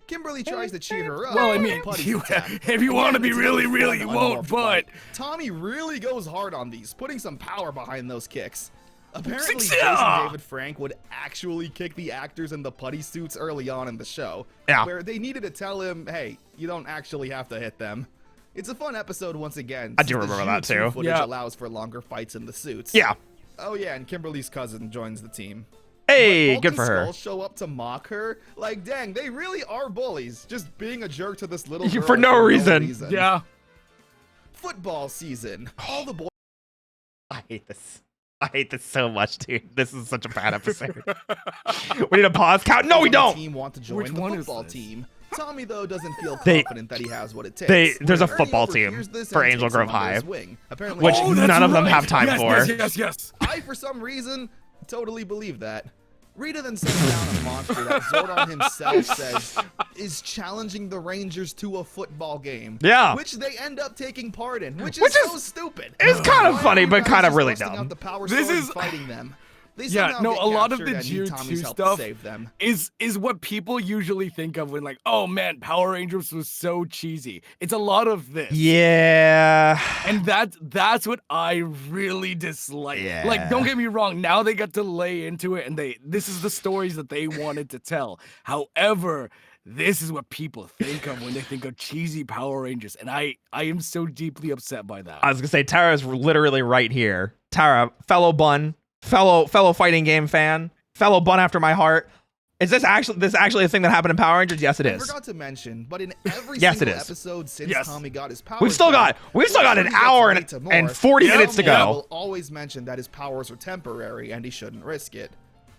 Kimberly tries to cheer her up. Well, I but mean, Putty's you, attack. if you want to Again, be it's really, fun really, you won't, unmorphed but... fight. Tommy really goes hard on these, putting some power behind those kicks. Apparently, Jason Yeah. David Frank would actually kick the actors in the putty suits early on in the show, Yeah. where they needed to tell him, hey, you don't actually have to hit them. It's a fun episode once again. I do since the remember that Jiu-Jitsu too. Footage Yeah. allows for longer fights in the suits. Yeah. Oh yeah, and Kimberly's cousin joins the team. Hey, But good for her. Skulls show up to mock her. Like, dang, they really are bullies. Just being a jerk to this little girl For no reason. Yeah. Football season. All the boys. I hate this. I hate this so much, dude. This is such a bad episode. We need a pause count. No, we on the don't. Team want to join Which the one is football this? team. Tommy though doesn't feel They- confident that he has what it takes. There's a Ernie football overhears team this for and Angel takes him Grove under his High, wing. Apparently, which Oh, that's none of them right. have time yes, for. Yes. I, for some reason, totally believe that. Rita then sends down a monster that Zordon himself says is challenging the Rangers to a football game. Yeah. Which they end up taking part in, which Which is is- so stupid. It's kind of Why funny, are you but guys kind of just really busting dumb. out the power This sword and is- fighting them? They Yeah, somehow no, get a lot of captured the and need Tommy's Jiu-Jitsu help to stuff save them. is what people usually think of when like, oh man, Power Rangers was so cheesy. It's a lot of this. Yeah. And that's what I really dislike. Yeah. Like, don't get me wrong, now they got to lay into it and this is the stories that they wanted to tell. However, this is what people think of when they think of cheesy Power Rangers. And I am so deeply upset by that. I was gonna say Tara's literally right here. Tara, fellow bun, fellow fighting game fan, fellow bun after my heart. Is this actually a thing that happened in Power Rangers? Yes, it I is. forgot to mention, but in every Yes, single it is. episode since Yes. Tommy got his powers We've still got an hour and 40 minutes to Tommy go. will always mention that his powers are temporary and he shouldn't risk it,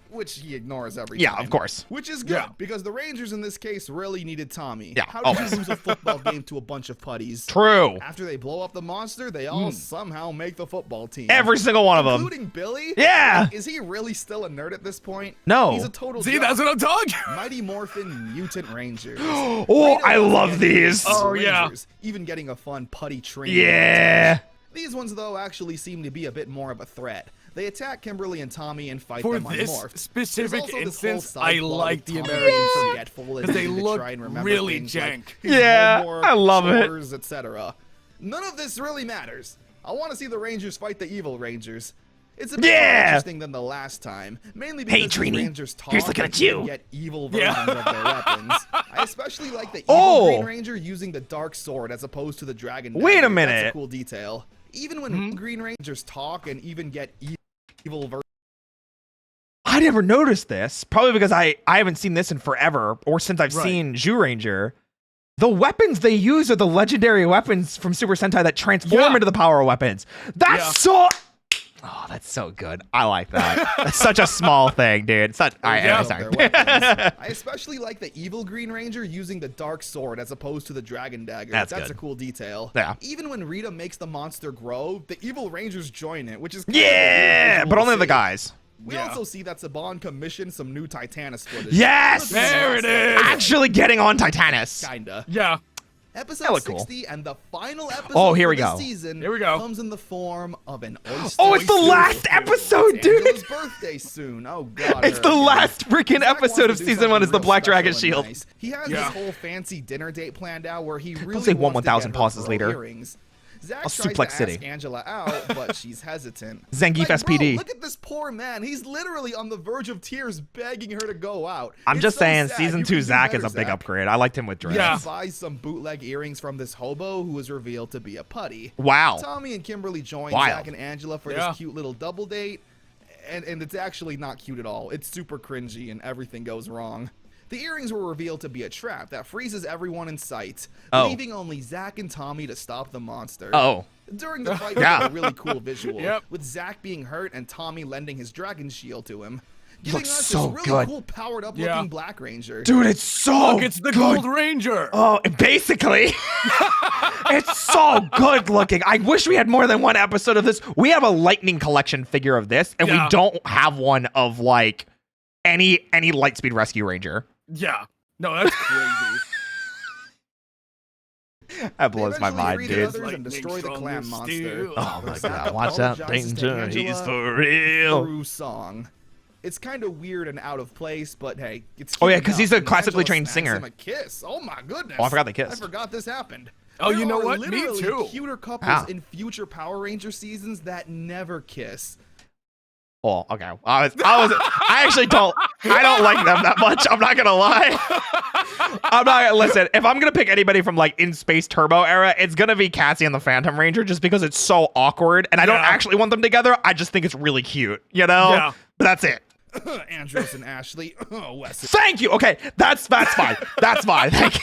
which he ignores every Yeah, time. of course. Which is good Yeah. because the Rangers in this case really needed Tommy. Yeah, How did always. you lose a football game to a bunch of putties? True. After they blow up the monster, they all somehow make the football team. Every single one of them. including Billy. Yeah. Like, is he really still a nerd at this point? No. He's a total. See, joke. that's what I'm talking. Mighty Morphin Mutant Rangers. Oh, I love these. Oh, yeah. Rangers, even getting a fun putty training. Yeah. These ones, though, actually seem to be a bit more of a threat. They attack Kimberly and Tommy and fight For them on this Morph. specific There's also this whole instance, side I plot like with the Tommy American being suit, forgetful and 'cause they needing to look try and remember really things like jank. his Yeah, homework, I love it. chores, etc. None of this really matters. I want to see the Rangers fight the evil Rangers. It's a bit more Yeah. interesting than the last time, mainly because these Trini, Rangers talk here's looking and at you. even get evil versions Yeah. of their weapons. I especially like the evil Oh. Green Ranger using the dark sword as opposed to the dragon Wait a dagger. That's minute. a cool detail. Even when Green Rangers talk and even get evil versions. I never noticed this. Probably because I haven't seen this in forever, or since I've Right. seen Zhu Ranger. The weapons they use are the legendary weapons from Super Sentai that transform Yeah. into the power weapons. That's Yeah. so. Oh, that's so good. I like that. That's such a small thing, dude. Such. All right, Yeah. I'm of sorry. their weapons. I especially like the evil Green Ranger using the dark sword as opposed to the dragon dagger. That's a good. cool detail. Yeah. Even when Rita makes the monster grow, the evil Rangers join it, which is kind of a Yeah, weird visual but to only the see. guys. We Yeah. also see that Saban commissioned some new Titanus footage. Yes! There it is. Actually getting on Titanus. Kinda. Yeah. Episode That looked cool. 60 and the final episode Oh, here for we this go. season Here we go. comes in the form of an oyster. Oh, it's the last episode, It's Angela's dude. birthday soon. Oh god. It's the Hurricane. last freaking Zach wants episode to of do season 1 is the something Black real Dragon special and Shield. nice. He has Yeah. this whole fancy dinner date planned out where he really say wants to 1,000 get her pauses pearl later. earrings. Zach I'll tries suplex to City. ask Angela out, but she's hesitant. Zangief Bro, SPD. look at this poor man. He's literally on the verge of tears begging her to go out. I'm It's just so saying, sad. season You 2 can do Zach is better, a big Zach. upgrade. I liked him with dreads. Yeah. He buys some bootleg earrings from this hobo who is revealed to be a putty. Wow. Tommy and Kimberly join Wild. Zach and Angela for Yeah. this cute little double date, and it's actually not cute at all. It's super cringy and everything goes wrong. The earrings were revealed to be a trap that freezes everyone in sight, Oh. leaving only Zach and Tommy to stop the monster. Oh. During the fight, we Yeah. get a really cool visual, Yep. with Zach being hurt and Tommy lending his dragon shield to him. He Giving looks us so this really good. cool powered-up Yeah. looking Black Ranger. Dude, it's so Look, it's the good. Gold Ranger. Oh, basically. It's so good looking. I wish we had more than one episode of this. We have a Lightning Collection figure of this, and Yeah. we don't have one of like any Lightspeed Rescue Ranger. Yeah. No, that's crazy. That blows my eventually mind, read dude. others and Lightning destroy the stronger clam monster. still. Oh my Zach god, watch out, apologizes to danger. He's Angela for real. through song. It's kind of weird and out of place, but hey, it's Oh, yeah, cute 'cause he's enough, a and classically Angela trained snaps singer. him a kiss. Oh my goodness. Oh, I forgot they kissed. I forgot this happened. Oh, you There know are what? Me literally too. Cuter couples Wow. in future Power Ranger seasons that never kiss. Oh, okay. I actually don't. I don't like them that much. I'm not gonna lie. I'm not listen. If I'm gonna pick anybody from like in Space Turbo era, it's gonna be Cassie and the Phantom Ranger, just because it's so awkward, and I don't actually want them together. I just think it's really cute, you know. Yeah. But that's it. Andros and Ashley. Wesley. Thank you. Okay, that's fine. That's fine. Thank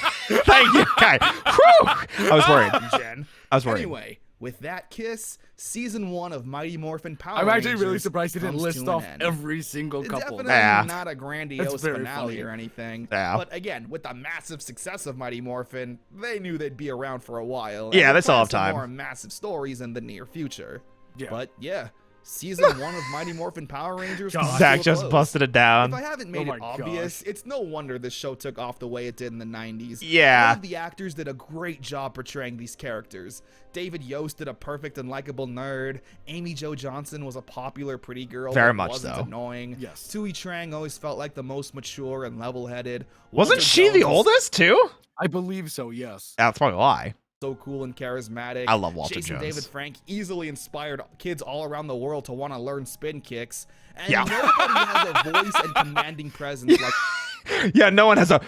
you. Okay. Whew. I was worried. Jen. I was worried. Anyway, with that kiss, season 1 of Mighty Morphin Power I'm actually really Rangers surprised he didn't comes list to an off end. every single couple. Definitely not a grandiose That's very finale funny. or anything. Yeah. But again, with the massive success of Mighty Morphin, they knew they'd be around for a while. Yeah, and they still have planned some time. More massive stories in the near future. Yeah. But yeah, season 1 of Mighty Morphin Power Rangers. comes to Zach a just close. busted it down. If I haven't made Oh it my obvious, it's no wonder this show took off the way it did in the 90s. Yeah. All of the actors did a great job portraying these characters. David Yost did a perfect and likable nerd. Amy Jo Johnson was a popular pretty girl. Very that much wasn't so. annoying. Yes. Tui Trang always felt like the most mature and level-headed. Wasn't Walter she Jones the was oldest too? I believe so, yes. That's probably why. So cool and charismatic. I love Walter Jason Jones. David Frank easily inspired kids all around the world to want to learn spin kicks. And Yeah. nobody has a voice and commanding presence like Yeah, no one has a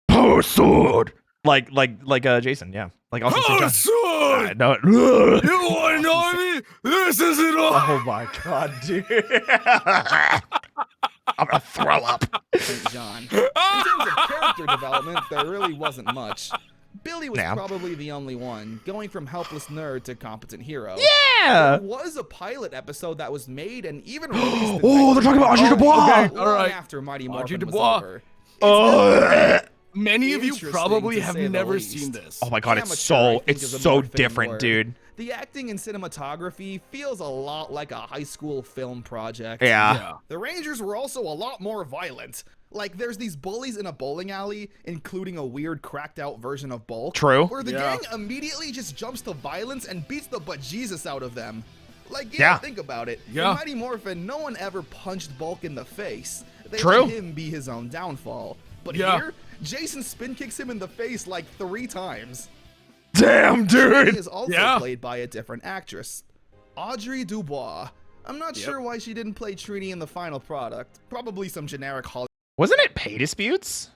power sword like Jason. Yeah, like also St. John. sword! I know it. You wanna know me? This isn't all. Oh my god, dude! I'm gonna throw up. St. John. In terms of character development, there really wasn't much. Billy was Yeah. probably the only one, going from helpless nerd to competent hero. Yeah. There was a pilot episode that was made and even released in Oh, they're talking about Audrey Dubois. Okay, all right. after Mighty Audrey Morphin was Dubois. over. Oh, Many of you Interesting, probably to have say the never least. seen this. oh my god, Amateur, it's I so think, is a more fitting different, word. dude. The acting and cinematography feels a lot like a high school film project. Yeah. The Rangers were also a lot more violent. Like, there's these bullies in a bowling alley, including a weird, cracked-out version of Bulk. True. Where the Yeah. gang immediately just jumps to violence and beats the bejesus out of them. Like, Yeah. think about it. Yeah. In Mighty Morphin, no one ever punched Bulk in the face. They True. let him be his own downfall. But Yeah. here, Jason spin kicks him in the face like 3 times. Damn, She dude. is also Yeah. played by a different actress, Audrey Dubois. I'm not sure why she didn't play Trini in the final product. Probably some generic Hollywood. Wasn't it pay disputes?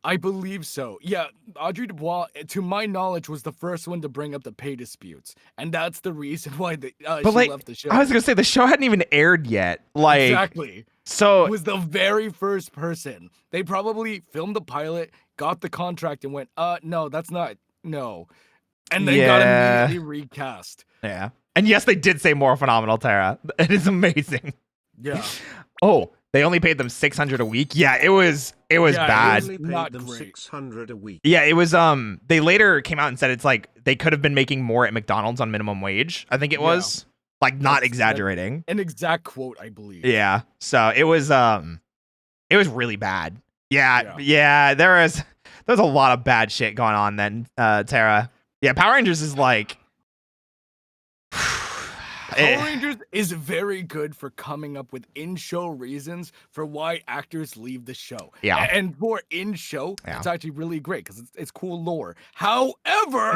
I believe so. Yeah, Audrey Dubois, to my knowledge, was the first one to bring up the pay disputes, and that's the reason why she left the show. I was gonna say the show hadn't even aired yet. Like, exactly. so Was the very first person. They probably filmed the pilot, got the contract, and went, no, that's not, no. And they got Yeah. immediately recast. yeah. And yes, they did say more phenomenal, Tara. It is amazing. Yeah. Oh, they only paid them $600 a week. Yeah, it was Yeah, bad. Only paid not them great. 600 a week. Yeah, it was they later came out and said it's like they could have been making more at McDonald's on minimum wage. I think it was. Like, not That's- exaggerating. An exact quote, I believe. Yeah. So it was really bad. Yeah, there was a lot of bad shit going on then, Tara. Yeah, Power Rangers is like Power Rangers is very good for coming up with in-show reasons for why actors leave the show. Yeah. And for in-show, Yeah. it's actually really great because it's cool lore. However,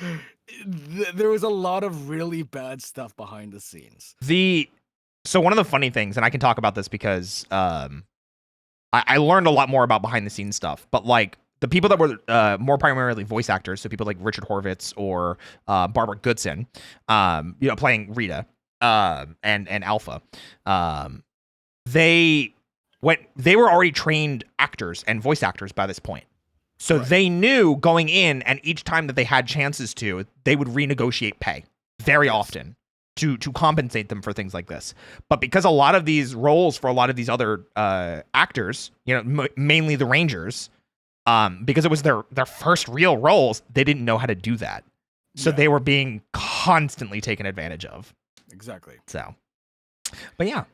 Mm-hmm. there was a lot of really bad stuff behind the scenes. So one of the funny things, and I can talk about this because I learned a lot more about behind the scenes stuff, but like the people that were more primarily voice actors, so people like Richard Horvitz or Barbara Goodson, playing Rita and Alpha, they were already trained actors and voice actors by this point. So they knew going in, and each time that they had chances to, they would renegotiate pay very often to compensate them for things like this. But because a lot of these roles for a lot of these other actors, mainly the Rangers, because it was their first real roles, they didn't know how to do that. So they were being constantly taken advantage of. Exactly. So, but yeah,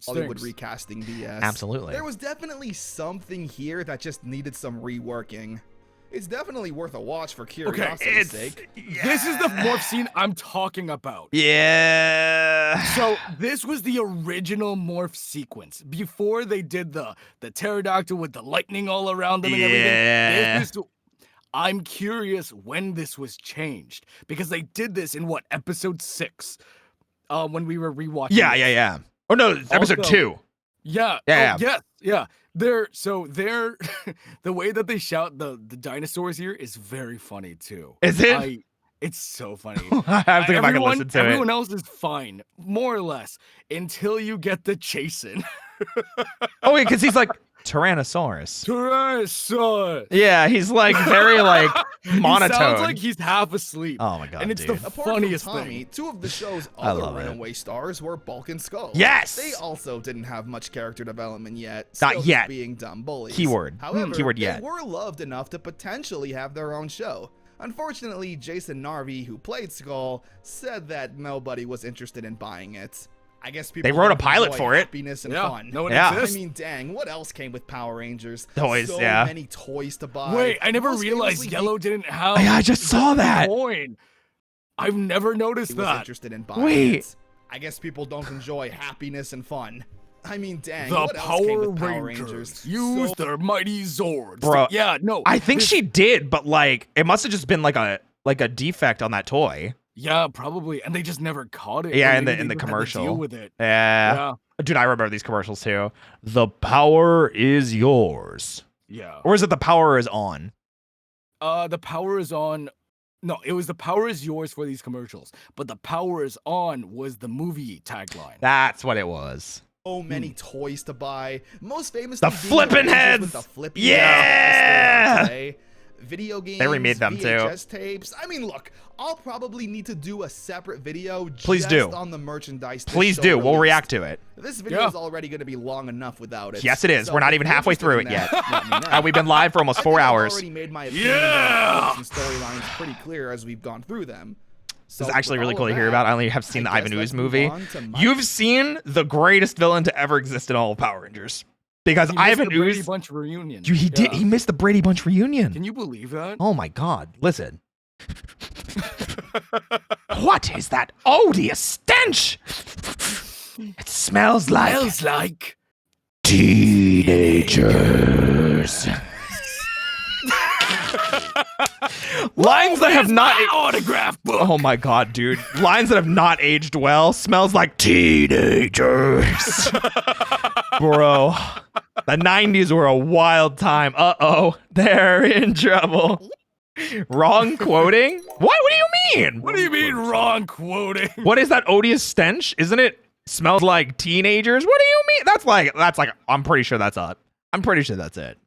Hollywood stinks. recasting BS. absolutely. There was definitely something here that just needed some reworking. It's definitely worth a watch for curiosity's sake. This is the morph scene I'm talking about. Yeah. So this was the original morph sequence before they did the pterodactyl with the lightning all around them and Yeah. everything. I'm curious when this was changed because they did this in episode 6, when we were rewatching. Yeah. Oh no, episode Also- 2. Yeah. Yeah, Yeah. They're the way that they shout the dinosaurs here is very funny too. Is it? It's so funny. I have to go back and listen to it. Everyone else is fine, more or less, until you get the chasing. Oh, wait, because he's like Tyrannosaurus. Tyrannosaurus. Yeah, he's like very like monotone. He sounds like he's half asleep. Oh my god, and it's dude. the Apart funniest from Tommy, thing. two of the show's I other love it. runaway stars were Bulk and Skull. Yes! They also didn't have much character development yet. Not still yet. Being dumb bullies. Keyword. However, Keyword they yet. were loved enough to potentially have their own show. Unfortunately, Jason Narvi, who played Skull, said that nobody was interested in buying it. I guess people They wrote a don't pilot enjoy for it. happiness and Yeah, fun. no one Yeah. exists. I mean, dang, what else came with Power Rangers? Toys, so yeah. many toys to buy. Wait, I never Most realized famously, Yellow didn't have. I just saw that. Coin. I've never noticed he was that. interested in buying Wait. it. I guess people don't enjoy happiness and fun. I mean, dang, The what else came Power with Power Rangers Rangers? use So- their mighty Zords. Bro, Yeah, no. I think this- she did, but like it must have just been like a defect on that toy. Yeah, probably, and they just never caught it. Yeah, or in maybe the they never had to commercial. Deal with it. Yeah. Dude, I remember these commercials too. The power is yours. Yeah. Or is it the power is on? The power is on. No, it was the power is yours for these commercials, but the power is on was the movie tagline. That's what it was. So many toys to buy. Most famously, The being flippin' Rangers heads! with the flippin' Yeah! heads today. Video games, remade them, too. VHS tapes. I mean, look, I'll probably need to do a separate video Please just do. on the merchandise. this Please show do. We'll released. react to it. This video Yeah. is already going to be long enough without it. Yes, it is. So We're not if even you're halfway interested through in it yet. that, let me know. And we've been live for almost I 4 think I've hours. already made my opinion Yeah! about the storylines pretty clear as we've gone through them. So This is actually with really all cool to of hear that, about. I only have seen the I Ivan guess Ooze let's move movie. on to my- You've seen the greatest villain to ever exist in all of Power Rangers. Because He missed Ivan the Brady Ooze, Bunch reunion. he did. Yeah. He missed the Brady Bunch reunion. Can you believe that? Oh my God! Listen. What is that odious stench? It smells like Smells like. teenagers. Lines that have not. autograph book. Oh my God, dude! Lines that have not aged well. Smells like teenagers. Bro, the 90s were a wild time. Uh-oh, they're in trouble. Wrong quoting? What do you mean? What do you mean wrong quoting? What is that odious stench? Isn't it smells like teenagers? What do you mean? That's like I'm pretty sure that's it. I'm pretty sure that's it.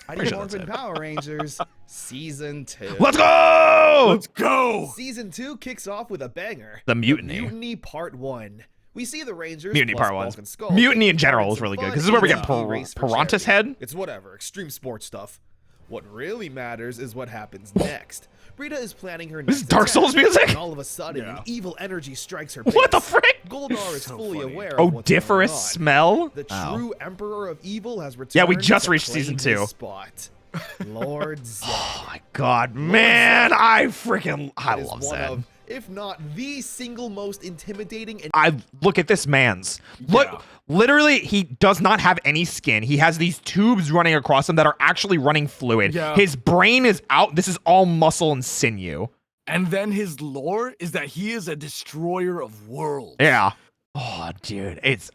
Mighty sure Morphin that's it. Power Rangers Season 2. Let's go! Let's go. Season 2 kicks off with a banger. The Mutiny. Mutiny Part 1. We see the Rangers Mutiny plus Part 1. Bulk and Skull Mutiny in taking general part is really some good, fun 'cause this is where we get EXP race for Piranha's charity. head. It's whatever, extreme sports stuff. What really matters is what happens next. Rita is planning her This next is Dark attack, Souls music? and all of a sudden, Yeah. an evil energy strikes her base. What the frick? Goldar is So fully funny. aware of what's going Odiferous on. smell? The Oh. true Emperor of Evil has returned. Yeah, we just to reached claim season his 2. Spot. Lord Zed. Oh my God, man! I is love one Zed. of, if not the single most intimidating and I look at this man's. Look, Yeah. literally, he does not have any skin. He has these tubes running across him that are actually running fluid. Yeah. His brain is out. This is all muscle and sinew. And then his lore is that he is a destroyer of worlds. Yeah. Oh, dude, it's.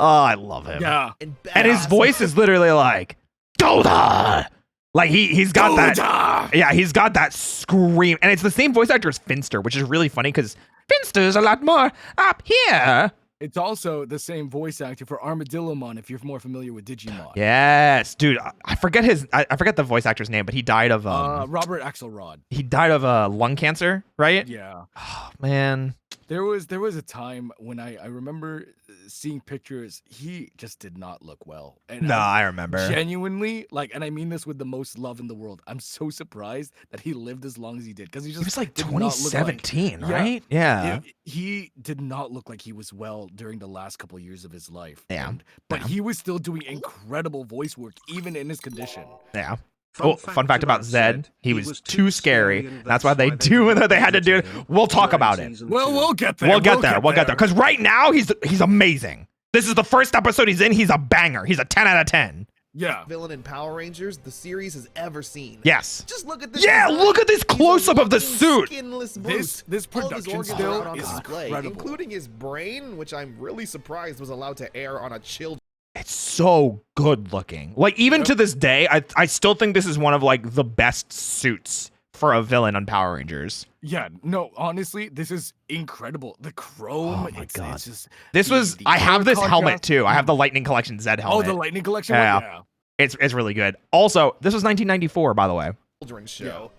Oh, I love him. Yeah. And his badass. voice is literally like, Doda! Like he's got that. Doda! Yeah, he's got that scream, and it's the same voice actor as Finster, which is really funny because Finster's a lot more up here. It's also the same voice actor for Armadillomon, if you're more familiar with Digimon. Yes, dude. I forget I forget the voice actor's name, but he died of Robert Axelrod. lung cancer, right? Yeah. Oh, man. There was a time when I remember seeing pictures. He just did not look well. And No, I I remember. genuinely, like, and I mean this with the most love in the world, I'm so surprised that he lived as long as he did, because he It just was like did not look like- 2017, Yeah. right? Yeah. He did not look like he was well during the last couple years of his life. Yeah. But he was still doing incredible voice work, even in his condition. Yeah. Fun fact about Zed, he was too scary. And that's why they had to do it. We'll talk about it. Well, we'll get there. We'll get there. Because right now he's amazing. This is the first episode he's in. He's a banger. He's a 10 out of 10. Yeah. villain in Power Rangers the series has ever seen. Yes. Just look at this. Yeah, design. look at this He's a close-up of the walking suit. Skinless This brute. All of his production organs still are out on is display, incredible. including his brain, which I'm really surprised was allowed to air on a children's. It's so good looking. Like, even to this day, I still think this is one of like the best suits for a villain on Power Rangers. Yeah, no, honestly, this is incredible. The chrome, Oh my God. it's just This was I have color this helmet contrast. too. I have the Lightning Collection Z Oh, helmet. the Lightning Collection Yeah. one? Yeah. It's really good. Also, this was 1994, by the way. Children's show.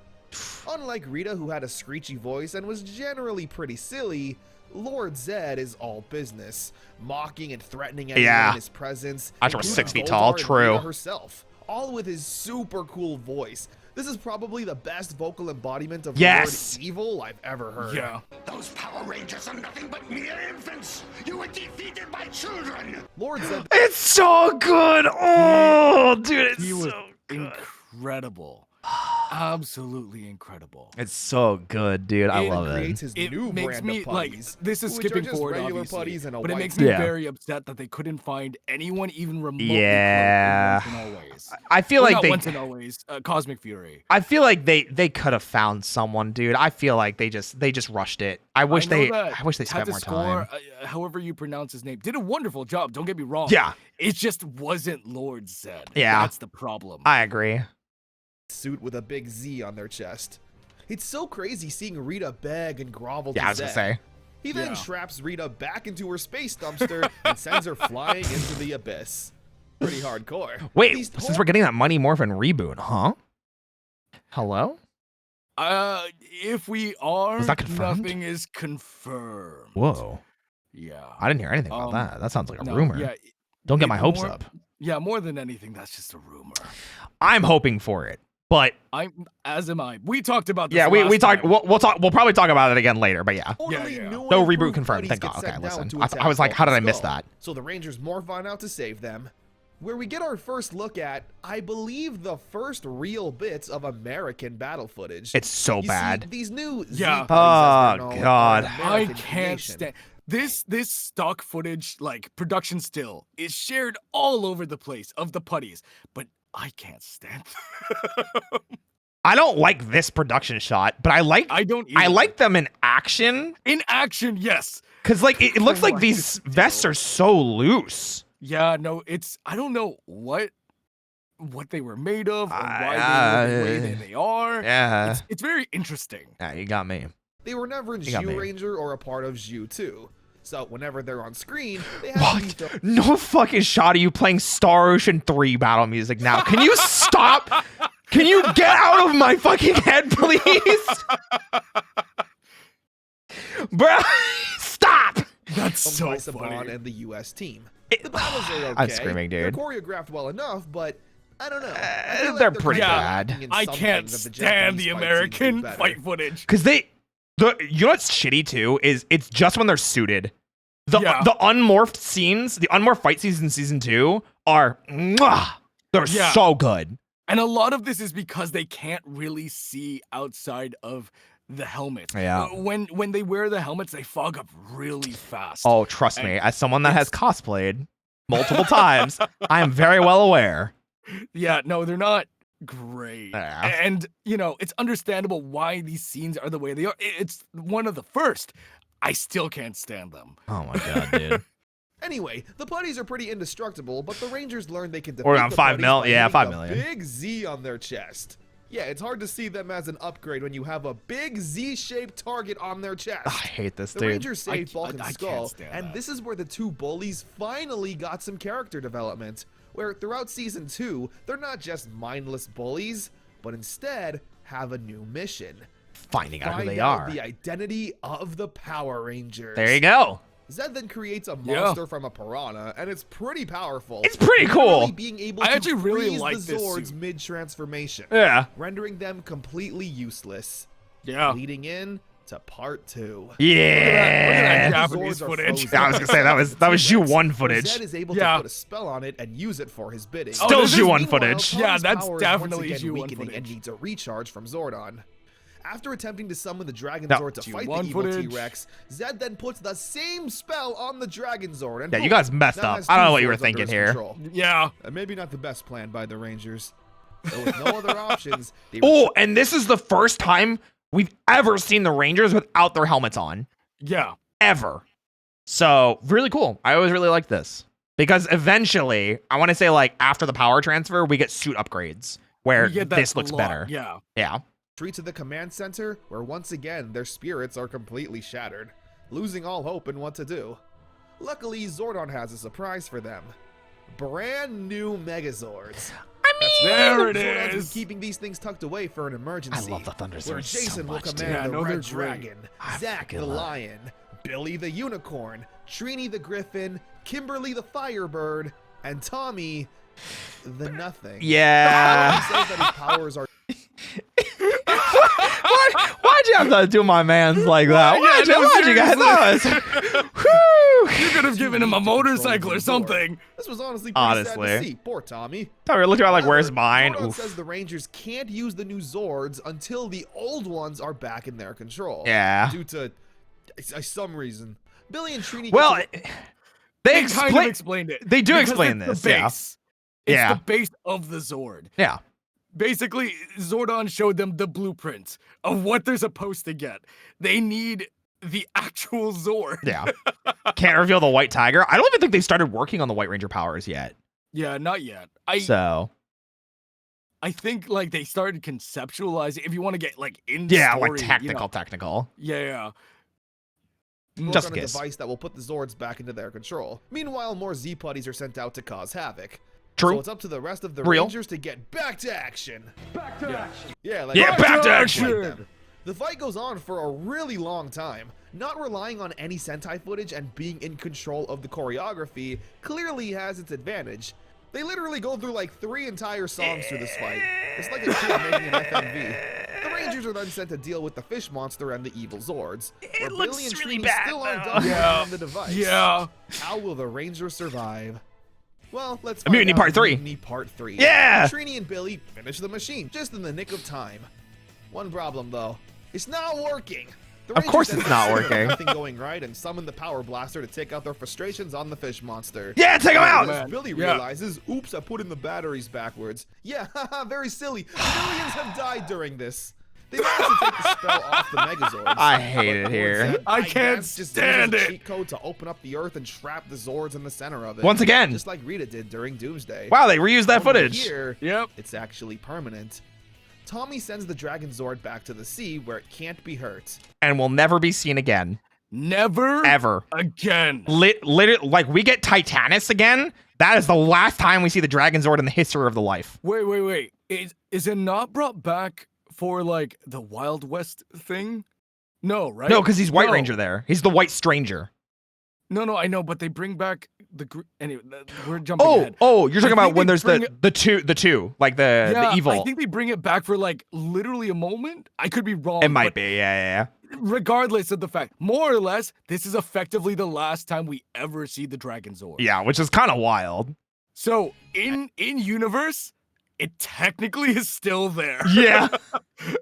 Unlike Rita, who had a screechy voice and was generally pretty silly, Lord Zed is all business, mocking and threatening anyone Yeah. in his presence. Actually, was including 6 feet tall, Goldar and true. Rita herself, all with his super cool voice. This is probably the best vocal embodiment of Yes. Lord Evil I've ever heard. Yeah. Those Power Rangers are nothing but mere infants. You were defeated by children. Lord Zed It's so good. Oh, dude, it's He was so good. incredible. Absolutely incredible. It's so good, dude. I It love creates it. his It new makes brand me of like putties, this is which are skipping just forward, regular obviously, putties and a but it white makes me Yeah. very upset that they couldn't find anyone even remotely Yeah. close to Once and Always. I feel Or like not they Once and Always, Cosmic Fury. I feel like they could have found someone, dude. I feel like they just rushed it. I wish know they that I wish they spent more time. However you pronounce his name, did a wonderful job. Don't get me wrong. Yeah. It just wasn't Lord Zed. Yeah. That's the problem. I agree. suit with a big Z on their chest. It's so crazy seeing Rita beg and grovel to Yeah, I was gonna Zed. say. He then Yeah. traps Rita back into her space dumpster and sends her flying into the abyss. Pretty hardcore. Wait, These since we're getting that Mighty Morphin reboot, huh? Hello? If we are, Was that confirmed? nothing is confirmed. Whoa. Yeah. I didn't hear anything about Um, that. That sounds like a No, rumor. Yeah. Don't get it my hopes more- up. Yeah, more than anything, that's just a rumor. I'm hoping for it. But As am I. We talked about this. yeah, we last talked time. we'll probably talk about it again later, but yeah. Totally yeah. new No and reboot improved confirmed. buddies Thank get God. sent Okay, down listen. to I attack was like, how did I Vulcan's miss skull. that? So the Rangers morph on out to save them. Where we get our first look at, I believe, the first real bits of American battle footage. It's so You see, bad. these new Z Yeah. buddies, as Oh, they're known, God. are an I American can't creation. stand this stock footage, like production still, is shared all over the place of the putties, but I can't stand them. I don't like this production shot, but I like I don't I either. like them in action in action, yes. because like it looks like Like these it vests are so loose. Yeah, no, I don't know what they were made of or why they were the way that they are. Yeah. It's very interesting. Yeah, you got me. They were never in You got me. Zhu Ranger or a part of Zhu 2. So whenever they're on screen, they have to be What? No fucking shot of you playing Star Ocean 3 battle music now. Can you stop? Can you get out of my fucking head, please? Bro, stop. That's from so by Saban funny. and the US team. It- The battles are okay. I'm screaming, They're dude. choreographed well enough, but I don't know. I feel they're like pretty kinda bad. lacking in I some can't things that stand Japanese the fight scenes do American better. fight footage. Because you know what's shitty too is it's just when they're suited. The Yeah. the unmorphed scenes, the unmorphed fight scenes in season 2 are mwah, they're Yeah. so good. And a lot of this is because they can't really see outside of the helmet. Yeah. When they wear the helmets, they fog up really fast. Oh, trust me, as someone that has cosplayed multiple times, I am very well aware. Yeah, no, they're not great. Yeah. And, it's understandable why these scenes are the way they are. It's one of the first. I still can't stand them. Oh my god, dude. Anyway, the putties are pretty indestructible, but the Rangers learn they can defeat We're on the 5 putties mil? by Yeah, hitting 5 the million. big Z on their chest. Yeah, it's hard to see them as an upgrade when you have a big Z-shaped target on their chest. I hate this The dude. Rangers save I Vulcan's can't skull, stand and that. this is where the two bullies finally got some character development, where throughout Season 2, they're not just mindless bullies, but instead have a new mission. Finding out who Find they out are. the identity of the Power Rangers. There you go. Zed then creates a Yeah. monster from a piranha, and it's pretty powerful. It's pretty Literally cool. being able I to actually really freeze like the this Zords suit. mid-transformation, Yeah. rendering them completely useless. Yeah. Leading in to part 2. Yeah. Look at that Japanese Zords are footage. frozen. Yeah, I was gonna say that was you one Where footage. Zed is able Yeah. to put a spell on it and use it for his bidding. Still this is- Ju-1 Meanwhile, footage. Yeah, Tom's that's power is definitely once again Ju-1 weakening and footage. needs a recharge from Zordon. After attempting to summon the Dragon No. Zord to fight the One evil footage. T-Rex, Zed then puts the same spell on the Dragon Zord. And Yeah, you boom, guys messed Zed up. has I don't know two what you were Zords under thinking his here. control. Yeah. Maybe not the best plan by the Rangers. But with no other options, they Oh, and this is the first time we've ever seen the Rangers without their helmets on. Yeah. Ever. So, really cool. I always really liked this. Because eventually, I want to say, like, after the power transfer, we get suit upgrades where We get that this looks lot, better. Yeah. Yeah. retreat to the command center, where once again their spirits are completely shattered, losing all hope in what to do. Luckily, Zordon has a surprise for them. Brand new Megazords. There it Zordon's been is. keeping these things tucked away for an emergency. I love the Thunder Where Zords so Jason will much, dude. command Yeah, the no, they're Red great. Dragon, I Zack the freaking love it. Lion, Billy the Unicorn, Trini the Griffin, Kimberly the Firebird, and Tommy the Nothing. Yeah. He says that his powers are Why'd you have to do my man's like that? Why'd you guys? That was, whew. You could have given him a motorcycle or something. This was honestly pretty sad to Honestly. see. Poor Tommy. I was looking at like, where's However, mine? Zordon Oof. says the Rangers can't use the new Zords until the old ones are back in their control. Yeah. Due to some reason. Billy and Trini. Well, get to- they kind of explained it. They do because explain it's this. The Yeah. base. It's Yeah. the base of the Zord. Yeah. Basically, Zordon showed them the blueprints of what they're supposed to get. They need the actual Zord. Yeah. Can't reveal the White Tiger. I don't even think they started working on the White Ranger powers yet. Yeah, not yet. So I think like they started conceptualizing. If you want to get like in yeah, story, like you technical, know. technical. Yeah. work Just on a guess. device that will put the Zords back into their control. Meanwhile, more Z-Putties are sent out to cause havoc. True. So it's up to the rest of the Real. Rangers to get back to action. Back to action. Yeah, like Yeah, back to action. like them. The fight goes on for a really long time. Not relying on any Sentai footage and being in control of the choreography clearly has its advantage. They literally go through like 3 entire songs through this fight. It's like a kid making an FMV. The Rangers are then sent to deal with the fish monster and the evil Zords. It looks Billy and really Trini bad, still aren't though. done Yeah. on the device. Yeah. How will the Rangers survive? Well, let's A Mutiny find out Part in 3. Mutiny Part 3. Yeah. Trini and Billy finish the machine just in the nick of time. One problem though, it's not working. The Of course Rangers it's not then working. Nothing going right and summon the power blaster to take out their frustrations on the fish monster. Yeah, take him out. As man. Billy Yeah. realizes, oops, I put in the batteries backwards. Yeah, haha, very silly. Millions have died during this. They managed to take the spell off the Megazords. I hate it But here. Lord Zed, I can't guess, just stand uses a it. cheat code to open up the earth and trap the Zords in the center of it. Once again. Just like Rita did during Doomsday. Wow, they reused that Only footage. Here, Yep. it's actually permanent. Tommy sends the Dragon Zord back to the sea where it can't be hurt. And will never be seen again. Never Ever. again. Literally, like, we get Titanus again. That is the last time we see the Dragon Zord in the history of the life. Wait. Is it not brought back for like the Wild West thing? No, right? No, because he's White No. Ranger there. He's the White Stranger. No, I know, but they bring back the anyway. We're jumping ahead. You're talking I about think when they there's bring the two, like the evil. I think they bring it back for like literally a moment. I could be wrong. It might but be, yeah. regardless of the fact, more or less, this is effectively the last time we ever see the Dragon Zord. Yeah, which is kind of wild. So in universe, it technically is still there. Yeah.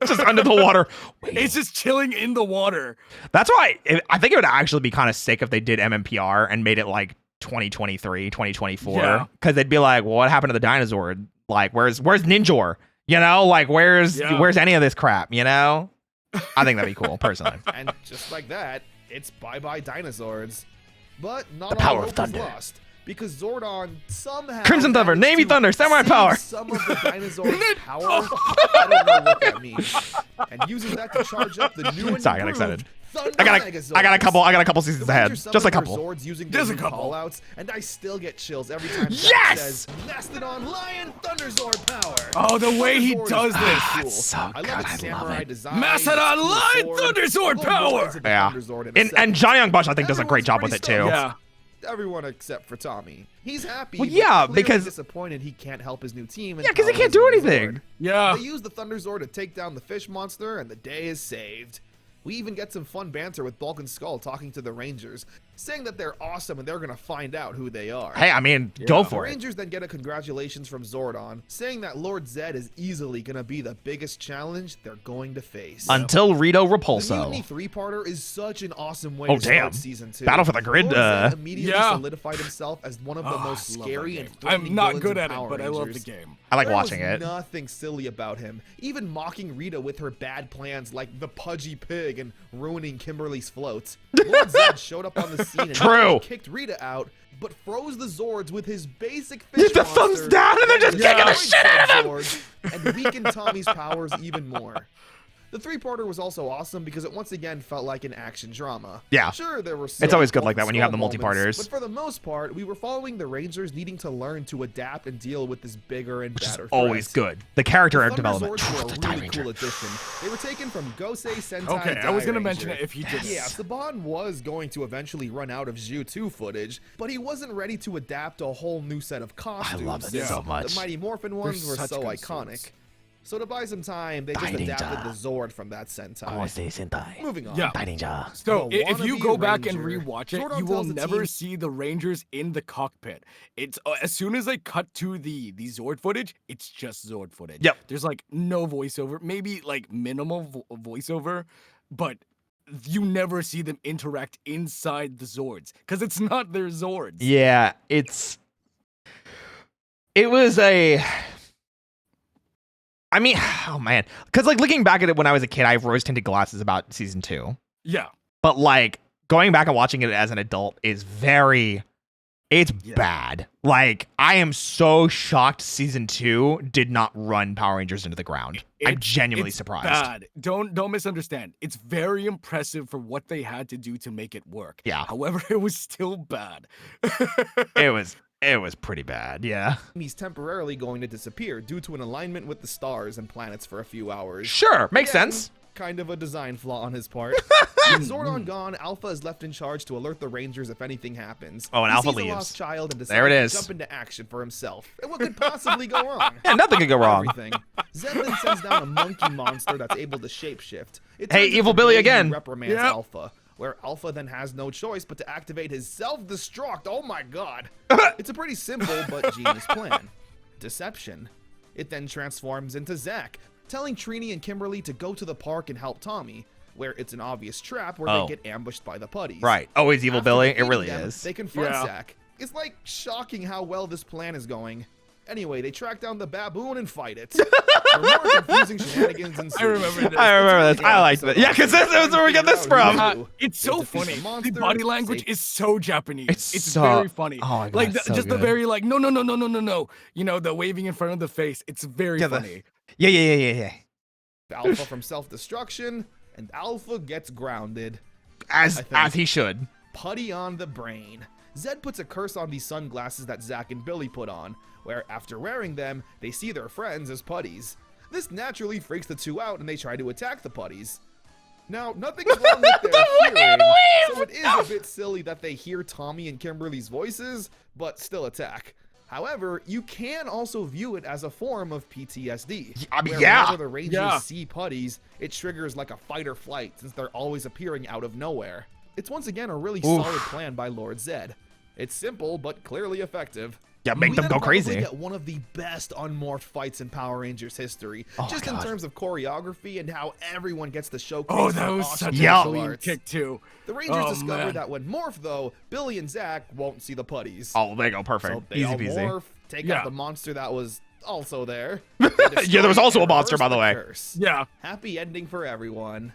Just under the water. It's just chilling in the water. That's why I think it would actually be kind of sick if they did MMPR and made it like 2023, 2024. Yeah. Because they'd be like, well, what happened to the dinosaur? Like, where's Ninjor? You know, like, where's any of this crap, you know? I think that'd be cool, personally. And just like that, it's bye-bye dinosaurs. But not The all power of hope is thunder. lost. Because Zordon somehow Crimson Thunder, managed Navy to Thunder, Samurai seize Power. some of the dinosaurs' power. I don't know what that means. And uses that to charge up the new and Sorry, I got improved excited. Thunder I got Megazords. a couple seasons The ahead. Rangers Just a summon their couple. Zords using Just their a new couple. callouts, and I still get chills every time Zack Yes! says Mastodon Lion Thunder Zord Power. Oh, the way he Thunder Zord does is this. cool. so I good, love I its love samurai it. design, Mastodon its cool Lion sword, Thunder Zord the power. logos of the Yeah. Thunder Zord And himself. Johnny Young Bush, I think, does a great Everyone's job with pretty it, too. stoked. Yeah. Everyone except for Tommy. He's happy. Well, but yeah, clearly because- disappointed he can't help his new team. Yeah, because he empower can't his do Thunder anything. Zord. Yeah. They use the Thunder Zord to take down the fish monster, and the day is saved. We even get some fun banter with Bulk and Skull talking to the Rangers. saying that they're awesome and they're gonna find out who they are. Hey, I mean, go The for it. Rangers then get a congratulations from Zordon, saying that Lord Zed is easily gonna be the biggest challenge they're going to face. Until Rito The Repulso. Mutiny 3-parter is such an awesome way Oh, to start damn. season 2. Battle for the Grid, Lord Zed immediately Yeah. solidified himself as one of the most I love scary that and game. threatening I'm not villains good in at it, Power but I love the Rangers. game. I like There watching was it. Nothing silly about him. Even mocking Rita with her bad plans like the pudgy pig and ruining Kimberly's floats. Lord Zed showed up on the scene and not True. only kicked Rita out, but froze the Zords with his basic fish The thumbs monster down and they're just destroyed kicking the shit out of him. Zords and weakened Tommy's powers even more. The 3-parter was also awesome because it once again felt like an action drama. Yeah. Sure, there were It's always good silly like that when you have the moments, multi-parters. but for the most part, we were following the Rangers needing to learn to adapt and deal with this bigger and Which is badder always threat. good. The character Thunder development. Zords were The a TIE really Ranger. cool addition. They were taken from Gosei Sentai Okay, I was Dai gonna mention Ranger. it if you didn't. Yeah, Saban was going to eventually run out of Zhu 2 footage, but he wasn't ready to adapt a whole new set of costumes. love it since so much. The Mighty Morphin ones were such so good iconic. swords. So to buy some time, they just Dai adapted Ninja. the Zord from that Sentai. Moving on. Yeah. Ninja. So The if you wannabe go back and Ranger. rewatch it, Zordon you will tells the never team- see the Rangers in the cockpit. It's as soon as they cut to the Zord footage, it's just Zord footage. Yep. There's like no voiceover, maybe like minimal voiceover, but you never see them interact inside the Zords because it's not their Zords. Yeah, it was a. I mean, oh man, because like looking back at it when I was a kid, I have rose-tinted glasses about season 2. Yeah. But like going back and watching it as an adult is it's bad. Like I am so shocked season 2 did not run Power Rangers into the ground. I'm genuinely It's surprised. Bad. Don't misunderstand. It's very impressive for what they had to do to make it work. Yeah. However, it was still bad. It was pretty bad. Yeah. He's temporarily going to disappear due to an alignment with the stars and planets for a few hours. Sure, makes Again, sense. Kind of a design flaw on his part. With Zordon gone, Alpha is left in charge to alert the Rangers if anything happens. Oh, and He Alpha sees a leaves. lost child and There it decides is. to jump into action for himself. And what could possibly go wrong? Yeah, nothing could go wrong. Everything. Zed then sends down a monkey monster that's able to shapeshift. It Hey, turns into Evil Billy Billy, who again. reprimands Yep. Alpha, where Alpha then has no choice but to activate his self-destruct. Oh my god. It's a pretty simple but genius plan. Deception. It then transforms into Zack, telling Trini and Kimberly to go to the park and help Tommy, where it's an obvious trap where Oh. they get ambushed by the putties. Right. Always Evil After Billy. It defeating really them, is. They confront Yeah. Zack. It's like shocking how well this plan is going. Anyway, they track down the baboon and fight it. For more confusing shenanigans ensue. I remember this. I remember this. I liked it. Yeah, because this is where we get this from. It's They so defeat the funny. The monster, body language save- is so Japanese. It's so- very funny. oh my God, like it's so just the good. very like no. You know, the waving in front of the face. It's very Yeah, funny. Yeah. Alpha from self-destruction, and Alpha gets grounded. As I think. as he should. Putty on the brain. Zed puts a curse on these sunglasses that Zack and Billy put on, where after wearing them, they see their friends as putties. This naturally freaks the two out and they try to attack the putties. Now, nothing's wrong with their hearing, so it is a bit silly that they hear Tommy and Kimberly's voices, but still attack. However, you can also view it as a form of PTSD. I mean, where yeah. Whenever the Rangers Yeah. see putties, it triggers like a fight or flight since they're always appearing out of nowhere. It's once again a really solid plan by Lord Zed. It's simple, but clearly effective. Yeah, make We them then go probably crazy. Get one of the best unmorphed fights in Power Rangers history, Oh my just in God. terms of choreography and how everyone gets to showcase Oh, their that was awesome such a Yeah. martial clean arts. kick too. The Rangers Oh, discover man. that when morphed, though, Billy and Zack won't see the putties. Oh, there you go. Perfect. So they Easy all peasy. morph, take Yeah. out the monster that was also there. Yeah, there was also a monster, by the way. Yeah. Happy ending for everyone.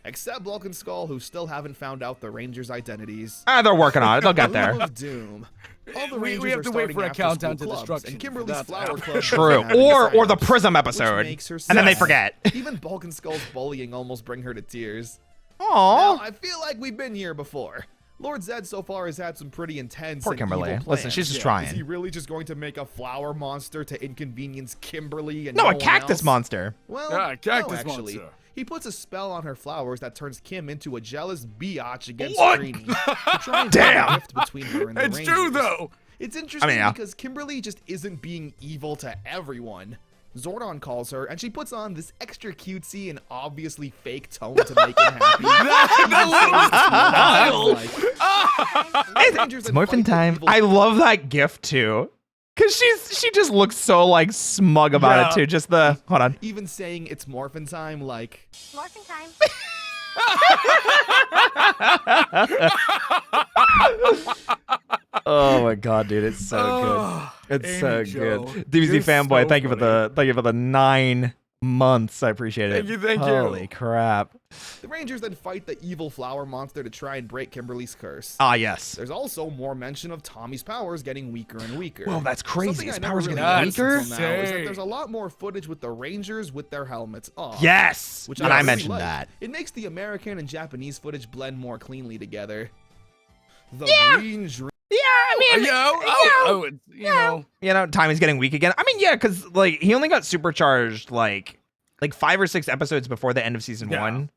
Except Bulk and Skull, who still haven't found out the Rangers' identities. They're working on it. They'll get Room there. of Doom. All the We Rangers have are to wait starting for a after countdown school to clubs, destruction And for Kimberly's that to Flower happen. Club doesn't True. have any Or the science, Prism which episode. makes her And then they sad. forget. Even Bulk and Skull's bullying almost bring her to tears. Now, Aww. I feel like we've been here before. Lord Zed so far has had some pretty intense Poor and Kimberly. evil Listen, plans. she's just Is he trying. really just going to make a flower monster to inconvenience Kimberly and No, no a one cactus else? monster. Well, Yeah, a cactus no, actually. monster. He puts a spell on her flowers that turns Kim into a jealous biatch against What? Trini to try and Damn. build a rift between her and the It's Rangers. true though. It's interesting yeah. because Kimberly just isn't being evil to everyone. Zordon calls her, and she puts on this extra cutesy and obviously fake tone to make him happy. It's morphin time. I love that gift too. Cause she just looks so like smug about it too. Just the hold on. Even saying it's morphin time, like Morphin time. Oh my god, dude, it's so good. It's so good. DBZ fanboy, thank you for the 9 months. I appreciate it. Thank you. Holy crap. the Rangers then fight the evil flower monster to try and break Kimberly's curse. Ah, yes. There's also more mention of Tommy's powers getting weaker and weaker. Well, that's crazy. Something His I never powers really getting noticed weaker? until now is that there's a lot more footage with the Rangers with their helmets off. Yes. Which And I really mentioned like. that. It makes the American and Japanese footage blend more cleanly together. The green dream. Yeah, I mean, you know, Tommy's getting weak again. I mean, yeah, because like he only got supercharged like 5 or 6 episodes before the end of season 1,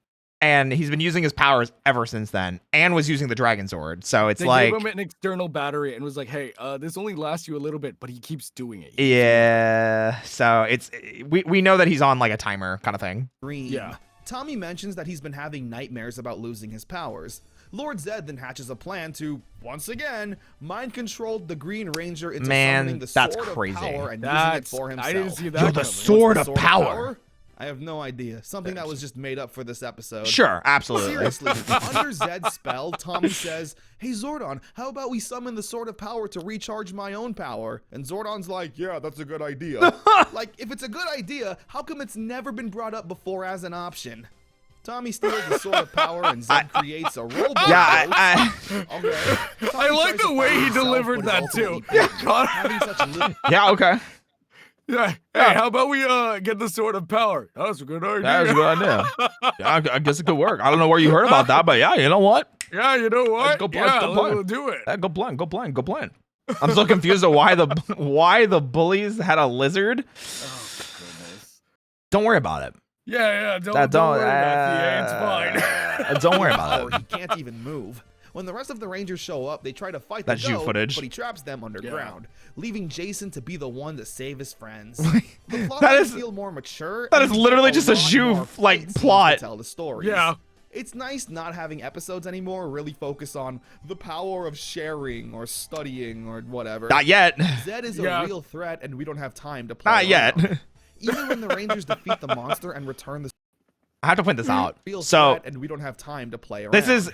and he's been using his powers ever since then, and was using the Dragon Sword. So it's they like gave him an external battery and was like, "Hey, this only lasts you a little bit, but he keeps doing it." yeah. So it's we know that he's on like a timer kind of thing. Green. Yeah. Tommy mentions that he's been having nightmares about losing his powers. Lord Zed then hatches a plan to, once again, mind control the Green Ranger into summoning the that's Sword crazy. of Power and using it for himself. I didn't see that. Yo, the coming. Sword What's of the Power. I have no idea. Something that was just made up for this episode. Sure, absolutely. Seriously, under Zed's spell, Tommy says, "Hey Zordon, how about we summon the Sword of Power to recharge my own power?" And Zordon's like, "Yeah, that's a good idea." Like, if it's a good idea, how come it's never been brought up before as an option? Tommy steals the Sword of Power and Zed creates a robot. Yeah, Okay. I like the way he delivered that too. yeah, okay. Yeah. Hey, how about we get the Sword of Power? That's a good idea. That was a good idea. Yeah, I guess it could work. I don't know where you heard about that, but yeah, you know what? Yeah, you know what? Go plan. We'll do it. Go plan. I'm so confused at why the bullies had a lizard. Oh, goodness. Don't worry about it. Yeah, don't worry about it. It's fine. Don't worry about it. He can't even move. When the rest of the Rangers show up, they try to fight That's the you goat, footage. but he traps them underground, leaving Jason to be the one to save his friends. The plot That does is- feel more mature. that and is we literally get just a lot Zhu, more like, fight scenes plot. to tell the stories. Yeah. It's nice not having episodes anymore really focus on the power of sharing or studying or whatever. Not yet. Zed is Yeah. a real threat, and we don't have time to play Not yet. around. Even when the Rangers defeat the monster and return the I have to point this out. real So threat, and we don't have time to play around. this is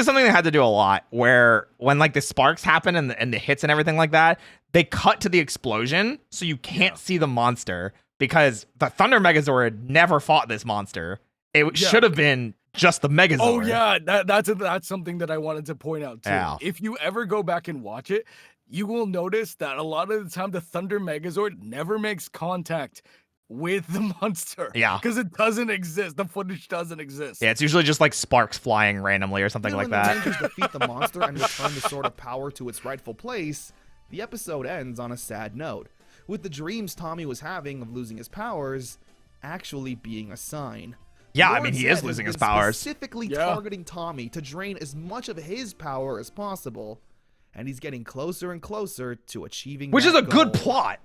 something they had to do a lot. Where when like the sparks happen and the hits and everything like that, they cut to the explosion, so you can't see the monster because the Thunder Megazord never fought this monster. It should have been just the Megazord. Oh yeah, that's something that I wanted to point out too. Yeah. If you ever go back and watch it, you will notice that a lot of the time the Thunder Megazord never makes contact with the monster. Yeah. Because it doesn't exist. The footage doesn't exist. Yeah, it's usually just like sparks flying randomly or something Even like when that. the Rangers defeat the monster and return the Sword of Power to its rightful place, the episode ends on a sad note, with the dreams Tommy was having of losing his powers actually being a sign. Yeah, I Lord mean, he Zed is has losing his been powers. Specifically Yeah. targeting Tommy to drain as much of his power as possible, and he's getting closer and closer to achieving Which is that a good goal. plot.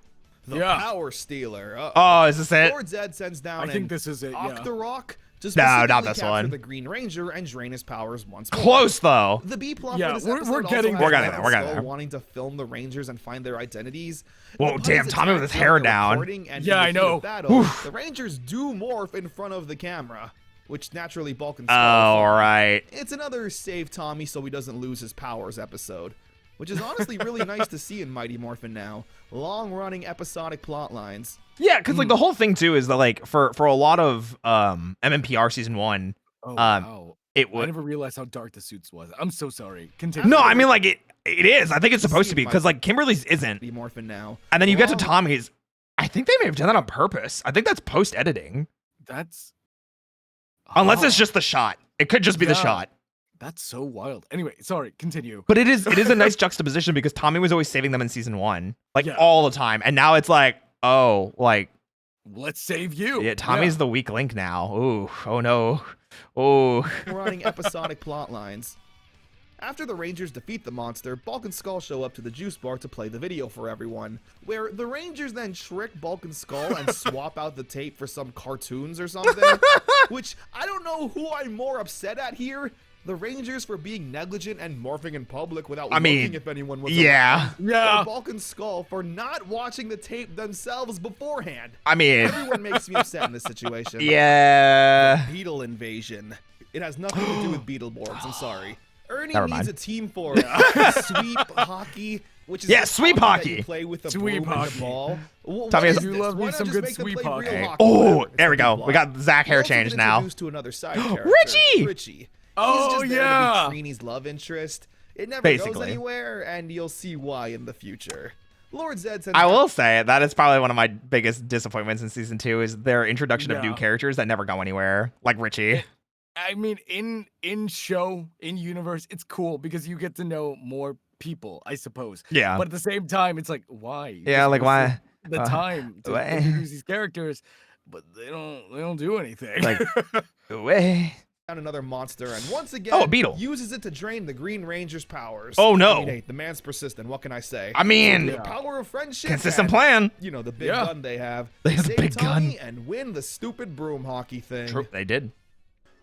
The Yeah. Power Stealer. Oh, is this it? Lord Zed sends down I think an this is it, yeah. Octorok to No, specifically not this capture one. the Green Ranger and drain his powers once more. Close though. The B plot Yeah, for this we're episode getting also there. We're getting there, we're getting Skull there. wanting to film the Rangers and find their identities. Whoa, Upon damn, his Tommy with attack his hair during the down. recording and Yeah, in the I heat know. of Battle, Oof. the Rangers do morph in front of the camera, which naturally Bulk and Oh, Skull find. right. It's another save Tommy so he doesn't lose his powers episode, which is honestly really nice to see in Mighty Morphin now. Long-running episodic plot lines. Yeah, because like the whole thing too is that like for a lot of MMPR season 1, Oh, Um, wow. it I would. never realized how dark the suits was. I'm so sorry. Continue. No, I mean like it is. I think it's supposed to be because like Kimberly's isn't, Mighty Morphin now. and then you get to Long- Tommy's. I think they may have done that on purpose. I think that's post editing, That's unless it's Oh, just the shot. It could just be the Yeah. shot. that's so wild. Anyway, sorry. Continue. But it is a nice juxtaposition because Tommy was always saving them in season 1, like Yeah. all the time, and now it's like, oh, like Let's save you. yeah, Tommy's the weak link now. Ooh, oh no, oh. running episodic plot lines. After the Rangers defeat the monster, Bulk and Skull show up to the juice bar to play the video for everyone, where the Rangers then trick Bulk and Skull and swap out the tape for some cartoons or something, which I don't know who I'm more upset at here. The Rangers for being negligent and morphing in public without looking if anyone was around. Yeah. Or Bulk and Skull for not watching the tape themselves beforehand. I mean, Everyone makes me upset in this situation. yeah. Beetle invasion. It has nothing to do with Beetleborgs, I'm sorry. Ernie Never needs mind. a team for sweep hockey, which is sweep hockey that hockey. you play with a Sweep broom and hockey. a ball. Tommy, What is you this? love me Why not some just good make them sweep play hockey. real hockey Oh, better? there we It's go. the We got Zach hair also get change now. introduced to another side character, Richie! Richie. Oh, He's just there yeah. to be Trini's love interest. It never Basically. goes anywhere, and you'll see why in the future. Lord Zed sends I will say that is probably one of my biggest disappointments in season 2 is their introduction of new Yeah. characters that never go anywhere, like Richie. I mean, in show, in universe, it's cool because you get to know more people, I suppose. Yeah. But at the same time, it's like, why? You Yeah, just like, wasted why? The time to why? introduce these characters, but they don't do anything. Like, way. down another monster, and once again, Oh, a beetle. uses it to drain the Green Ranger's powers. Oh, no. I mean, hey, the man's persistent. What can I say? I mean, The power of friendship. consistent and, plan. You know, the big Yeah. gun they have. They have the save big Tommy gun. and win the stupid broom hockey thing. True, they did.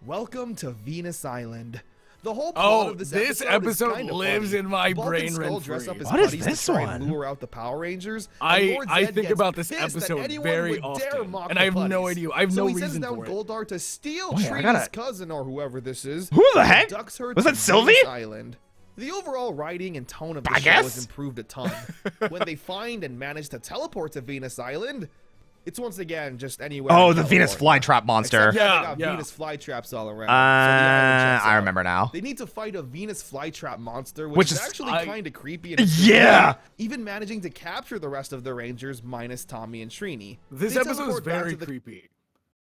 Welcome to Venus Island. The whole plot Oh, of this this episode episode kind of lives funny. in my Bulk brain and Skull rent-free. dress up as What is buddies this to try one? and lure out the Power Rangers. and I Lord Zed think gets about this pissed that episode anyone very would dare often, mock and the I have no buddies. idea. I have so no he sends reason down for it. Goldar to steal Wait, I Trini's gotta- cousin or whoever this is. Who the and heck? abducts her Was to that Sylvie? Venus Island. The overall writing and tone of the I show guess. has improved a ton. When they find and manage to teleport to Venus Island, it's once again just anywhere. Oh, in the Venus California. flytrap monster. Except Yeah, they got yeah. Venus flytraps all around. so the island checks I out. remember now. They need to fight a Venus flytrap monster, Which which is- is actually I- kind of creepy. And it's Yeah. even managing to capture the rest of the Rangers minus Tommy and Trini. This They episode is teleport back very to the- creepy.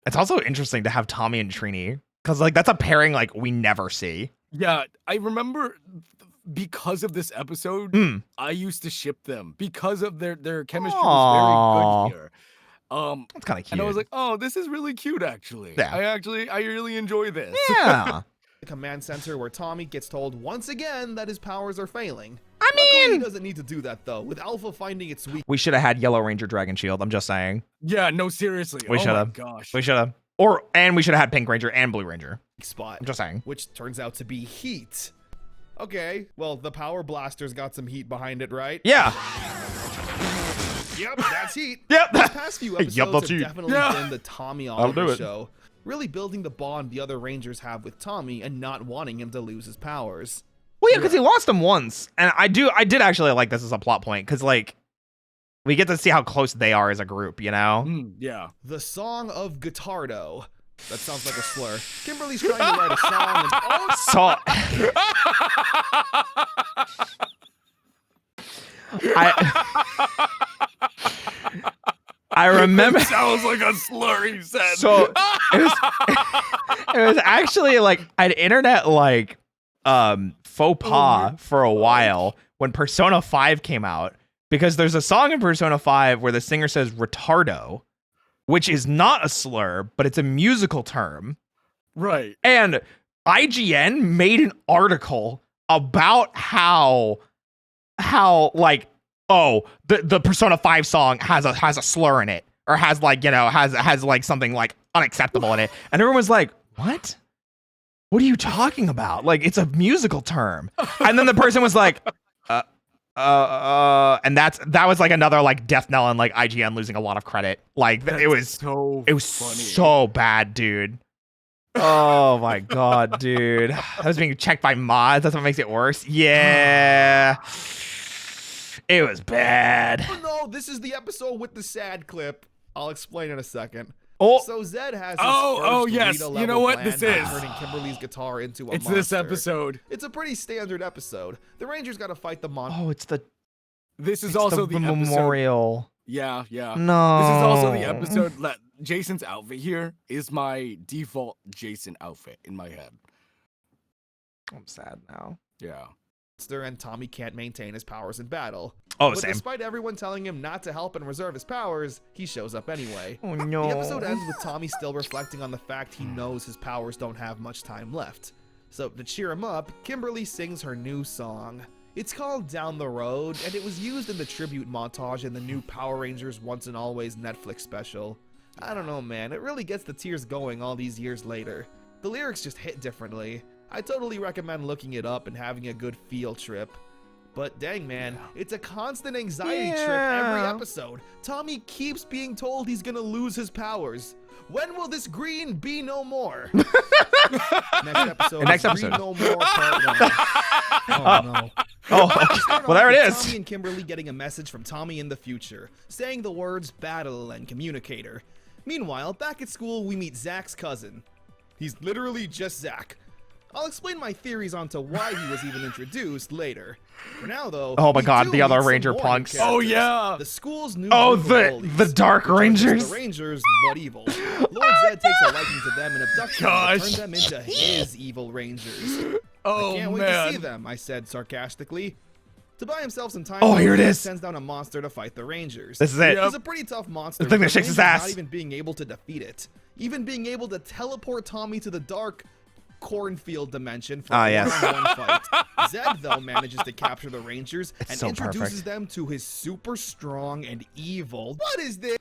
It's also interesting to have Tommy and Trini because like that's a pairing like we never see. Yeah, I remember because of this episode, Mm. I used to ship them because of their chemistry Aw. was very good here. That's kind of cute. And I was like, oh, this is really cute, actually. Yeah. I really enjoy this. yeah. the command center where Tommy gets told once again that his powers are failing. I Luckily, he mean, doesn't need to do that though, with Alpha finding its weak we should have had Yellow Ranger Dragon Shield. I'm just saying. Yeah, no, seriously. We oh should my have. gosh. We should have. And we should have had Pink Ranger and Blue Ranger. spot, I'm just saying. which turns out to be heat. Okay, well, the power blaster's got some heat behind it, right? Yeah. Yep, that's heat. Yep. These past few episodes Yep, that's have heat. definitely Yeah. been the Tommy do Oliver it. show, really building the bond the other Rangers have with Tommy and not wanting him to lose his powers. Well, yeah, because he lost them once, and I did actually like this as a plot point because like we get to see how close they are as a group. You know. Yeah. The Song of Guitardo. That sounds like a slur. Kimberly's trying to write a song and So I remember. Sounds like a slur, he said. So it was actually like an internet like faux pas for a while when Persona 5 came out because there's a song in Persona 5 where the singer says retardo, which is not a slur, but it's a musical term. Right. And IGN made an article about how like the Persona 5 song has a slur in it or has like, you know, has like something like unacceptable in it. And everyone was like, "What? What are you talking about? Like it's a musical term." And then the person was like, and that was like another like death knell and like IGN losing a lot of credit. Like it was funny. so bad, dude. Oh my god, dude. I was being checked by mods. That's what makes it worse. Yeah. It was bad. oh no, this is the episode with the sad clip. I'll explain in a second. Oh, So Zed has his Oh, first yes. Rita You know level what plan this by is? turning Kimberly's guitar into a It's monster. this episode. It's a pretty standard episode. The Rangers got to fight the monster. oh, it's This is it's also the the episode. memorial. Yeah, yeah. No. This is also the episode that Jason's outfit here is my default Jason outfit in my head. I'm sad now. Yeah. And Tommy can't maintain his powers in battle. Oh, But same. despite everyone telling him not to help and reserve his powers, he shows up anyway. Oh no. The episode ends with Tommy still reflecting on the fact he knows his powers don't have much time left. So to cheer him up, Kimberly sings her new song. It's called Down the Road, and it was used in the tribute montage in the new Power Rangers Once and Always Netflix special. I don't know, man, it really gets the tears going all these years later. The lyrics just hit differently. I totally recommend looking it up and having a good field trip. But dang, man, it's a constant anxiety trip every episode. Tommy keeps being told he's gonna lose his powers. When will this green be no more? Next episode. Green No More Part 1. Oh, no. Oh, well, there it is. Tommy and Kimberly getting a message from Tommy in the future, saying the words battle and communicator. Meanwhile, back at school, we meet Zach's cousin. He's literally just Zach. I'll explain my theories onto why he was even introduced later. For now, though, oh my we god, do the other meet some Ranger more punks. new characters. Oh, yeah. The school's new Oh, group of bullies, the Dark which are just Rangers. The Rangers, but evil. Lord Zed takes a liking to them and abducts them to turn them into his evil Rangers. Oh, I can't wait man. to see them, I said sarcastically. To buy himself some time, Oh, here it Zed is. sends down a monster to fight the Rangers. This is it. It's a pretty tough monster. The thing that with shakes his Rangers ass. Not even being able to defeat it. Even being able to teleport Tommy to the dark cornfield dimension for a yes. one-on-one fight. Zed, though, manages to capture the Rangers and so introduces perfect. them to his super strong and evil. What is this?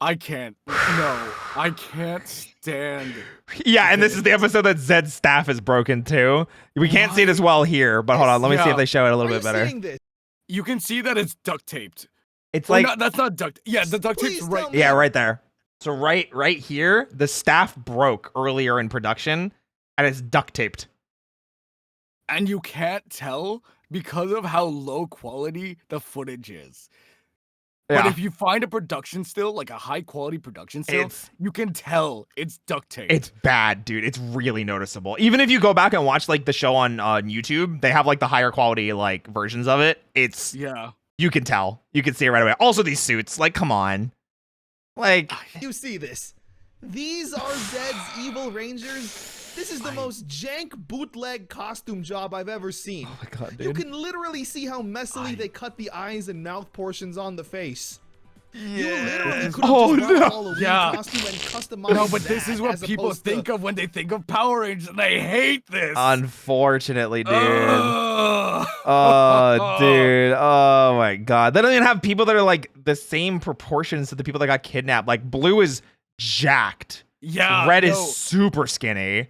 I can't. No, I can't stand. Yeah, and this is the episode that Zed's staff is broken too. We can't see it as well here, but hold on, let me see Yeah. if they show it a little Are bit you better. seeing this? You can see that it's duct taped. It's Or like, no, that's not duct. Yeah, the duct tape's Please right. tell me. yeah, right there. So right here, the staff broke earlier in production, and it's duct taped. And you can't tell because of how low quality the footage is. Yeah. But if you find a production still, like a high quality production still, It's- you can tell it's duct tape. It's bad, dude. It's really noticeable. Even if you go back and watch like the show on YouTube, they have like the higher quality like versions of it. It's yeah. you can tell. You can see it right away. Also, these suits, like, come on. Like, You see this? These are Zed's evil Rangers. This is the most jank bootleg costume job I've ever seen. oh my god, You dude. can literally see how messily they cut the eyes and mouth portions on the face. You literally Yes. could have Oh, just brought no. a Halloween Yeah. costume and customized No, but this that is what as people opposed to- think of when they think of Power Rangers, and they hate this. Unfortunately, dude. Ugh. Oh, dude. Oh my god. They don't even have people that are like the same proportions to the people that got kidnapped. Like, Blue is jacked. Yeah. Red no, is super skinny.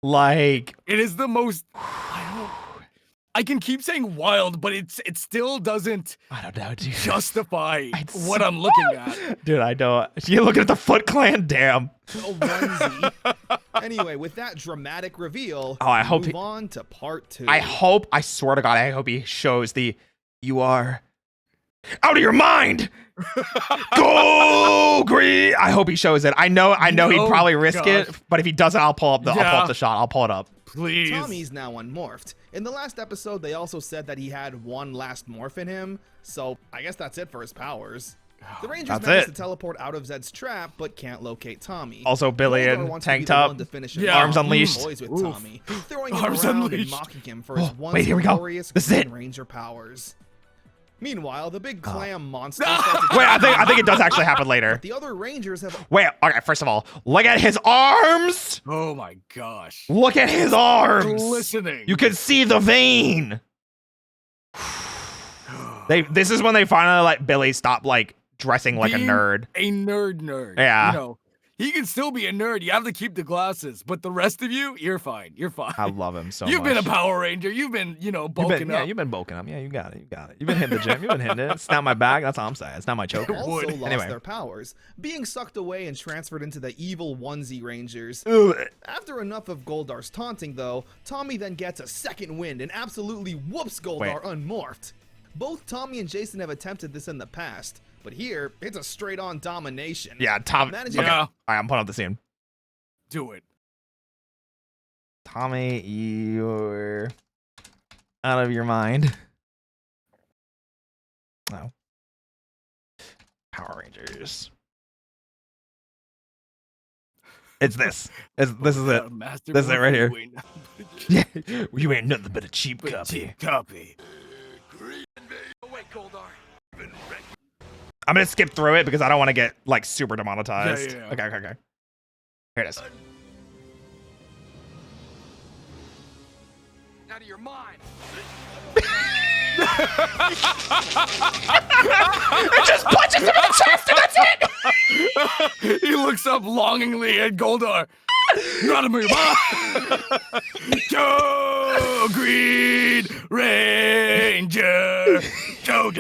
Like, It is the most. I can keep saying wild, but it still doesn't I don't know, dude. justify It's- what I'm looking at. Dude, I don't. You're looking at the Foot Clan? Damn. a onesie. Anyway, with that dramatic reveal, Oh, I we hope move he- on to part 2. I swear to God, I hope he shows you are out of your mind. Go green. I hope he shows it. I know he'd Oh, probably risk gosh. it, but if he doesn't, I'll pull up the shot. I'll pull it up. Please. Tommy's now unmorphed. In the last episode, they also said that he had one last morph in him, so I guess that's it for his powers. The Rangers That's managed it. to teleport out of Zed's trap, but can't locate Tommy. Also, Billy Goldar in wants to be tank the top, one to finish Yeah. arms unleashed. Toys with Oof. Tommy, throwing him Arms around and unleashed. mocking him for his Oh, once wait, here we go. glorious This is it. Green Ranger powers. Meanwhile, the big Oh. clam monster starts Wait, I think it does actually happen later. the other Rangers have Wait, okay, first of all, look at his arms. Oh my gosh. Look at his arms. Listening. You can see the vein. This is when they finally let Billy stop like dressing like a Being nerd. A nerd. Yeah. You know, he can still be a nerd. You have to keep the glasses, but the rest of you, you're fine. You're fine. I love him so You've much. been a Power Ranger. You've been, bulking Yeah, up. you've been bulking up. Yeah, you got it. You've been hitting the gym. You've been hitting it. It's not my bag. That's all I'm saying. It's not my choker. also would. lost Anyway. their powers, being sucked away and transferred into the evil onesie Rangers. Ugh. After enough of Goldar's taunting, though, Tommy then gets a second wind and absolutely whoops Goldar unmorphed. Both Tommy and Jason have attempted this in the past, but here, it's a straight-on domination. Yeah, Tom. Managing Okay. Yeah. All right, I'm pulling up the scene. Do it. Tommy, you're out of your mind. No. Power Rangers. It's this. This is it. Master This is it right here. Wayne. Yeah, you ain't nothing but a cheap But copy. cheap copy. I'm gonna skip through it because I don't want to get like super demonetized. Yeah. Okay. Here it is. Out of your mind. It just punches him in the chest and that's it! He looks up longingly at Goldar. Not a move. Go Green Ranger. That's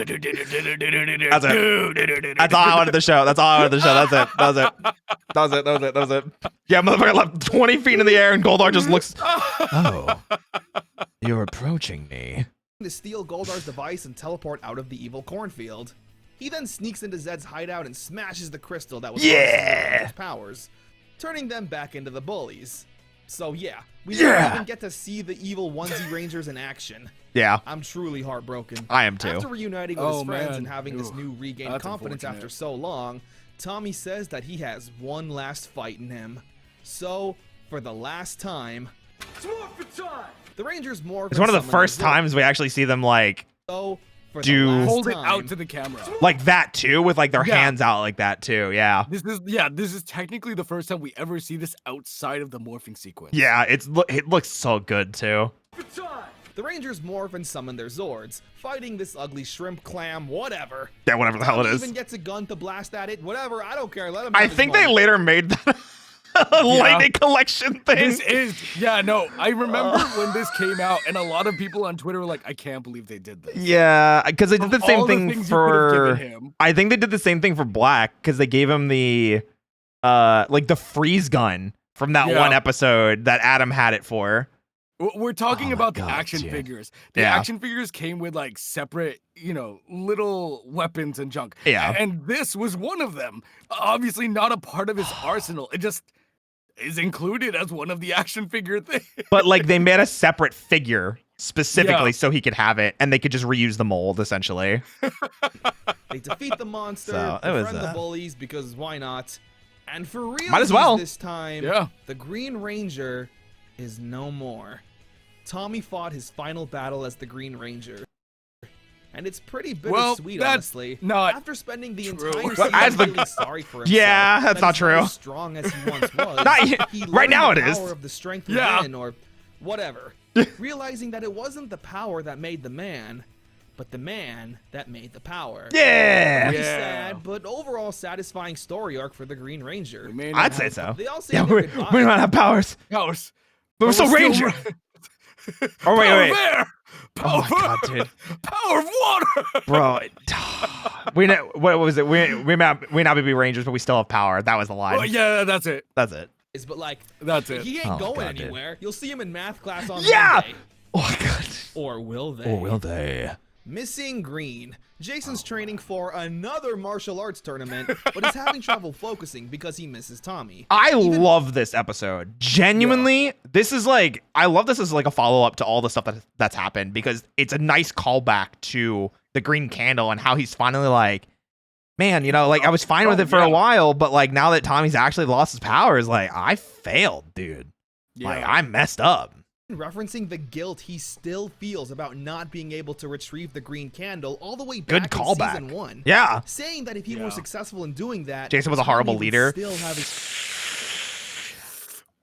it. That's all I wanted to show. That's all I wanted to show. That's it. That was it. That was it. That was it. That was it. Yeah, motherfucker left 20 feet in the air and Goldar just looks. Oh, you're approaching me. To steal Goldar's device and teleport out of the evil cornfield. He then sneaks into Zed's hideout and smashes the crystal that was his powers, turning them back into the bullies. So yeah, we never even get to see the evil onesie rangers in action. Yeah. I'm truly heartbroken. I am too. After reuniting with his friends and having this new regained confidence unfortunate. after so long, Tommy says that he has one last fight in him. So, for the last time, the Rangers morph. It's one of the first times we actually see them like So, for do- the last Hold it time, out to the camera. like that too, with like their Yeah. hands out like that too. Yeah. This is technically the first time we ever see this outside of the morphing sequence. Yeah, it looks so good too. the Rangers morph and summon their Zords, fighting this ugly shrimp, clam, whatever. Yeah, whatever the hell it Tommy is. even gets a gun to blast at it, whatever, I don't care, let him I have his think they moment. later made that a lightning collection thing. This is no. I remember when this came out, and a lot of people on Twitter were like, "I can't believe they did this." Yeah, because they did the Of same all the thing things you could have for. given him. I think they did the same thing for Black because they gave him the, like the freeze gun from that Yeah. one episode that Adam had it for. We're talking Oh my about the God, action dude. figures. The Yeah. action figures came with like separate, little weapons and junk. Yeah. And this was one of them. Obviously not a part of his arsenal. It just is included as one of the action figure things. But like they made a separate figure specifically Yeah. so he could have it, and they could just reuse the mold essentially. They defeat the monster, So, it was, befriend the bullies, because why not? And for real Might as well. this time, Yeah. the Green Ranger is no more. Tommy fought his final battle as the Green Ranger. And it's pretty bittersweet, that's honestly. not After spending the true. entire Well, season as the- feeling sorry for himself, Yeah, that's that not he's true. as strong as he once was. Not yet. he Right learned now the it is. power of the strength Yeah. within, or whatever. Realizing that it wasn't the power that made the man, but the man that made the power. Yeah. Pretty Yeah. sad, but overall satisfying story arc for the Green Ranger. We may not I'd say have so. They all say Yeah, their we goodbye. don't have powers. powers. But we're still Still Ranger. ra- Oh wait, Power wait. of air! Oh Power, my God, dude. power of water! Bro, what was it? We may not be Rangers, but we still have power. That was the line. Oh, yeah, that's it. That's it. But like, That's it. he ain't Oh, going God, dude. anywhere. You'll see him in math class on Yeah! Monday. Oh my God. Or will they? Or will they? Missing Green. Jason's training for another martial arts tournament, but is having trouble focusing because he misses Tommy. I love this episode. Genuinely, this is like I love this as like a follow-up to all the stuff that's happened because it's a nice callback to the Green Candle and how he's finally like, man, like I was fine with it for a while, but like now that Tommy's actually lost his powers, like I failed, dude. Like I messed up. Referencing the guilt he still feels about not being able to retrieve the Green Candle all the way Good back in callback. season 1. Yeah. Saying that if he were successful in doing that, Jason was a horrible Tommy would leader. Still have his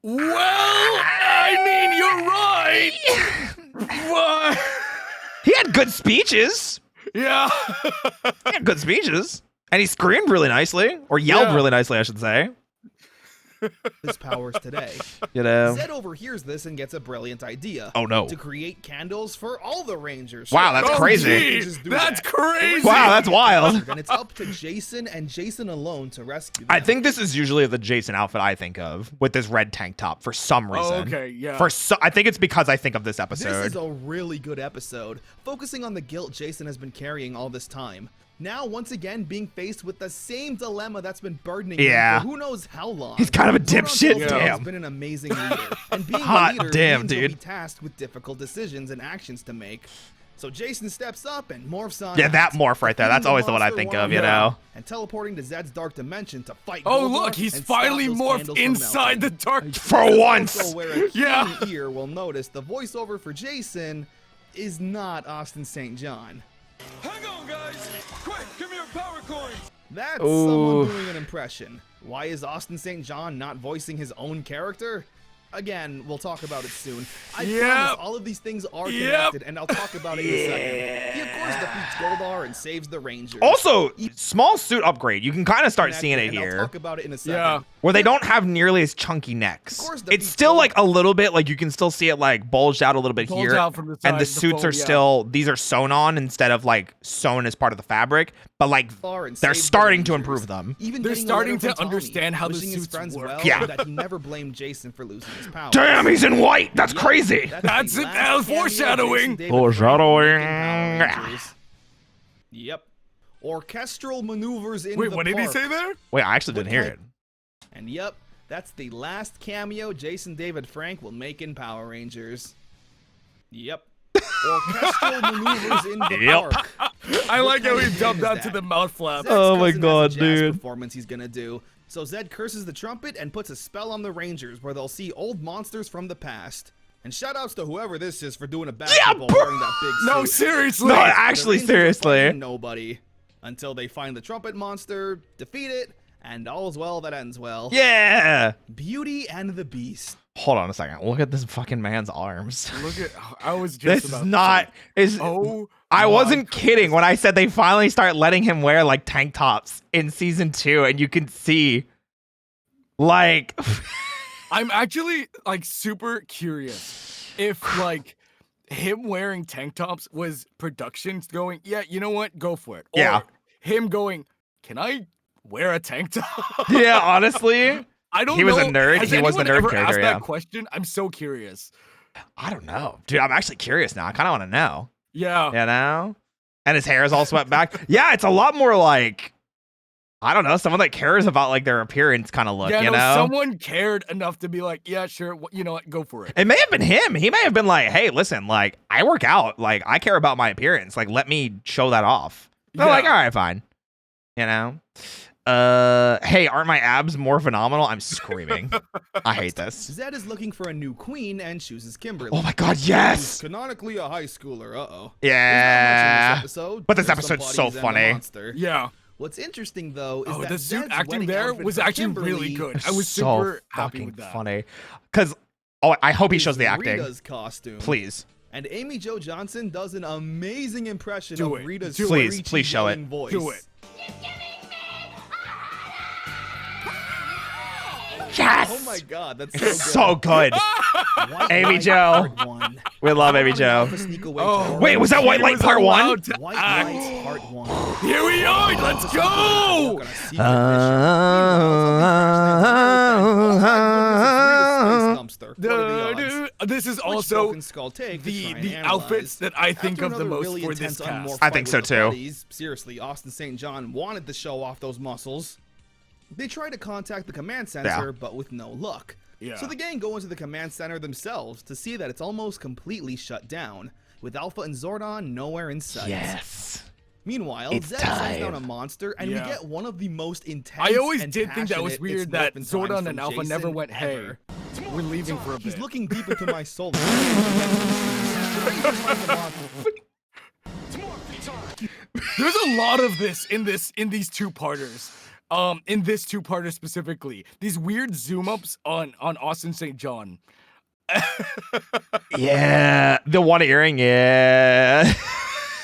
Well, I mean, you're right. What? He had good speeches. Yeah. He had good speeches. And he screamed really nicely. Or yelled Yeah. really nicely, I should say. his powers today. Zed overhears this and gets a brilliant idea. Oh, no. To create candles for all the Rangers. Wow, that's Oh, crazy. gee, Just do that's that. crazy. Wow, that's wild. And it's up to Jason and Jason alone to rescue them. I think this is usually the Jason outfit I think of with this red tank top for some reason. Oh, okay, yeah. I think it's because I think of this This episode. is a really good episode, focusing on the guilt Jason has been carrying all this time. Now, once again, being faced with the same dilemma that's been burdening Yeah. him for who knows how long. He's kind of a Zordon dipshit. Telltale has Damn. been an amazing leader, and being Hot a leader damn, means he'll dude. be tasked with difficult decisions and actions to make. So Jason steps up and morphs on. Yeah, out, that morph right there. defeating That's always the one I monster think one of, you on know? one, and teleporting to Zed's dark dimension to fight. Oh, Goldar look, he's and stop finally those morphed candles from inside the melting. dark. For once. Also, where a Yeah. keen ear will notice the voiceover for Jason is not Austin St. John. Hang on, guys! Quick, give me your power coins! That's Ooh. someone doing an impression. Why is Austin St. John not voicing his own character? Again, we'll talk about it soon. I Yep. promise all of these things are connected, and I'll talk about it in a second. He, of course, defeats Goldar and saves the Rangers. Also, small suit upgrade. You can kind of start seeing it And I'll here, talk about it in a second. Yeah. where they don't have nearly as chunky necks. Of course, It's still Goldar- like a little bit, like you can still see it like bulged out a little bit Bulge here. out from the And the side, suits foam, are yeah. still, these are sewn on instead of like sewn as part of the fabric. But like Far and they're save the starting to Rangers. improve them. Even They're getting a starting letter to from Tommy, understand how the wishing his suits friends work. well, Yeah. that he never blamed Jason for losing his power. Damn, he's in white. That's Yep, crazy. That's the it, last that was cameo foreshadowing. Jason David Foreshadowing. Frank making Power Rangers. Yep. Orchestral maneuvers in Wait, the what did he park. say there? Wait, I actually didn't hear it. And yep, that's the last cameo Jason David Frank will make in Power Rangers. Yep. Orchestral maneuvers in the Yep. park. I like how kind he of jumped game is out to that? the mouth flap. Zed's Oh my cousin has a God, jazz dude. performance he's gonna do. So Zed curses the trumpet and puts a spell on the Rangers where they'll see old monsters from the past. And shoutouts to whoever this is for doing a basketball wearing that big suit. No, seriously. No, The actually, Rangers are fighting seriously. nobody until they find the trumpet monster, defeat it, and all's well that ends well. Yeah. Beauty and the Beast. Hold on a second. Look at this fucking man's arms. Look at. I was just. This about is to not. say, Is Oh. I my wasn't kidding when I said they finally start letting him wear like tank tops in season 2, and you can see, like, I'm actually like super curious if like him wearing tank tops was production going, yeah, you know what, go for it. Or Yeah. him going, can I wear a tank top? yeah, honestly, I don't He know. was a nerd. Has He was the anyone nerd ever character, asked yeah. that question? I'm so curious. I don't know, dude. I'm actually curious now. I kind of want to know. Yeah. You know, and his hair is all swept back. Yeah, it's a lot more like, I don't know, someone that cares about like their appearance kind of look. Yeah, you no, know, someone cared enough to be like, yeah, sure, you know what, go for it. it may have been him. He may have been like, hey, listen, like I work out, like I care about my appearance. Like let me show that off. They're like, all right, fine. You know. Hey, aren't my abs more phenomenal? I'm screaming. I hate this. Zed is looking for a new queen and chooses Kimberly. Oh my god, Who's yes. canonically a high schooler. Uh-oh. Yeah. There's not much in this episode. But this Just some episode's so bodies and a funny. monster. Yeah. What's interesting though is Oh, that the suit Zed's acting wedding there outfit was for actually Kimberly really good. I was so super happy fucking with that. funny. Cause I hope he shows the is acting. Rita's costume. Please. And Amy Jo Johnson does an amazing impression Do of it. Rita's Do it. Please, screechy, please show it. yelling voice. Do it. Yes. Oh my god, that's So good. White Amy Light Jo. Part 1. We love Amy How Jo. about Alpha sneak away to Oh, Wait, was that he White Light was Part 1? allowed to White act. Light Part 1. Here we are. Let's Work go. on a secret mission. Meanwhile, something crashed next door. Oh my goodness, it's Rita's space dumpster. What are the odds? This is Which also Broken Skull take to try and the analyze? outfits that I think After of the another most really for this intense unmorph cast. I fight think with so the too. buddies, seriously, Austin St. John wanted to show off those muscles. They try to contact the command center, but with no luck. Yeah. So the gang go into the command center themselves to see that it's almost completely shut down, with Alpha and Zordon nowhere in sight. Yes. Meanwhile, It's Zed sends time. down a monster, and Yeah. we get one of the most intense. I always and did think that was passionate weird It's that Morphin' Zordon times and from Alpha never Jason went, hey, ever. we're leaving for a bit. He's looking deep into my soul. There's a lot of this in these two-parters. In this two-parter specifically, these weird zoom ups on Austin St. John. Yeah. The one earring, yeah.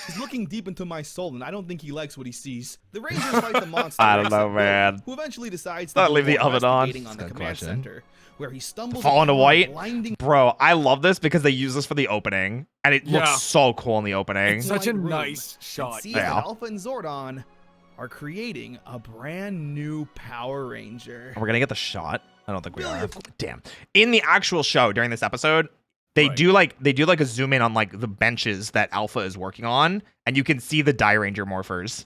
He's looking deep into my soul, and I don't think he likes what he sees. The Rangers fight the monster. I don't know, except man. Bill, who eventually decides Thought to leave do the more oven on. investigating on the Good command question. center, where he stumbles Fall into upon a white? blinding Bro, I love this because they use this for the opening, and it Yeah. looks so cool in the opening. It's such a white room, nice and shot. sees Yeah. that Alpha and Zordon are creating a brand new Power Ranger. We're gonna get the shot. I don't think we Really, are. of course. Damn. In the actual show during this episode, they Right. do like a zoom in on like the benches that Alpha is working on, and you can see the Die Ranger morphers,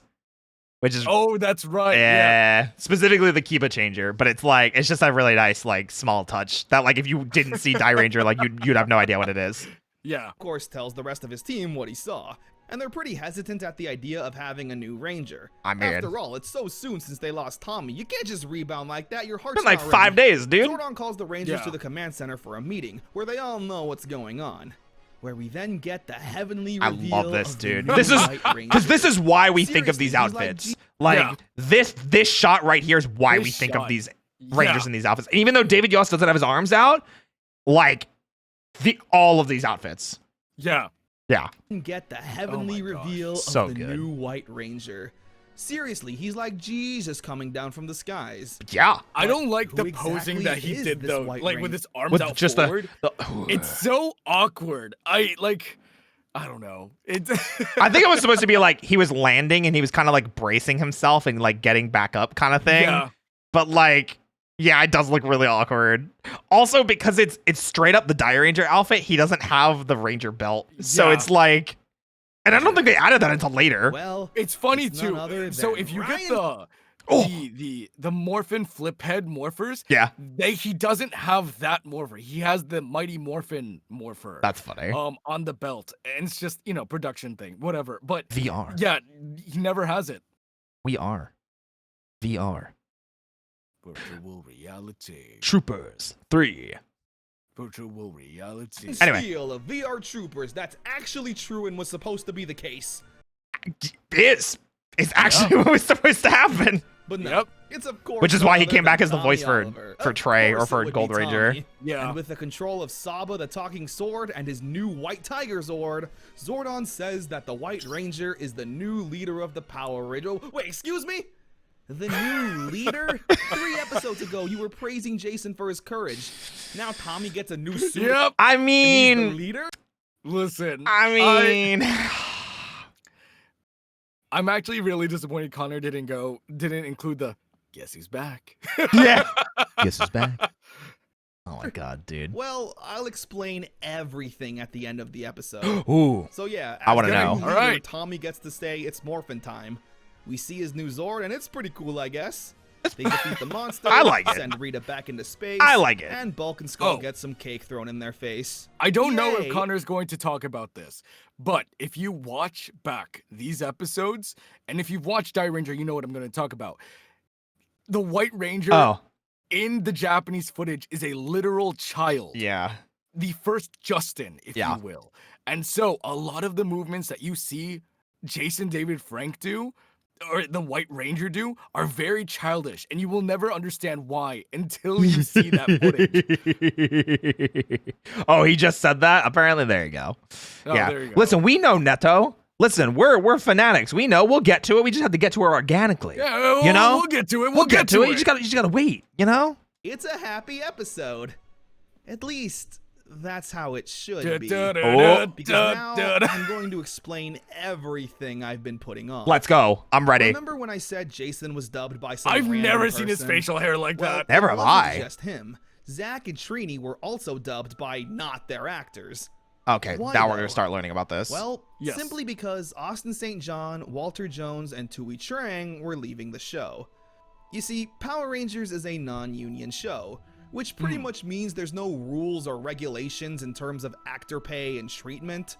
which is Oh, that's right. yeah, specifically the Kiba changer. But it's just a really nice like small touch that like if you didn't see Die Ranger, like you'd have no idea what it is. Yeah. Of course, tells the rest of his team what he saw, and they're pretty hesitant at the idea of having a new Ranger. I mean- After all, it's so soon since they lost Tommy. You can't just rebound like that. Your heart's It's been like not 5 ready. days, dude. Zordon calls the Rangers Yeah. to the command center for a meeting, where they all know what's going on. Where we then get the heavenly I reveal love this, of the dude. new This is White Ranger. because this is why we think of these Seriously, he's like outfits. G- Like Yeah. this shot right here is why This we think of shot. these Rangers Yeah. in these outfits. And even though David Yost doesn't have his arms out, like all of these outfits. Yeah. Yeah. Get the heavenly Oh my gosh. reveal So of the good. new White Ranger. Seriously, he's like Jesus coming down from the skies. Yeah. I don't like who the posing exactly that he is did this though, White like with Ranger? his arms With out just forward. the It's so awkward. I don't know. It. I think it was supposed to be like he was landing and he was kind of like bracing himself and like getting back up kind of thing. Yeah. But like, yeah, it does look really awkward. Also, because it's straight up the Die Ranger outfit, he doesn't have the Ranger belt. So Yeah. it's like, and I don't think they added that until later. Well, It's funny it's none too. other So than if you Ryan- get the Morphin flip head morphers, Yeah, he doesn't have that morpher. He has the Mighty Morphin morpher. that's funny. On the belt, and it's just production thing, whatever. But VR. yeah, he never has it. We are VR. Virtual reality. Troopers 3. Virtual reality. Anyway. Steal of VR Troopers. That's actually true and was supposed to be the case. It's actually what was supposed to happen. But no, Yep. it's of course. Which is why he none came other back than as the Tommy voice for Oliver. Trey Of or course for it would Gold be Ranger. Tommy. Yeah. And with the control of Saba, the talking sword, and his new White Tiger Zord, Zordon says that the White Ranger is the new leader of the Power Ranger. Wait, excuse me? The new leader? 3 episodes ago, you were praising Jason for his courage. Now Tommy gets a new suit. Yep. I and he's the mean, leader? Listen. I mean, I'm actually really disappointed Connor didn't include the guess who's back. yeah. Guess who's back? Oh my god, dude. Well, I'll explain everything at the end of the episode. Ooh. So yeah, I wanna as the know. new leader, Alright. Tommy gets to say it's morphin time. We see his new Zord, and it's pretty cool, I guess. They defeat the monster, I like it. send Rita back into space. I like it. And Bulk and Skull Oh. get some cake thrown in their face. I don't know if Yay. Connor's going to talk about this, but if you watch back these episodes, and if you've watched Die Ranger, you know what I'm going to talk about. The White Ranger Oh, in the Japanese footage is a literal child. yeah. The first Justin, if Yeah. you will. And so a lot of the movements that you see Jason David Frank do, or the White Ranger do, are very childish, and you will never understand why until you see that footage. Oh, he just said that? Apparently, there you go. Oh, yeah. there you go. Listen, we know Neto. Listen, we're fanatics. We know. We'll get to it. We just have to get to it organically. Yeah, well, You know? we'll get to it. We'll get to it. You just gotta wait, you know? It's a happy episode. At least, that's how it should be. Oh. Because now, I'm going to explain everything I've been putting on. Let's go. I'm ready. Remember when I said Jason was dubbed by some I've random never seen his person? facial hair like Well, that. Never it have wasn't I. just him. Zach and Trini were also dubbed by not their actors. Okay, Why, now we're though? gonna start learning about this. Well, Yes. simply because Austin St. John, Walter Jones, and Tui Trang were leaving the show. You see, Power Rangers is a non-union show, which pretty much means there's no rules or regulations in terms of actor pay and treatment.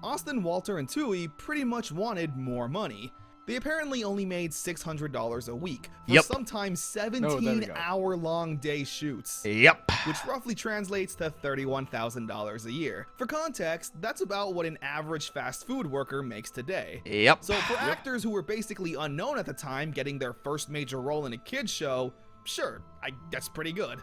Austin, Walter, and Tui pretty much wanted more money. They apparently only made $600 a week for Yep. sometimes Oh, there we 17-hour-long day shoots, Yep. which roughly translates to $31,000 a year. For context, that's about what an average fast food worker makes today. Yep. So for actors who were basically unknown at the time getting their first major role in a kid's show, sure, that's pretty good.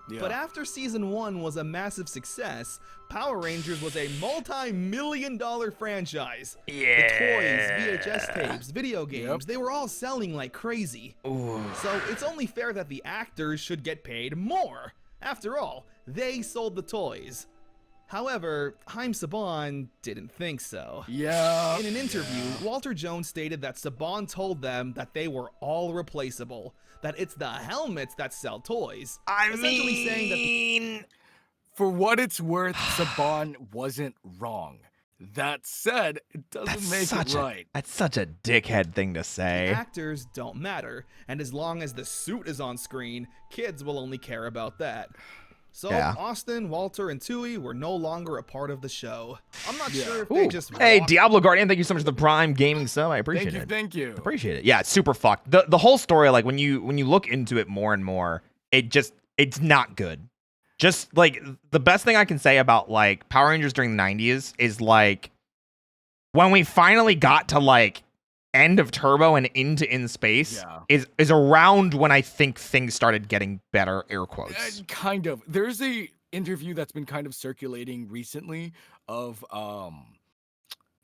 Yeah. But after season 1 was a massive success, Power Rangers was a multi-million-dollar franchise. Yeah. The toys, VHS tapes, video games, they were all selling like crazy. So it's only fair that the actors should get paid more. After all, they sold the toys. However, Haim Saban didn't think so. Yeah. In an interview, Walter Jones stated that Saban told them that they were all replaceable, that it's the helmets that sell toys. Essentially saying that the For what it's worth, Saban wasn't wrong. That said, it doesn't make it right. That's such a dickhead thing to say. actors don't matter, and as long as the suit is on screen, kids will only care about that. So Yeah. Austin, Walter, and Tui were no longer a part of the show. I'm not sure if they just Hey, walked- Diablo Guardian, thank you so much for the Prime Gaming sub. I appreciate it. Thank you. Appreciate it. Yeah, it's super fucked. The whole story, like when you look into it more and more, it's not good. Just like the best thing I can say about like Power Rangers during the 90s is like when we finally got to like end of Turbo and into In Space is around when I think things started getting better, air quotes. Kind of. There's a interview that's been kind of circulating recently of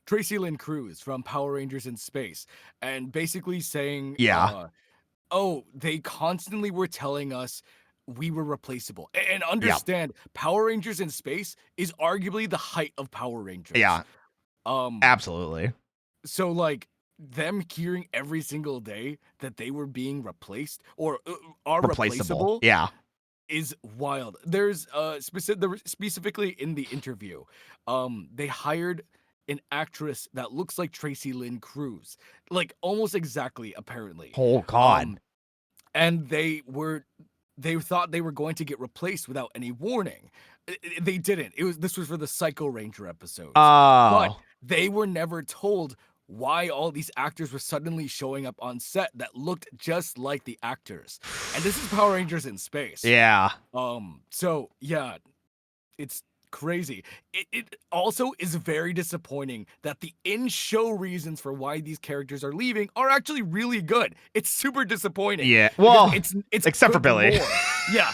Tracy Lynn Cruz from Power Rangers in Space, and basically saying, oh, they constantly were telling us we were replaceable. And understand, Power Rangers in Space is arguably the height of Power Rangers. Yeah. Absolutely. So like them hearing every single day that they were being replaced or are replaceable. Yeah. Is wild. There's specifically in the interview, they hired an actress that looks like Tracy Lynn Cruz, like almost exactly, apparently. Oh God! And they thought they were going to get replaced without any warning. They didn't. This was for the Psycho Ranger episodes. But they were never told why all these actors were suddenly showing up on set that looked just like the actors. And this is Power Rangers in Space. Yeah. So yeah, it's crazy. It also is very disappointing that the in-show reasons for why these characters are leaving are actually really good. It's super disappointing. Yeah. Well, it's except for Billy. Lore. Yeah.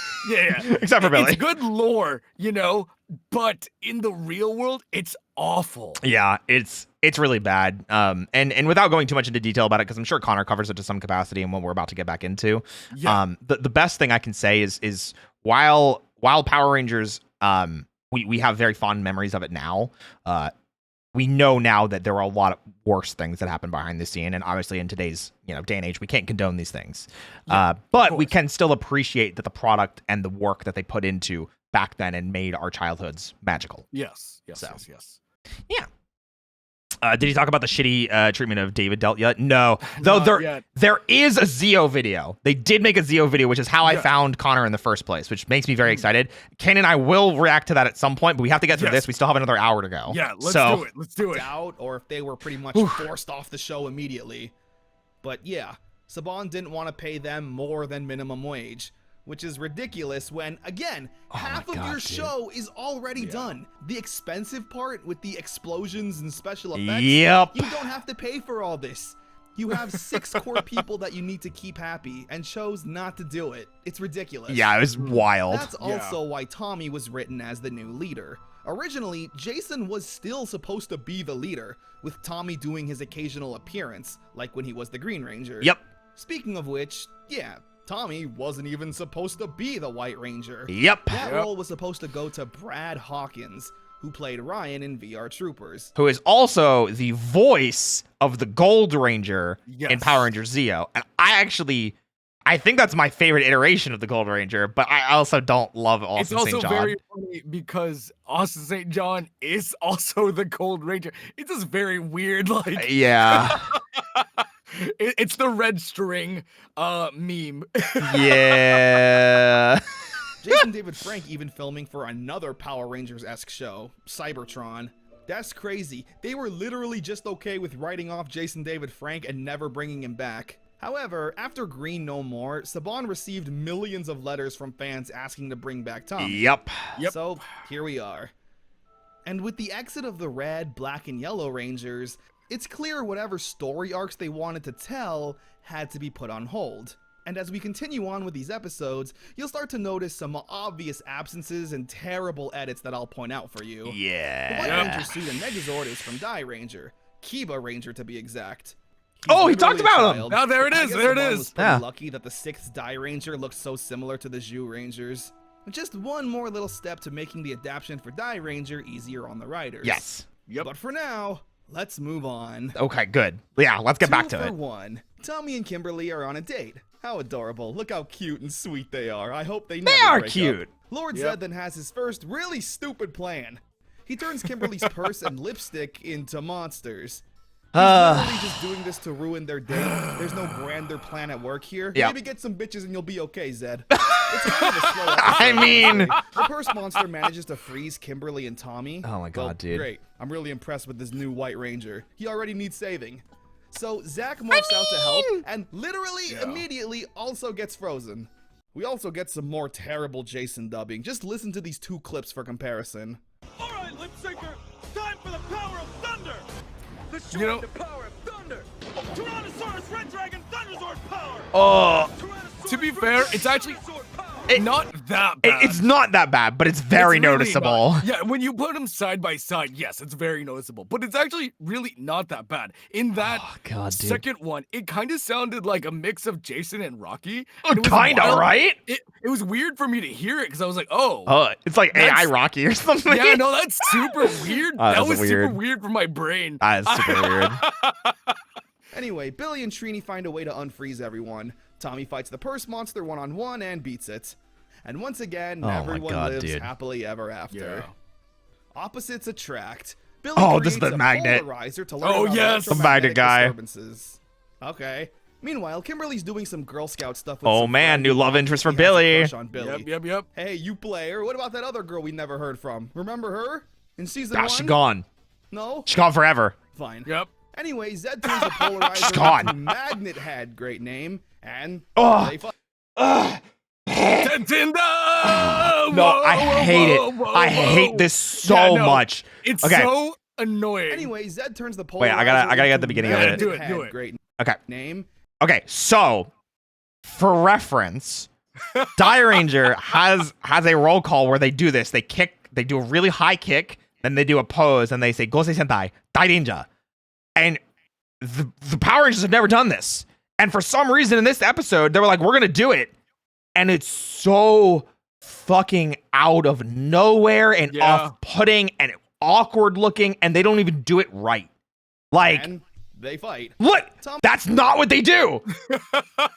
Except for Billy. It's good lore, you know, but in the real world, it's awful. Yeah, it's really bad. And without going too much into detail about it, because I'm sure Connor covers it to some capacity and what we're about to get back into. Yeah. The best thing I can say is while Power Rangers, we have very fond memories of it now. We know now that there are a lot of worse things that happen behind the scene, and obviously in today's day and age, we can't condone these things. But we can still appreciate that the product and the work that they put into back then and made our childhoods magical. Yes. Yeah. Did he talk about the shitty treatment of David dealt yet? No. Though there is a Zeo video. They did make a Zeo video, which is how I found Connor in the first place, which makes me very excited. Kaine and I will react to that at some point, but we have to get through this. We still have another hour to go. Yeah, let's do it. Out, or if they were pretty much forced off the show immediately. But yeah, Saban didn't want to pay them more than minimum wage, which is ridiculous when, again, half of your show is already done. The expensive part with the explosions and special effects, you don't have to pay for all this. You have 6 core people that you need to keep happy and chose not to do it. It's ridiculous. Yeah, it was wild. That's also why Tommy was written as the new leader. Originally, Jason was still supposed to be the leader, with Tommy doing his occasional appearance, like when he was the Green Ranger. Yep. Speaking of which, Tommy wasn't even supposed to be the White Ranger. Yep. That role was supposed to go to Brad Hawkins, who played Ryan in VR Troopers. Who is also the voice of the Gold Ranger in Power Rangers Zeo. And I think that's my favorite iteration of the Gold Ranger, but I also don't love Austin St. John. It's also very funny because Austin St. John is also the Gold Ranger. It's just very weird, like... Yeah. It's the red string meme. Yeah. Jason David Frank even filming for another Power Rangers-esque show, Cybertron. That's crazy. They were literally just okay with writing off Jason David Frank and never bringing him back. However, after Green No More, Saban received millions of letters from fans asking to bring back Tom. Yep. So, here we are. And with the exit of the Red, Black, and Yellow Rangers, it's clear whatever story arcs they wanted to tell had to be put on hold. And as we continue on with these episodes, you'll start to notice some obvious absences and terrible edits that I'll point out for you. Yeah. The White Ranger suit and Megazord is from Die Ranger. Kiba Ranger to be exact. He talked about him! Oh, there it is, Was pretty lucky that the 6th Die Ranger looked so similar to the Zhu Rangers. Just one more little step to making the adaptation for Die Ranger easier on the writers. Yes. But for now, let's move on. Okay, good. Yeah, let's get back to it. 1. Tommy and Kimberly are on a date. How adorable. Look how cute and sweet they are. I hope they never are break cute. up. Lord Zed then has his first really stupid plan. He turns Kimberly's purse and lipstick into monsters. He's literally just doing this to ruin their date. There's no grander plan at work here. Maybe get some bitches and you'll be okay, Zed. It's kind of a slow episode, I mean... The purse monster manages to freeze Kimberly and Tommy. Oh my god, dude. Great. I'm really impressed with this new White Ranger. He already needs saving. So Zach morphs out to help and literally immediately also gets frozen. We also get some more terrible Jason dubbing. Just listen to these 2 clips for comparison. All right, lip syncer, time for the power of thunder. The power of thunder. Tyrannosaurus Red Dragon Thunderzord power. To be fair, it's actually not that bad. It's not that bad, but it's very It's really noticeable. not. Yeah, when you put them side by side, yes, it's very noticeable. But it's actually really not that bad. In that second one, it kind of sounded like a mix of Jason and Rocky. And Kind of, right? It was weird for me to hear it because I was like, oh. It's like AI Rocky or something. Yeah, no, that's super weird. That was super weird for my brain. That is super weird. Anyway, Billy and Trini find a way to unfreeze everyone. Tommy fights the purse monster one-on-one and beats it. And once again, everyone lives happily ever after. Yeah. Opposites attract. Billy this is the creates a magnet. polarizer to learn about the magnet guy. disturbances. Okay. Meanwhile, Kimberly's doing some Girl Scout stuff with Oh some man, friend new who love interest for Billy. has a crush on Billy. Yep. Hey, you player, what about that other girl we never heard from? Remember her? In season 1? She's gone. No? She's gone forever. Fine. Yep. Anyway, Zed turns the polarizer She's gone. into Magnet Head, great name, and they fight. No, I hate it. I hate this so much. It's Okay. so annoying. Anyway, Zed turns the polarizer Wait, I gotta get into the beginning of Magnet it. Do it. Head, great Okay. name. Okay, so for reference, Die Ranger has a roll call where they do this. They do a really high kick, then they do a pose, and they say Gosei Sentai, Die Ranger. And the Power Rangers have never done this. And for some reason in this episode, they were like, we're gonna do it. And it's so fucking out of nowhere and off-putting and awkward looking, and they don't even do it right. Like, And they fight. look, that's not what they do.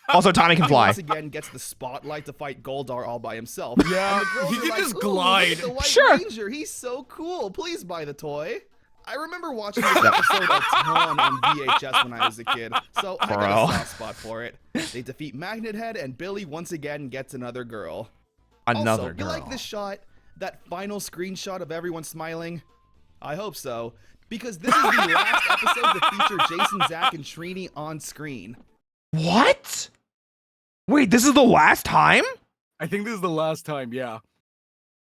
Also, Tommy can fly. Once again gets the spotlight to fight Goldar all by himself. Yeah, And the girls he are can like, just "Ooh, glide." look at the White Sure. Ranger, he's so cool. Please buy the toy. I remember watching this episode a ton on VHS when I was a kid, so I got a soft spot for it. They defeat Magnet Head, and Billy once again gets another girl. Also, you like this shot? That final screenshot of everyone smiling? I hope so, because this is the last episode to feature Jason, Zach, and Trini on screen. What? Wait, this is the last time? I think this is the last time. Yeah.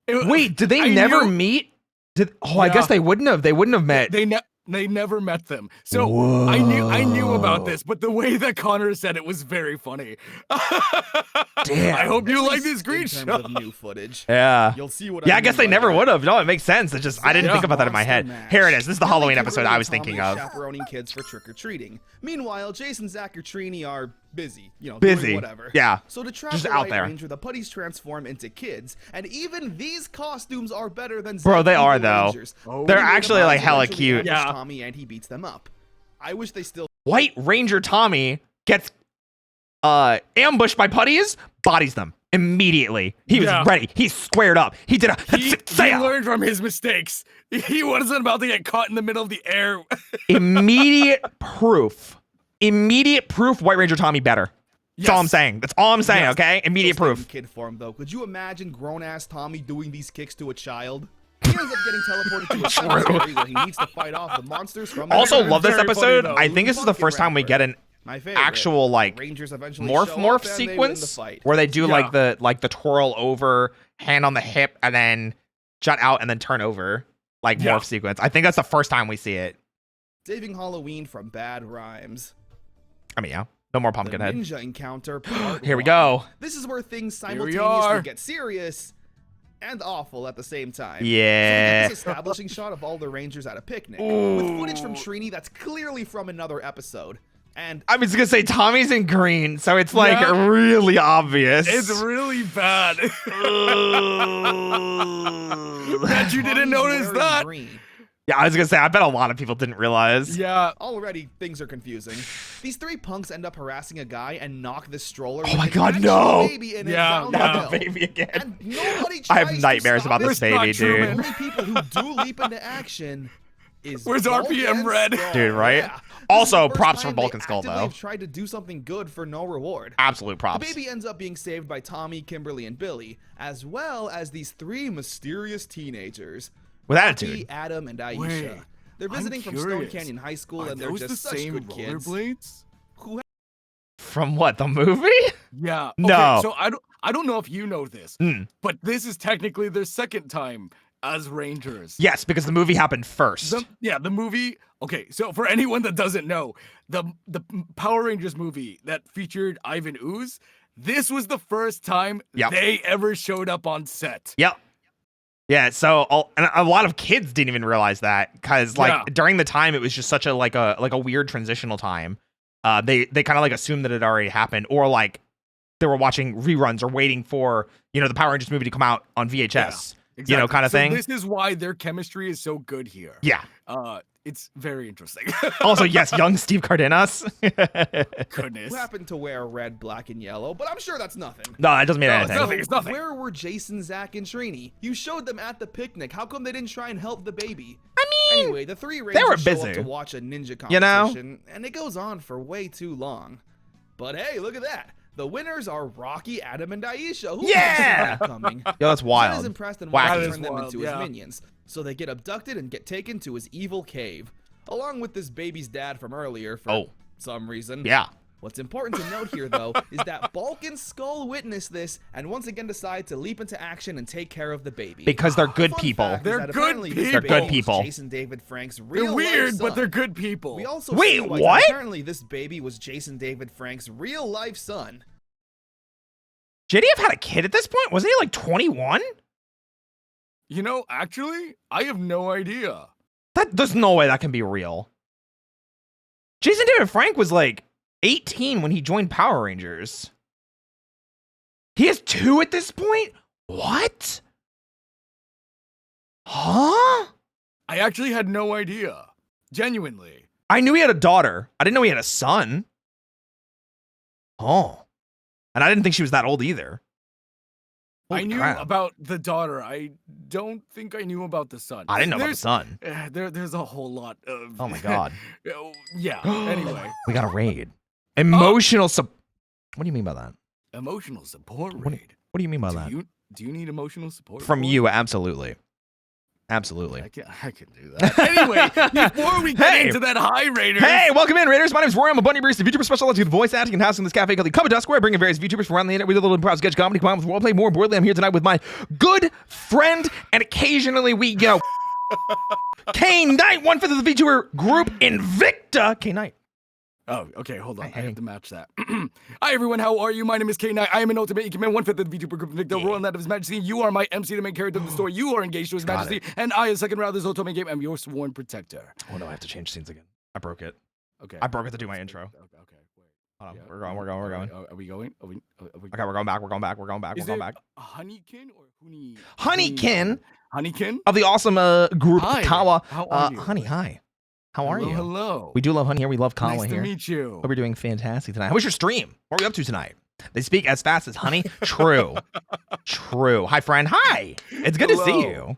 Wait, did they never meet? I guess they wouldn't have. They wouldn't have met. They never met them. So I knew about this, but the way that Connor said it was very funny. Damn. I hope you like this In terms screenshot. of new footage. Yeah. You'll see what Yeah, I mean guess they by never that. would have. No, it makes sense. It's just I didn't think about that in my head. Monster Here it match. is. This is the Billy, Halloween Kimberly, episode I was and thinking Tommy of. chaperoning kids for trick-or-treating. Meanwhile, Jason, Zach, or Trini are busy, doing Busy. whatever. Yeah. So to trap Just the out White there. Ranger, the putties transform into kids, and even these costumes are better than Bro, Zach they Evil are, though. Rangers. They're Anyway, the actually, like, putties hella eventually cute. ambush Yeah. Tommy, and he beats them up. I wish they still White Ranger Tommy gets ambushed by putties, bodies them immediately. He was ready. He's squared up. He did a He learned from his mistakes. He wasn't about to get caught in the middle of the air. immediate proof. Immediate proof White Ranger Tommy better. That's all I'm saying. That's all I'm saying, okay? Immediate still proof. in kid form, though. Could you imagine grown-ass Tommy doing these kicks to a child? He ends up getting teleported to a cemetery where he needs to fight off the monsters from. Also, Very love this funny, episode. though. I think this is the first time we get an My favorite. actual like Rangers eventually morph show morph up and they win the sequence fight. where they do Yeah. like the twirl over, hand on the hip, and then jut out and then turn over like Yeah. morph sequence. I think that's the first time we see it. Saving Halloween from bad rhymes. I mean, yeah, no more The Pumpkinhead. Ninja Encounter Part Here we 1. go. This is where things we simultaneously are. get serious and awful at the same time. Yeah. So we get this establishing shot of all the Rangers at a picnic with footage from Trini that's clearly from another episode. And I was gonna say Tommy's in green, so it's like Yeah. really obvious. It's really bad. Bet you didn't Tommy's notice wearing that. green. Yeah, I was gonna say I bet a lot of people didn't realize. Yeah. Already, things are confusing. These three punks end up harassing a guy and knock this stroller. Oh with my an God, actual no. Baby in it Yeah, down Not the the hill. baby again. And nobody I have tries to nightmares stop about this it. It's not baby, true, dude. man. The only people who do leap into action is Where's Bulk RPM and Red? Skull. Dude, right? Yeah. This Also, is the first props for time Bulk they and Skull, actively though. have tried to do something good for no reward. Absolute The props. baby ends up being saved by Tommy, Kimberly, and Billy, as well as these three mysterious teenagers. With Rocky, attitude. Adam, and Aisha. Wait, They're visiting from Stone curious. Canyon High School, Are and they're those just the such same good kids. rollerblades? From what, the movie? Yeah. No. Okay, so I don't know if you know this, Mm. but this is technically their second time as Rangers. Yes, because the movie happened first. The movie. Okay, so for anyone that doesn't know, the Power Rangers movie that featured Ivan Ooze, This was the first time they ever showed up on set. Yep. Yeah, so and a lot of kids didn't even realize that because during the time it was just such a like a weird transitional time. They kind of like assumed that it already happened, or like they were watching reruns or waiting for the Power Rangers movie to come out on VHS. Yeah, exactly. Kind of thing. This is why their chemistry is so good here. Yeah. It's very interesting. Also, yes, young Steve Cardenas. Goodness. Who happened to wear red, black, and yellow, but I'm sure that's nothing. No, it doesn't mean anything. It's nothing. Where were Jason, Zach, and Trini? You showed them at the picnic. How come they didn't try and help the baby? I mean, anyway, the three Rangers were show busy. up to watch a ninja competition, and it goes on for way too long. But hey, look at that. The winners are Rocky, Adam, and Aisha. Who coming? Yo, that's wild. Zed is impressed and wants to Wacky. turn them into his minions. So they get abducted and get taken to his evil cave, along with this baby's dad from earlier for some reason. Yeah. What's important to note here, though, is that Bulk and Skull witness this and once again decide to leap into action and take care of the baby. Because they're good people. They're good people. They're good people. Jason David Frank's real They're weird, son. but they're good people. We also Wait, see why what? apparently this baby was Jason David Frank's real life son. JDF had a kid at this point? Wasn't he like 21? Actually, I have no idea. There's no way that can be real. Jason David Frank was like 18 when he joined Power Rangers. He has 2 at this point? What? Huh? I actually had no idea. Genuinely. I knew he had a daughter. I didn't know he had a son. Oh. And I didn't think she was that old either. Holy I knew crap. about the daughter. I don't think I knew about the son. I didn't know about the son. There's a whole lot of... Oh my god. Yeah, anyway. We got a raid. Emotional support. What do you mean by that? Emotional support What raid. do you mean by that? Do you need emotional support? From you, absolutely. Absolutely. I can do that. Anyway, before we get into that high Raiders. Hey, welcome in, Raiders. My name is Roy. I'm a Bunny Barista VTuber specialized in voice acting and housing in this cafe called the Cup of Dusk, where I bring in various VTubers from around the internet with a little improv sketch comedy combined with roleplay. More importantly, I'm here tonight with my good friend, and occasionally we go Kaine Knight, 1/5 of the VTuber group Invicta. Kaine Knight. Oh, okay, hold on. I have to match that. Hi, everyone. How are you? My name is Kaine Knight. I am an ultimate Ike Man, 1/5 of the VTuber group Invicta, Royal Knight of His Majesty. You are my MC, the main character of the story. You are engaged to His Majesty, and I, as second round of this ultimate game, am your sworn protector. Oh no, I have to change scenes again. I broke it. Okay. I broke it to do my intro. Okay, wait. Hold on. Yeah. We're going. Are we going? Are we Okay, we're going back. Is it Honeykin or Huni? Honeykin Honeykin? of the awesome group Hi. Kawa. How are you? Honey, hi. How are you? Hello. We do love Honey here. We love Kawa nice here. to meet you. Hope you're doing fantastic tonight. How was your stream? What are we up to tonight? They speak as fast as honey. True. True. Hi, friend. Hi. It's good to see you.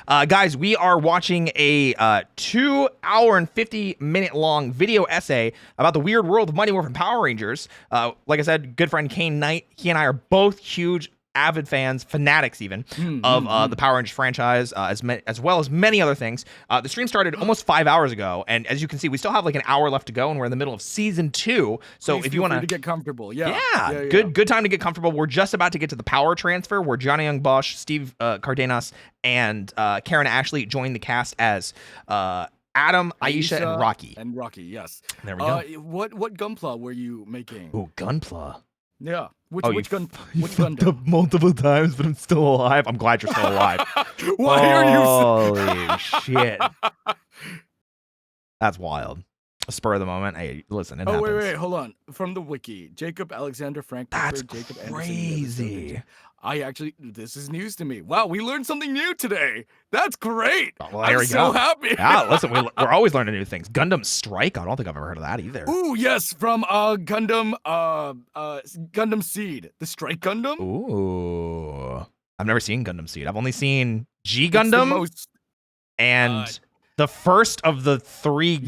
Guys, we are watching a 2 hour and 50-minute long video essay about the weird world of Mighty Morphin Power Rangers. Like I said, good friend Kaine Knight. He and I are both huge avid fans, fanatics even, of the Power Rangers franchise, as well as many other things. The stream started almost 5 hours ago, and as you can see, we still have like an hour left to go, and we're in the middle of season 2. So Please if you want to get comfortable, yeah, good time to get comfortable. We're just about to get to the power transfer, where Johnny Young Bosch, Steve Cardenas, and Karen Ashley join the cast as Adam, Aisha, and Rocky. And Rocky, yes. There we go. What Gunpla were you making? Ooh, Gunpla. Yeah. Which gun? You fucked up multiple times, but I'm still alive. I'm glad you're still alive. Why are you? Holy shit! That's wild. A spur of the moment. Hey, listen. It happens. Wait, hold on. From the wiki, Jacob Alexander Frank. That's Jacob crazy. This is news to me. Wow, we learned something new today. That's great. Oh, well, there I'm so happy. Yeah, listen, we're always learning new things. Gundam Strike. I don't think I've ever heard of that either. Ooh, yes, from Gundam Seed, the Strike Gundam. Ooh, I've never seen Gundam Seed. I've only seen G Gundam and the first of the 3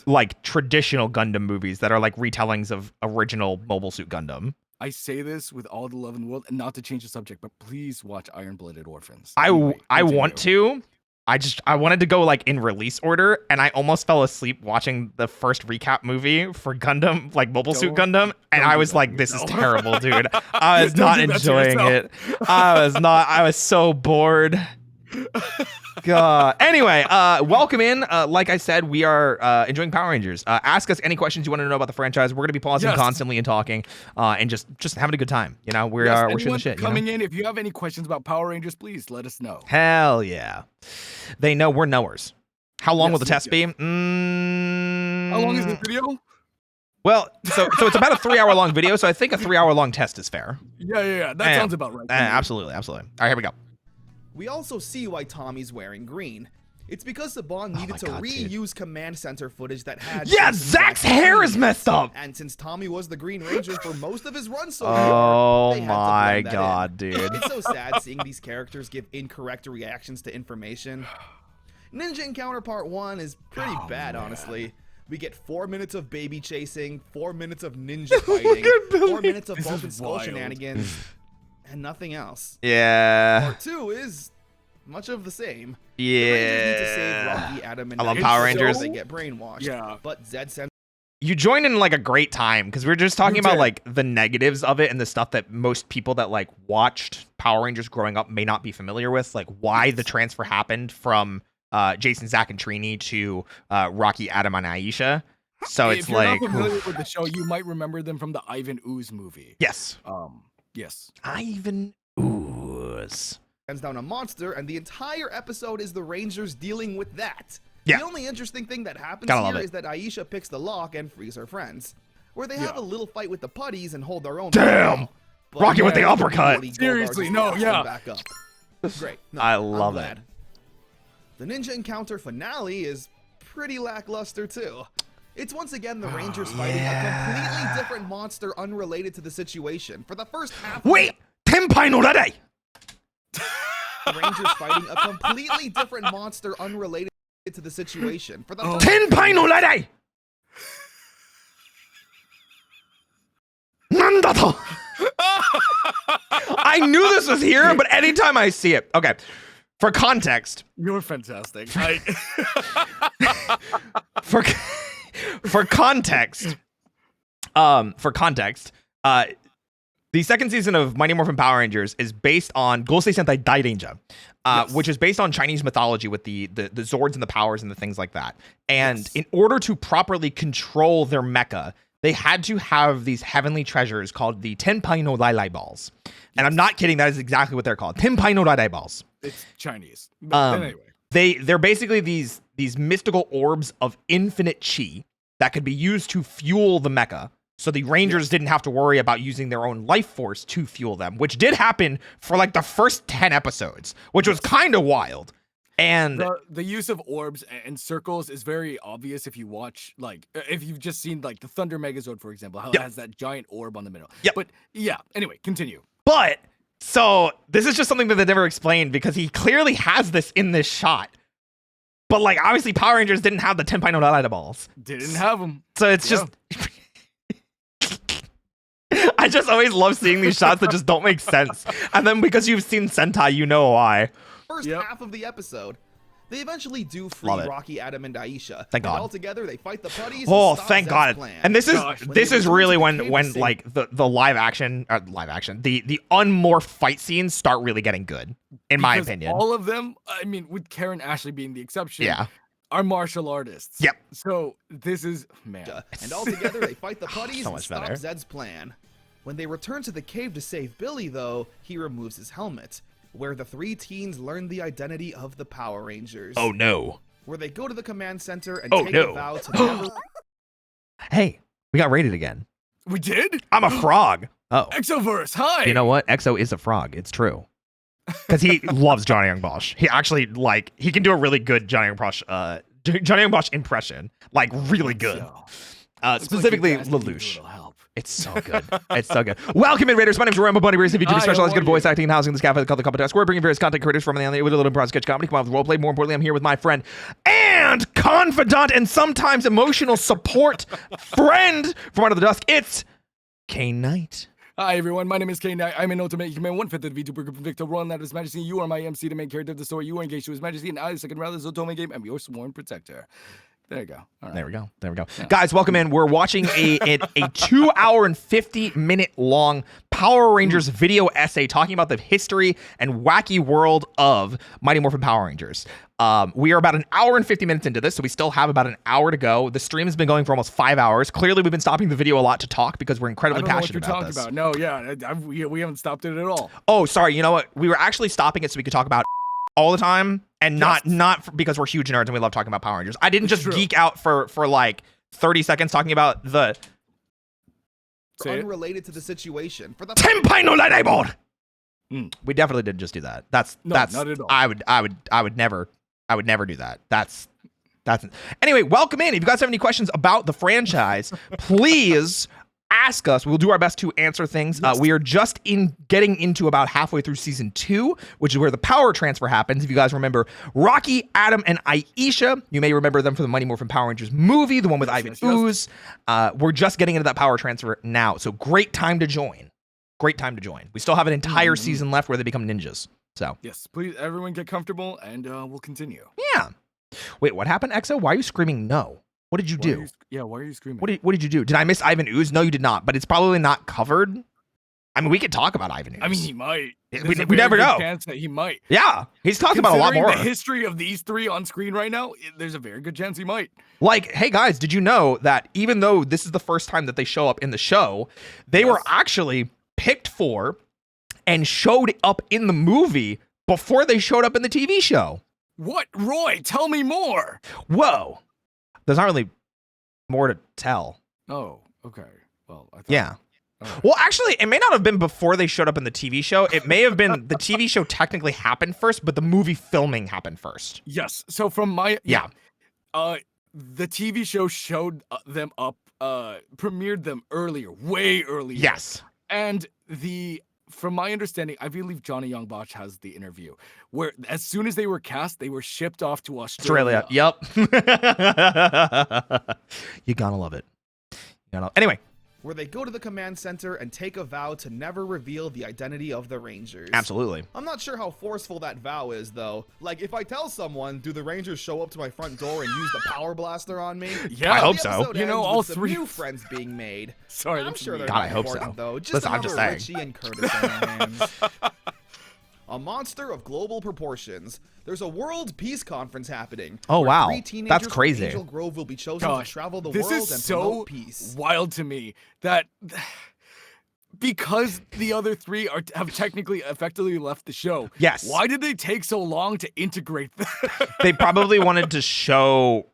like traditional Gundam movies that are like retellings of original Mobile Suit Gundam. I say this with all the love in the world, and not to change the subject, but please watch Iron Blooded Orphans. I want to. I wanted to go like in release order, and I almost fell asleep watching the first recap movie for Gundam, like Mobile Suit Gundam, and I was like, "This is terrible, dude." I was not enjoying it. I was so bored. God. Anyway, welcome in. Like I said, we are enjoying Power Rangers. Ask us any questions you want to know about the franchise. We're going to be pausing constantly and talking, and just having a good time. You know, we're shooting the shit. Coming in, if you have any questions about Power Rangers, please let us know. Hell yeah, they know we're knowers. How long will the test be? How long is the video? Well, so it's about a 3-hour long video, so I think a 3-hour long test is fair. Yeah. That sounds about right. Absolutely. All right, here we go. We also see why Tommy's wearing green. It's because the Bond needed to reuse command center footage that had. Yeah, Zach's hair is messed up. And since Tommy was the Green Ranger for most of his run so Oh far, they had to my blend that God, in. dude. It's so sad seeing these characters give incorrect reactions to information. Ninja Encounter Part 1 is pretty bad, honestly. We get 4 minutes of baby chasing, 4 minutes of ninja fighting, 4 minutes of Vulcan Skull shenanigans, and nothing else. Yeah. Part 2 is much of the same. Yeah. The Rangers need to save Rocky, Adam, and I love Diane Power before Rangers. They get brainwashed. Yeah. But Zed sends. You joined in like a great time because we were just talking You about did. like the negatives of it and the stuff that most people that like watched Power Rangers growing up may not be familiar with, like why the transfer happened from Jason, Zach, and Trini to Rocky, Adam, and Aisha. So If it's you're like not familiar with the show, you might remember them from the Ivan Ooze movie. yes, Yes. Ivan Ooze. Hands down a monster, and the entire episode is the Rangers dealing with that. Yeah. The only interesting thing that happens Gotta love here it. is that Aisha picks the lock and frees her friends, where they have a little fight with the putties and hold their own. Damn! But Rocky with the yeah, uppercut. immediately Seriously, Goldar no, just yeah. Back up. Great. No, I I'm love glad. it. The Ninja Encounter finale is pretty lackluster too. It's once again the Rangers fighting a completely different monster unrelated to the situation. For the first half. Wait, Tenpai no Rade. The Rangers fighting a completely different monster unrelated to the situation. For the Tenpai no Rade. Nandato. I knew this was here, but anytime I see it, okay. For context, You're fantastic. for context, the second season of Mighty Morphin Power Rangers is based on Gosei Sentai Dai Ranger, which is based on Chinese mythology with the Zords and the powers and the things like that. And in order to properly control their mecha, they had to have these heavenly treasures called the Tenpai no Lai Lai balls. And I'm not kidding, that is exactly what they're called. Tenpai no Lai Lai balls. It's Chinese. But anyway. They're basically these mystical orbs of infinite chi that could be used to fuel the mecha. So the Rangers didn't have to worry about using their own life force to fuel them, which did happen for like the first 10 episodes, which was kind of wild. And The use of orbs and circles is very obvious if you watch, like, if you've just seen, like, the Thunder Megazord, for example, how it has that giant orb on the middle. Yep. But, yeah, anyway, continue. But, so, this is just something that they never explained because he clearly has this in this shot. But, like, obviously Power Rangers didn't have the Tenpai no Lalai balls. Didn't have them. So it's just... I just always love seeing these shots that just don't make sense. And then because you've seen Sentai, you know why. First half of the episode, they eventually do free Love it. Rocky, Adam, and Aisha. Thank God. And all together, they fight the putties. Oh, and stop thank Zed's God. plan. And this is Gosh. this When is they really return to the when cave to like the live action, the unmorphed fight scenes start really getting good, in my Because opinion. all of them, I mean, with Karen Ashley being the exception, Yeah. are martial artists. Yep. So this is, man. And all together, they fight the putties So and much stop better. Zed's plan. When they return to the cave to save Billy, though, he removes his helmet, where the three teens learn the identity of the Power Rangers. Oh no. Where they go to the command center and Oh, take no. a vow to never... Hey, we got rated again. We did? I'm a frog. Oh. Exoverse, hi! You know what? EXO is a frog. It's true. Because he loves Johnny Young Bosch. He actually he can do a really good Johnny Young Bosch impression. Like really good. Specifically Lelouch. It's so good. It's so good. Welcome in, Raiders. My name's Rambo Bunny. We're a VTuber Hi, specialized how in are voice you? acting and housing this cafe called the Competence. We're bringing various content creators from the with a little improv sketch comedy, come out with roleplay. More importantly, I'm here with my friend and confidant and sometimes emotional support friend from Under the Dusk. It's Kaine Knight. Hi everyone, my name is Kaine. I'm an ultimate human, 1/5 of the VTuber group Invicta, rolling out His Majesty. You are my MC, the main character of the story. You are engaged to His Majesty, and I, the second round of this Otome game, am your sworn protector. There you go. All right. There we go. There we go. Yeah. Guys, welcome in. We're watching a 2 hour and 50-minute long Power Rangers video essay talking about the history and wacky world of Mighty Morphin Power Rangers. We are about an hour and 50 minutes into this, so we still have about an hour to go. The stream has been going for almost 5 hours. Clearly, we've been stopping the video a lot to talk because we're incredibly passionate about this. I don't know what you're talking about. No, yeah, we haven't stopped it at all. Oh, sorry. You know what? We were actually stopping it so we could talk about all the time, and not because we're huge nerds and we love talking about Power Rangers. I didn't just geek out for like 30 seconds talking about the unrelated to the situation for the Tenpai no Lightning. We definitely didn't just do that. That's not at all. I would never do that. That's anyway. Welcome in. If you guys have any questions about the franchise, please ask us. We'll do our best to answer things. Yes. We are just getting into about halfway through season 2, which is where the power transfer happens. If you guys remember Rocky, Adam, and Aisha, you may remember them from the Mighty Morphin Power Rangers movie, the one with Ivan Ooze. We're just getting into that power transfer now, so great time to join. Great time to join. We still have an entire season left where they become ninjas. So yes, please, everyone get comfortable, and we'll continue. Yeah. Wait, what happened, Exo? Why are you screaming no? What did you do? Why are you screaming? What did you do? Did I miss Ivan Ooze? No, you did not. But it's probably not covered. I mean, we could talk about Ivan Ooze. I mean, he might. We never know. Chance that he might. Yeah, he's talked about a lot more. The history of these three on screen right now, there's a very good chance he might. Like, hey guys, did you know that even though this is the first time that they show up in the show, they were actually picked for and showed up in the movie before they showed up in the TV show? What, Roy? Tell me more. Whoa. There's not really more to tell. Oh, okay. Well, I thought, yeah. Right. Well, actually, it may not have been before they showed up in the TV show. It may have been the TV show technically happened first, but the movie filming happened first. Yes. So from my the TV show showed them up, premiered them earlier, way earlier. Yes. And from my understanding, I believe Johnny Young Bosch has the interview where as soon as they were cast, they were shipped off to Australia. Yep. You gotta love it. Anyway. Where they go to the command center and take a vow to never reveal the identity of the Rangers. Absolutely. I'm not sure how forceful that vow is, though. Like, if I tell someone, do the Rangers show up to my front door and use the power blaster on me? Yeah, I hope so. You know, all three new friends being made. Sorry, I'm sure they're God, I hope so. Though. Just listen, I'm just saying. Richie and Curtis on their hands. A monster of global proportions. There's a World Peace Conference happening. Oh wow, that's from crazy. Angel Grove will be chosen to travel the world and promote peace. Wild to me that because the other three have technically effectively left the show. Yes. Why did they take so long to integrate them? They probably wanted to show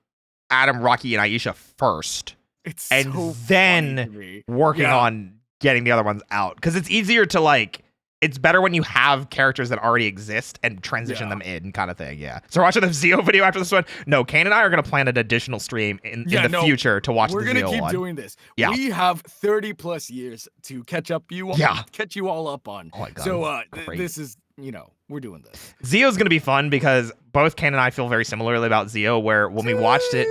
Adam, Rocky, and Aisha first, and so then working on getting the other ones out, because it's easier to like. It's better when you have characters that already exist and transition them in, kind of thing. Yeah. So we're watching the Zeo video after this one. No, Kaine and I are going to plan an additional stream in the future to watch the Zeo one. We're going to keep doing this. Yeah. We have 30 plus years to catch you all up on. Oh my God. So this is, we're doing this. Zeo's going to be fun because both Kaine and I feel very similarly about Zeo, where when we watched it,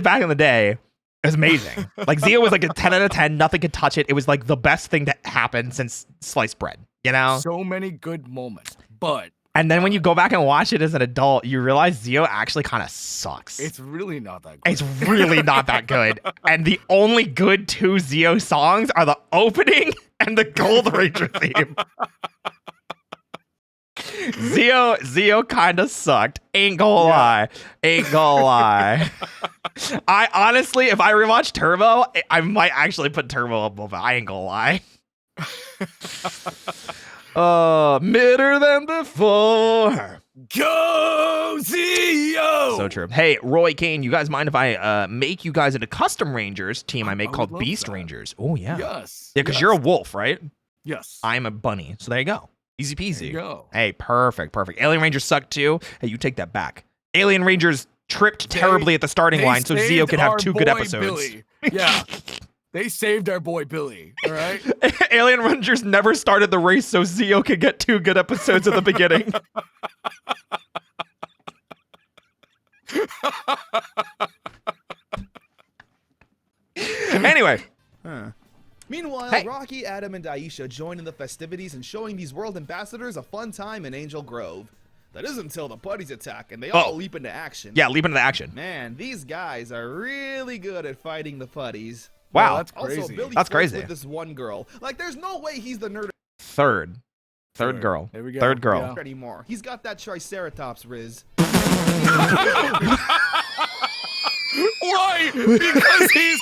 back in the day, it was amazing. Like, Zeo was like a 10 out of 10. Nothing could touch it. It was like the best thing to happen since sliced bread, So many good moments. But and then when you go back and watch it as an adult, you realize Zeo actually kind of sucks. It's really not that good. It's really not that good. And the only good two Zeo songs are the opening and the Gold Ranger theme. Zeo kind of sucked. Ain't gonna lie. I honestly, if I rewatch Turbo, I might actually put Turbo above it. I ain't gonna lie. Midder than before. Go Zeo! So true. Hey, Roy, Kaine, you guys mind if I make you guys into custom Rangers team I make called Beast Rangers? Oh, yeah. Yes. Yeah, because you're a wolf, right? Yes. I'm a bunny. So there you go. Easy peasy. There you go. Hey, perfect. Alien Rangers suck too. Hey, you take that back. Alien Rangers tripped terribly at the starting line so Zeo could have 2 good episodes. Billy. Yeah. They saved our boy Billy, all right? Alien Rangers never started the race so Zeo could get 2 good episodes at the beginning. Anyway. Meanwhile, Rocky, Adam, and Aisha join in the festivities and showing these world ambassadors a fun time in Angel Grove. That is until the putties attack and they all leap into action. Yeah, leap into the action. Man, these guys are really good at fighting the putties. Wow. That's crazy. Also, Billy That's flirts crazy. with this one girl. Like, there's no way he's the nerd Third girl. There we go. Third girl. anymore. He's got that Triceratops riz. Why? Because he's.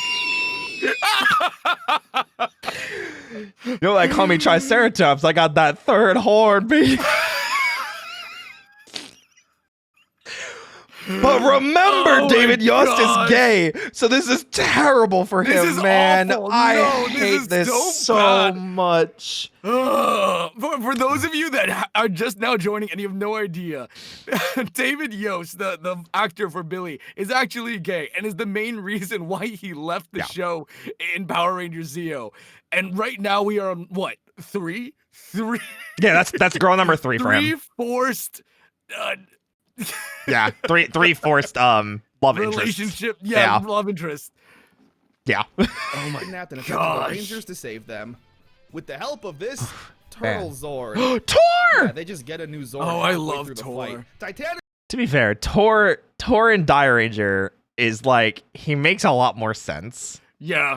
You know, they call me Triceratops. I got that third horn, baby. But remember, David Yost is gay, so this is terrible for him, is man. awful. I No, hate this so bad. much. For those of you that are just now joining and you have no idea, David Yost, the actor for Billy, is actually gay and is the main reason why he left the show in Power Rangers Zeo. And right now we are on what? Three? Yeah, that's girl number 3 for him. Three forced Yeah, three forced love relationship. interests. Yeah, love interest. Yeah. Oh my god. And the Rangers to save them. With the help of this Turtle Zord. Tor! Yeah, they just get a new Zord. Oh, I halfway love through the Tor. fight. Titanic. To be fair, Tor in Dire Ranger is like, he makes a lot more sense. Yeah.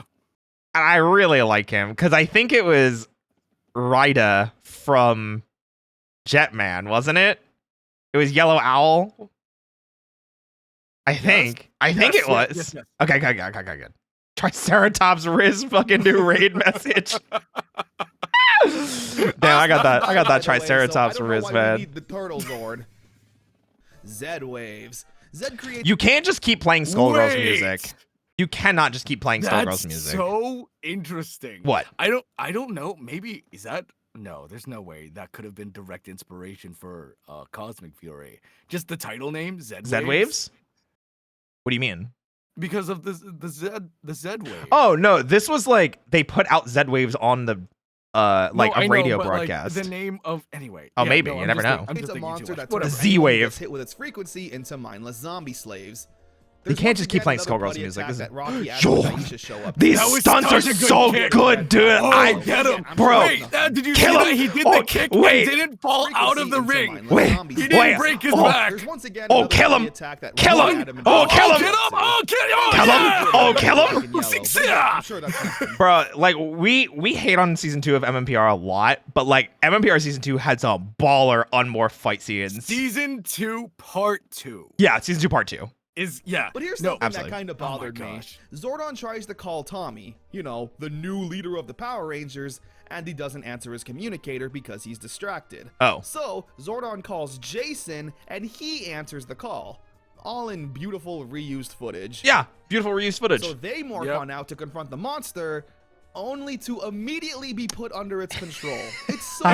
And I really like him because I think it was Rita from Jetman, wasn't it? It was Yellow Owl. I think it was. Yes. Okay, good. Triceratops Riz fucking new raid message. Damn, I got that Triceratops Riz, man. We need the Turtle Zord. Zed waves. Zed creates. You can't just keep playing Skullgirls Wait. music. You cannot just keep playing Skullgirls That's music. so interesting. What? I don't know. Maybe is that no, there's no way that could have been direct inspiration for Cosmic Fury. Just the title name, Zed Waves? What do you mean? Because of the Zed wave. Oh no, this was like they put out Z Waves on the No, I know, radio but, like, broadcast. the name of anyway. Oh, yeah, maybe, no, you I'm never just know. thinking- I'm It's just a thinking monster too much. that Whatever. turns Z anyone who wave. gets hit with its frequency into mindless zombie slaves. You There's can't once just keep again playing another Skullgirls buddy music. attack This is- that Rocky Yo, and Aisha show up. These That was stunts are such a good so kick. good, dude. Oh, I get him, bro. Wait, did you Kill see him. that he did Oh, the kick wait. and didn't fall out of the ring? Wait, He didn't wait. break his Oh. back. There's once again Oh, another kill buddy him. attack that Kill Rocky him. Adam and Oh, Aisha kill him. Get him! Oh, kill him! Oh, Kill him. yeah! Oh, kill him. Fucking yellow. Yeah. I'm sure that's nothing. Bro, like we hate on season 2 of MMPR a lot, but like MMPR season 2 had some baller unmorph fight scenes. Season 2, Part 2 Yeah, season 2 part 2. is yeah. But here's no, something absolutely. that kind of bothered me. gosh. Zordon tries to call Tommy, you know, the new leader of the Power Rangers, and he doesn't answer his communicator because he's distracted. Oh. So, Zordon calls Jason, and he answers the call. All in beautiful reused footage. Yeah, beautiful reused footage. So they morph Yep. on out to confront the monster, only to immediately be put under its control. It's so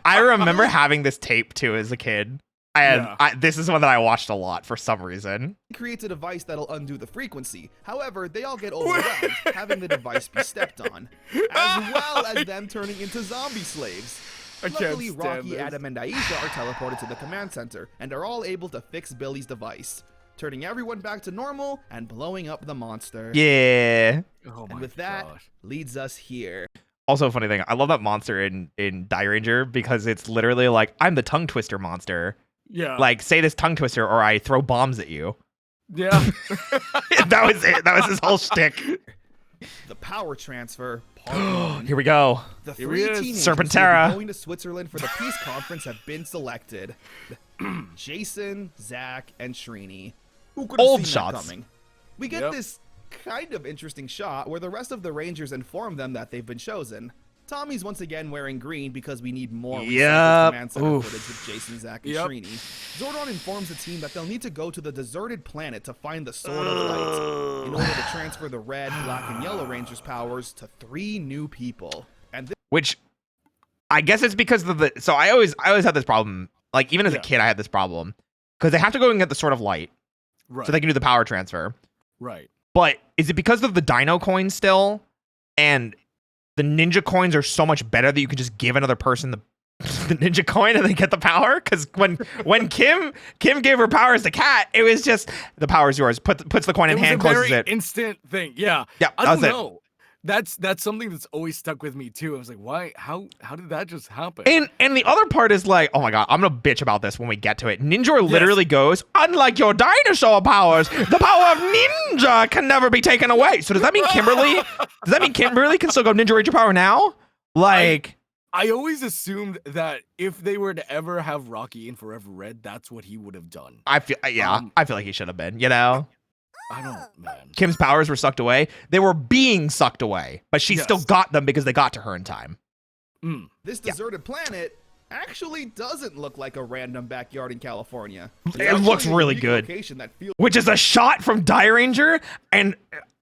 I remember having this tape too as a kid. And Yeah. this is one that I watched a lot for some reason. It creates a device that'll undo the frequency. However, they all get overwhelmed, having the device be stepped on, as well as them turning into zombie slaves. I can't Luckily, stand Rocky, this. Adam, and Aisha are teleported to the command center and are all able to fix Billy's device, turning everyone back to normal and blowing up the monster. Yeah. Oh my And with that, gosh. leads us here. Also, a funny thing, I love that monster in Die Ranger because it's literally like, I'm the tongue twister monster. Yeah. Like, say this tongue twister or I throw bombs at you. yeah. That was it. That was his whole shtick. The power transfer, part 1. Here we go. The Here three he is. teenagers who will Serpentera. be going to Switzerland for the peace conference have been selected. Jason, Zach, and Srini. Who could have Old seen shots. that coming? We get Yep. this kind of interesting shot where the rest of the Rangers inform them that they've been chosen. Tommy's once again wearing green because we need more recycled Yep. command center Oof. footage with Jason, Zach, and Yep. Srini. Zordon informs the team that they'll need to go to the deserted planet to find the Sword of Light in order to transfer the red, black, and yellow Rangers' powers to 3 new people. And this Which I guess it's because of the. So I always had this problem. Like, even as a Yeah. kid, I had this problem. Because they have to go and get the Sword of Light Right. so they can do the power transfer. right. But is it because of the Dino coins still? And the ninja coins are so much better that you can just give another person the ninja coin and they get the power? Because when Kim gave her powers to Kat, it was just the power's yours. Puts the coin in It was hand, a closes very it. instant thing. Yeah. Yeah, I that don't was it. know. That's something that's always stuck with me too. I was like, why? How did that just happen? And the other part is like, oh my god, I'm gonna bitch about this when we get to it. Ninja literally goes, unlike your dinosaur powers, the power of ninja can never be taken away. So does that mean Kimberly? Can still go Ninja Ranger power now? Like, I always assumed that if they were to ever have Rocky in Forever Red, that's what he would have done. I feel like he should have been. You know. I don't, man. Kim's powers were sucked away. They were being sucked away, but she still got them because they got to her in time. This deserted planet actually doesn't look like a random backyard in California. It looks really good. Which is a shot from Die Ranger, and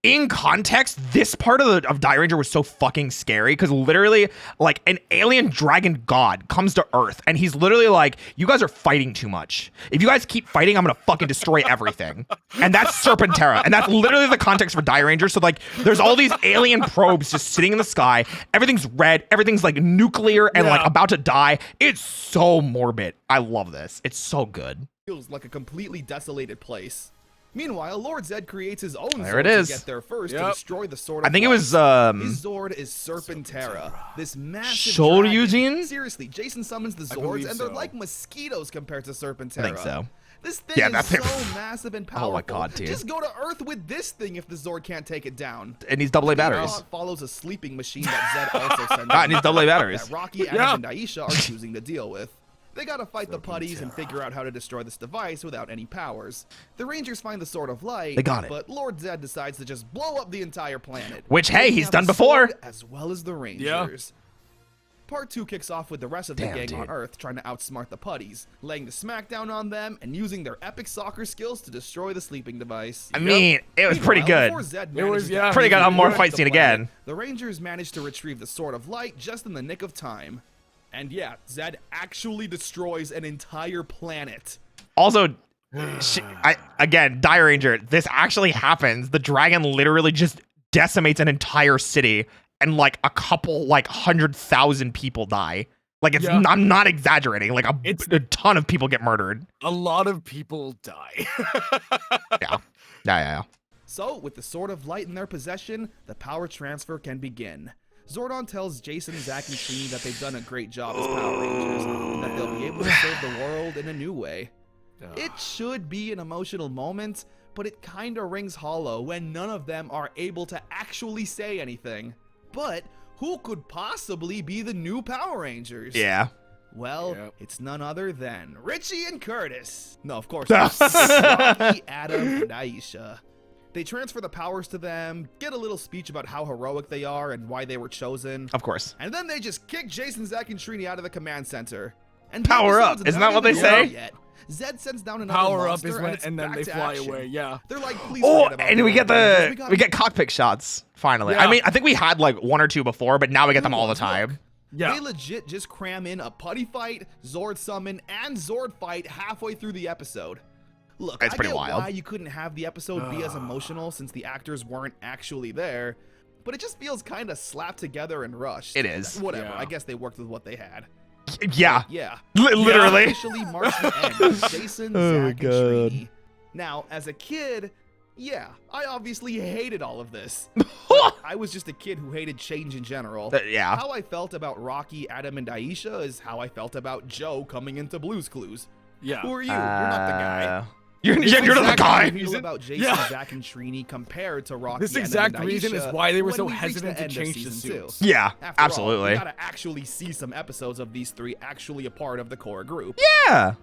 in context, this part of Die Ranger was so fucking scary because literally, like, an alien dragon god comes to Earth, and he's literally like, "You guys are fighting too much. If you guys keep fighting, I'm gonna fucking destroy everything." And that's Serpentera, and that's literally the context for Die Ranger. So like, there's all these alien probes just sitting in the sky. Everything's red. Everything's like nuclear and like about to die. It's so morbid. I love this. It's so good. Feels like a completely desolated place. Meanwhile, Lord Zed creates his own There Zord it is. to get there first to destroy the Sword of I think it Light. was His Zord is Serpentera, this massive dragon. Eugene? Seriously, Jason summons the believe Zords, and they're so. like mosquitoes compared to Serpentera. I think so. This thing Yeah, is that's so massive and powerful. Oh my god, dude. Just go to Earth with this thing if the Zord can't take it down. It needs AA batteries. Plot follows a sleeping machine that Zed also sends. Ah, it needs AA batteries. That Rocky, Adam, and Aisha are choosing to deal with. They gotta fight the putties and figure out how to destroy this device without any powers. The Rangers find the Sword of Light, They got it. but Lord Zed decides to just blow up the entire planet. Which, hey, They he's have done the before. Sword as well as the Rangers. Part 2 kicks off with the rest of the gang on Earth trying to outsmart the putties, laying the smackdown on them and using their epic soccer skills to destroy the sleeping device. I mean, it was pretty Meanwhile, good. before Zed It was, manages to yeah. Pretty good. I'm more destroy fight the scene planet, again. The Rangers managed to retrieve the Sword of Light just in the nick of time. And yeah, Zed actually destroys an entire planet. Also, again, Die Ranger, this actually happens. The dragon literally just decimates an entire city, and like a couple, like 100,000 people die. Like, it's I'm not exaggerating. Like a ton of people get murdered. A lot of people die. Yeah. So, with the Sword of Light in their possession, the power transfer can begin. Zordon tells Jason, Zack, and Trini that they've done a great job as Power Rangers, and that they'll be able to save the world in a new way. It should be an emotional moment, but it kinda rings hollow when none of them are able to actually say anything. But who could possibly be the new Power Rangers? Yeah. Well, it's none other than Richie and Curtis. No, of course not. It's Rocky, Adam, and Aisha. They transfer the powers to them, get a little speech about how heroic they are and why they were chosen. Of course. And then they just kick Jason, Zack, and Trini out of the command center. And Power up. Isn't that what they say? Yet. Zed sends down another Power up monster, is when, it's and then back they to fly action. away. Yeah. They're like, please Oh, forget about and we get Rangers. we get cockpit shots finally. Yeah. I mean, I think we had like one or two before, but now we get them all the time. Yeah. They legit just cram in a putty fight, Zord summon, and Zord fight halfway through the episode. Look, It's I pretty get wild. why you couldn't have the episode be as emotional since the actors weren't actually there, but it just feels kind of slapped together and rushed. It is. Whatever, Yeah. I guess they worked with what they had. Yeah. Yeah. Literally. Officially marks the end of Jason, Zack, and Trini. Now, as a kid, yeah, I obviously hated all of this. But I was just a kid who hated change in general. Yeah. How I felt about Rocky, Adam, and Aisha is how I felt about Joe coming into Blue's Clues. Yeah. Who are you? You're not the guy. You're not the Exactly guy. how I feel about Jason, Zack, and Trini compared to Rocky. This Adam, exact and reason is Aisha why they were when so we reach hesitant the to end of change the season two. suits. Yeah, After all, absolutely. we gotta actually see some episodes of these three actually a part of the core group. Yeah.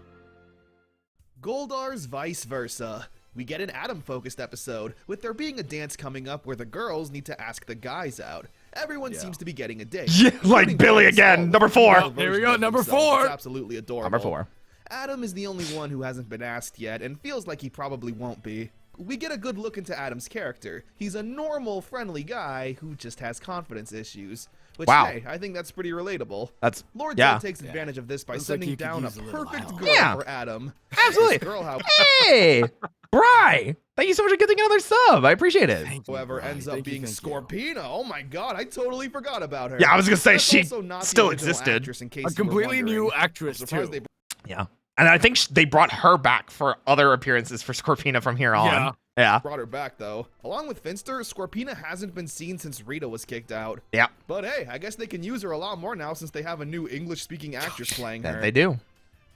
Goldar's vice versa. We get an Adam-focused episode, with there being a dance coming up where the girls need to ask the guys out. Everyone seems to be getting a date. Yeah, like including Billy Adam again, Skull, number 4. who There we version go, of number himself. 4. It's absolutely adorable. Number 4. Adam is the only one who hasn't been asked yet, and feels like he probably won't be. We get a good look into Adam's character. He's a normal, friendly guy who just has confidence issues. Which, Wow. hey, I think that's pretty relatable. That's Lord yeah. Zed takes advantage of this by Looks like sending he could down a use a little perfect help. girl Yeah. for Adam. Absolutely. This girl, Hey, Bri, thank you so much for getting another sub. I appreciate it. however, ends up being Scorpina. Oh my god, I totally forgot about her. Yeah, I was gonna say That's she also not the still original existed. actress, in case A you were completely new wondering. actress, I'm surprised too. they Yeah. And I think they brought her back for other appearances for Scorpina from here on. Yeah. Yeah. Brought her back, though. Along with Finster, Scorpina hasn't been seen since Rita was kicked out. Yeah. But hey, I guess they can use her a lot more now since they have a new English-speaking actress playing her. They do.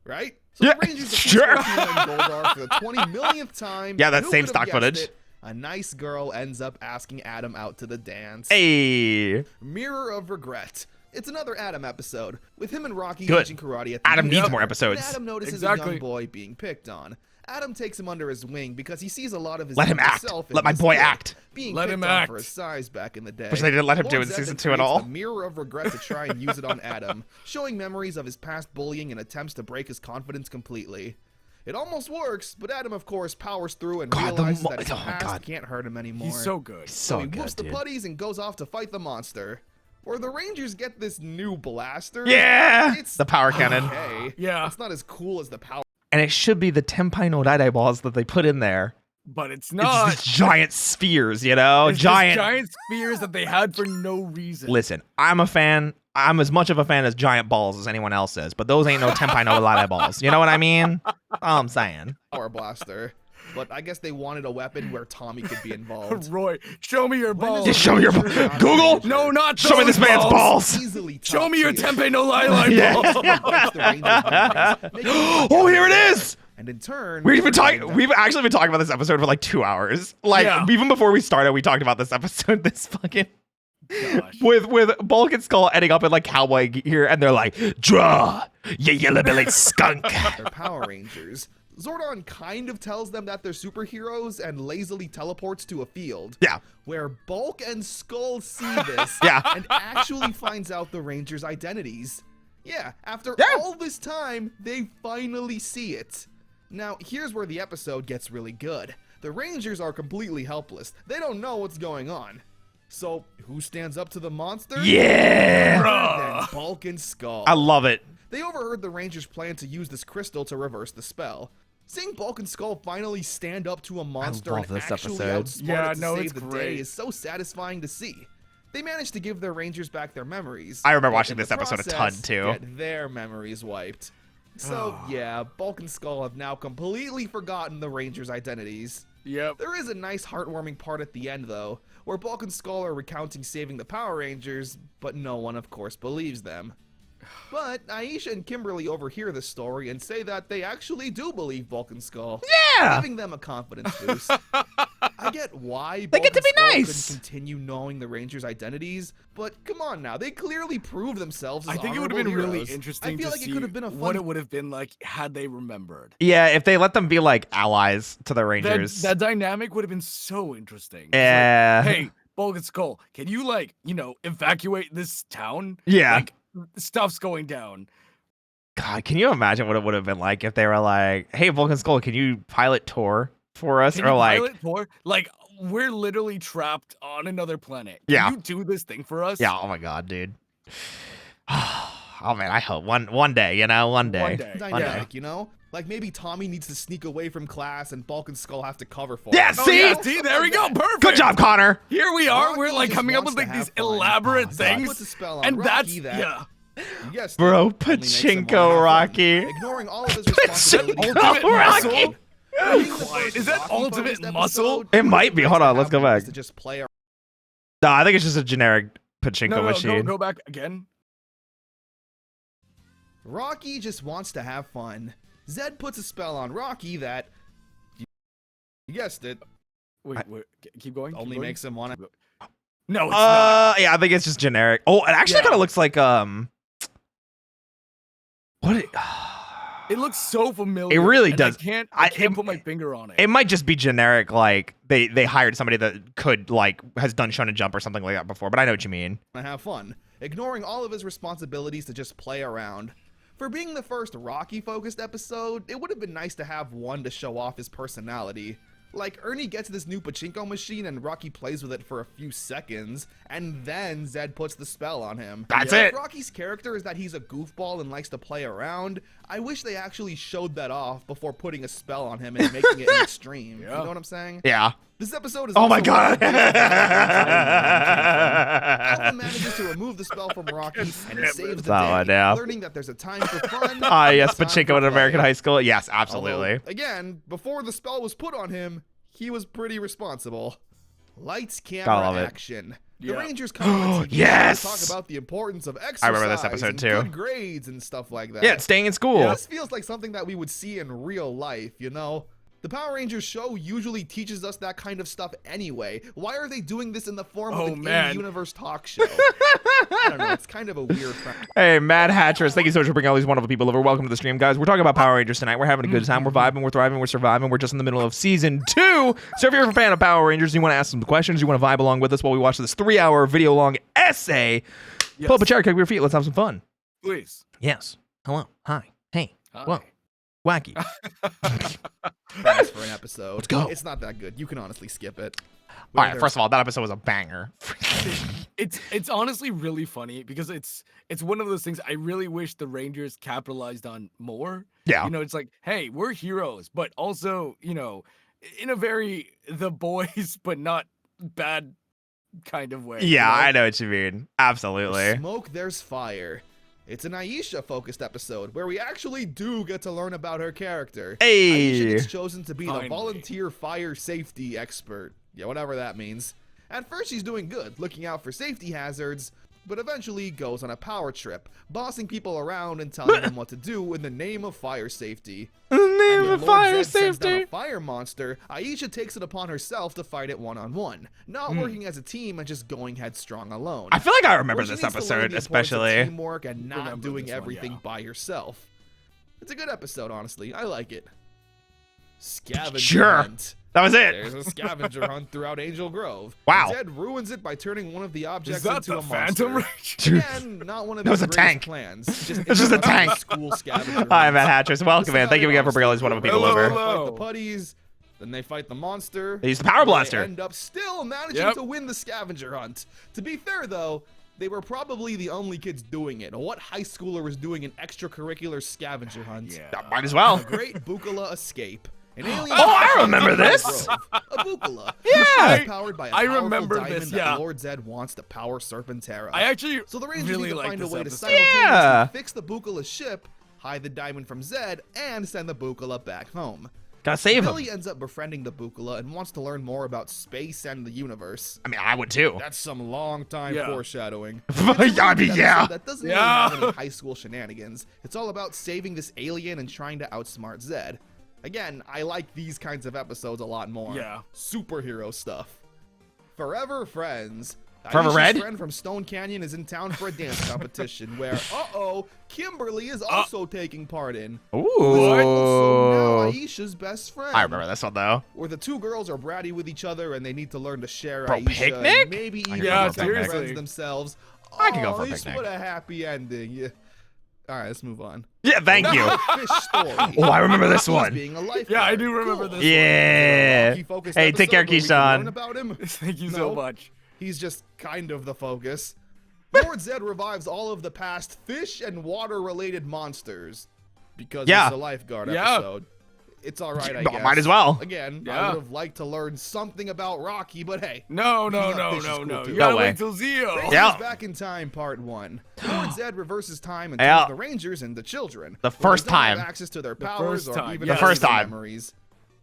Right? So Yeah, the Rangers defeat sure. Scorpina and Goldar for the 20 millionth time. Yeah, that Who same could've stock guessed footage. it? A nice girl ends up asking Adam out to the dance. Hey. Mirror of Regret. It's another Adam episode, with him and Rocky Good. teaching karate at the Adam needs youth more center, episodes. and Adam notices Exactly. a young boy being picked on. Adam takes him under his wing because he sees a lot of his Let him younger act. self in Let my this boy kid, act. being Let picked him on act. for his size back in the day. Which they didn't let him do Lord in Zed season then 2 at creates all. the Mirror of Regret to try and use it on Adam, showing memories of his past bullying and attempts to break his confidence completely. It almost works, but Adam, of course, powers through and God, the realizes mo- that his oh my past God. can't hurt him anymore. He's so good. So he So whoops good, the dude. putties and goes off to fight the monster. Where the Rangers get this new blaster. Yeah. It's The power cannon. okay. Yeah. It's not as cool as the power. And it should be the Tenpai no Daidai balls that they put in there. But it's It's not. these giant spheres, you know? It's just giant spheres that they had for no reason. Listen, I'm a fan. I'm as much of a fan as giant balls as anyone else is, but those ain't no Tenpai no Daidai balls. You know what I mean? All I'm saying. Power blaster. But I guess they wanted a weapon where Tommy could be involved. Roy, show me your balls. Just show me your Google. No, not Show me those this man's balls. Easily Show me your top tier. Tempe no Lili Yeah. balls. Affects the Rangers' memories, making them Oh, forget here it their is. And in turn, We've been forgetting talking. them. We've actually been talking about this episode for like 2 hours. Like Yeah. even before we started, we talked about this episode. This fucking Gosh. with Bulk and Skull ending up in like cowboy gear, and they're like, "Draw, you yellow-bellied skunk." They're Power Rangers. Zordon kind of tells them that they're superheroes and lazily teleports to a field. Yeah. Where Bulk and Skull see this Yeah. and actually finds out the Rangers' identities. Yeah, after Yeah. all this time, they finally see it. Now, here's where the episode gets really good. The Rangers are completely helpless. They don't know what's going on. So, who stands up to the monster? Yeah. Then Bulk and Skull. I love it. They overheard the Rangers' plan to use this crystal to reverse the spell. Seeing Bulk and Skull finally stand up to a monster love and this actually episode. outsmart Yeah, it to no, save it's the day great. is so satisfying to see. They managed to give their Rangers back their memories. I remember but watching in this the episode a ton, process, too. Get their memories wiped. So yeah, Bulk and Skull have now completely forgotten the Rangers' identities. Yep. There is a nice heartwarming part at the end though, where Bulk and Skull are recounting saving the Power Rangers, but no one of course believes them. But Aisha and Kimberly overhear this story and say that they actually do believe Bulk and Skull. Yeah. Giving them a confidence boost. I get why They get to Bulk be and Skull nice. couldn't continue knowing the Rangers' identities, but come on now, they clearly proved themselves as I think it would have been honorable really heroes. interesting I feel to like see it could have been a fun what it would have been like had they remembered. Yeah, if they let them be like allies to the That, Rangers. that dynamic would have been so interesting. It's like, Yeah. hey, Bulk and Skull, can you like, evacuate this town? Yeah. Like, stuff's going down. God, can you imagine what it would have been like if they were like, "Hey, Vulcan Skull, can you pilot Tor for us?" Can Or you like, pilot for? Like, we're literally trapped on another planet. Yeah. Can you do this thing for us? yeah, oh my God, dude. Oh man, I hope one day, one day. One day. dynamic, Like maybe Tommy needs to sneak away from class and Bulk and Skull have to cover for Yeah, him. Oh, see? yeah, see, there we go. Perfect. Good job, Connor. Here we are. Rocky We're like just coming up wants with to like these have fun. elaborate Zed things. puts a spell on And Rocky that's that, yeah. yes, Bro, only makes him wanna have Pachinko fun. Rocky. Ignoring all of his responsibilities. Pachinko Ultimate Rocky. muscle. Being the Quiet. first Is that Rocky ultimate focused muscle? episode, It might be. nice Hold to on, let's have go ways back. To just play No, I think it's just a generic Pachinko No, machine. go back again. Rocky just wants to have fun. Zed puts a spell on Rocky that, you guessed it, Wait, keep going. only makes him want to. No, it's not. Yeah, I think it's just generic. Oh, it actually Yeah. kind of looks like what? It looks so familiar. It really and does. I can't put my finger on it. It might just be generic, like they hired somebody that could has done Shonen Jump or something like that before. But I know what you mean. Have fun, ignoring all of his responsibilities to just play around. For being the first Rocky-focused episode, it would have been nice to have one to show off his personality. Like, Ernie gets this new pachinko machine and Rocky plays with it for a few seconds, and then Zed puts the spell on him. That's If it. Rocky's character is that he's a goofball and likes to play around, I wish they actually showed that off before putting a spell on him and making it an extreme. Yeah. You know what I'm saying? Yeah. This episode is Oh my also God. Alpha manages to remove the spell from Rocky and he saves the That one, day, yeah. learning that there's a time for fun. Ah, yes, and a time Pachinko for in American play. high school. Yes, Although, absolutely. again, before the spell was put on him, he was pretty responsible. Lights, Gotta camera, love it. action. The Yeah. Rangers come on TV Yes! to talk about the importance of exercise I remember this episode and too. good grades and stuff like that. Yeah, it's staying in school. This feels like something that we would see in real life, you know? The Power Rangers show usually teaches us that kind of stuff anyway. Why are they doing this in the form of an in-universe talk show? I don't know, it's kind of a weird practice. Hey, Mad Hatchers, thank you so much for bringing all these wonderful people over. Welcome to the stream, guys. We're talking about Power Rangers tonight. We're having a good time. We're vibing. We're thriving. We're surviving. We're just in the middle of season 2. So if you're a fan of Power Rangers, you want to ask some questions, you want to vibe along with us while we watch this 3-hour video-long essay, pull up a chair, kick your feet. Let's have some fun. Please. Yes. Hello. Hi. Hey. Hi. Whoa. Wacky. Thanks for an episode. Let's go. It's not that good. You can honestly skip it. All right. First of all, that episode was a banger. It's honestly really funny because it's one of those things I really wish the Rangers capitalized on more. Yeah. You know, it's like, hey, we're heroes, but also, you know, in a very the boys but not bad kind of way. Yeah, you know? I know what you mean. Absolutely. Smoke, there's fire. It's an Aisha-focused episode where we actually do get to learn about her character. Aisha Hey. gets chosen to be the Finally. volunteer fire safety expert. Yeah, whatever that means. At first, she's doing good, looking out for safety hazards, but eventually goes on a power trip, bossing people around and telling them what to do in the name of fire safety. In the name When of Lord fire Zed sends down safety. a fire monster, Aisha takes it upon herself to fight it one-on-one, not working as a team and just going headstrong alone. I feel like I remember Where she this needs to learn episode, the importance of especially. teamwork and not Remember doing this one, everything yeah. by yourself. It's a good episode, honestly. I like it. Scavenger Sure. hunt. That was it. There's a scavenger hunt throughout Angel Grove. Wow. Zed ruins it by turning one of the objects Is that into the a Phantom monster. Ranger? Again, not one of That was his a greatest tank. plans. It's just a tank. School scavenger Hi, hunt. Matt Hatchers. Welcome, man. Thank you again for bringing all these wonderful people Hello, over. hello. Fight the putties, then they fight the monster. They use the power blaster. They end up still managing Yep. to win the scavenger hunt. To be fair, though, they were probably the only kids doing it. What high schooler was doing an extracurricular scavenger hunt? Might as well. A great Bukala escape. An alien Oh, I remember this. A Bukala. Yeah. Powered by a I powerful remember diamond this, that yeah. Lord Zed wants to power Serpentera. I actually So the Rangers really need to like find a this way to episode. simultaneously Yeah. fix the Bukala ship, hide the diamond from Zed, and send the Bukala back home. Gotta save him. Billy ends up befriending the Bukala and wants to learn more about space and the universe. I mean, I would too. That's some long time Yeah. foreshadowing. I mean, yeah. That doesn't Yeah. really have any high school shenanigans. It's all about saving this alien and trying to outsmart Zed. Again, I like these kinds of episodes a lot more. Yeah. Superhero stuff. Forever Friends. Forever Aisha's Red? friend from Stone Canyon is in town for a dance competition where, Kimberly is also taking part in. Also now Ooh. Aisha's best friend. I remember this one though. Where the two girls are bratty with each other and they need to learn to share Bro, Aisha picnic? and maybe even Yeah, become seriously. friends themselves. I could go for a Ace, picnic. What a happy ending. Yeah. All right, let's move on. Yeah, thank you. Fish story. Oh, I remember this He's one. being a lifeguard. Yeah, I do remember this one. Yeah. Rocky-focused Hey, take care, episode where we can learn Keyshawn. about him. Thank you No. so much. He's just kind of the focus. Lord Zed revives all of the past fish and water-related monsters because Yeah. it's a lifeguard Yeah. episode. It's all right, I Well, guess. might as well. Again, I Yeah. would have liked to learn something about Rocky, but hey. No. Fish is cool You too. gotta No way. wait till Zio. Rangers Yeah. Back in Time, Part 1. Lord Zed reverses time and Yeah. turns the Rangers into children. The where they first don't have time. access to their powers first or time, even yes. The first their time. memories.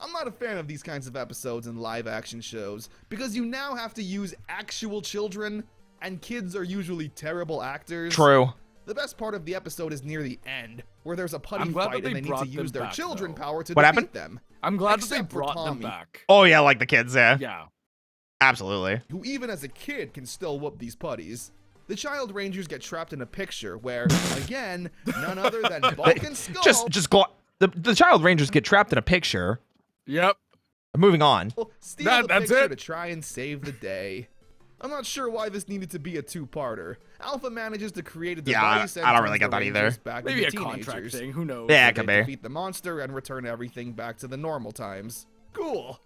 I'm not a fan of these kinds of episodes in live-action shows because you now have to use actual children, and kids are usually terrible actors. True. The best part of the episode is near the end, where there's a putty I'm glad fight that they and they need brought to use them their back, children though. power to What defeat happened? them. I'm glad that they Except for brought them Tommy. back. Oh yeah, like the kids. Yeah. Yeah. Absolutely. Who even as a kid can still whoop these putties. The Child Rangers get trapped in a picture where, again, none other than Bulk and Skull The Child Rangers get trapped in a picture. Yep. Moving on. steal the That's picture it? to try and save the day. I'm not sure why this needed to be a two-parter. Alpha manages to create a Yeah, device and I don't turns really the get that Rangers either. back Maybe a into contract teenagers. thing. Who knows? Yeah, So it could they be. defeat the monster and return everything back to the normal times. Cool.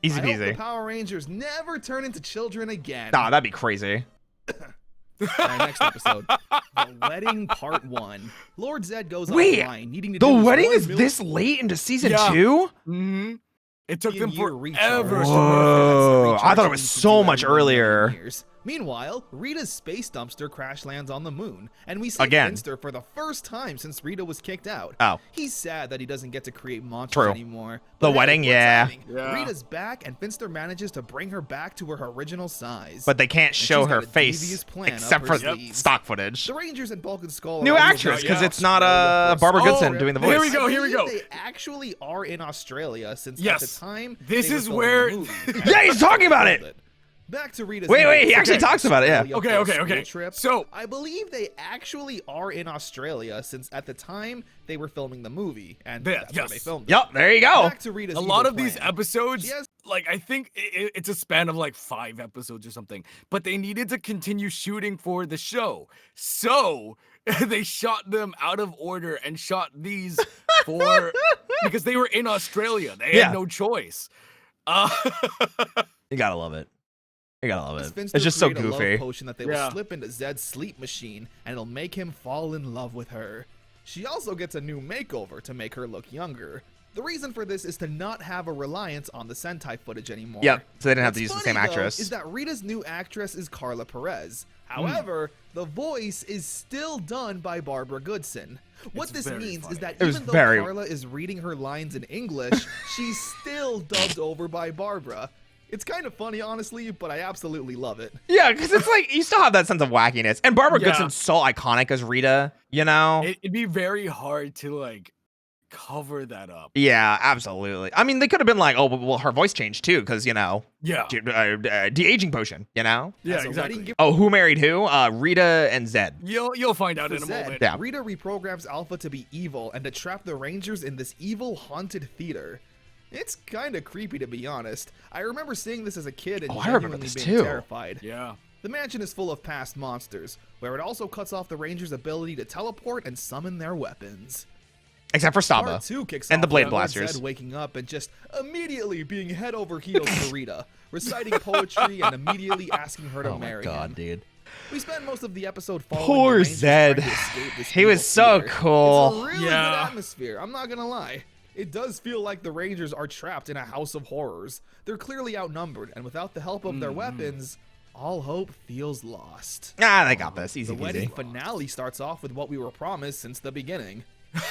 Easy I hope the peasy. Power Rangers never turn into children again. Nah, that'd be crazy. All right, next episode. The Wedding Part 1. Lord Zed goes Wait, online needing to The do his wedding one is million- this late into season Yeah. 2? Mm-hmm. It took them year forever. recharge. to Whoa. recharge. I thought it was so much earlier. Meanwhile, Rita's space dumpster crash lands on the moon, and we see Again. Finster for the first time since Rita was kicked out. Oh. He's sad that he doesn't get to create monsters True. anymore. The But hey, wedding, good yeah. timing. Yeah. Rita's back, and Finster manages to bring her back to her original size. But they can't show she's got her a face devious plan up except her for sleeves. stock footage. The Rangers and Bulk and Skull New are also actress, very because it's not Australia for Barbara Skull Goodson Trip. doing the Here voice. we go, here we I go. believe They actually are in Australia since Yes. at the time This they were is filming where- the movie. Yeah, he's talking about it. Back to Rita's. Wait, he notes. actually talks about it, yeah. Australia for a Okay. school trip. So- I believe they actually are in Australia since at the time they were filming the movie, and Yeah, that's where yes. they filmed it. Yup, there you go. Back to Rita's A lot evil of these plan. episodes, She has- like I think it's a span of like 5 episodes or something, but they needed to continue shooting for the show, so they shot them out of order and shot these for because they were in Australia. They Yeah. had no choice. You gotta love it. You gotta love it. Finster It's just so create a love goofy. potion that they Yeah. will slip into Zed's sleep machine, and it'll make him fall in love with her. She also gets a new makeover to make her look younger. The reason for this is to not have a reliance on the Sentai footage anymore. Yep, so they didn't have to What's use the same funny, though, actress. Is that Rita's new actress is Carla Perez. However, the voice is still done by Barbara Goodson. What It's this very means funny. is that It was even though very- Carla is reading her lines in English, she's still dubbed over by Barbara. It's kind of funny, honestly, but I absolutely love it. Yeah, because it's like you still have that sense of wackiness. And Barbara Yeah. Goodson's so iconic as Rita, you know? It'd be very hard to like cover that up. Yeah, absolutely. I mean, they could have been like, oh, well, her voice changed too, because, you know, Yeah, de-aging potion, you know? yeah, As a exactly. wedding gift Oh, who married who? Rita and Zed. You'll find out for in a Zed, moment. Yeah. Rita reprograms Alpha to be evil and to trap the Rangers in this evil haunted theater. It's kind of creepy, to be honest. I remember seeing this as a kid and Oh, I remember genuinely this being too. terrified. Yeah. The mansion is full of past monsters, where it also cuts off the Rangers' ability to teleport and summon their weapons. Except for Saba. Part 2 kicks and the off Blade with Blasters. Zed waking up and just immediately being head over heels for Rita, reciting poetry and immediately asking her to Oh my marry god, him. dude. We spend most of the episode following Poor the Rangers Zed. trying to escape this He was evil so theater. cool. It's a really Yeah. good atmosphere, I'm not gonna lie. It does feel like the Rangers are trapped in a house of horrors. They're clearly outnumbered, and without the help of their weapons, all hope feels lost. Ah, they got this. Easy The wedding peasy. finale starts off with what we were promised since the beginning.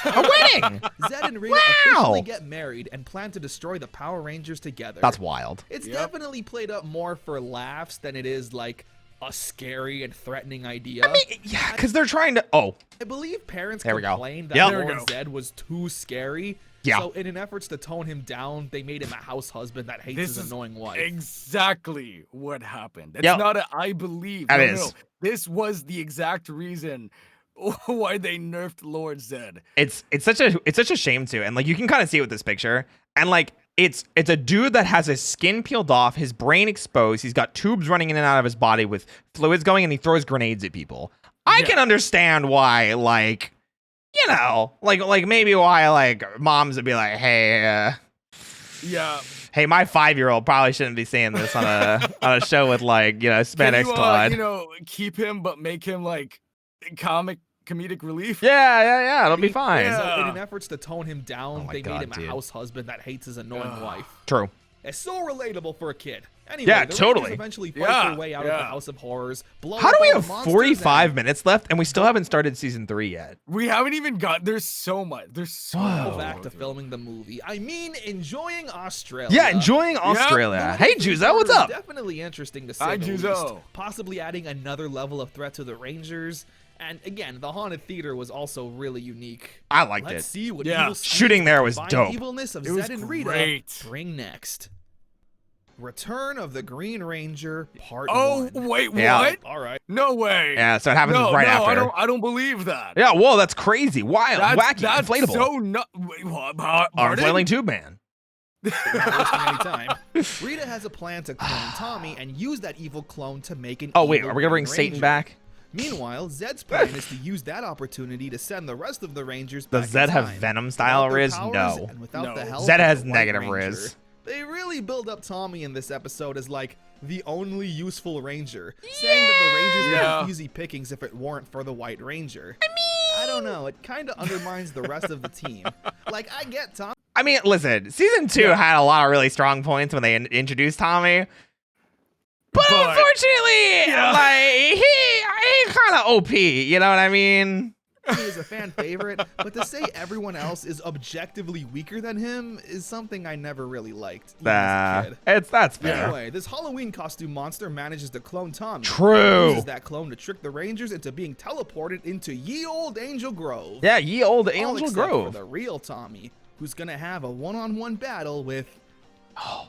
A wedding! Zed and Rita Wow. officially get married and plan to destroy the Power Rangers together. That's wild. It's Yep. definitely played up more for laughs than it is like a scary and threatening idea. I mean, yeah, because they're trying to. Oh, I believe parents There we go. complained that Yep. There we Lord go. Zed was too scary. Yeah. So in an effort to tone him down, they made him a house husband that hates This his is annoying wife. exactly what happened. It's Yep. not a I believe. That No, is. no. This was the exact reason why they nerfed Lord Zed. it's such a shame too, and like you can kind of see it with this picture, and like it's a dude that has his skin peeled off, his brain exposed, he's got tubes running in and out of his body with fluids going, and he throws grenades at people. I Yeah. can understand why, like, you know, like maybe why like moms would be like, hey, Yeah. hey, my 5-year-old probably shouldn't be seeing this on a show with like, you know, Can Spanish you, blood. you know, keep him but make him like comedic relief. Yeah, it'll be fine. Yeah. So in an effort to tone him down, Oh my they God, made him dude. a house husband that hates his annoying Ugh. wife. True. It's so relatable for a kid. Anyway, Yeah, the totally. Rangers eventually fight Yeah, their way out of the yeah. House of Horrors. Blow How do up we all have the monsters 45 and minutes left and we still haven't started season 3 yet? We haven't even got. There's so much. There's so Whoa. much. back to filming the movie? I mean, enjoying Australia. Yeah, enjoying Australia. Hey, Juzo, what's up? Definitely interesting to Hi, say the Juzo. least. Possibly adding another level of threat to the Rangers. And again, the haunted theater was also really unique. I liked Let's it. see what Yeah. evil Shooting there was combined dope. evilness of It was Zed and Rita great. bring next. Return of the Green Ranger Part Oh 1. wait, Yeah. what? All right. No way. Yeah, so it happens no, right no, after. I don't believe that. Yeah, whoa, that's crazy. Wild, wacky, that's inflatable. so wait, what? Arm Pardon? flailing tube man. Not wasting any time. Rita has a plan to clone Tommy and use that evil clone to make an Oh, wait, evil are we gonna bring Green Satan Ranger. back? Meanwhile, Zed's plan is to use that opportunity to send the rest of the Rangers back Does in Zed have time. Venom style Without their Riz? powers No. and without No. the help Zed of has the White negative Ranger. Riz. They really build up Tommy in this episode as like the only useful Ranger, saying that the Rangers Yeah. would be easy pickings if it weren't for the White Ranger. I don't know. It kind of undermines the rest of the team. Like, I get Tommy. I mean, listen, season 2 had a lot of really strong points when they introduced Tommy. But unfortunately, like he kind of OP. You know what I mean? He is a fan favorite, but to say everyone else is objectively weaker than him is something I never really liked. Even as a kid. That's fair. Anyway, this Halloween costume monster manages to clone Tommy. True. Uses that clone to trick the Rangers into being teleported into ye old Angel Grove. Yeah, ye old All Angel except Grove. for the real Tommy, who's gonna have a one-on-one battle with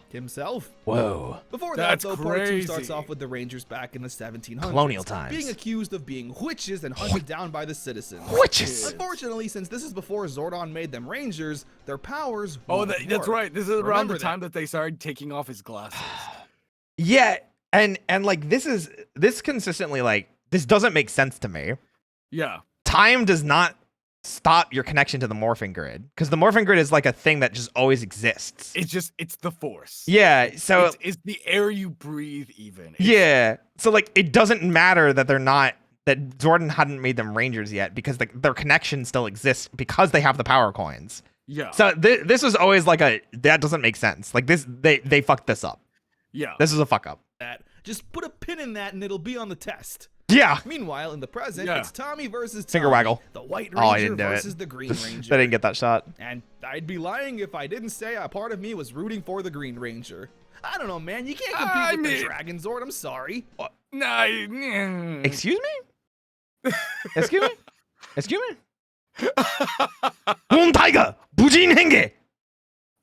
himself. Whoa. Before that, That's though, part 2 crazy. starts off with the Rangers back in the 1700s. Colonial times. Being accused of being witches and hunted down by the citizens. Witches. Unfortunately, since this is before Zordon made them Rangers, their powers Oh, won't that's work. right. This is around Remember the time that they started taking off his glasses. Yeah, and like this consistently like this doesn't make sense to me. Yeah. Time does not stop your connection to the morphing grid because the morphing grid is like a thing that just always exists. It's the Force. Yeah, so It's the air you breathe even. yeah, so like it doesn't matter that they're not that Zordon hadn't made them Rangers yet because their connection still exists because they have the power coins. Yeah. So this was always like that doesn't make sense. Like this they fucked this up. Yeah. This is a fuck up. Just put a pin in that and it'll be on the test. Yeah. Meanwhile, in the present, Yeah. it's Tommy versus Tommy. Finger waggle. The White Oh, I Ranger didn't do it. versus the Green Ranger. I didn't get that shot. And I'd be lying if I didn't say a part of me was rooting for the Green Ranger. I don't know, man. You can't compete with the Dragon Zord. I'm sorry. Nah. Excuse me? Excuse me? Excuse me? One tiger, Bujin Henge.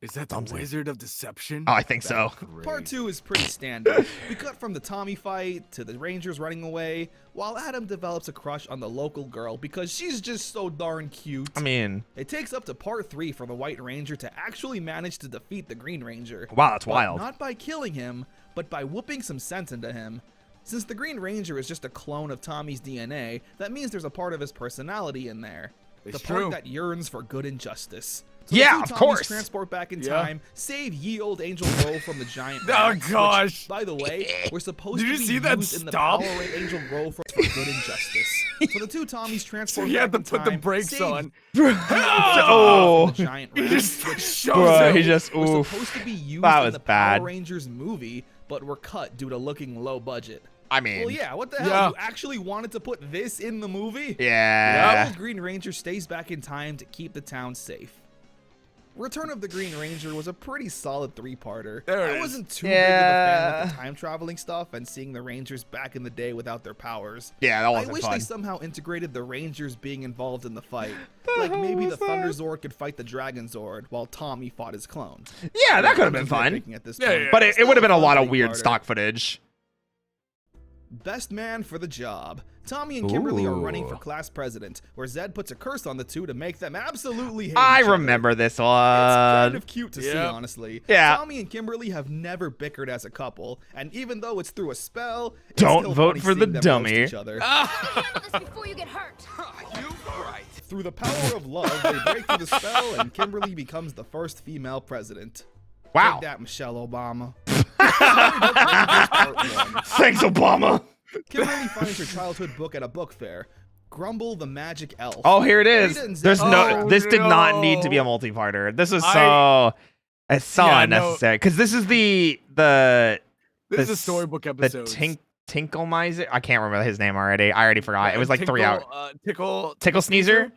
Is that the Wizard of Deception? Oh, I think so. Part 2 is pretty standard. We cut from the Tommy fight to the Rangers running away, while Adam develops a crush on the local girl because she's just so darn cute. I mean, It takes up to part 3 for the White Ranger to actually manage to defeat the Green Ranger. wow, that's But wild. not by killing him, but by whooping some sense into him. Since the Green Ranger is just a clone of Tommy's DNA, that means there's a part of his personality in there. It's the part true. that yearns for good and justice. Yeah, the of two Tommies course. transport back in Yeah. time, save ye old Angel Grove from the giant Oh, rats, which, gosh. by the way, we're supposed Did to you be see that used in the stop? Power Rate Angel Grove for good and justice. So the two Tommies transport So he had back to in put the time, brakes save on. Oh, the giant He rats, just which shows bro, him. he just were oof. supposed to be used That in was the bad. Power Rangers movie, but were cut due to looking low budget. I mean, Well, yeah, what the hell? Yeah. You actually wanted to put this in the movie? yeah. The Green Ranger stays back in time to keep the town safe. Return of the Green Ranger was a pretty solid 3-parter. There it I is. wasn't too big of a fan Yeah. of the time traveling stuff and seeing the Rangers back in the day without their powers. Yeah, that I wasn't wish fun. they somehow integrated the Rangers being involved in the fight. Like maybe the Thunder Zord could fight the Dragon Zord while Tommy fought his clone. Yeah, that could have I'm been just fun. nitpicking at this Yeah, point. yeah. But it would have been a lot of Fun weird 3-parter. stock footage. Best man for the job. Tommy and Kimberly are running Ooh. for class president, where Zed puts a curse on the two to make them absolutely hate I each other. remember this It's kind one. of cute to see, Yeah. honestly. Yeah. Tommy and Kimberly have never bickered as a couple, and even though it's through a spell, it's Don't still vote funny for the seeing them roast dummy. each other. Handle this before you get hurt. You right. Through the power of love, they break through the spell, and Kimberly becomes the first female president. Wow. Take that, Michelle Obama. Sorry, that's part one. Thanks, Obama. Kimberly finds her childhood book at a book fair. Grumble the Magic Elf. Oh, here it is. Rita and There's Zed- no. Oh, This did not no. need to be a multi-parter. This is I- it's so Yeah, no. unnecessary because this is the This is the a storybook the episode. Tinklemizer. I can't remember his name already. I already forgot. It was like 3 hours. Tickle Sneezer.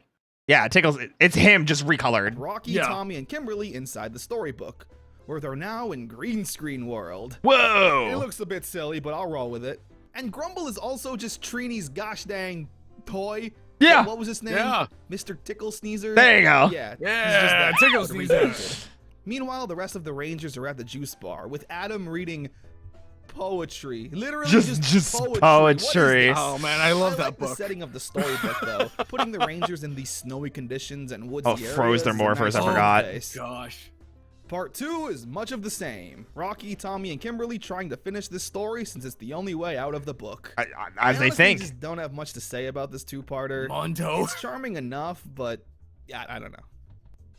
Yeah, Tickles. It's him just recolored. Rocky, Yeah. Tommy, and Kimberly inside the storybook, where they're now in green screen world. It Whoa. looks a bit silly, but I'll roll with it. And Grumble is also just Trini's gosh dang toy. Yeah. What was his name? Yeah. Mr. Tickle Sneezer? There you go. Yeah. he's Yeah, just that Tickle but Sneezer. repainted. Meanwhile, the rest of the Rangers are at the juice bar, with Adam reading poetry. Literally Just poetry. poetry. What is this? Oh man, I love I that like book. the setting of the storybook, though. Putting the Rangers in these snowy conditions and woodsy Oh, areas. froze their is a morphers, I nice forgot. place. Gosh. Part 2 is much of the same. Rocky, Tommy, and Kimberly trying to finish this story since it's the only way out of the book. As I they honestly think. just don't have much to say about this 2-parter. Mondo. It's charming enough, but yeah, I don't know.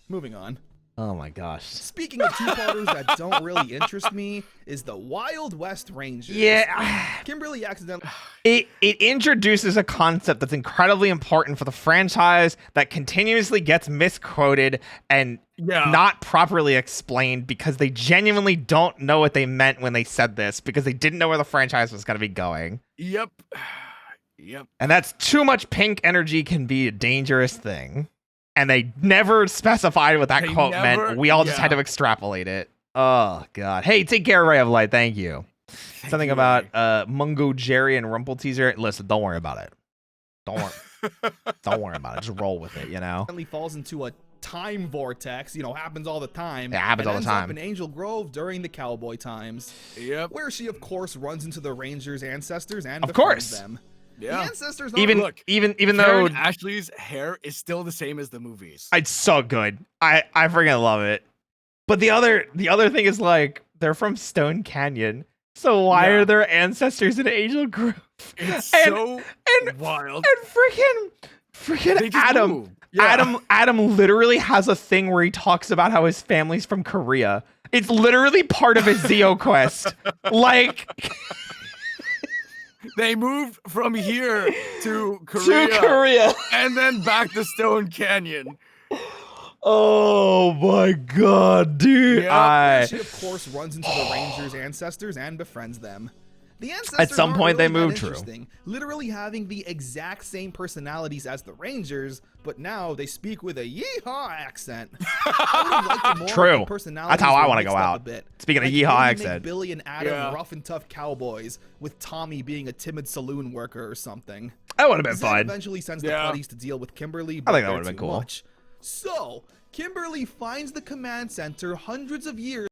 Moving on. Oh my gosh. Speaking of two-parters that don't really interest me, is the Wild West Rangers. Yeah. Kimberly accidentally. It introduces a concept that's incredibly important for the franchise that continuously gets misquoted and not properly explained because they genuinely don't know what they meant when they said this because they didn't know where the franchise was going to be going. Yep. Yep. And that's too much pink energy can be a dangerous thing. And they never specified what that quote meant. We all just had to extrapolate it. Oh, God. Hey, take care, Ray of Light. Thank you. Something about Mungo Jerry and Rumple Teaser. Listen, don't worry about it. Don't worry about it. Just roll with it, you know? Falls into a time vortex, you know, happens all the time. It happens all the time. Ends up in Angel Grove during the cowboy times. Yep. Where she, of course, runs into the Rangers' ancestors and of course them. Yeah. The ancestors even though Ashley's hair is still the same as the movies. It's so good. I freaking love it. But the other thing is like they're from Stone Canyon. So why are their ancestors in Angel Grove? It's so wild. And freaking Adam. Yeah. Adam literally has a thing where he talks about how his family's from Korea. It's literally part of his Zeo quest. Like they moved from here to Korea and then back to Stone Canyon. Oh my God, dude. She, of course, runs into the Rangers' ancestors and befriends them. The ancestors at some point really they moved true. Literally having the exact same personalities as the Rangers, but now they speak with a yeehaw accent. I would have liked it more true. if the personalities That's how I want to go out. Speaking of yeehaw accent. Billy and Adam rough and tough cowboys, with Tommy being a timid saloon worker or something. That would have been Zed fun. Eventually sends the buddies to deal with Kimberly, but I think that would have been cool. Much. So, Kimberly finds the command center hundreds of years.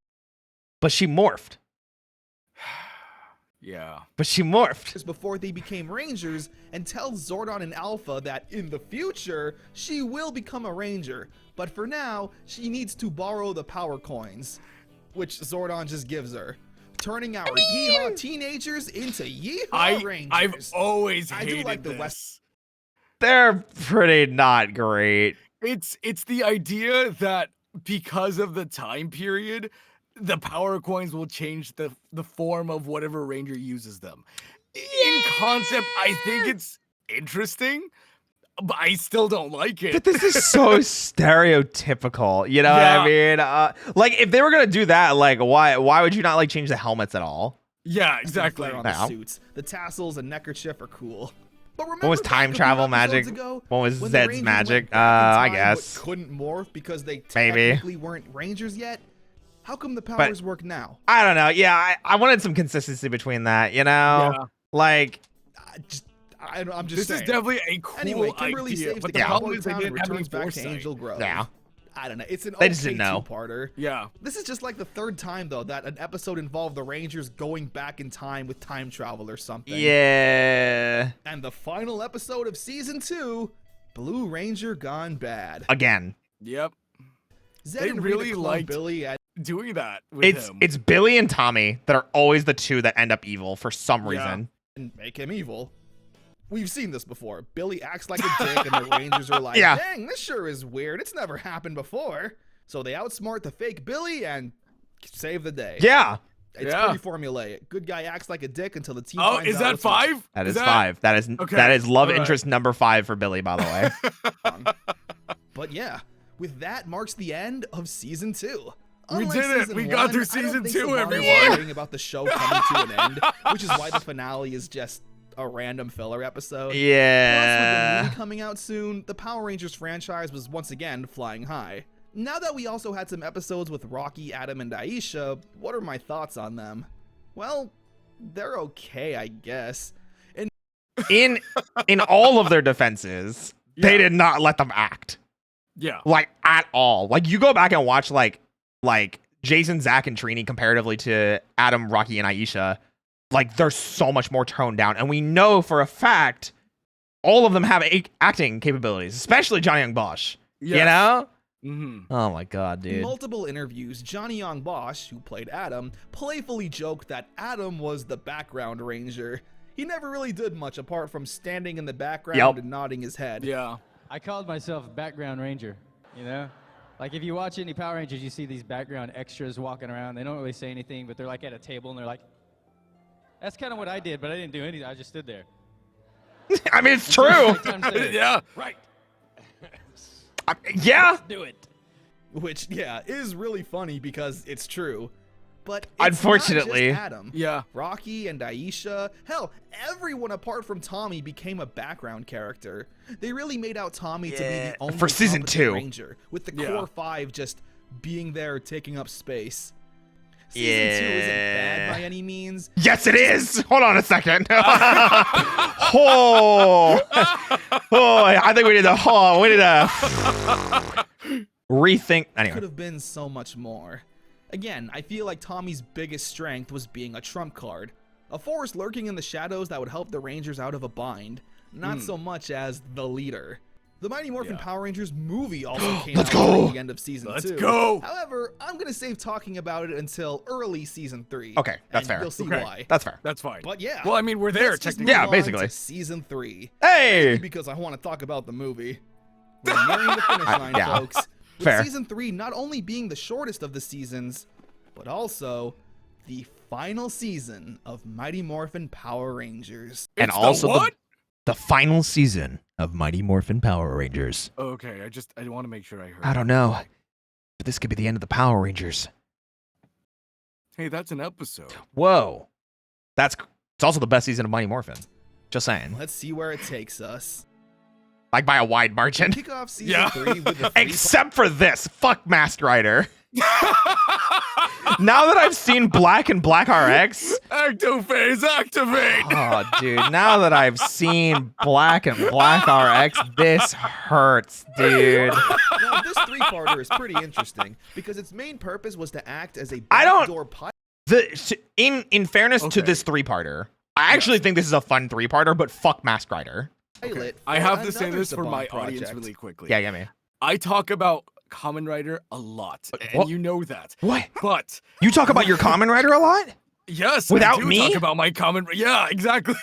But she morphed. Yeah. But she morphed before they became Rangers and tells Zordon and Alpha that in the future, she will become a Ranger. But for now, she needs to borrow the power coins, which Zordon just gives her, turning our yeehaw teenagers into yeehaw Rangers. I've always hated I do like the this. West. They're pretty not great. It's the idea that because of the time period, the power coins will change the form of whatever Ranger uses them. In concept, I think it's interesting, but I still don't like it. But this is so stereotypical, you know what I mean? Like if they were gonna do that, like why would you not like change the helmets at all? Yeah, exactly. On the suits, the tassels and neckerchief are cool. But remember, what was time travel magic? What was Zed's magic? I guess. Couldn't morph because they technically weren't Rangers yet. How come the powers work now? I don't know. Yeah, I wanted some consistency between that, you know? Yeah. Like, I'm just this saying. is definitely a cool anyway, Kimberly idea, saves but the the cowboy problem is they town and didn't have any returns back to foresight. Angel Grove. Yeah. I don't know. It's an they just didn't know. two-parter. Yeah. This is just like the third time, though, that an episode involved the Rangers going back in time with time travel or something. Yeah. And the final episode of Season 2, Blue Ranger Gone Bad. Again. Yep. Zed They and really Rita liked Billy at doing that with him. It's Billy and Tommy that are always the two that end up evil for some reason. And make him evil. We've seen this before. Billy acts like a dick and the Rangers are like, dang, this sure is weird. It's never happened before. So they outsmart the fake Billy and save the day. Yeah. It's pretty formulaic. Good guy acts like a dick until the team Oh, finds is out that it's 5? That is 5. That is love interest number 5 for Billy, by the way. But yeah, with that marks the end of Season 2. We Unlike did it. Season We 1, got through I don't Season think 2, Savannah's everyone. worrying about the show coming to an end, which is why the finale is just a random filler episode. Yeah. Plus, with the movie coming out soon, the Power Rangers franchise was once again flying high. Now that we also had some episodes with Rocky, Adam, and Aisha, what are my thoughts on them? Well, they're okay, I guess. And in all of their defenses, they did not let them act. Yeah. Like at all. Like you go back and watch like Jason, Zach, and Trini comparatively to Adam, Rocky, and Aisha. Like they're so much more toned down, and we know for a fact all of them have acting capabilities, especially Johnny Young Bosch. Yes. You know? Mm-hmm. Oh my god, dude. In multiple interviews, Johnny Young Bosch, who played Adam, playfully joked that Adam was the background ranger. He never really did much apart from standing in the background and nodding his head. Yeah. I called myself background ranger, you know? Like if you watch any Power Rangers, you see these background extras walking around. They don't really say anything, but they're like at a table and they're like, "That's kind of what I did, but I didn't do anything. I just stood there." I mean, it's true. Yeah. Right. Yeah. Let's do it. Which, yeah, is really funny because it's true. But it's Unfortunately. not just Adam. Yeah. Rocky and Aisha, hell, everyone apart from Tommy became a background character. They really made out Tommy to be the only For season competent 2. Ranger, with the Yeah. core 5 just being there taking up space. Season 2 isn't bad by any means. Yes, it is. Hold on a second. oh, I think we need to rethink. Could Anyway, have been so much more. Again, I feel like Tommy's biggest strength was being a trump card. A force lurking in the shadows that would help the Rangers out of a bind. Not so much as the leader. The Mighty Morphin Power Rangers movie also came out at the end of season 2. Let's go. However, I'm gonna save talking about it until early season 3. Okay, that's and fair. You'll see Okay. why. that's fair. That's fine. But yeah. Well, I mean, we're there let's just technically. Yeah, move on basically. to season 3. Hey. Because I want to talk about the movie. We're nearing the finish line, yeah. folks. With Fair. season 3 not only being the shortest of the seasons, but also the final season of Mighty Morphin Power Rangers. And It's also what? the final season of Mighty Morphin Power Rangers. Okay, I want to make sure I heard. I don't know, but this could be the end of the Power Rangers. Hey, that's an episode. Whoa, it's also the best season of Mighty Morphin. Just saying, Let's see where it takes us. like by a wide margin. Kick off season Yeah. 3 with the Except for this, fuck Masked Rider. Now that I've seen Black and Black RX, Ectophase, activate! oh dude, now that I've seen Black and Black RX, this hurts, dude. Now, this 3-parter is pretty interesting because its main purpose was to act as a I don't- backdoor pilot. In fairness to Okay. this 3-parter, I actually think this is a fun 3-parter, but fuck Masked Rider. I have to say another this for Saban my audience project. really quickly. Yeah, me. I talk about Kamen Rider a lot, and what? you know that. What? But You talk about your Kamen Rider a lot? yes, Without I do me? talk about my Kamen. Yeah, exactly.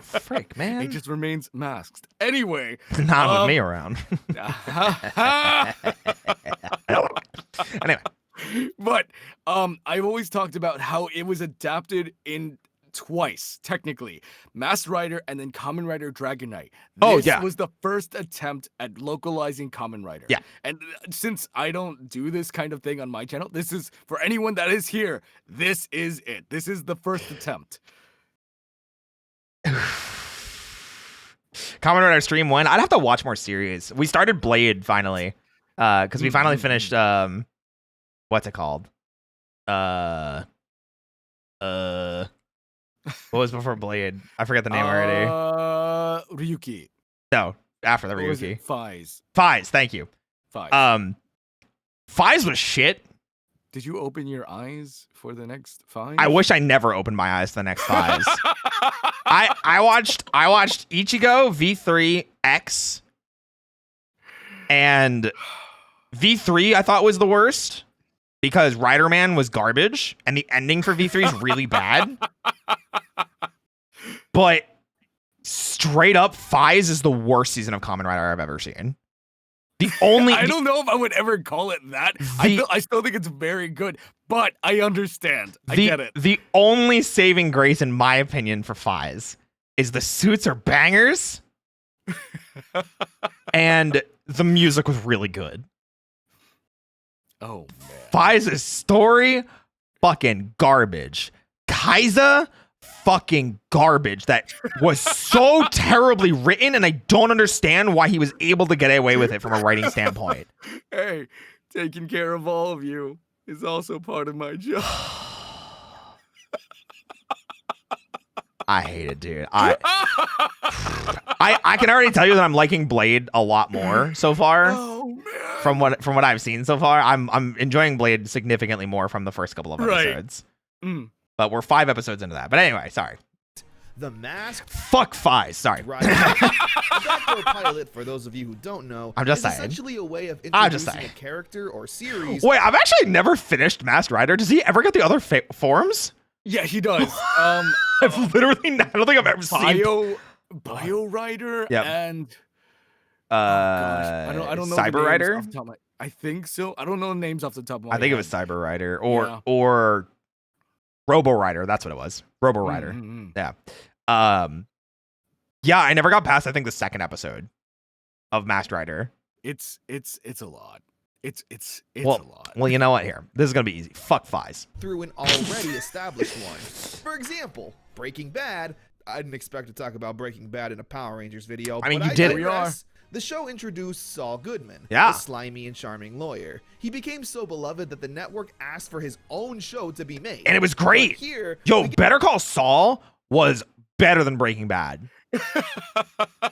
Frick, man. It just remains masked. Anyway, Not with me around. Anyway, but I've always talked about how it was adapted in twice, technically. Masked Rider and then Kamen Rider Dragon Knight. Oh, This yeah. was the first attempt at localizing Kamen Rider. Yeah. And since I don't do this kind of thing on my channel, this is, for anyone that is here, this is it. This is the first attempt. Kamen Rider Stream 1. I'd have to watch more series. We started Blade finally. Because we finally finished what's it called? What was before Blade? I forgot the name already. Ryuki. No, after the What was Ryuki. it? Fies. Fies, thank you. Fies. Fies was shit. Did you open your eyes for the next Fies? I wish I never opened my eyes to the next Fies. I watched Ichigo, V3, X, and V3 I thought was the worst because Rider Man was garbage and the ending for V3 is really bad. But straight up, Fies is the worst season of Kamen Rider I've ever seen. The only I don't know if I would ever call it that. I still think it's very good, but I understand. I get it. The only saving grace, in my opinion, for Fies is the suits are bangers, and the music was really good. Oh man. Fies' story, fucking garbage. Kaiza, fucking garbage. That was so terribly written, and I don't understand why he was able to get away with it from a writing standpoint. Hey, taking care of all of you is also part of my job. I hate it, dude. I can already tell you that I'm liking Blade a lot more so far. Oh man. From what I've seen so far, I'm enjoying Blade significantly more from the first couple of Right. episodes. Mm. But we're 5 episodes into that. But anyway, sorry. The Masked Fuck Fies. Sorry. Rider. A backdoor pilot, for those of you who don't know, I'm just is saying. essentially a way of I'm just introducing a saying. character or series. Wait, I've actually never finished Masked Rider. Does he ever get the other forms? Yeah, he does. I've literally not, I don't think I've ever seen. Bio Rider Yep. and gosh, I don't know the Cyber names Rider. off the top of my- I think so. I don't know the names off the top of my head. I think it was Cyber Rider Yeah. or Robo Rider. That's what it was. Robo Rider. Yeah. Yeah, I never got past, I think, the second episode of Masked Rider. It's a lot. It's a Well, lot. well, you know what? Here, this is gonna be easy. Fuck Fies. Through an already established one. For example, Breaking Bad. I didn't expect to talk about Breaking Bad in a Power Rangers video. I mean, but you did it. digress. The show introduced Saul Goodman, Yeah. the slimy and charming lawyer. He became so beloved that the network asked for his own show to be made. And it was great. But here, Yo, we get- Better Call Saul was better than Breaking Bad.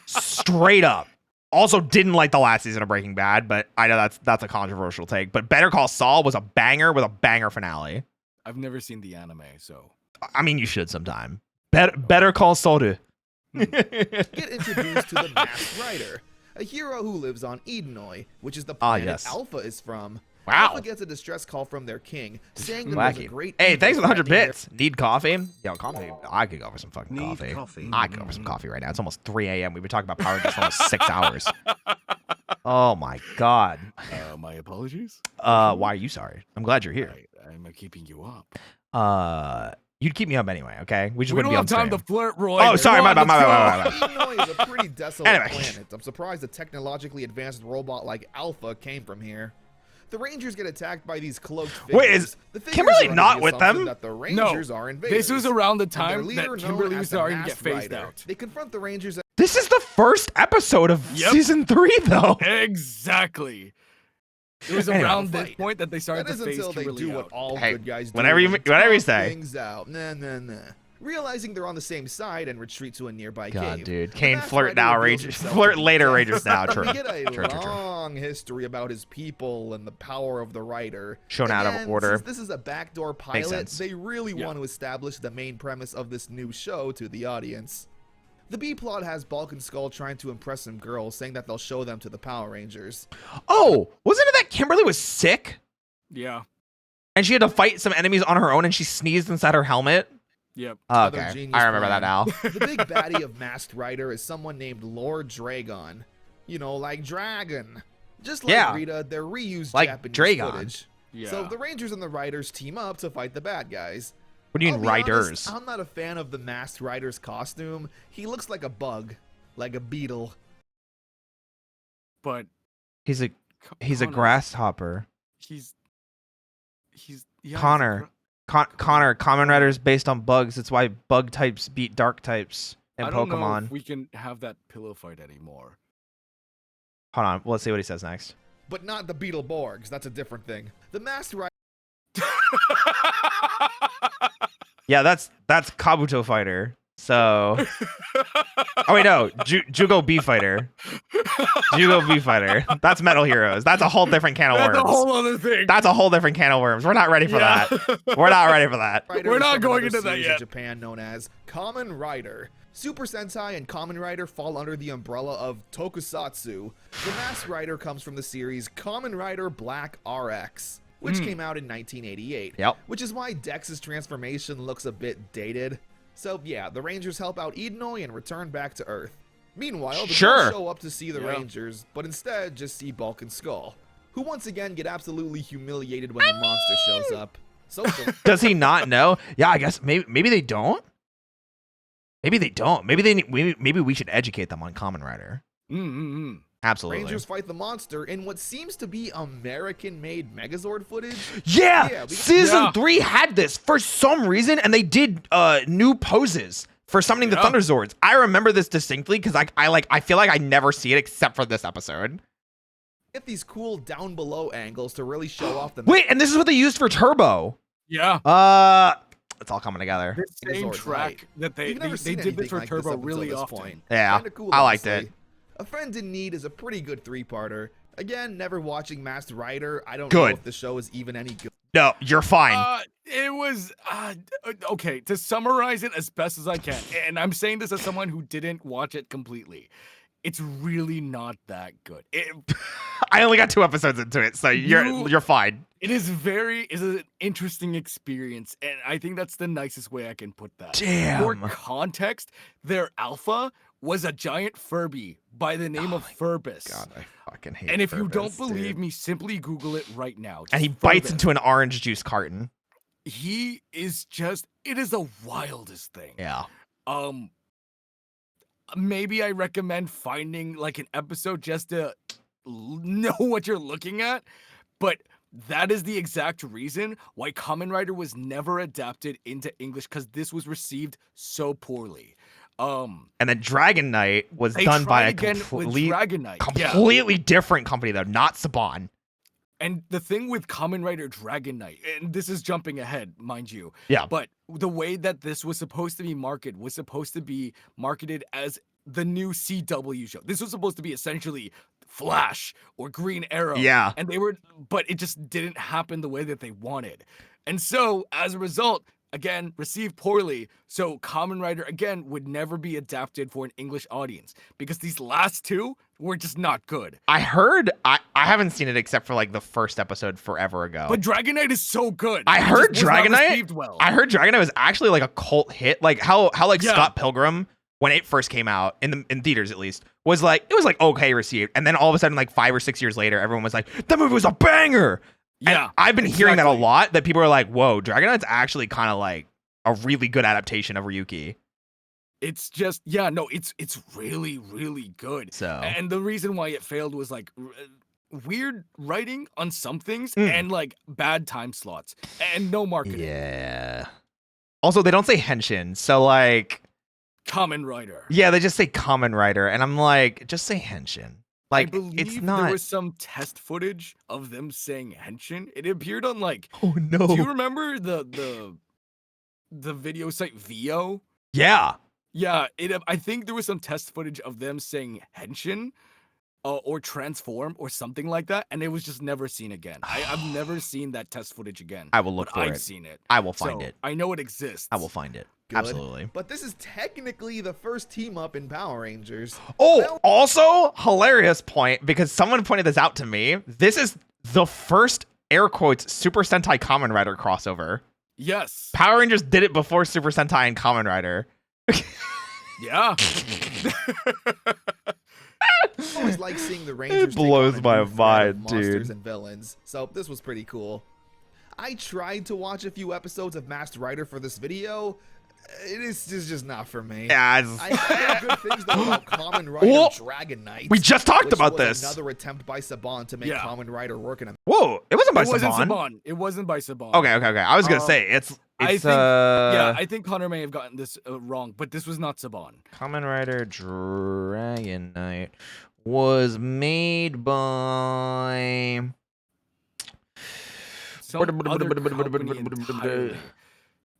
Straight up. Also didn't like the last season of Breaking Bad, but I know that's a controversial take. But Better Call Saul was a banger with a banger finale. I've never seen the anime, so I mean, you should sometime. Better Call Saul. get introduced to the Masked Rider, a hero who lives on Edenoi, which is the planet yes. Alpha is from. Wow. Alpha gets a distress call from their king, saying that there's a Wacky. great Hey, evil thanks for the 100 threatening bits. Need coffee? Yo, coffee. I could go for some fucking Need coffee. coffee. I could go for some coffee right now. It's almost 3 a.m. We've been talking about Power Rangers for almost 6 hours. Oh my god. my apologies. Why are you sorry? I'm glad you're here. I'm keeping you up. You'd keep me up anyway, okay? We just We wouldn't don't be have on time stream. to flirt, Roy. Oh, sorry, Come my on, bad, let's my go. bad. Edenoi is a pretty desolate Anyway. planet. I'm surprised a technologically advanced robot like Alpha came from here. The Rangers get attacked by these cloaked figures. Wait, is The figures Kimberly are under not the with assumption them? That the No, Rangers are invaders. this was around the And their time leader, that known Kimberly as was the starting to get Masked phased Rider. out. They confront the Rangers. This is the first episode of Yep. season 3, though. Exactly. It was Anyway. around this Fight. point that they started That to is phase until they Kimberly do what out. all Hey, good guys do. whatever you and say. Things out. Nah. Realizing they're on the same side and retreat to a nearby God, cave. dude. The Caine, Masked flirt Rider now, reveals Rangers. himself Flirt to be later, Dex. Rangers now. True. We get a True. long history about his people and the power of the Rider. Shown out of Again, order. Since this is a backdoor Makes pilot, sense. they really want to establish the main premise of this new show to the audience. The B plot has Bulk and Skull trying to impress some girls, saying that they'll show them to the Power Rangers. Oh, wasn't it that Kimberly was sick? Yeah. And she had to fight some enemies on her own and she sneezed inside her helmet? Yep. Oh, Another okay. genius I remember that plan. now. The big baddie of Masked Rider is someone named Lord Dragon. You know, like Dragon. Just like Yeah. Rita, they're reused Like Japanese Dragon. footage. Yeah. So the Rangers and the Riders team up to fight the bad guys. What do you I'll mean, be honest, riders? I'm not a fan of the Masked Rider's costume. He looks like a bug, like a beetle. But He's a Connor, grasshopper. He's yeah, Connor. Connor, Common Rider's based on bugs. That's why bug types beat dark types in I don't know Pokemon. if we can have that pillow fight anymore. Hold on. Let's see what he says next. But not the Beetleborgs. That's a different thing. The Masked Rider Yeah, that's Kabuto Fighter. So, oh wait, no, Jugo B Fighter. Jugo B Fighter. That's Metal Heroes. That's a whole different can of worms. That's a whole other thing. That's a whole different can of worms. We're not ready for Yeah. that. We're not ready for that. Rider We're is not from going another into that series in yet. Japan known as Kamen Rider. Super Sentai and Kamen Rider fall under the umbrella of Tokusatsu. The Masked Rider comes from the series Kamen Rider Black RX, which came out in 1988. Yep. Which is why Dex's transformation looks a bit dated. So yeah, the Rangers help out Edenoi and return back to Earth. Meanwhile, the Sure. girls show up to see the Yeah. Rangers, but instead just see Bulk and Skull, who once again get absolutely humiliated when the monster shows up. Social. Does he not know? Yeah, I guess maybe they don't. Maybe they don't. Maybe we should educate them on Kamen Rider. Absolutely. Rangers fight the monster in what seems to be American-made Megazord footage. Yeah, Yeah, we- season Yeah. 3 had this for some reason, and they did new poses for summoning the Yeah. Thunderzords. I remember this distinctly because I feel like I never see it except for this episode. Get these cool down below angles to really show off the Wait, and this is what they used for Turbo. Yeah. It's all coming together. The same Megazord's track right. that they You've never they seen did this anything for like Turbo up until really this often. point. Yeah, Kinda cool, I liked honestly. it. A Friend in Need is a pretty good three-parter. Again, never watching Masked Rider. I don't Good. know if the show is even any good. No, you're fine. It was okay. To summarize it as best as I can, and I'm saying this as someone who didn't watch it completely. It's really not that good. I only got 2 episodes into it, so you're fine. It is an interesting experience, and I think that's the nicest way I can put that. Damn. For context, their alpha was a giant Furby by the name of Furbus. God, I fucking hate And if you don't Furbus, believe dude. me, simply Google it right now. And he Just bites Furbus. into an orange juice carton. He is just, it is the wildest thing. Yeah. Maybe I recommend finding like an episode just to know what you're looking at, but that is the exact reason why Kamen Rider was never adapted into English, because this was received so poorly. And then Dragon Knight was They done by tried a again with Dragon Knight. Yeah. completely different company though, not Saban. And the thing with Kamen Rider Dragon Knight, and this is jumping ahead, mind you. Yeah. But the way that this was supposed to be marketed was supposed to be marketed as the new CW show. This was supposed to be essentially Flash or Green Arrow. Yeah. And but it just didn't happen the way that they wanted. And so, as a result, again, received poorly. So Kamen Rider, again, would never be adapted for an English audience because these last two were just not good. I heard, I haven't seen it except for like the first episode forever ago. But Dragon Knight is so good. I It heard just was not Dragon Knight. received well. I heard Dragon Knight was actually like a cult hit. Like how like Yeah. Scott Pilgrim, when it first came out in theaters at least, was like, it was like okay received. And then all of a sudden, like 5 or 6 years later, everyone was like, that movie was a banger. Yeah. And I've been hearing that a exactly. lot, that people are like, whoa, Dragon Knight's actually kind of like a really good adaptation of Ryuki. It's just, yeah, no, it's really, really good. So And the reason why it failed was like weird writing on some things Mm. and like bad time slots and no marketing. yeah. Also, they don't say Henshin, so like, Kamen Rider. yeah, they just say Kamen Rider, and I'm like, just say Henshin. Like, I believe it's there not. was some test footage of them saying Henshin. It appeared on like, Oh no. do you remember the video site Vio? Yeah. Yeah, I think there was some test footage of them saying Henshin or transform or something like that, and it was just never seen again. I've never seen that test footage again. I will look but for I've it. seen it. I will find So, it. I know it exists. I will find it. Good. Absolutely. But this is technically the first team up in Power Rangers. Oh, also hilarious point, because someone pointed this out to me. This is the first air quotes Super Sentai Kamen Rider crossover. Yes. Power Rangers did it before Super Sentai and Kamen Rider. Yeah. I always like seeing the Rangers. blows take on a my new threat of mind, monsters dude. and villains. So this was pretty cool. I tried to watch a few episodes of Masked Rider for this video. It is just not for me. Yeah, I heard good things though about Kamen Rider Whoa. Dragon Knight. we just talked which about was this. Another attempt by Saban to make Yeah. Kamen Rider work in a. Whoa, it wasn't by It wasn't Saban. Saban. It wasn't by Saban. Okay. I was gonna Um, say it's I think, yeah. I think Connor may have gotten this wrong, but this was not Saban. Kamen Rider Dragon Knight was made by. Some other company entirely.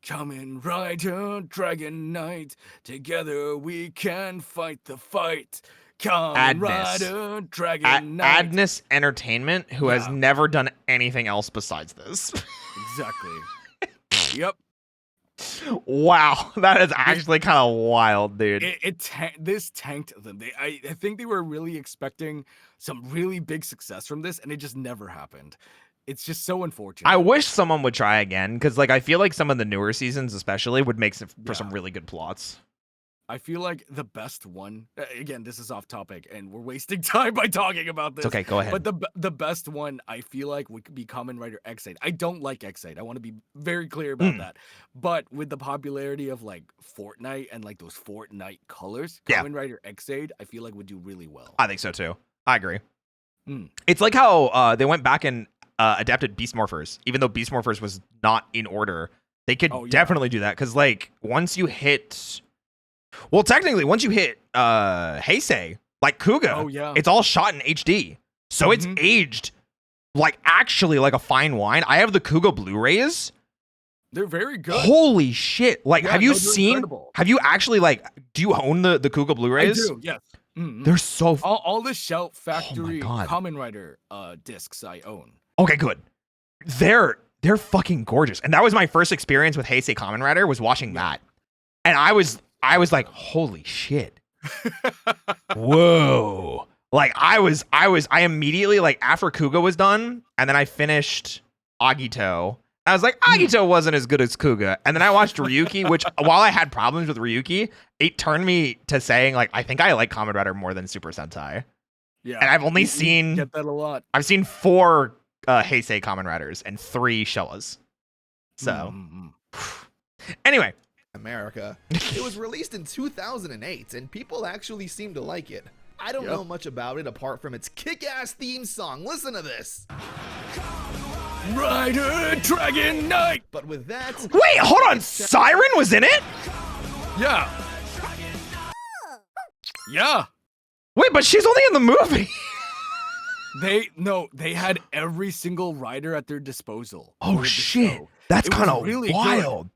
Kamen Rider, Dragon Knight, together we can fight the fight. Kamen Adness. Rider, Dragon Knight. Adness Entertainment, who has Yeah. never done anything else besides this. Exactly. Yep. Wow, that is actually kind of wild, dude. This tanked them. I think they were really expecting some really big success from this, and it just never happened. It's just so unfortunate. I wish someone would try again, because like I feel like some of the newer seasons, especially, would make for some really good plots. I feel like the best one. Again, this is off topic, and we're wasting time by talking about this. It's okay, go ahead. But the best one I feel like would be Kamen Rider X8. I don't like X8. I want to be very clear about that. But with the popularity of like Fortnite and like those Fortnite colors, Yeah. Kamen Rider X8 I feel like would do really well. I think so too. I agree. Mm. It's like how they went back and adapted Beast Morphers, even though Beast Morphers was not in order. They could Oh, yeah. definitely do that, because like once you hit, well, technically once you hit Heisei, like Kuga, Oh, yeah. it's all shot in HD, so it's Mhm. aged like actually like a fine wine. I have the Kuga Blu-rays. They're very good. Holy shit! Like, Yeah, have you no, they're seen? incredible. Have you actually like? Do you own the Kuga I Blu-rays? do, yes. Mhm. They're so All the Shout Factory God. Kamen Rider discs I own. okay. Good. They're fucking gorgeous, and that was my first experience with Heisei Kamen Rider, was watching that, and I was like, holy shit, whoa! Like I immediately, like, after Kuga was done, and then I finished Agito, I was like, Agito wasn't as good as Kuga. And then I watched Ryuki, which while I had problems with Ryuki, it turned me to saying, like, I think I like Kamen Rider more than Super Sentai. Yeah. And I've only You seen get that a lot. I've seen 4 Heisei Kamen Riders and 3 Showas. So anyway. America. It was released in 2008, and people actually seem to like it. I don't know much about it apart from its kick-ass theme song. Listen to this. Rider Dragon Knight. But with that... Wait, hold on. Siren was in it? Yeah. Yeah. Wait, but she's only in the movie. They had every single rider at their disposal. Oh shit. That's kind of really wild. Good.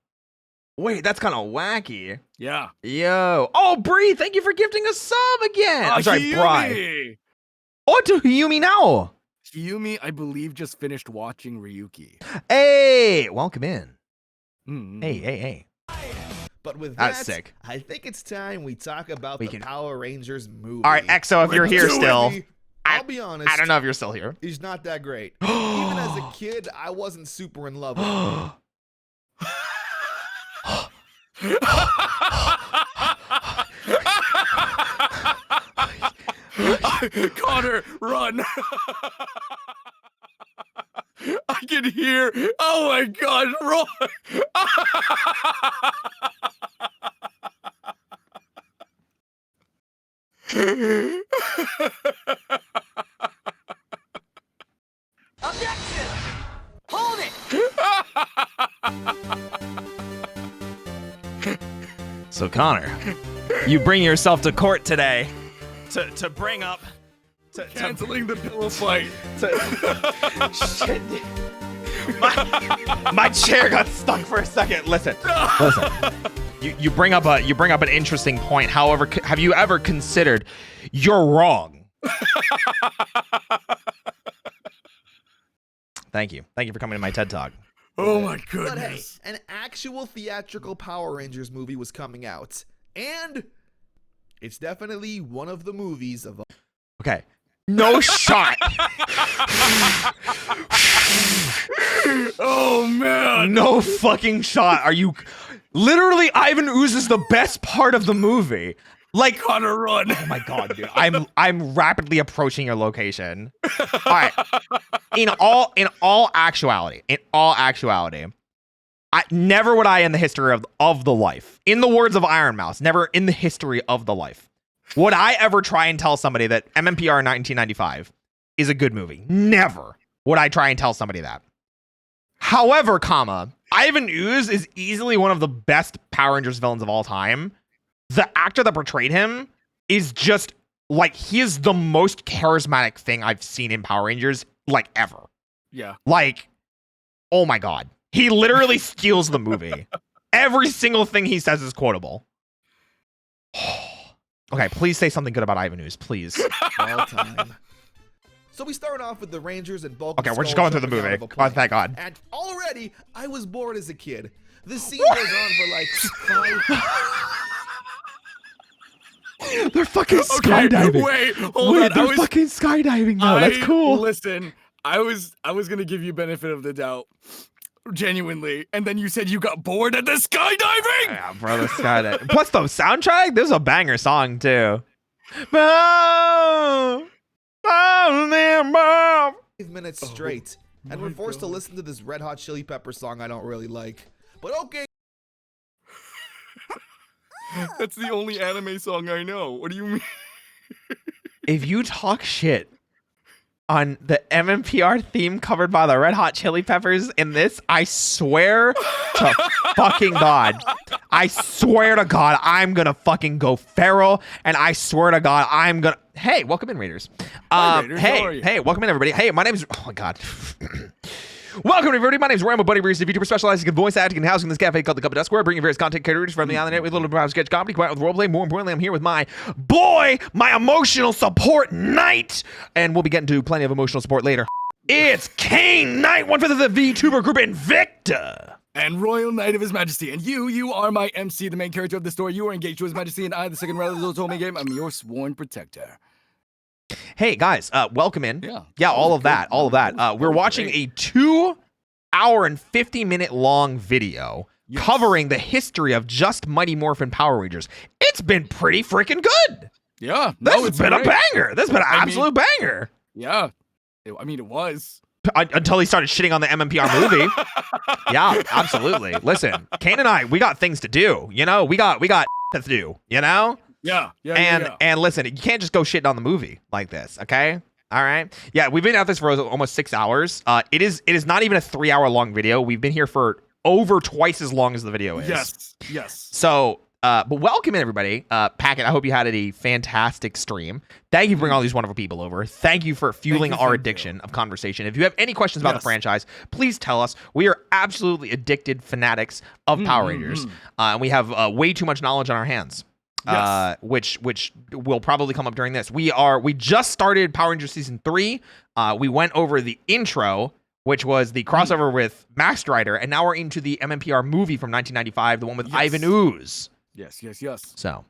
Wait, that's kind of wacky. Yeah. Yo. Oh, Bree, thank you for gifting a sub again. I'm sorry, Bri. Oh, to Hiyumi now. Hiyumi, I believe, just finished watching Ryuki. Hey, welcome in. Hey. But with that's that, sick. I think it's time we talk about the Power Rangers movie. All right, Exo, if you're here still. I'll be honest. I don't know if you're still here. He's not that great. Even as a kid, I wasn't super in love with him. Connor, run! I can hear. Oh my God, run! Objection! Hold it! So Connor, you bring yourself to court today to bring up Canceling the pillow fight. Shit. My chair got stuck for a second. Listen. You bring up an interesting point. However, have you ever considered you're wrong? Thank you for coming to my TED Talk. Oh my But hey, goodness. an actual theatrical Power Rangers movie was coming out, and it's definitely one of the movies of. Okay. No shot. Oh man. No fucking shot. Are you literally Ivan Ooze is the best part of the movie. Like, Connor, run. oh my God, dude. I'm rapidly approaching your location. All right. In all actuality, never would I in the history of the life, in the words of Iron Mouse, never in the history of the life, would I ever try and tell somebody that MMPR 1995 is a good movie. Never would I try and tell somebody that. However, Ivan Ooze is easily one of the best Power Rangers villains of all time. The actor that portrayed him is just like, he is the most charismatic thing I've seen in Power Rangers, like, ever. Yeah. Like, oh my God. He literally steals the movie. Every single thing he says is quotable. Okay, please say something good about Ivan Ooze, please. All time. So we start off with the Rangers and Bulk. Okay, we're just going through the movie. Oh, thank God. And already, I was bored as a kid. The scene goes on for like 5. They're fucking skydiving. Wait, hold on. They're fucking skydiving now. That's cool. Listen, I was gonna give you benefit of the doubt. Genuinely, and then you said you got bored at the skydiving. Yeah, bro, the skydiving. Plus the soundtrack, there's a banger song too. 5 minutes straight, and we're forced to listen to this Red Hot Chili Pepper song I don't really like. But okay. That's the only anime song I know. What do you mean? If you talk shit on the MMPR theme covered by the Red Hot Chili Peppers in this, I swear to fucking God. I swear to God, I'm gonna fucking go feral, and I swear to God, I'm gonna. Hey, welcome in, Raiders. Hi, Raiders. How are you? Hey, welcome in, everybody. Hey, my name's. Oh my God. Welcome, everybody. My name is Rambo Buddy Reese, a VTuber specializing in voice acting and housing in this cafe called the Cup of Dust Square, bringing various content categories from the internet with a little bit of sketch comedy, quiet with roleplay. More importantly, I'm here with my boy, my emotional support knight, and we'll be getting to plenty of emotional support later. It's Kaine Knight, 1/5 of the VTuber group Invicta. And Royal Knight of His Majesty. And you are my MC, the main character of the story. You are engaged to His Majesty, and I, the second brother of the told me game, I'm your sworn protector. Hey, guys, welcome in. Yeah, all of that. We're watching a 2 hour and 50-minute long video covering the history of just Mighty Morphin Power Rangers. It's been pretty freaking good. Yeah. This has been a banger. This has been an absolute banger. Yeah. I mean, it was. Until he started shitting on the MMPR movie. Yeah, absolutely. Listen, Kaine and I, we got things to do. You know, we got to do, you know? Yeah. And listen, you can't just go shitting on the movie like this, okay? All right. Yeah, we've been at this for almost 6 hours. It is not even a 3-hour long video. We've been here for over twice as long as the video is. Yes. So, but welcome in, everybody. Packet, I hope you had a fantastic stream. Thank you for bringing all these wonderful people over. Thank you for fueling our addiction of conversation. If you have any questions about the franchise, please tell us. We are absolutely addicted fanatics of Power Rangers. And we have way too much knowledge on our hands. Which will probably come up during this. We just started Power Rangers Season 3. We went over the intro, which was the crossover with Masked Rider, and now we're into the MMPR movie from 1995, the one with Ivan Ooze. Yes. So,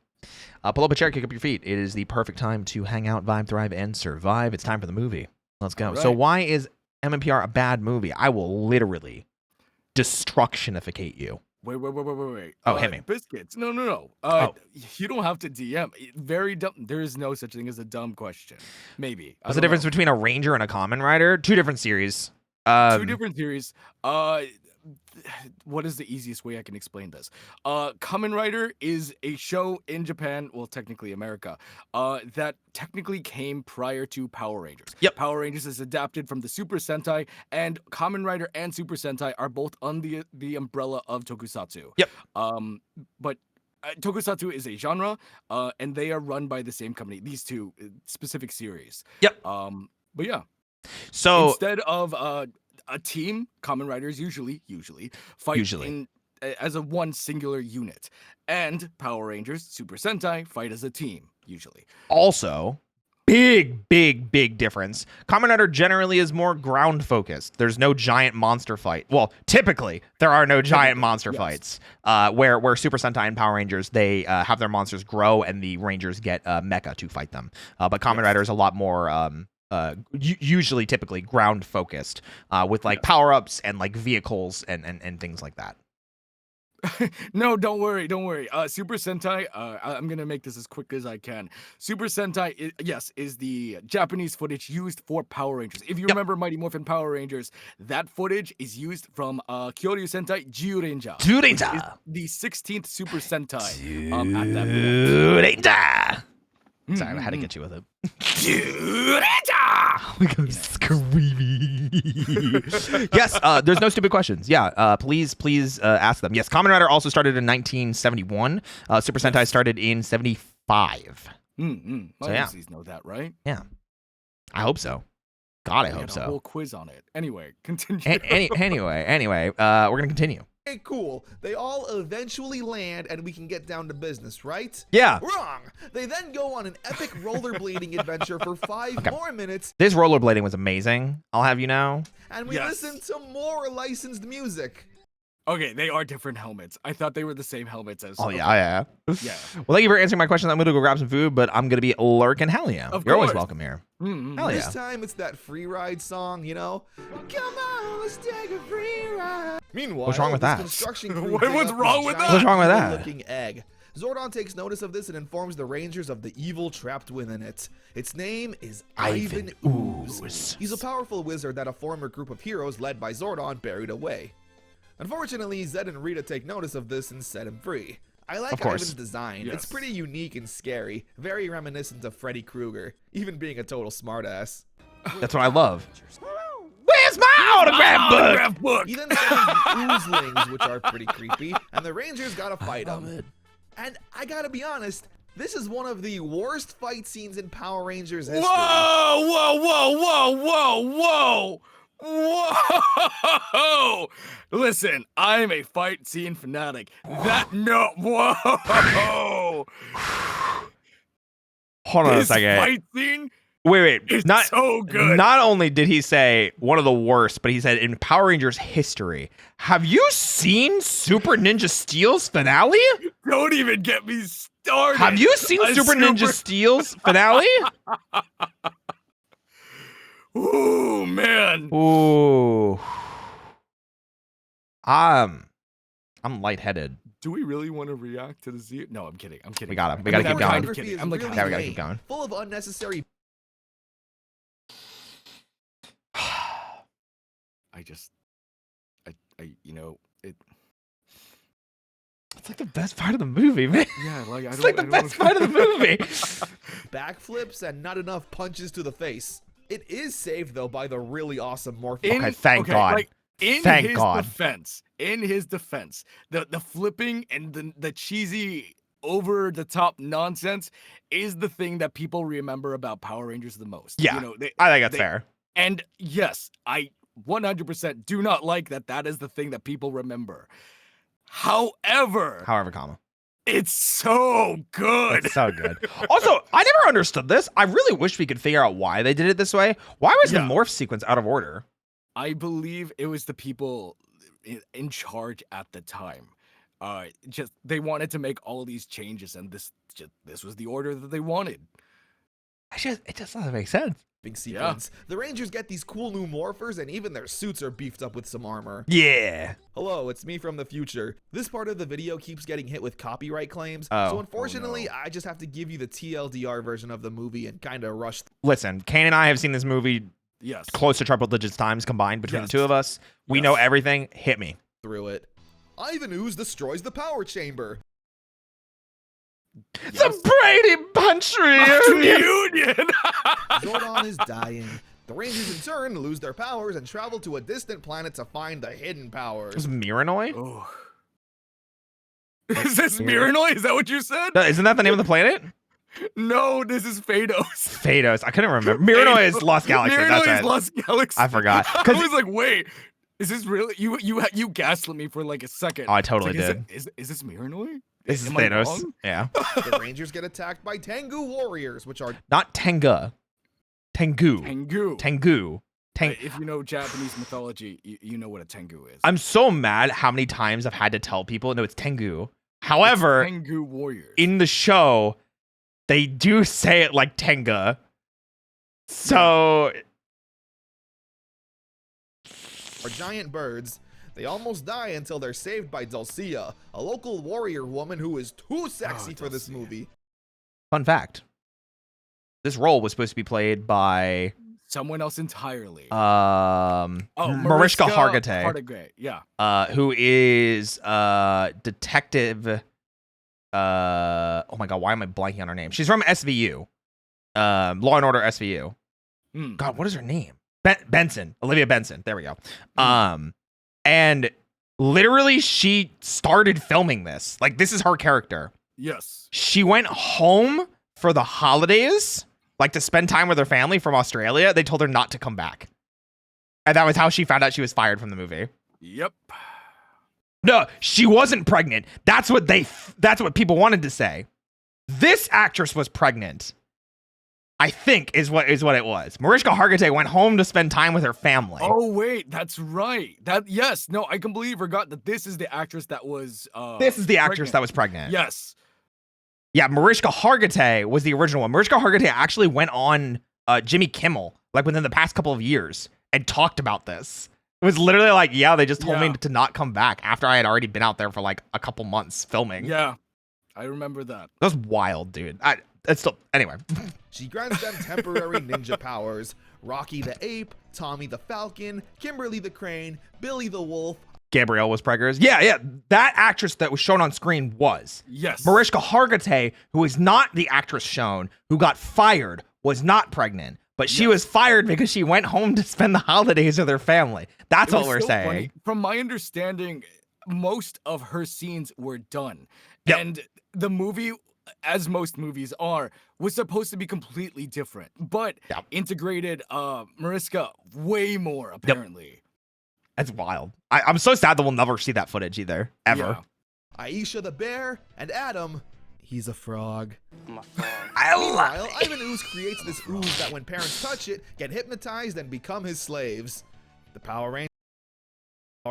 pull up a chair, kick up your feet. It is the perfect time to hang out, vibe, thrive, and survive. It's time for the movie. Let's go. Right. So why is MMPR a bad movie? I will literally destructionificate you. Wait. Oh, hit me. Biscuits. No. You don't have to DM. Very dumb. There is no such thing as a dumb question. Maybe. What's the difference between a Ranger and a Common Rider? Two different series. Two different series. What is the easiest way I can explain this? Kamen Rider is a show in Japan, well, technically America, that technically came prior to Power Rangers. Yep. Power Rangers is adapted from the Super Sentai, and Kamen Rider and Super Sentai are both under the umbrella of Tokusatsu. Yep. But Tokusatsu is a genre, and they are run by the same company. These two specific series. Yep. But yeah. So instead of a team, Kamen Riders usually fight as a one singular unit, and Power Rangers, Super Sentai fight as a team usually. Also, big difference. Kamen Rider generally is more ground focused. There's no giant monster fight. Well, typically there are no giant monster fights. Where Super Sentai and Power Rangers, they have their monsters grow and the Rangers get mecha to fight them. But Kamen Rider is a lot more usually typically ground focused with like power-ups and like vehicles and things like that. No, don't worry. Super Sentai, I'm gonna make this as quick as I can. Super Sentai is the Japanese footage used for Power Rangers. If you remember Mighty Morphin Power Rangers, that footage is used from Kyoryu Sentai Zyuranger. The 16th Super Sentai at that point. Sorry, I had to get you with it. Yes, there's no stupid questions. Yeah, please ask them. Yes, Kamen Rider also started in 1971. Super Sentai started in 75. My yeah. know that, right? Yeah, I hope so. God, I hope had so. A whole quiz on it. Anyway, continue. Anyway, we're gonna continue. Okay, cool. They all eventually land and we can get down to business, right? Yeah. Wrong! They then go on an epic rollerblading adventure for 5 more minutes. This rollerblading was amazing, I'll have you know. And we listen to more licensed music. Okay, they are different helmets. I thought they were the same helmets as. Oh, yeah. Yeah. Well, thank you for answering my question. I'm going to go grab some food, but I'm going to be lurking. Hell yeah. Of You're always course. welcome here. Mm-hmm. Hell yeah. This time it's that free ride song, you know? Come on, let's take a free ride. Meanwhile, What's wrong with that? Construction crew What's dig up wrong a with giant that? What's wrong with that? looking egg. Zordon takes notice of this and informs the Rangers of the evil trapped within it. Its name is Ivan Ooze. He's a powerful wizard that a former group of heroes led by Zordon buried away. Unfortunately, Zed and Rita take notice of this and set him free. I like Ivan's design. It's pretty unique and scary, very reminiscent of Freddy Krueger, even being a total smartass. That's what I love. Where's my autograph book? He then summons oozlings, which are pretty creepy, and the Rangers gotta fight them. And I gotta be honest, this is one of the worst fight scenes in Power Rangers history. Whoa! Listen, I'm a fight scene fanatic. Whoa! Hold on a This second. fight scene? Wait. It's Not so good. Not only did he say one of the worst, but he said in Power Rangers history. Have you seen Super Ninja Steel's finale? Don't even get me started. Have you seen Super Ninja Steel's finale? Ooh, man. Ooh. I'm lightheaded. Do we really want to react to the Z? No, I'm kidding. I'm kidding. We gotta I keep mean, going. I'm kidding. I'm like, really Yeah, we gotta lame, keep going. Full of unnecessary. you know, it. It's like the best part of the movie, man. Yeah, like It's like the best part of the movie. Backflips and not enough punches to the face. It is saved though by the really awesome morph. Okay, thank God. Like, in Thank his God. defense, the flipping and the cheesy over the top nonsense is the thing that people remember about Power Rangers the most. Yeah, you know, I think that's fair. And yes, I 100% do not like that. That is the thing that people remember. However, Comma. it's so good. It's so good. Also, I never understood this. I really wish we could figure out why they did it this way. Why was the morph sequence out of order? I believe it was the people in charge at the time. Just they wanted to make all of these changes, and this was the order that they wanted. It just doesn't make sense. Big sequence. Yeah. The Rangers get these cool new morphers, and even their suits are beefed up with some armor. Yeah. Hello, it's me from the future. This part of the video keeps getting hit with copyright claims, so unfortunately, I just have to give you the TLDR version of the movie and kind of rush. Listen, Kaine and I have seen this movie close to triple digits times combined between the two of us. We know everything. Hit me. Through it. Ivan Ooze destroys the power chamber. The Brady Bunch reunion! Zordon is dying. The Rangers in turn lose their powers and travel to a distant planet to find the hidden powers. Is Miranoi? Oh. Is this Miranoi? Is that what you said? Isn't that the name of the planet? No, this is Phaedos. Phaedos. I couldn't remember. Miranoi is Lost Galaxy. Miranoi That's right. is Lost Galaxy. I forgot. I was like, wait, is this really you gaslit me for like a second? Oh, I totally did. Is this Miranoi? This is Thanos. Yeah. The Rangers get attacked by Tengu warriors, which are not Tenga. Tengu. Tengu. If you know Japanese mythology, you know what a Tengu is. I'm so mad how many times I've had to tell people, no, it's Tengu. However, it's Tengu warriors. In the show, they do say it like Tenga. So are giant birds. They almost die until they're saved by Dulcia, a local warrior woman who is too sexy for this movie. Fun fact. This role was supposed to be played by someone else entirely. Mariska Hargitay. Yeah. Who is detective oh my god, why am I blanking on her name? She's from SVU. Law and Order SVU. God, what is her name? Benson. Olivia Benson. There we go. And literally she started filming this. Like, this is her character. Yes. She went home for the holidays, like to spend time with her family from Australia. They told her not to come back. And that was how she found out she was fired from the movie. Yep. No, she wasn't pregnant. That's what people wanted to say. This actress was pregnant. I think is what it was. Mariska Hargitay went home to spend time with her family. Oh wait, that's right. Yes, no, I completely forgot that this is the actress that was this is the actress that was pregnant. Yes. Yeah, Mariska Hargitay was the original one. Mariska Hargitay actually went on Jimmy Kimmel like within the past couple of years and talked about this. It was literally like, yeah, they just told me to not come back after I had already been out there for like a couple months filming. Yeah. I remember that. That was wild, dude. It's still anyway. She grants them temporary ninja powers. Rocky the Ape, Tommy the Falcon, Kimberly the Crane, Billy the Wolf. Gabrielle was preggers. Yeah. That actress that was shown on screen was. Yes. Mariska Hargitay, who is not the actress shown, who got fired, was not pregnant. But she was fired because she went home to spend the holidays with her family. That's what we're saying. Funny. From my understanding, most of her scenes were done. Yep. And the movie, as most movies are, was supposed to be completely different, but integrated Mariska way more, apparently. Yep. That's wild. I'm so sad that we'll never see that footage either, ever. Yeah. Aisha the bear and Adam, he's a frog. I'm a frog. Meanwhile, Ivan Ooze creates this ooze that when parents touch it, get hypnotized and become his slaves. The Power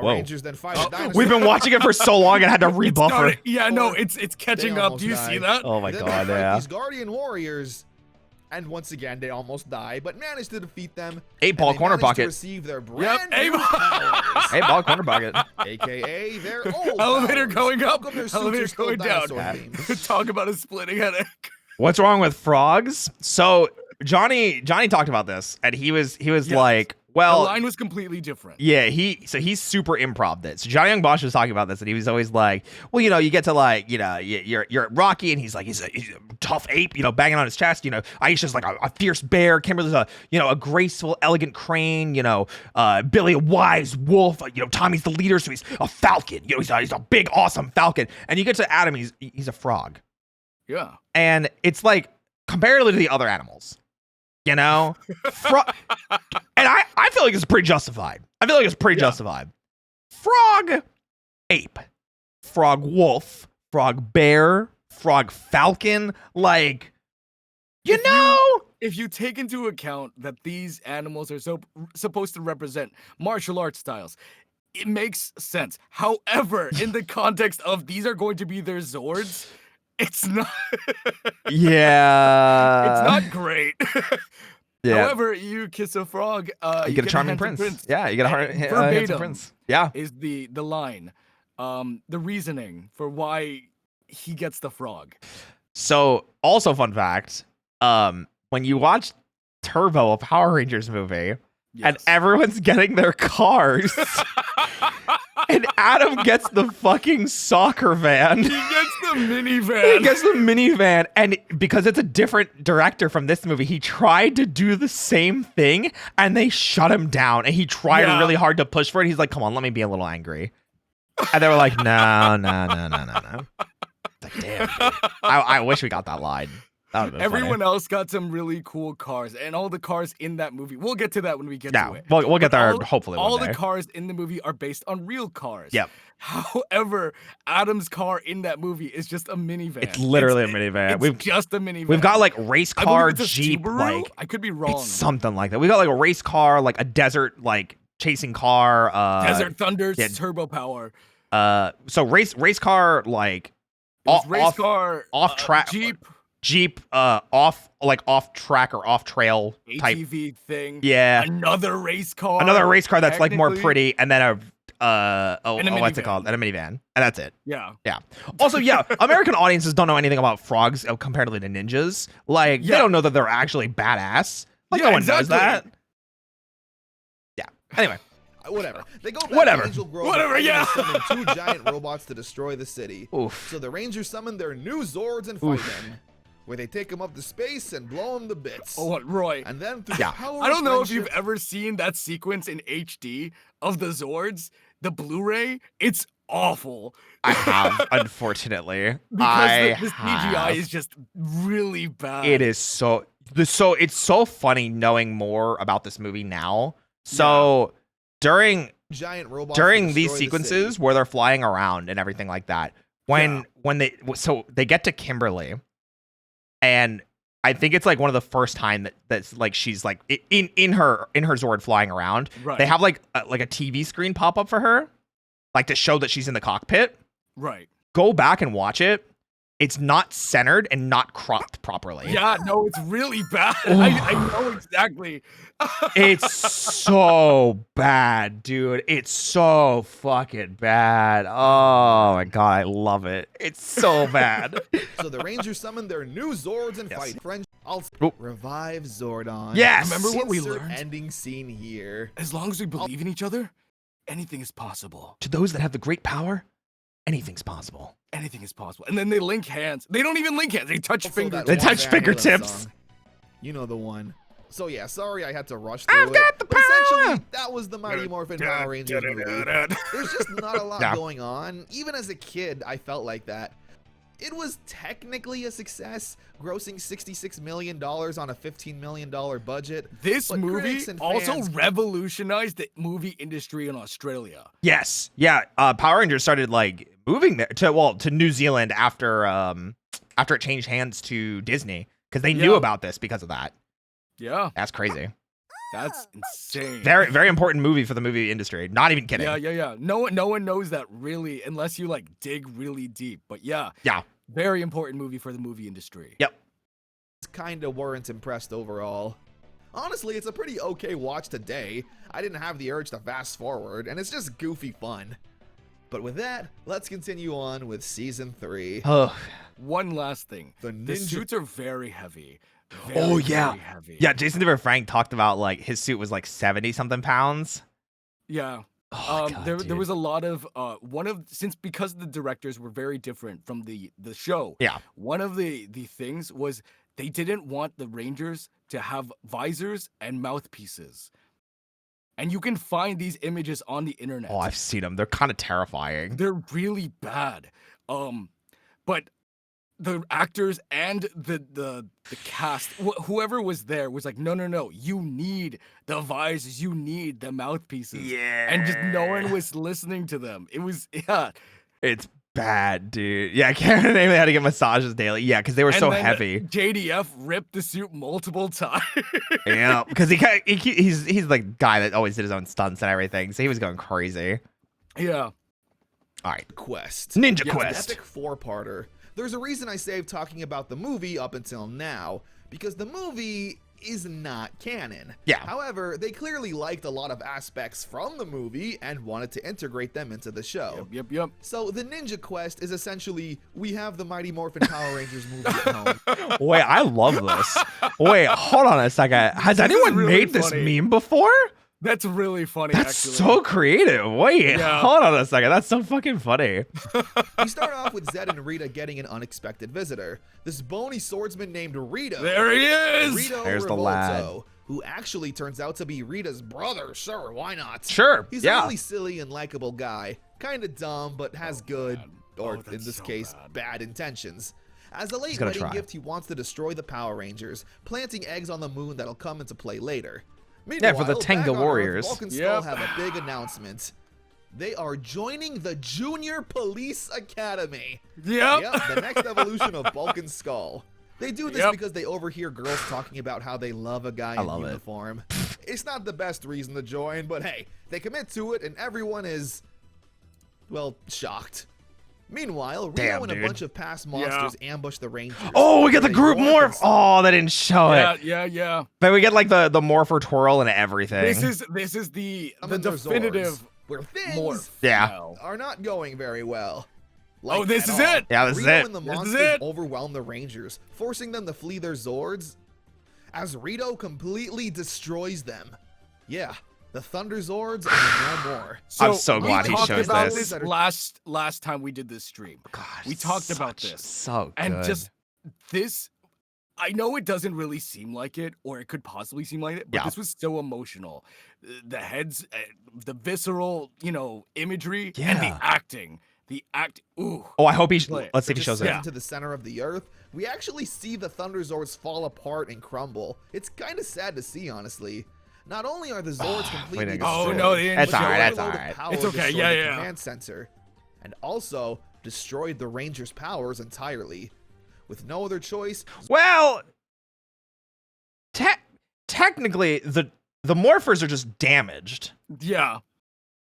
Rangers then fight a dinosaur. We've been watching it for so long and had to rebuffer. Yeah, no, it's catching up. Do you see that? Oh my god, yeah. These Guardian Warriors, And once again, they almost die, but managed to defeat them. 8-ball and they corner managed to pocket. receive their brand new 8-ball. powers, 8-ball corner pocket. aka their old Elevator powers. going up, Welcome their suits elevator are still going down. dinosaur themed. Talk about a splitting headache. What's wrong with frogs? So Johnny talked about this, and he was like, well, The line was completely different. yeah, he's super improv this. So Johnny Young Bosch was talking about this, and he was always like, well, you get to like, you're Rocky, and he's a tough ape, banging on his chest. Aisha's like a fierce bear. Kimberly's a graceful, elegant crane. Billy a wise wolf. Tommy's the leader, so he's a falcon. He's a big, awesome falcon. And you get to Adam, he's a frog. Yeah. And it's like comparatively to the other animals. And I feel like it's pretty justified. Justified. Frog ape, frog wolf, frog bear, frog falcon. Like, If you take into account that these animals are supposed to represent martial arts styles, it makes sense. However, in the context of these are going to be their Zords, it's not. Yeah. It's not great. Yeah. However, you kiss a frog, You get a charming prince. Yeah, you get a handsome verbatim prince. Yeah. is the line, the reasoning for why he gets the frog. So, also fun fact, when you watch Turbo, a Power Rangers movie, and everyone's getting their cars, and Adam gets the fucking soccer van. He gets the minivan. He gets the minivan, and because it's a different director from this movie, he tried to do the same thing, and they shut him down, and he tried really hard to push for it. He's like, come on, let me be a little angry. And they were like, no. It's like, damn, dude. I wish we got that line. That would've been Everyone funny. else got some really cool cars, and all the cars in that movie. We'll get to that when we get to it. We'll get there All- hopefully All one the day. cars in the movie are based on real cars. Yep. However, Adam's car in that movie is just a minivan. It's literally a minivan. It's just a minivan. We've got like race I car, believe it's a Jeep, Subaru? like I could be wrong. it's something like that. We got like a race car, like a desert, like chasing car. Desert Thunder's yeah. turbo power. So race car, like It was race off car, off track Jeep, off track or off trail type. ATV thing. Yeah, Another race car. another race car that's like more technically. pretty, and then what's it minivan. called? And a minivan, and that's it. Yeah. Yeah. Also, yeah, American audiences don't know anything about frogs comparatively to ninjas. Like, they don't know that they're actually badass. Like, Yeah, no one knows exactly. that. Yeah. Anyway. Whatever. They go back Whatever. to Angel Grove Whatever, and yeah. summon two giant robots to destroy the city. Oof. So the Rangers summon their new Zords and fight them, where they take them up to space and blow them to bits. Oh, what, Roy? And then through Yeah. the power I don't of know if you've friendship- ever seen that sequence in HD of the Zords, the Blu-ray. It's awful. I have, unfortunately. Because the CGI is just really bad. It is it's so funny knowing more about this movie now. So during giant robots to these destroy the sequences city. where they're flying around and everything like that, when they get to Kimberly, and I think it's like one of the first time that's like she's like in her Zord flying around. Right. They have like a TV screen pop up for her, like to show that she's in the cockpit. Right. Go back and watch it. It's not centered and not cropped properly. Yeah, no, it's really bad. I know exactly. It's so bad, dude. It's so fucking bad. Oh my god, I love it. It's so bad. So the Rangers summon their new Zords and Yes. fight friends. I'll Oop. revive Zordon. Yes. Remember what we Insert learned? ending scene here. As long as we believe in each other, anything is possible. To those that have the great power, anything's possible. Anything is possible. And then they link hands. They don't even link hands. They touch Also, fingers. that They one touch Van Halen fingertips. song. You know the one. So yeah, sorry I had to rush I've through got it. the But essentially, power. that was the Mighty Morphin Power Rangers movie. There's just not a lot Yeah. going on. Even as a kid, I felt like that. It was technically a success, grossing $66 million on a $15 million budget. This But movie critics and also fans- revolutionized the movie industry in Australia. Yes. Yeah. Power Rangers started like moving there to New Zealand after it changed hands to Disney because they knew Yeah. about this because of that. Yeah, That's crazy. that's insane. Very, very important movie for the movie industry. Not even kidding. Yeah. No one knows that really unless you like dig really deep. But yeah, Yeah. very important movie for the movie industry. Yep. kinda weren't impressed overall. Honestly, it's a pretty okay watch today. I didn't have the urge to fast forward, and it's just goofy fun. But with that, let's continue on with Season 3. Oh, One last thing. The The ninja- suits are very heavy. oh yeah. Very heavy. Yeah, Jason Dever Frank talked about like his suit was like 70 something pounds. Yeah. Oh, God, there dude. was a lot of because the directors were very different from the show. Yeah. One of the things was they didn't want the Rangers to have visors and mouthpieces. And you can find these images on the internet. Oh, I've seen them. They're kind of terrifying. They're really bad. But the actors and the cast, whoever was there was like, no, you need the visors, you need the mouthpieces. Yeah. And just no one was listening to them. It was, yeah. It's bad, dude. Yeah, Karen Amy had to get massages daily. Yeah, because they were so then heavy. JDF ripped the suit multiple times. Yeah, because he's the guy that always did his own stunts and everything, so he was going crazy. Yeah. All right, Quest. Ninja Yes, Quest. Epic 4-parter. There's a reason I saved talking about the movie up until now, because the movie is not canon. Yeah. However, they clearly liked a lot of aspects from the movie and wanted to integrate them into the show. Yep. So the Ninja Quest is essentially, we have the Mighty Morphin Power Rangers movie at home. Wait, I love this. Wait, hold on a second. Has This is anyone really made this funny. meme before? That's really funny, That's actually. so creative. Wait, Yeah. hold on a second. That's so fucking funny. We start off with Zed and Rita getting an unexpected visitor. This bony swordsman named Rito. There he is! Rito There's the Revolto, lad. who actually turns out to be Rita's brother. Sure, why not? Sure, He's yeah. a really silly and likable guy. Kinda dumb, but has good, man. or Oh, in that's this so case, bad. bad intentions. As a late gonna wedding try. gift, he wants to destroy the Power Rangers, planting eggs on the moon that'll come into play later. Yeah, for the Meanwhile, Tenga back on Earth, Warriors. Bulk and Yep. Skull have a big announcement. They are joining the Junior Police Academy. Yep. Yep, the next evolution of Bulk and Skull. They do this Yep. because they overhear girls talking about how they love a guy in love it. uniform. It's not the best reason to join, but hey, they commit to it and everyone is, well, shocked. Meanwhile, Rito Damn, and a dude. bunch of past monsters ambush the Rangers. Oh, we got the They group morph morph. and- Oh, they didn't show it. Yeah. But we get like the morpher twirl and everything. This is the summon their definitive Zords, where things morph. Yeah. now. are not going very well. Oh, this at is all. it. Yeah, this is Rito it. and the This is monsters it. overwhelm the Rangers, forcing them to flee their Zords, as Rito completely destroys them. Yeah, the Thunder Zords are no more. I'm so we glad he talked shows about this. last time we did this stream. Gosh, we talked about such- this. So good. And just this, I know it doesn't really seem like it, or it could possibly seem like it, but Yeah. this was so emotional. The heads, the visceral, imagery, and Yeah. the acting. The act. Ooh. Oh, I hope he. Play it. Let's see if he Just shows sent it. Yeah. into the center of the Earth, we actually see the Thunder Zords fall apart and crumble. It's kind of sad to see, honestly. Not only are the Zords completely didn't- destroyed, Oh, no, they didn't That's show alright, it. that's overloaded alright. power It's okay, destroyed yeah, the yeah. command center, and also destroyed the Rangers' powers entirely. With no other choice, Well, technically, the morphers are just damaged. Yeah.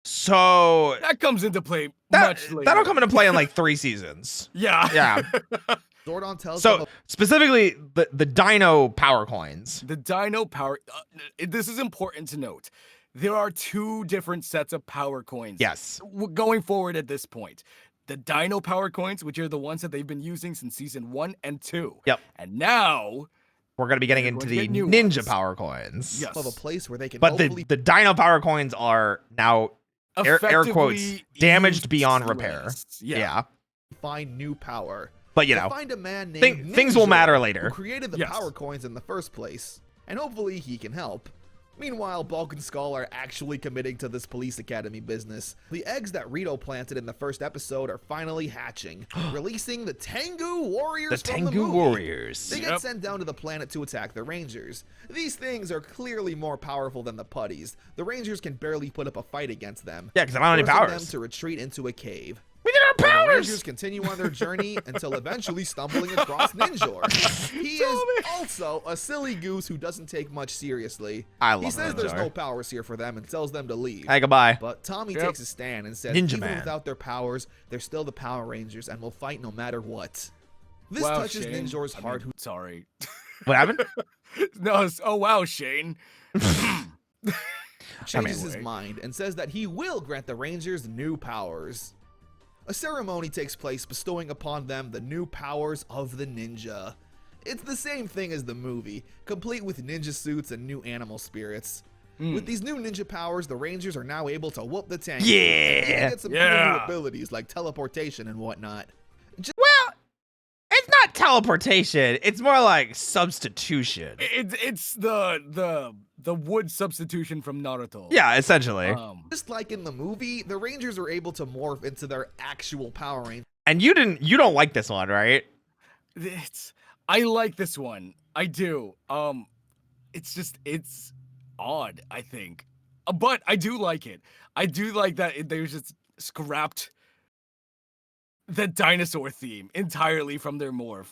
So That comes into play much later. that'll come into play in like 3 seasons. Yeah. Yeah. Zordon tells So them specifically, the Dino power coins. The Dino power. This is important to note. There are 2 different sets of power coins. Yes. Going forward at this point. The Dino power coins, which are the ones that they've been using since season 1 and 2. Yep. And now, We're gonna be getting They're into going to the get new ninja ones. power coins. yes. of a place where they can But hopefully the Dino power coins are now air quotes Effectively damaged used beyond to repair. waste. Yeah. find new power. But you To know, find a man named things will Ninja, matter who later. created the Yes. power coins in the first place, and hopefully he can help. Meanwhile, Bulk and Skull are actually committing to this police academy business. The eggs that Rito planted in the first episode are finally hatching, releasing the Tengu Warriors The from the Tengu movie. Warriors. They get Yep. sent down to the planet to attack the Rangers. These things are clearly more powerful than the putties. The Rangers can barely put up a fight against them. Yeah, because I don't have any forcing them powers. to retreat into a cave. We did our The powers. Rangers continue on their journey until eventually stumbling across Ninjor. He is also a silly goose who doesn't take much seriously. I love He says there's Ninjor. no powers here for them and tells them to leave. Hey, goodbye. But Tommy Yep. takes a stand and says Ninja even Man. without their powers, they're still the Power Rangers and will fight no matter what. This Wow, touches Shane. Ninjor's I heart. mean, sorry. What happened? No. Oh wow, Shane. Changes his Anyway. mind and says that he will grant the Rangers new powers. A ceremony takes place bestowing upon them the new powers of the ninja. It's the same thing as the movie, complete with ninja suits and new animal spirits. With these new ninja powers, the Rangers are now able to whoop the tank. Yeah. And get some cool new abilities like teleportation and whatnot. Well, it's not teleportation. It's more like substitution. It's the wood substitution from Naruto. Yeah, essentially. Just like in the movie, the Rangers are able to morph into their actual Power Rangers. And you don't like this one, right? I like this one. I do. It's odd, I think. But I do like it. I do like that they just scrapped the dinosaur theme entirely from their morph.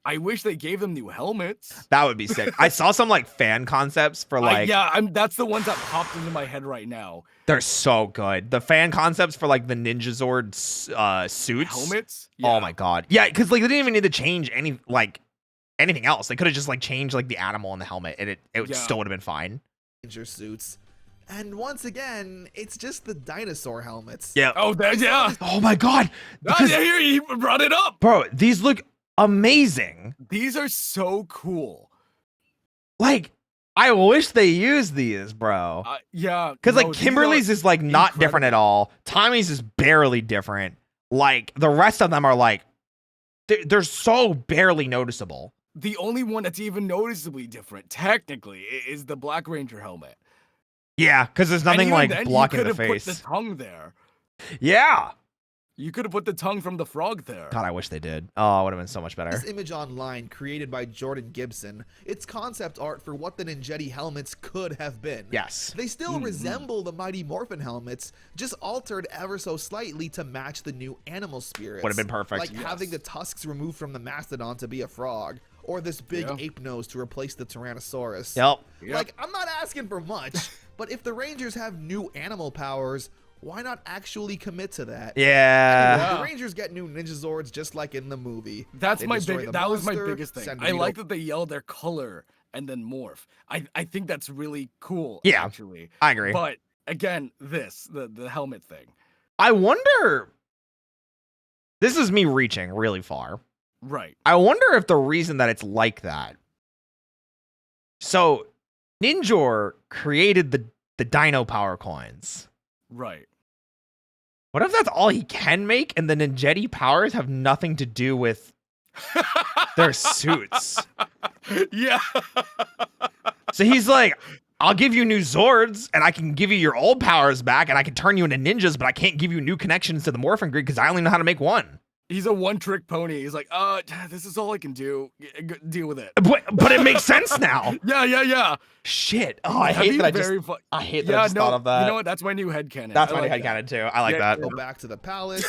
I wish they gave them new helmets. That would be sick. I saw some like fan concepts for like that's the ones that popped into my head right now. they're so good. The fan concepts for like the Ninja Zord suits. Helmets? Oh my god. Yeah, because like they didn't even need to change anything else. They could have just like changed like the animal in the helmet and it still would have been fine. Ranger suits. And once again, it's just the dinosaur helmets. Yeah. Oh, yeah. Oh my god. Here you brought it up. Bro, these look amazing. These are so cool. Like, I wish they used these, bro. Yeah. Because no, like Kimberly's is like not different at all. Tommy's is barely different. Like the rest of them are like they're so barely noticeable. The only one that's even noticeably different, technically, is the Black Ranger helmet. Yeah, because there's nothing like blocking the face. Put the tongue there. Yeah. You could have put the tongue from the frog there. God, I wish they did. Oh, it would have been so much better. This image online, created by Jordan Gibson, it's concept art for what the Ninjetti helmets could have been. Yes. They still resemble the Mighty Morphin helmets, just altered ever so slightly to match the new animal spirits. Would have been perfect. Like having the tusks removed from the mastodon to be a frog, or this big ape nose to replace the Tyrannosaurus. Yep. Like, I'm not asking for much, but if the Rangers have new animal powers, why not actually commit to that? Yeah. The Rangers get new Ninja Zords just like in the movie. That's They my destroy big. the That was my monster, biggest thing. send I Rito- like that they yell their color and then morph. I think that's really cool. Yeah, actually, I agree. But again, the helmet thing. I wonder. This is me reaching really far. Right. I wonder if the reason that it's like that. So, Ninjor created the Dino Power coins. Right. What if that's all he can make, and the Ninjetti powers have nothing to do with their suits? Yeah. So he's like, I'll give you new Zords, and I can give you your old powers back, and I can turn you into ninjas, but I can't give you new connections to the Morphin Grid because I only know how to make one. He's a one-trick pony. He's like, this is all I can do. Deal with it. But it makes sense now. Yeah. Shit. Oh, I hate that I just thought of that. You know what? That's my new headcanon. That's my new headcanon too. I like that. Go back to the palace,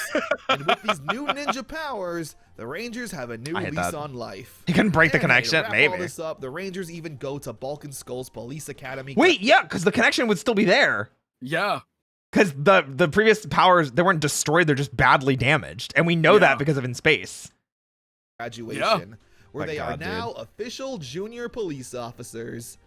and with these new ninja powers, the Rangers have a new lease on life. You can break the And to connection, wrap maybe. all this up, the Rangers even go to Bulk and Skull's police academy. Wait, yeah, because the connection would still be there. Yeah. Because the previous powers, they weren't destroyed, they're just badly damaged. And we know that because of In Space. Graduation, where My they God, are now official junior police officers.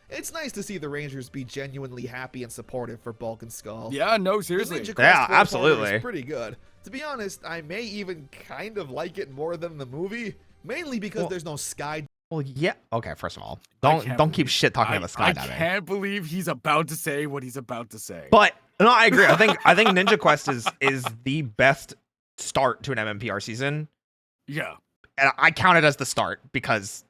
It's nice to see the Rangers be genuinely happy and supportive for Bulk and Skull. Yeah, no, The seriously. Ninja Quest Yeah, 4 absolutely. is pretty good. To be honest, I may even kind of like it more than the movie, mainly because there's no sky. Well, yeah. Okay, first of all, can't don't keep shit talking about I skydiving. can't believe he's about to say what he's about to say. But no, I agree. I think Ninja Quest is the best start to an MMPR season. Yeah. And I count it as the start because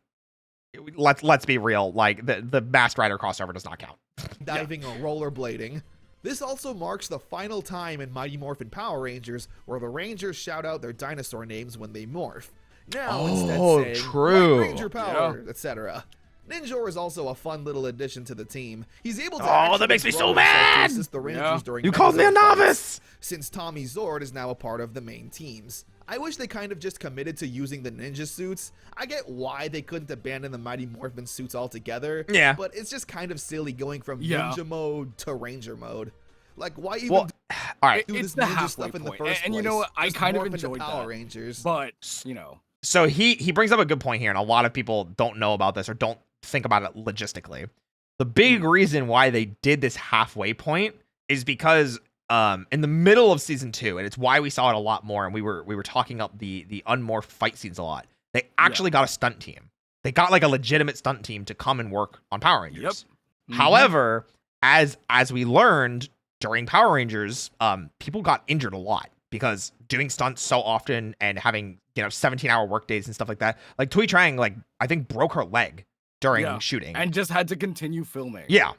let's be real, like the Masked Rider crossover does not count. Diving or rollerblading. This also marks the final time in Mighty Morphin Power Rangers where the Rangers shout out their dinosaur names when they morph. Now instead saying true. White Ranger Power, etc. Ninjor is also a fun little addition to the team. He's able to that makes me so mad! assist the Rangers during You called me a episode fights, novice! since Tommy Zord is now a part of the main teams. I wish they kind of just committed to using the ninja suits. I get why they couldn't abandon the Mighty Morphin suits altogether. Yeah. But it's just kind of silly going from Yeah. ninja mode to ranger mode. Like, why even Well, all right. do It's this the ninja halfway stuff in the point. first And you know place? what? I Just kind of morph into enjoyed Power that. Rangers. But, you know. So he brings up a good point here, and a lot of people don't know about this or don't think about it logistically. The big reason why they did this halfway point is because in the middle of season 2, and it's why we saw it a lot more, and we were talking up the unmorphed fight scenes a lot. They actually got a stunt team. They got like a legitimate stunt team to come and work on Power Rangers. Yep. Mm-hmm. However, as we learned during Power Rangers, people got injured a lot because doing stunts so often and having 17-hour work days and stuff like that. Like Tui Trang, like I think broke her leg during shooting and just had to continue filming. Yeah.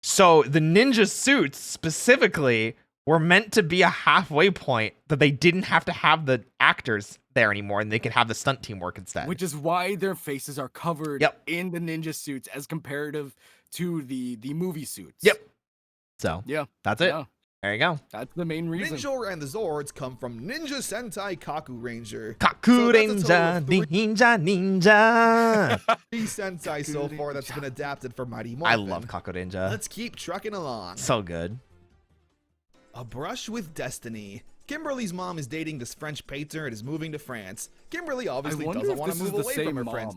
So the ninja suits specifically were meant to be a halfway point that they didn't have to have the actors there anymore, and they could have the stunt team work instead. Which is why their faces are covered in the ninja suits as comparative to the movie suits. Yep. So that's it. Yeah. There you go. That's the main reason. Ninja and the Zords come from Ninja Sentai Kaku Ranger. Kaku Ranger, ninja. 3 Sentai so far that's been adapted for Mighty Morphin. I love Kaku Ranger. Let's keep trucking along. So good. A Brush with Destiny. Kimberly's mom is dating this French painter and is moving to France. Kimberly obviously doesn't want to move away from her friends.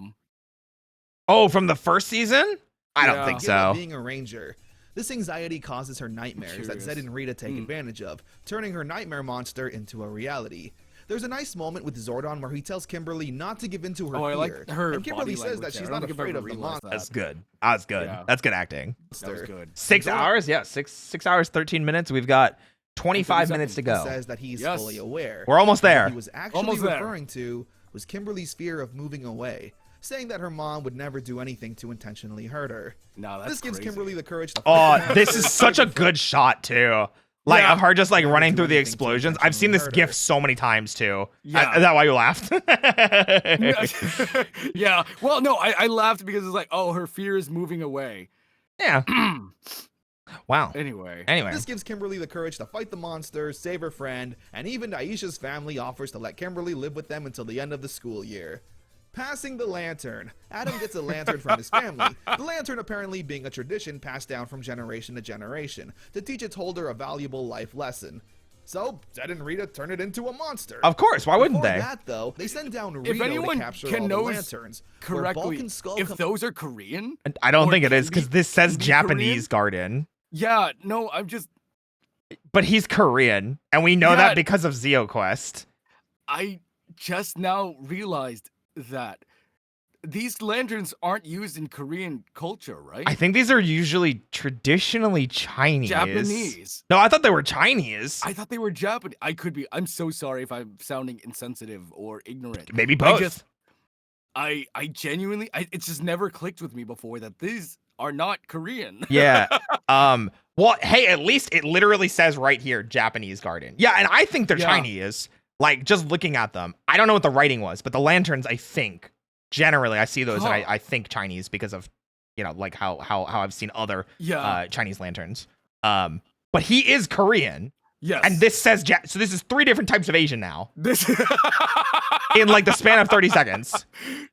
Oh, from the first season? I don't think so. Being a ranger. This anxiety causes her nightmares that Zed and Rita take advantage of, turning her nightmare monster into a reality. There's a nice moment with Zordon where he tells Kimberly not to give in to her fear. I like her and Kimberly says that she's not afraid of the monster. That's good. That's good. Yeah. That's good acting. That was good. 6 hours? Yeah, 6 hours, 13 minutes. We've got 25 minutes to go. He says that he's fully aware. We're almost there. What he was actually referring to was Kimberly's fear of moving away, saying that her mom would never do anything to intentionally hurt her. No, that's This gives crazy. Kimberly the courage to this is such a good shot too. Like of her just like running through the explosions. I've seen this GIF so many times too. Yeah. Is that why you laughed? Yeah. Well, no, I laughed because it's like, oh, her fear is moving away. Yeah. Wow. Anyway. This gives Kimberly the courage to fight the monster, save her friend, and even Aisha's family offers to let Kimberly live with them until the end of the school year. Passing the lantern. Adam gets a lantern from his family. The lantern apparently being a tradition passed down from generation to generation to teach its holder a valuable life lesson. So, Zed and Rita turn it into a monster. Of course, why wouldn't Before they? that, though, they send down If Rito anyone to capture can all the know lanterns. correctly, if those are Korean? I don't or think it is can because be- this says can be Japanese Garden. Yeah, no, I'm just... But he's Korean, and we know that because of ZeoQuest. I just now realized that these lanterns aren't used in Korean culture, right? I think these are usually traditionally Chinese. Japanese. No, I thought they were Chinese. I thought they were Japanese. I could be. I'm so sorry if I'm sounding insensitive or ignorant. Maybe both. I genuinely, it's just never clicked with me before that these are not Korean. Yeah. Well, hey, at least it literally says right here, Japanese Garden. Yeah, and I think they're Chinese. Like, just looking at them. I don't know what the writing was, but the lanterns, I think, generally, I see those and I think Chinese because of, like how I've seen other Chinese lanterns. But he is Korean. Yes. And this says, so this is 3 different types of Asian now. This in like the span of 30 seconds.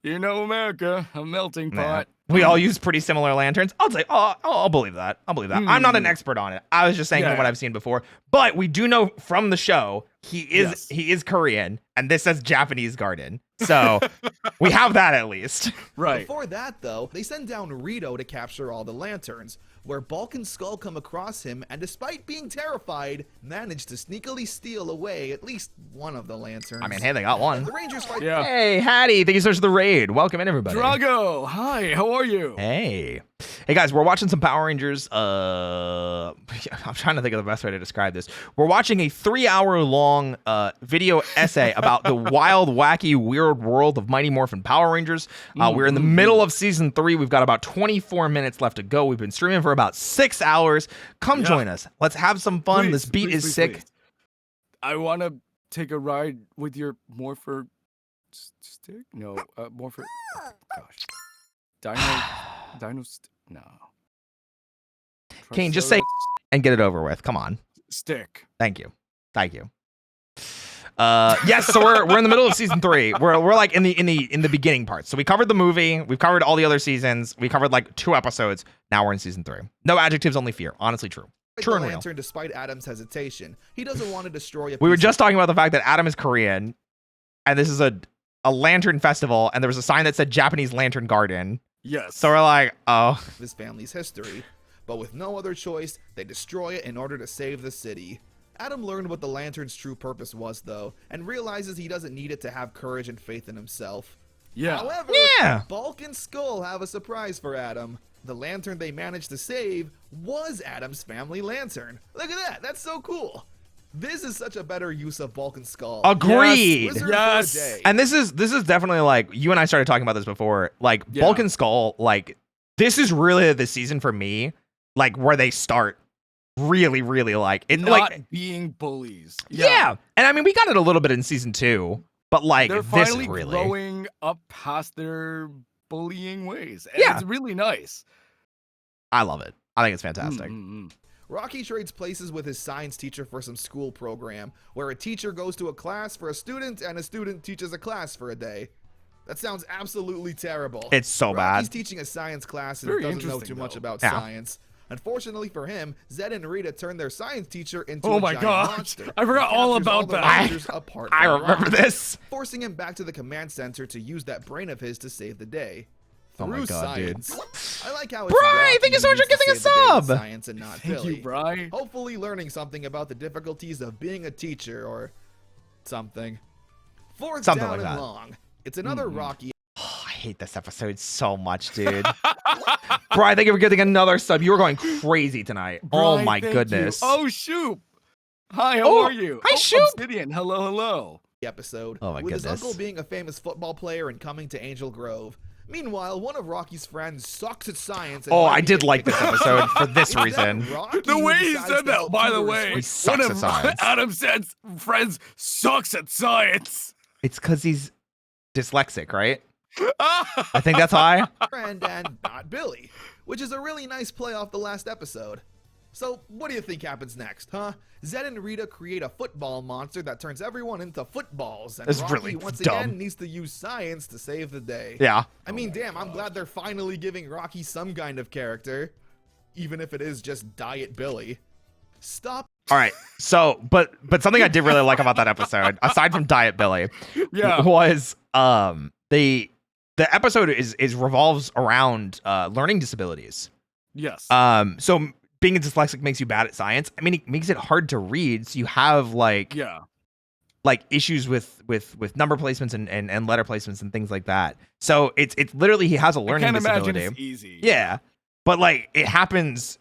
America, a melting pot. We all use pretty similar lanterns. I'll say, I'll believe that. I'll believe that. I'm not an expert on it. I was just saying from what I've seen before. But we do know from the show he is Korean, and this says Japanese Garden. So we have that at least. Right. Before that, though, they send down Rito to capture all the lanterns, where Bulk and Skull come across him, and despite being terrified, manage to sneakily steal away at least one of the lanterns. I mean, hey, they got one. The Rangers fight. Hey, Hattie, thank you so much for the raid. Welcome in, everybody. Drago, hi, how are you? Hey. Hey, guys, we're watching some Power Rangers. I'm trying to think of the best way to describe this. We're watching a 3-hour-long video essay about the wild, wacky, weird world of Mighty Morphin Power Rangers. We're in the middle of season 3. We've got about 24 minutes left to go. We've been streaming for about 6 hours. Come join us. Let's have some fun. This beat is sick. Please. I want to take a ride with your Morpher stick? No, Morpher. Gosh. No. Kaine, just say and get it over with. Come on. Stick. Thank you. Yes, so we're in the middle of season 3. We're like in the beginning part. So we covered the movie, we've covered all the other seasons, we covered like 2 episodes. Now we're in season 3. No adjectives, only fear. Honestly true. True and real. Despite Adam's hesitation, he doesn't want to destroy a We were just talking about the fact that Adam is Korean. and this is a lantern festival, and there was a sign that said Japanese Lantern Garden. Yes. So we're like, oh. His family's history. But with no other choice, they destroy it in order to save the city. Adam learned what the lantern's true purpose was, though, and realizes he doesn't need it to have courage and faith in himself. Yeah. However, Yeah. Bulk and Skull have a surprise for Adam. The lantern they managed to save was Adam's family lantern. Look at that. That's so cool. This is such a better use of Bulk and Skull. Agreed. Wizard Yes. for a day. And this is definitely like, you and I started talking about this before. Like Yeah. Bulk and Skull, like this is really the season for me, like where they start really, really like it. Not Like being bullies. yeah. And I mean, we got it a little bit in season 2, but like They're this finally is really. growing up past their bullying ways. And Yeah. It's really nice. I love it. I think it's fantastic. Rocky trades places with his science teacher for some school program, where a teacher goes to a class for a student and a student teaches a class for a day. That sounds absolutely terrible. It's so Rocky's bad. teaching a science class and Very doesn't know interesting, too much though. about Yeah. science. Unfortunately for him, Zed and Rita turned their science teacher into Oh a my giant gosh. monster. I forgot that all captures about the that. Rangers apart I from remember Rocky, this. forcing him back to the command center to use that brain of his to save the day. Oh my Through God, dude. science. I like how it's Bri, Rocky thank you so who much for needs to giving a save the day with sub. Science and not Thank Billy. you, Bri. Hopefully learning something about the difficulties of being a teacher or something. Fourth Something down like and that. long. It's another Rocky Oh, I hate this episode so much, dude. Brian, thank you for getting another sub. You were going crazy tonight. Oh Bri, my thank you. goodness. Oh, Shoop. Hi, how Oh, are you? hi, oh, Shoop. Obsidian. Hello, hello. episode, Oh my with his goodness. uncle being a famous football player and coming to Angel Grove. Meanwhile, one of Rocky's friends sucks at science. And Oh, might I be did kicked like this out. episode for this Is that reason. Rocky The who way he decides said to that, help by the tutors way, He with- sucks one at of science. Adam said's friends sucks at science. It's because he's dyslexic, right? I think that's why. friend and not Billy, which is a really nice play off the last episode. So, what do you think happens next, huh? Zed and Rita create a football monster that turns everyone into footballs, and That's Rocky really once dumb. again needs to use science to save the day. Yeah. I mean, damn, I'm glad they're finally giving Rocky some kind of character, even if it is just Diet Billy. Stop. All right. So, but something I did really like about that episode, aside from Diet Billy, Yeah. was the episode is revolves around learning disabilities. Yes. So being a dyslexic makes you bad at science. I mean, it makes it hard to read. So you have like issues with number placements and letter placements and things like that. So it's literally he has a learning I can't disability. imagine it's easy. Yeah. But like it happens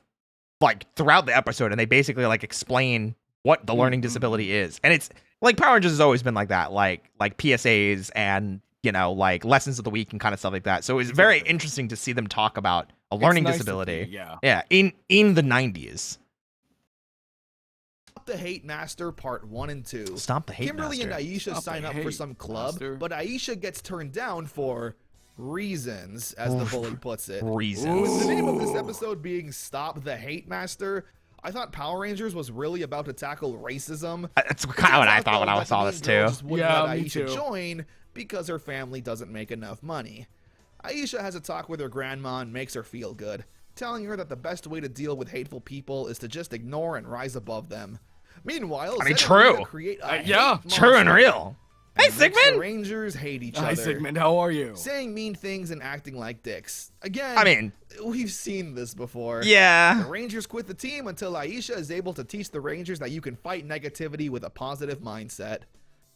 like throughout the episode, and they basically like explain what the learning disability is. And it's like Power Rangers has always been like that, like PSAs and like lessons of the week and kind of stuff like that. So it's very interesting to see them talk about a learning nice to disability. see, yeah. Yeah, in the 90s. the Hate Master Part 1 and 2. Stop the hate Kimberly master. and Aisha Stop sign the up for hate some club, master. but Aisha gets turned down for reasons, as the bully puts it. Reasons. With the name of this episode being Stop the Hate Master, I thought Power Rangers was really about to tackle racism. That's kind of what I thought when I But saw the this mean girl too. just wouldn't Yeah, let me Aisha too. join because her family doesn't make enough money. Aisha has a talk with her grandma and makes her feel good, telling her that the best way to deal with hateful people is to just ignore and rise above them. Meanwhile, I mean, Zed and Rita true. create a yeah, hate True and monster real. Hey, and makes the Sigmund. Rangers hate each other. Hi, Sigmund. How are you? Saying mean things and acting like dicks. Again, I mean, we've seen this before. The yeah. Rangers quit the team until Aisha is able to teach the Rangers that you can fight negativity with a positive mindset.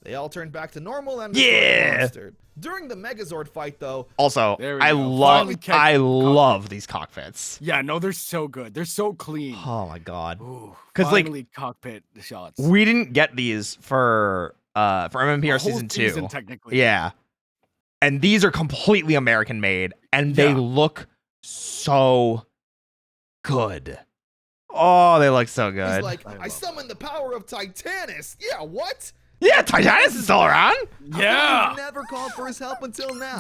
They all turn back to normal and destroy the Yeah. monster. During the Megazord fight, though, Also, There we I go. love Finally kicked I cock- love these cockpits. Yeah, no, they're so good. They're so clean. Oh my god. Ooh, 'Cause, like, finally cockpit shots. We didn't get these for MMPR A whole season 2. technically. Yeah. And these are completely American made and they Yeah. look so good. Oh, they look so he's good. like, I summoned the power of Titanus. Yeah, what? Yeah, Titanus is still around. Yeah. He never called for his help until now.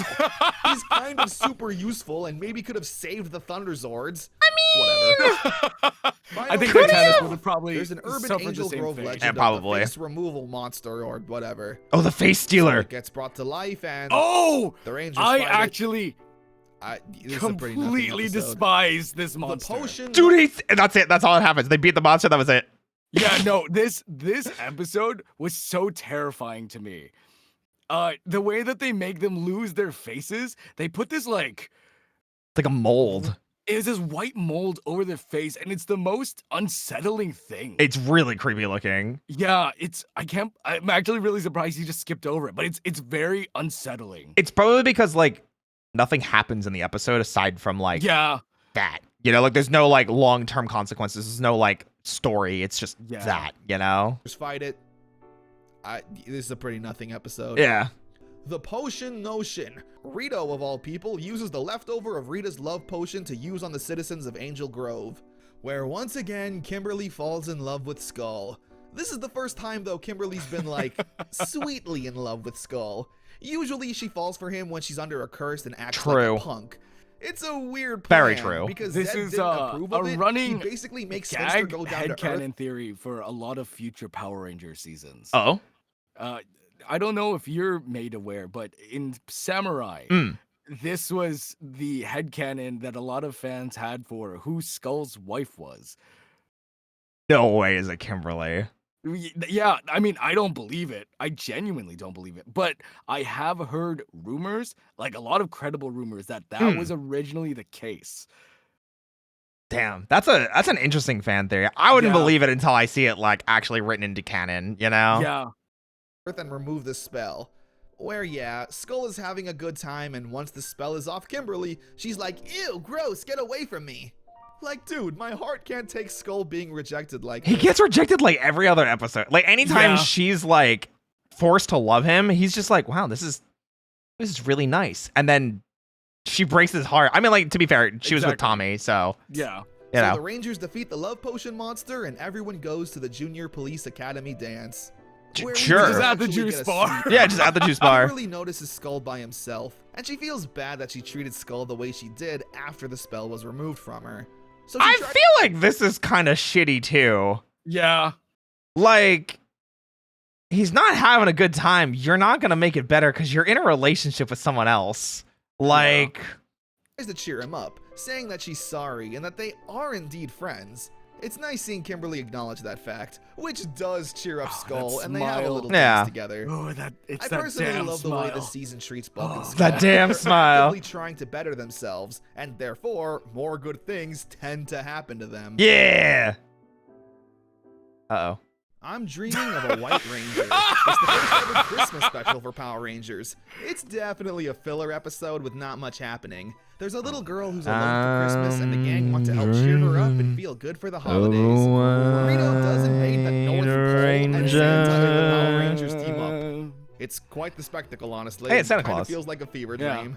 He's kind of super useful and maybe could have saved the Thunderzords. I mean, whatever. I think Finally, Titanus would have probably there's an urban suffered Angel the same Grove fate. legend Yeah, of probably. the face removal monster or whatever. Oh, the face So stealer. it gets brought to life and Oh, the Rangers I fight it. actually This is a pretty nothing completely episode. despise this The monster. potion. Dude, that's it. That's all that happens. They beat the monster. That was it. Yeah, no, this episode was so terrifying to me. the way that they make them lose their faces, they put this like a mold. It's this white mold over their face, and it's the most unsettling thing. It's really creepy looking. Yeah, I'm actually really surprised you just skipped over it, but it's very unsettling. It's probably because like nothing happens in the episode aside from like that. You know, like there's no like long-term consequences. There's no like story. It's just that, you know? Just fight it. This is a pretty nothing episode. Yeah. The potion notion. Rito, of all people, uses the leftover of Rita's love potion to use on the citizens of Angel Grove, where once again, Kimberly falls in love with Skull. This is the first time, though, Kimberly's been, like, sweetly in love with Skull. Usually, she falls for him when she's under a curse and acts like a punk. It's a weird plan. Very true. Because this Zed is didn't approve of a it. running He basically makes Spencer go down to headcanon Earth. theory for a lot of future Power Ranger seasons. Oh? I don't know if you're made aware, but in Samurai, this was the headcanon that a lot of fans had for who Skull's wife was. No way is it Kimberly. Yeah, I mean, I don't believe it. I genuinely don't believe it. But I have heard rumors, like a lot of credible rumors, that was originally the case. Damn, that's an interesting fan theory. I wouldn't believe it until I see it like actually written into canon, you know? Yeah. And remove the spell. Where, yeah, Skull is having a good time, and once the spell is off Kimberly, she's like, ew, gross, get away from me. Like, dude, my heart can't take Skull being rejected like He this. gets rejected like every other episode. Like anytime she's like forced to love him, he's just like, wow, this is really nice. And then she breaks his heart. I mean, like, to be fair, she was with Tommy, so yeah. You know. So the Rangers defeat the love potion monster, and everyone goes to the Junior Police Academy dance. Sure. Just at the juice bar. Yeah, just at the juice bar. Kimberly notices Skull by himself, and she feels bad that she treated Skull the way she did after the spell was removed from her. So I feel like this is kind of shitty too. Yeah. Like, he's not having a good time. You're not going to make it better because you're in a relationship with someone else. Like, tries to cheer him up, saying that she's sorry and that they are indeed friends. It's nice seeing Kimberly acknowledge that fact, which does cheer up Skull, and they have a little dance together. Oh, I that personally damn love smile. the way the season treats Bulk and Skull. that damn smile. Actively trying to better themselves, and therefore, more good things tend to happen to them. Yeah. Uh-oh. I'm dreaming of a White Ranger. It's the first ever Christmas special for Power Rangers. It's definitely a filler episode with not much happening. There's a little girl who's alone for Christmas, and the gang want to help cheer her up and feel good for the holidays. Rito does invade the North Pole, and Santa and the Power Rangers team up. It's quite the spectacle, honestly. Hey, it's Santa Kinda Claus. feels like a fever dream.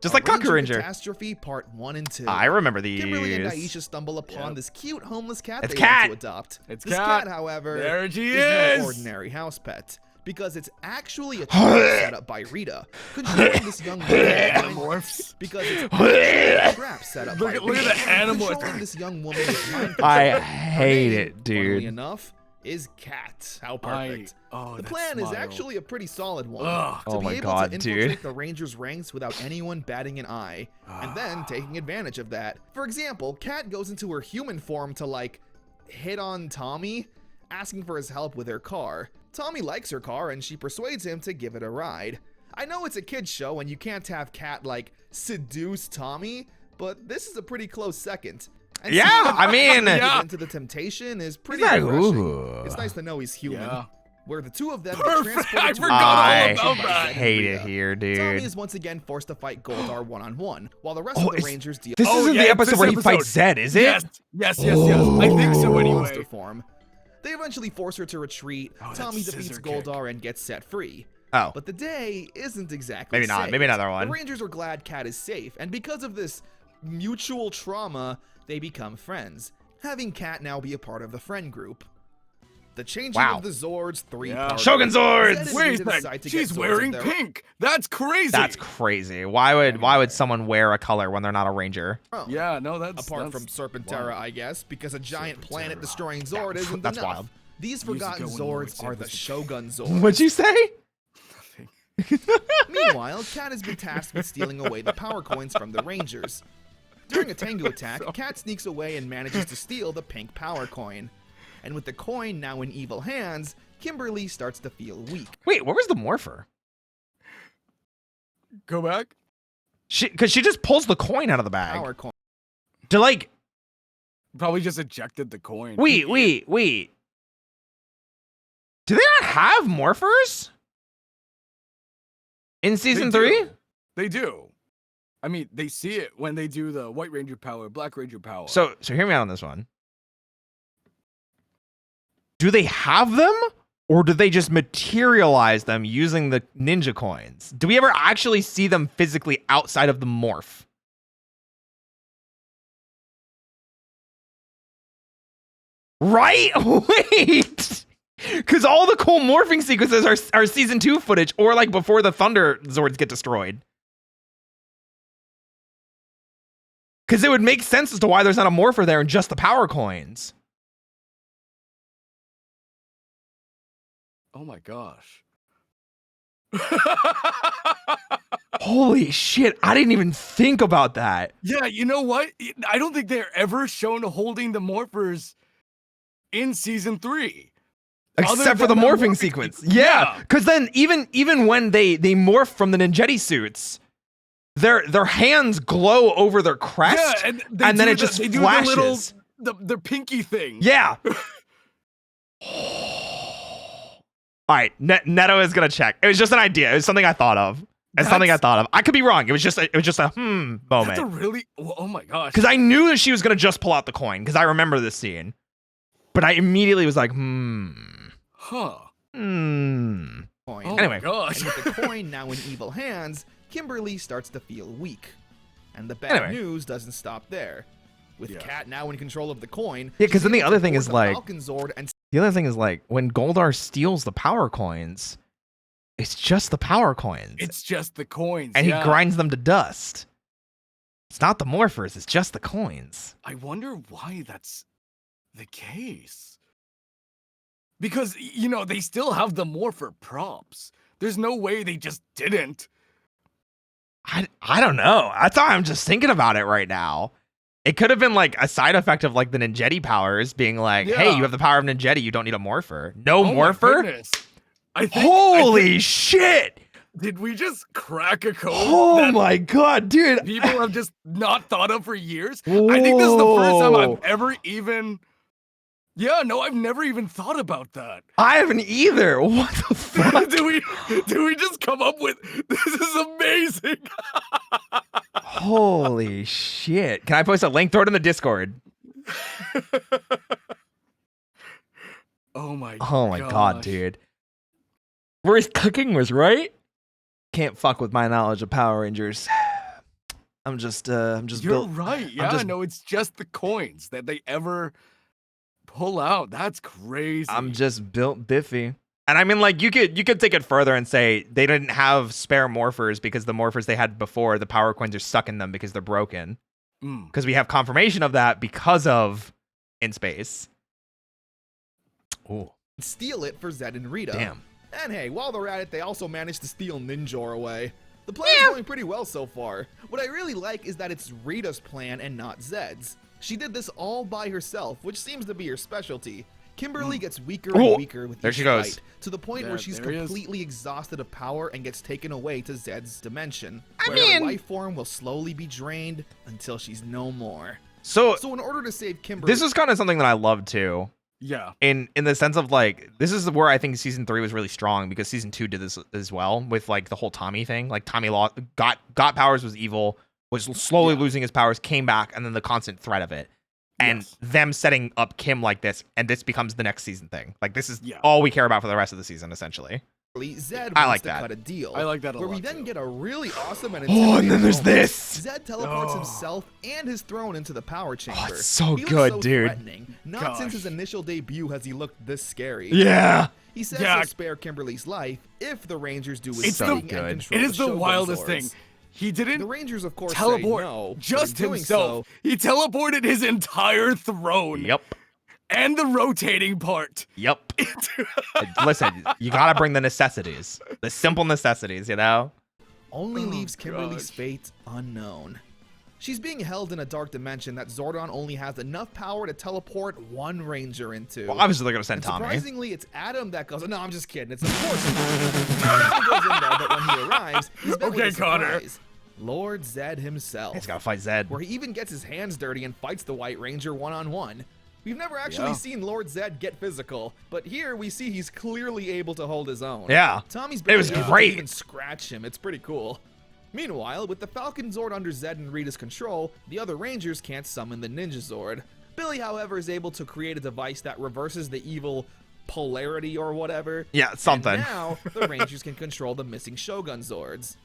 Just like Kaku Ranger. Catastrophe Part 1 and 2. I remember these. Kimberly and Aisha stumble upon this cute homeless cat It's they Cat. want to adopt. It's this Cat. cat, however, There she is is. no ordinary house pet. Because it's actually a trap set up by Rita, controlling this young woman. Animorphs. Because it's a trap set up by Look at Rita, the animorphs. controlling this young woman with mind I control. hate Her it, name, dude. funnily enough, is Cat. How perfect. The plan is actually a pretty solid one. To Oh be my able God, to dude. infiltrate the Rangers' ranks without anyone batting an eye, and then taking advantage of that. For example, Kat goes into her human form to, like, hit on Tommy, asking for his help with her car. Tommy likes her car, and she persuades him to give it a ride. I know it's a kid's show, and you can't have Kat, like, seduce Tommy, but this is a pretty close second. And Yeah, seeing him I mean- give into the temptation is pretty He's like, refreshing. ooh. It's nice to know he's human. Yeah. Where the two of them Perfect. get transported I to forgot I all about that. hate it here, Tommy dude. is once again forced to fight Goldar one-on-one, while the rest of the is- Rangers deal This isn't the yeah, episode this where he episode. fights Zed, is it? Yes. I think so anyway. monster form. They eventually force her to retreat. Oh, that Tommy defeats scissor kick. Goldar and gets set free. Oh. But the day isn't exactly Maybe not. saved. Maybe another one. The Rangers are glad Kat is safe, and because of this mutual trauma, they become friends, having Kat now be a part of the friend group. The changing Wow. of the Zords, Yeah. Shogun Zords! Wait a second. She's wearing pink. That's crazy. That's crazy. Why would someone wear a color when they're not a ranger? Yeah, no, that's Apart that's from Serpentera, I guess, because a giant planet-destroying Zord Yeah, isn't that's enough. wild. These Years forgotten ago when Lord Zords said are the this was- Shogun Zords. What'd you say? Meanwhile, Kat has been tasked with stealing away the power coins from the Rangers. During a Tengu attack, Kat sneaks away and manages to steal the pink power coin. And with the coin now in evil hands, Kimberly starts to feel weak. Wait, where was the morpher? Go back. Because she just pulls the coin out of the bag. Power coin. To like, Probably just ejected the coin. wait. Do they not have morphers in season 3? They do. I mean, they see it when they do the White Ranger power, Black Ranger power. So hear me out on this one. Do they have them, or do they just materialize them using the ninja coins? Do we ever actually see them physically outside of the morph? Right? Wait! Because all the cool morphing sequences are season 2 footage, or like before the Thunder Zords get destroyed. Because it would make sense as to why there's not a morpher there and just the power coins. Oh my gosh. Holy shit, I didn't even think about that. Yeah, you know what? I don't think they're ever shown holding the morphers in season 3. Except for the morphing sequence. Yeah, because then even when they morph from the ninjetti suits, their hands glow over their crest, Yeah, and then it just they flashes. do the little, the pinky thing. Yeah. All right, Neto is gonna check. It was just an idea. It was something I thought of. It's something I thought of. I could be wrong. It was just a moment. That's a really, oh my gosh. Because I knew that she was gonna just pull out the coin because I remember this scene, but I immediately was like, Huh. Coin. Oh Anyway. my gosh. And with the coin now in evil hands, Kimberly starts to feel weak. And the bad news doesn't stop there. With Kat now in control of the coin. Yeah, because then the other thing is the like, Falcon Zord and the other thing is like, when Goldar steals the power coins, it's just the power coins. It's just the coins. And he grinds them to dust. It's not the morphers, it's just the coins. I wonder why that's the case. Because, you know, they still have the morpher props. There's no way they just didn't. I don't know. That's how I'm just thinking about it right now. It could have been like a side effect of like the ninjetti powers being like, hey, you have the power of ninjetti, you don't need a morpher. No morpher? Holy shit! Did we just crack a code? Oh my god, dude. People have just not thought of for years? I think this is the first time I've ever even... Yeah, no, I've never even thought about that. I haven't either. What the fuck? do we just come up with... This is amazing. Holy shit. Can I post a link? Throw it in the Discord. Oh my god, dude. Where's cooking was right? Can't fuck with my knowledge of Power Rangers. I'm just You're built. right. Yeah, no, it's just the coins that they ever pull out. That's crazy. I'm just built biffy. And I mean, like, you could take it further and say they didn't have spare morphers because the morphers they had before, the power coins are stuck in them because they're broken. Because we have confirmation of that because of In Space. Ooh. steal it for Zed and Rita. Damn. And hey, while they're at it, they also managed to steal Ninjor away. The plan's going pretty well so far. What I really like is that it's Rita's plan and not Zed's. She did this all by herself, which seems to be her specialty. Kimberly gets weaker and weaker with each fight, to the point where she's completely exhausted of power and gets taken away to Zed's dimension, where her life form will slowly be drained until she's no more. So in order to save Kimberly... This is kind of something that I love too. Yeah. In the sense of like, this is where I think season 3 was really strong because season 2 did this as well with like the whole Tommy thing. Like Tommy got powers, was evil, was slowly losing his powers, came back, and then the constant threat of it. And them setting up Kim like this, and this becomes the next season thing. Like this is all we care about for the rest of the season, essentially. Zed I wants like to that. cut a deal. I like that a where lot, we then too. get a really awesome and and then there's moment. this. Zed teleports himself and his throne into the power chamber. it's so He looks good, so dude. threatening. Not since his initial debut has he looked this scary. Yeah. He says he'll spare Kimberly's life if the Rangers do his so bidding good. and control It is the Shogun wildest Zords. thing. He didn't The Rangers, of course, teleport say no, just but in doing himself. so, He teleported his entire throne. Yep. And the rotating part. Yep. Listen, you gotta bring the necessities, the simple necessities, you know. only leaves Kimberly's fate unknown. She's being held in a dark dimension that Zordon only has enough power to teleport one ranger into. Well, obviously they're gonna send And Tommy. surprisingly, it's Adam that goes. No, I'm just kidding. It's of course Tommy goes in there, but when he arrives, he's met with a surprise. Lord Zed himself. He's gotta fight Zed. Where he even gets his hands dirty and fights the White Ranger one-on-one. We've never actually seen Lord Zed get physical, but here we see he's clearly able to hold his own. Yeah. Tommy's It was able to great. even scratch him. It's pretty cool. Meanwhile, with the Falcon Zord under Zed and Rita's control, the other Rangers can't summon the Ninja Zord. Billy, however, is able to create a device that reverses the evil polarity or whatever. Yeah, something. And now, the Rangers can control the missing Shogun Zords.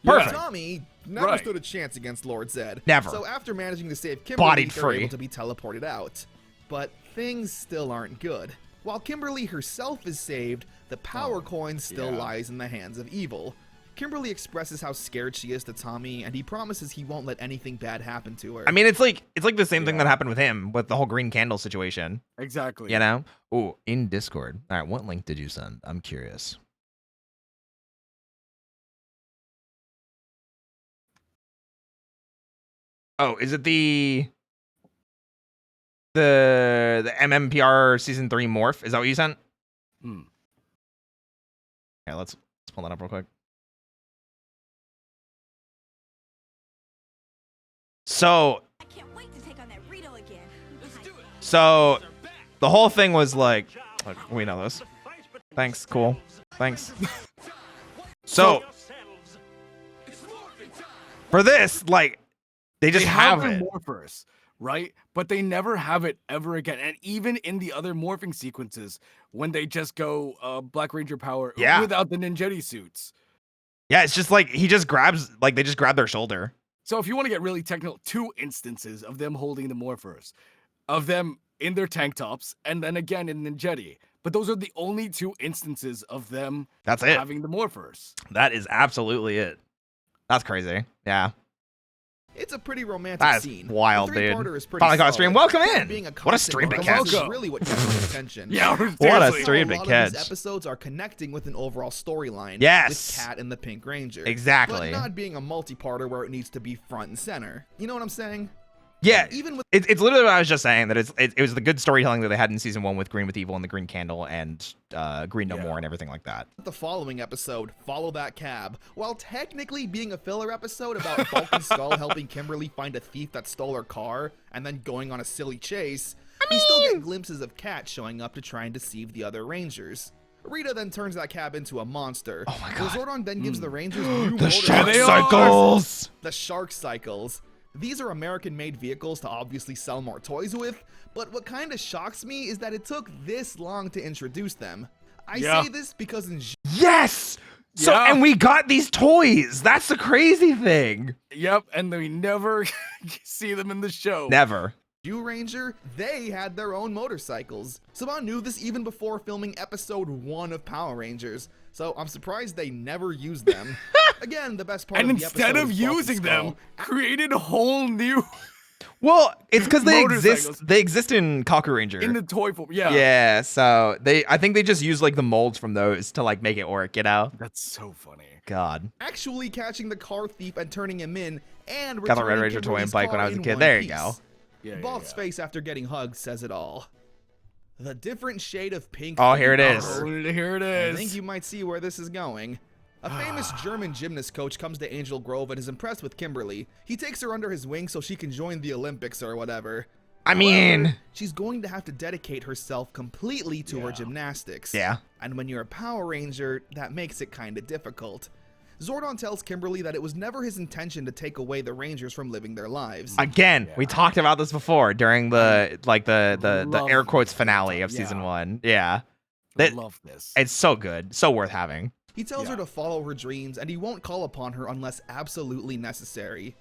Perfect. Tommy never stood a chance against Lord Zed. Never. So after managing to save Kimberly, Bodied they're free. able to be teleported out. But things still aren't good. While Kimberly herself is saved, the power coin still lies in the hands of evil. Kimberly expresses how scared she is to Tommy, and he promises he won't let anything bad happen to her. I mean, it's like the same thing that happened with him with the whole green candle situation. Exactly. You know? Ooh, in Discord. All right, what link did you send? I'm curious. Oh, is it the MMPR season 3 morph? Is that what you sent? Yeah, let's pull that up real quick. So I can't wait to take on that Rito again. So the whole thing was like, look, we know this. Thanks, cool. Thanks. So for this, like, they just have their it. morphers, right? But they never have it ever again. And even in the other morphing sequences, when they just go Black Ranger power without the ninjetti suits. Yeah, it's just like he just grabs, like they just grab their shoulder. So if you want to get really technical, 2 instances of them holding the morphers, of them in their tank tops, and then again in ninjetti. But those are the only 2 instances of them having the morphers. That is absolutely it. That's crazy. Yeah. It's a pretty romantic That's scene. wild, The dude. three-parter is pretty Finally got a solid. stream. Welcome Cat in. being a What a constant stream to presence catch. is really what gets my attention. What a stream to A lot of catch. these episodes are connecting with an overall storyline. Yes. With Cat and the Pink Ranger. Exactly. But not being a multi-parter where it needs to be front and center. You know what I'm saying? Yeah, even with it's literally what I was just saying, that it was the good storytelling that they had in season 1 with Green with Evil and the Green Candle and Green No More and everything like that. the following episode, Follow That Cab, while technically being a filler episode about Bulk and Skull helping Kimberly find a thief that stole her car and then going on a silly chase, we still get glimpses of Cat showing up to try and deceive the other Rangers. Rita then turns that cab into a monster. Oh my god. Zordon then gives the Rangers new The motorcycles. shark cycles! The shark cycles. These are American-made vehicles to obviously sell more toys with, but what kind of shocks me is that it took this long to introduce them. I say this because in Yes! So, and we got these toys. That's the crazy thing. Yep, and we never see them in the show. Never. Ranger, they had their own motorcycles. Saban knew this even before filming episode 1 of Power Rangers, so I'm surprised they never used them. Again, the best part And of the instead episode of is Bulk and using them, Skull. created a whole new Well, it's because they Motorcycles. exist. They exist in Kaku Ranger. in the toy form. Yeah. Yeah, so I think they just use like the molds from those to like make it work, you know? That's so funny. God. Actually catching the car thief and turning him in, and Got the Red returning Ranger toy and Kimberly's bike when car I was a in kid. one There you piece. go. Yeah, Bulk's face after getting hugged says it all. The different shade of pink. Oh, here it is. Oh, here it I is. think you might see where this is going. A famous German gymnast coach comes to Angel Grove and is impressed with Kimberly. He takes her under his wing so she can join the Olympics or whatever. I mean, However, she's going to have to dedicate herself completely to her gymnastics. Yeah. And when you're a Power Ranger, that makes it kind of difficult. Zordon tells Kimberly that it was never his intention to take away the Rangers from living their lives. again, we talked about this before during the the air quotes finale of season 1. Yeah. I love this. It's so good. So worth having. He tells her to follow her dreams, and he won't call upon her unless absolutely necessary.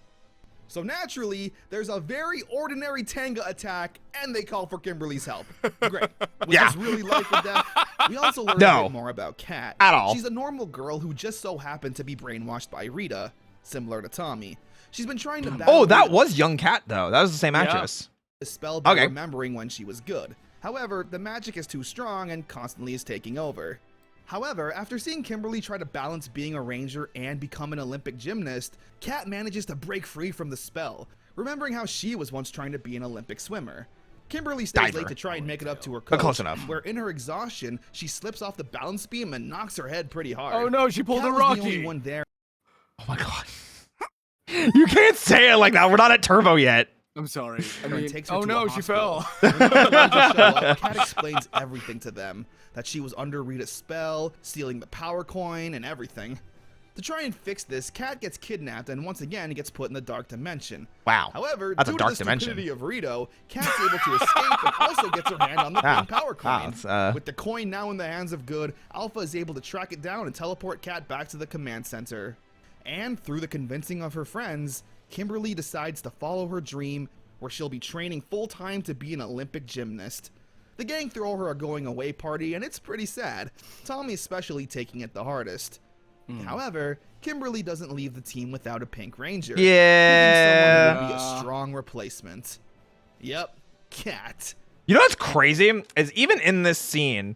So naturally, there's a very ordinary Tenga attack, and they call for Kimberly's help. Great. Was this really life or death? We also learn a bit more about Kat. At all. She's a normal girl who just so happened to be brainwashed by Rita, similar to Tommy. She's been trying to battle Oh, that Rita was young Cat though. That was the same actress. the spell by Okay. remembering when she was good. However, the magic is too strong and constantly is taking over. However, after seeing Kimberly try to balance being a ranger and become an Olympic gymnast, Kat manages to break free from the spell. remembering how she was once trying to be an Olympic swimmer. Kimberly stays Diver. late to try and make it up to her But coach, close enough. where in her exhaustion, she slips off the balance beam and knocks her head pretty hard. Oh no, she pulled Kat a was Rocky. the only one there. Oh my god. You can't say it like that. We're not at turbo yet. I'm sorry. I and mean, takes her oh to no, a she hospital. fell. When the Rangers show up, Kat explains everything to them, that she was under Rita's spell, stealing the power coin, and everything. To try and fix this, Kat gets kidnapped and once again gets put in the dark dimension. Wow. However, That's a due dark to the dimension. stupidity of Rito, Kat's able to escape and also gets her hand on the Wow. pink power coin. Wow, it's, With the coin now in the hands of Good, Alpha is able to track it down and teleport Kat back to the command center. And through the convincing of her friends, Kimberly decides to follow her dream, where she'll be training full-time to be an Olympic gymnast. The gang throw her a going-away party, and it's pretty sad, Tommy especially taking it the hardest. However, Kimberly doesn't leave the team without a Pink Ranger. Yeah. Proving someone who will be a strong replacement. Yep, Kat. You know what's crazy? Is even in this scene,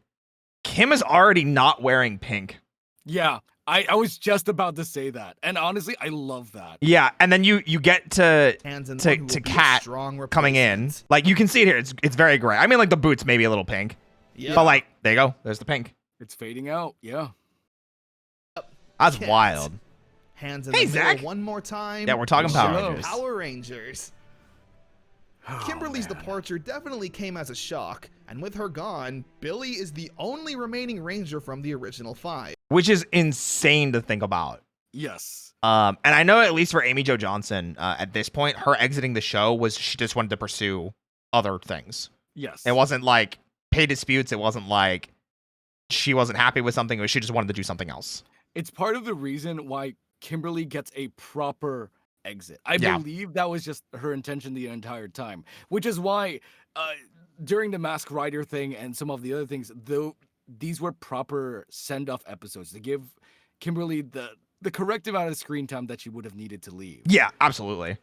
Kim is already not wearing pink. Yeah, I was just about to say that, and honestly, I love that. Yeah, and then you get to Hands in one who will be a Kat strong coming in. replacement. Like you can see it here. It's very gray. I mean, like the boots maybe a little pink, Yep. but like there you go. There's the pink. It's fading out. Yeah. That's Kat. wild. Hands in Hey, the middle Zach. one more time. Yeah, we're talking Power Show Rangers. Power Rangers. Oh, Kimberly's man. departure definitely came as a shock, and with her gone, Billy is the only remaining Ranger from the original 5. Which is insane to think about. Yes. And I know at least for Amy Jo Johnson, at this point, her exiting the show was she just wanted to pursue other things. Yes. It wasn't like pay disputes. It wasn't like she wasn't happy with something. It was she just wanted to do something else. It's part of the reason why Kimberly gets a proper exit. I Yeah. believe that was just her intention the entire time, which is why during the Mask Rider thing and some of the other things, though, these were proper send-off episodes to give Kimberly the correct amount of screen time that she would have needed to leave. Yeah, absolutely.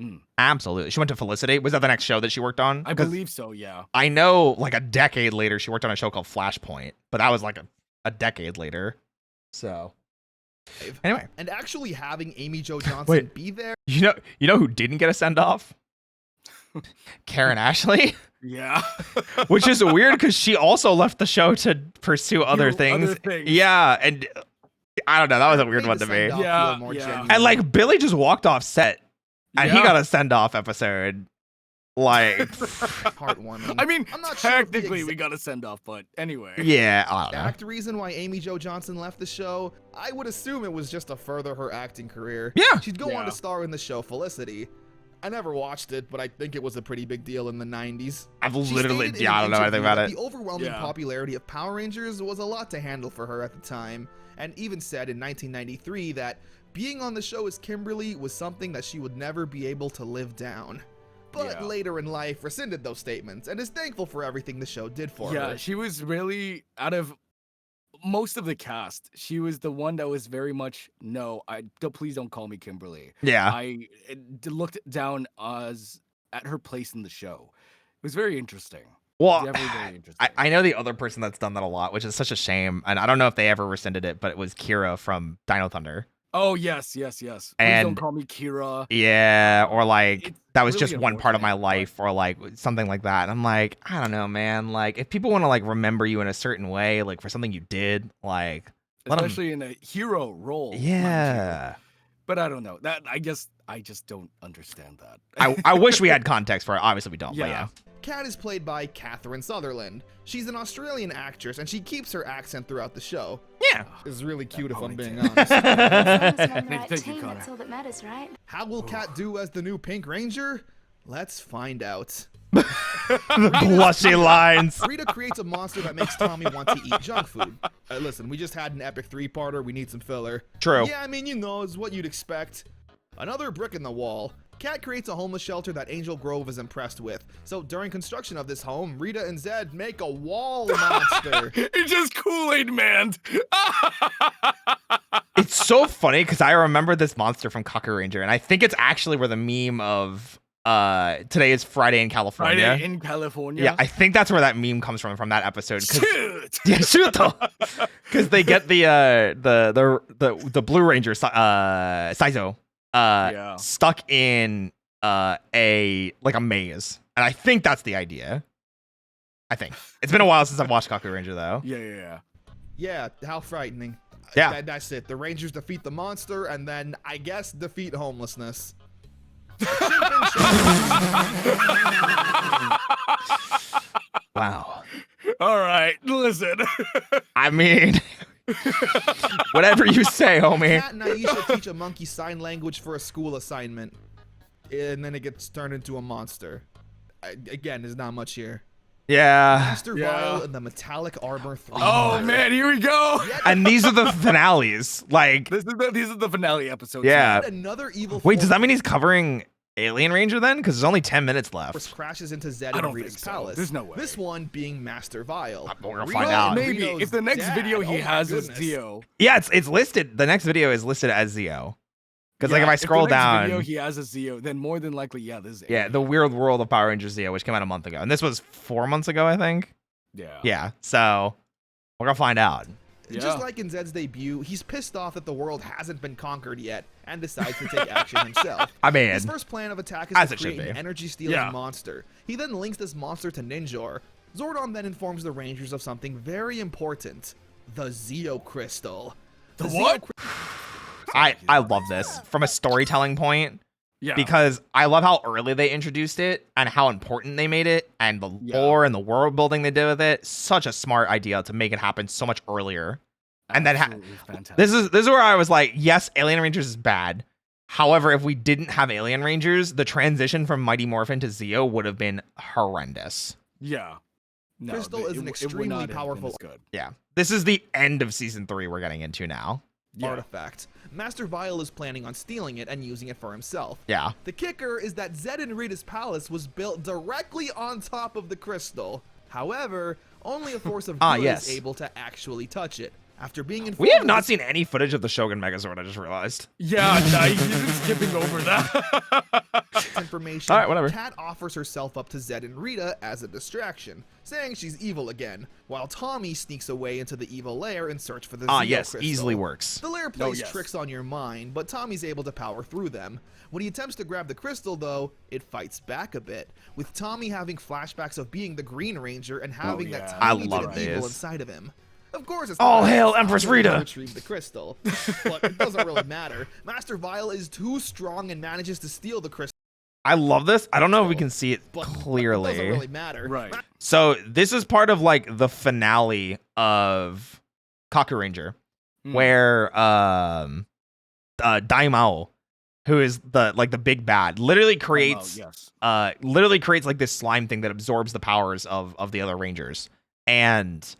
Mm. Absolutely. She went to Felicity. Was that the next show that she worked on? I 'Cause believe so, yeah. I know like a decade later she worked on a show called Flashpoint, but that was like a decade later. So anyway, And actually having Amy Jo Johnson Wait. be there, you know who didn't get a send off? Karen Ashley, Yeah. which is weird because she also left the show to pursue other Do things. other things. Yeah, and I don't know. That was a made weird the one to me. send-off Yeah, feel more yeah. genuine. And like Billy just walked off set, and he Yeah. got a send off episode. Like, heartwarming. I mean, I'm not sure if the technically we exact- got a send-off, but anyway. yeah, I don't know. exact reason why Amy Jo Johnson left the show, I would assume it was just to further her acting career. Yeah. She'd go on Yeah. to star in the show Felicity. I never watched it, but I think it was a pretty big deal in the 90s. I've She literally, stated in yeah, I an don't know anything interview about that it. The overwhelming Yeah. popularity of Power Rangers was a lot to handle for her at the time, and even said in 1993 that being on the show as Kimberly was something that she would never be able to live down. But Yeah. later in life rescinded those statements and is thankful for everything the show did for Yeah, her. she was really out of most of the cast. She was the one that was very much please don't call me Kimberly. Yeah. I looked down at her place in the show. It was very interesting. Well, Very, very interesting. I know the other person that's done that a lot, which is such a shame. And I don't know if they ever rescinded it, but it was Kira from Dino Thunder. Oh yes. Please don't And- call me Kira. Yeah, or like It's that was really just one part of my unfortunate, but- life, or like something like that. And I'm like, I don't know, man. Like, if people want to like remember you in a certain way, like for something you did, like, let 'em- Especially in a hero role. mind you. yeah. But I don't know. That I guess I just don't understand that. I wish we had context for it. Obviously, we don't. But yeah. Kat is played by Catherine Sutherland. She's an Australian actress and she keeps her accent throughout the show. Yeah. It's really cute if I'm being ponytail. honest. Thank you, Connor. That's all that matters, right? How will Kat do as the new Pink Ranger? Let's find out. The blushy lines. Rita creates a monster that makes Tommy want to eat junk food. Listen, we just had an epic 3-parter. We need some filler. True. Yeah, I mean, it's what you'd expect. Another brick in the wall. Kat creates a homeless shelter that Angel Grove is impressed with. So during construction of this home, Rita and Zed make a wall monster. It's just Kool-Aid Man. It's so funny because I remember this monster from Cocker Ranger, and I think it's actually where the meme of today is Friday in California. Friday in California. Yeah, I think that's where that meme comes from that episode. 'Cause- Shoot. yeah, Chiato. Because they get the Blue Ranger Saizo Yeah. stuck in a maze, and I think that's the idea. I think it's been a while since I've watched Kaku Ranger though. Yeah, how frightening. Yeah. That's it. The Rangers defeat the monster and then, I guess, defeat homelessness. Wow. All right, listen. I mean, whatever you say, homie. Cat and Aisha teach a monkey sign language for a school assignment. And then it gets turned into a monster. Again, there's not much here. Yeah. Master Vile and the metallic armor 3. Oh man, here we go. And these are the finales. Like, These are the finale episodes. yeah. Another evil. Wait, does that mean he's covering Alien Ranger then? Because there's only 10 minutes left. Crashes into Zed I and don't Rita's think so. palace. There's no way. This one being Master Vile. We're gonna Rita- find out. Maybe Rito's if the next dad. video he Oh my has is goodness. Zio. Yeah, it's listed. The next video is listed as Zio. Because like if I the scroll next down, video he has a Zio, then more than likely, yeah, this is yeah, Alien. the Weird World of Power Rangers Zio, which came out a month ago, and this was 4 months ago, I think. Yeah. Yeah, so we're gonna find out. Just like in Zed's debut, he's pissed off that the world hasn't been conquered yet and decides to take action himself. I mean, His first plan of attack is as to it should create an be. energy-stealing monster. He then links this monster to Ninjor. Zordon then informs the Rangers of something very important: the Zeo Crystal. The Zeo what? I love this from a storytelling point. Yeah. Because I love how early they introduced it and how important they made it and the lore and the world building they did with it. Such a smart idea to make it happen so much earlier. And then this is where I was like, yes, Alien Rangers is bad. However, if we didn't have Alien Rangers, the transition from Mighty Morphin to Zeo would have been horrendous. Yeah. No, Crystal is an extremely powerful Yeah. This is the end of season 3 we're getting into now. artifact. Master Vile is planning on stealing it and using it for himself. Yeah. The kicker is that Zed and Rita's palace was built directly on top of the crystal. However, only a force of good is able to actually touch it. After being informed, we have not seen any footage of the Shogun Megazord, I just realized. Yeah, nice. You're just skipping over that. information, all right, whatever. Kat offers herself up to Zed and Rita as a distraction, saying she's evil again, while Tommy sneaks away into the evil lair in search for the Zeo crystal. Easily works. The lair plays tricks on your mind, but Tommy's able to power through them. When he attempts to grab the crystal, though, it fights back a bit, with Tommy having flashbacks of being the Green Ranger and having that tiny bit of evil inside of him. Of course, it's all hail Empress Rita. Retrieve the crystal, but it doesn't really matter. Master Vile is too strong and manages to steal the crystal. I love this. I don't know if we can see it clearly. It doesn't really matter. Right. So this is part of like the finale of Kaku Ranger, where Daimao, who is the big bad, literally creates like this slime thing that absorbs the powers of the other Rangers, and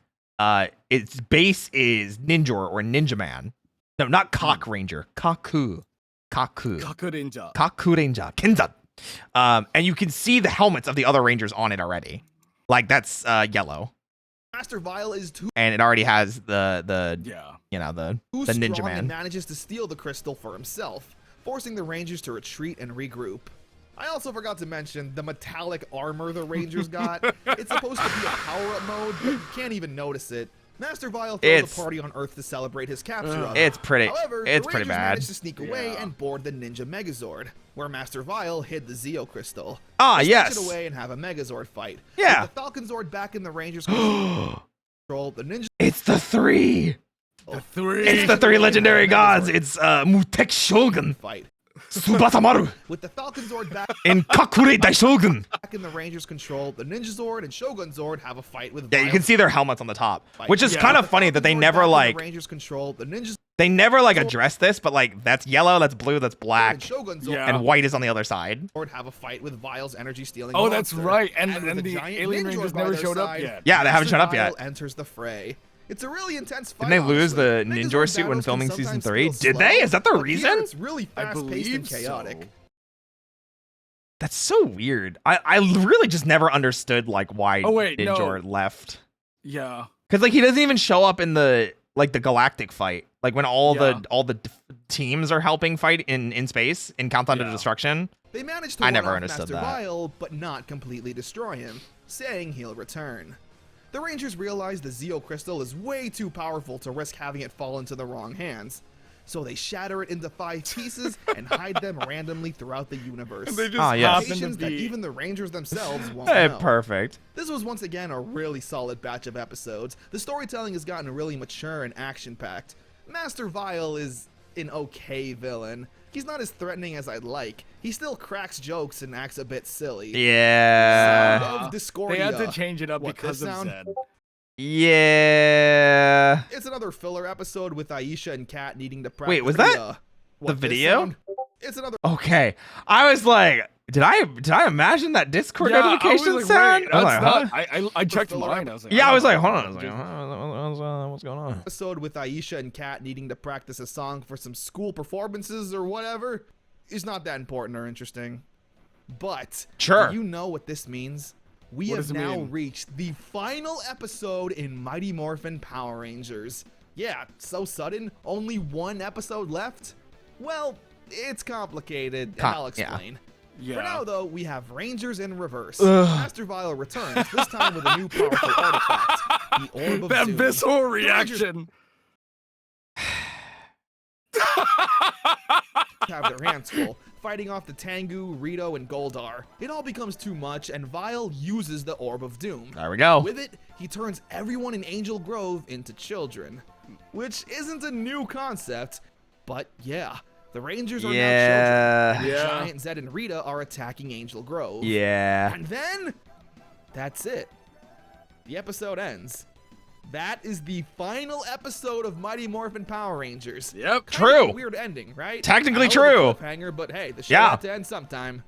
its base is Ninjor or Ninja Man. No, not Cock Ranger. Kaku Ranger. Kenza. And you can see the helmets of the other Rangers on it already. Like that's yellow. Master Vile is too and it already has the Ninja Man. And manages to steal the crystal for himself, forcing the Rangers to retreat and regroup. I also forgot to mention the metallic armor the Rangers got. It's supposed to be a power-up mode, but you can't even notice it. Master Vile throws a party on Earth to celebrate his capture of it. It's pretty. However, it's the pretty Rangers bad. managed to sneak away and board the Ninja Megazord, where Master Vile hid the Zeo crystal. Ah, They yes. snatch it away and have a Megazord fight. Yeah. With the Falcon Zord back in the Rangers control, the Ninja. It's the 3. The 3. It's the 3 legendary gods. It's Mutek Shogun. Fight. Subasamaru. With the Falcon Zord back in Kakure Daishogun. Back in the Rangers' control, the Ninja Zord and Shogun Zord have a fight with. Yeah, you can see their helmets on the top, which is kind of funny that they never like. The Rangers control the Ninjas. They never like address this, but like that's yellow, that's blue, that's black, and, and white is on the other side. Have a fight with Vile's energy stealing. Oh, that's right, and with the giant Alien Ninja Rangers by never their showed up side, yet. Yeah, they haven't Master shown up Vile yet. Enters the fray. It's a really intense fight. Didn't they lose the honestly. Ninja Megazord suit when battles filming can season sometimes 3? feel Did slow, they? Is that the but here reason? It's really fast-paced and chaotic. That's so weird. I really just never understood like why Ninjor left. Yeah. Because like he doesn't even show up in the galactic fight. Like when all the teams are helping fight in space in Countdown to Destruction. They managed to I ward never off understood Master that. Vile, but not completely destroy him, saying he'll return. The Rangers realize the Zeo crystal is way too powerful to risk having it fall into the wrong hands. So they shatter it into 5 pieces and hide them randomly throughout the universe. They just yes. happen to Locations that be. even the Rangers themselves won't Hey, know. perfect. This was once again a really solid batch of episodes. The storytelling has gotten really mature and action-packed. Master Vile is an okay villain. He's not as threatening as I'd like. He still cracks jokes and acts a bit silly. Yeah. Sound of Discordia. They had to change it up What, because this of sound? Zed. Yeah. It's another filler episode with Aisha and Kat needing to practice. Wait, was that what, the this video? sound? It's another. Okay. I was like, did I imagine that Discord Yeah, I was notification like, sound? wait, I was that's like, not. huh? I checked filler mine. I was like, Yeah, I was like, oh, hold on. I was just- like, what's going on? Episode with Aisha and Kat needing to practice a song for some school performances or whatever is not that important or interesting. But Sure. do you know what this means? We What have does it now mean? reached the final episode in Mighty Morphin Power Rangers. Yeah, so sudden, only 1 episode left? Well, it's complicated, and I'll yeah. explain. Yeah. For now, though, we have Rangers in reverse. Ugh. Master Vile returns, this time with a new powerful artifact, the Orb of That Doom. visceral The Rangers reaction. have their hands full, fighting off the Tengu, Rito, and Goldar. It all becomes too much, and Vile uses the Orb of Doom. There we go. With it, he turns everyone in Angel Grove into children. Which isn't a new concept, but yeah, the Rangers are now Yeah. children. And Yeah. Giant, Zed, and Rita are attacking Angel Grove. Yeah. And then, that's it. The episode ends. That is the final episode of Mighty Morphin Power Rangers. Yep. Kind of True. a weird ending, right? Technically A hell of a true. cliffhanger, but hey, the show Yeah. had to end sometime.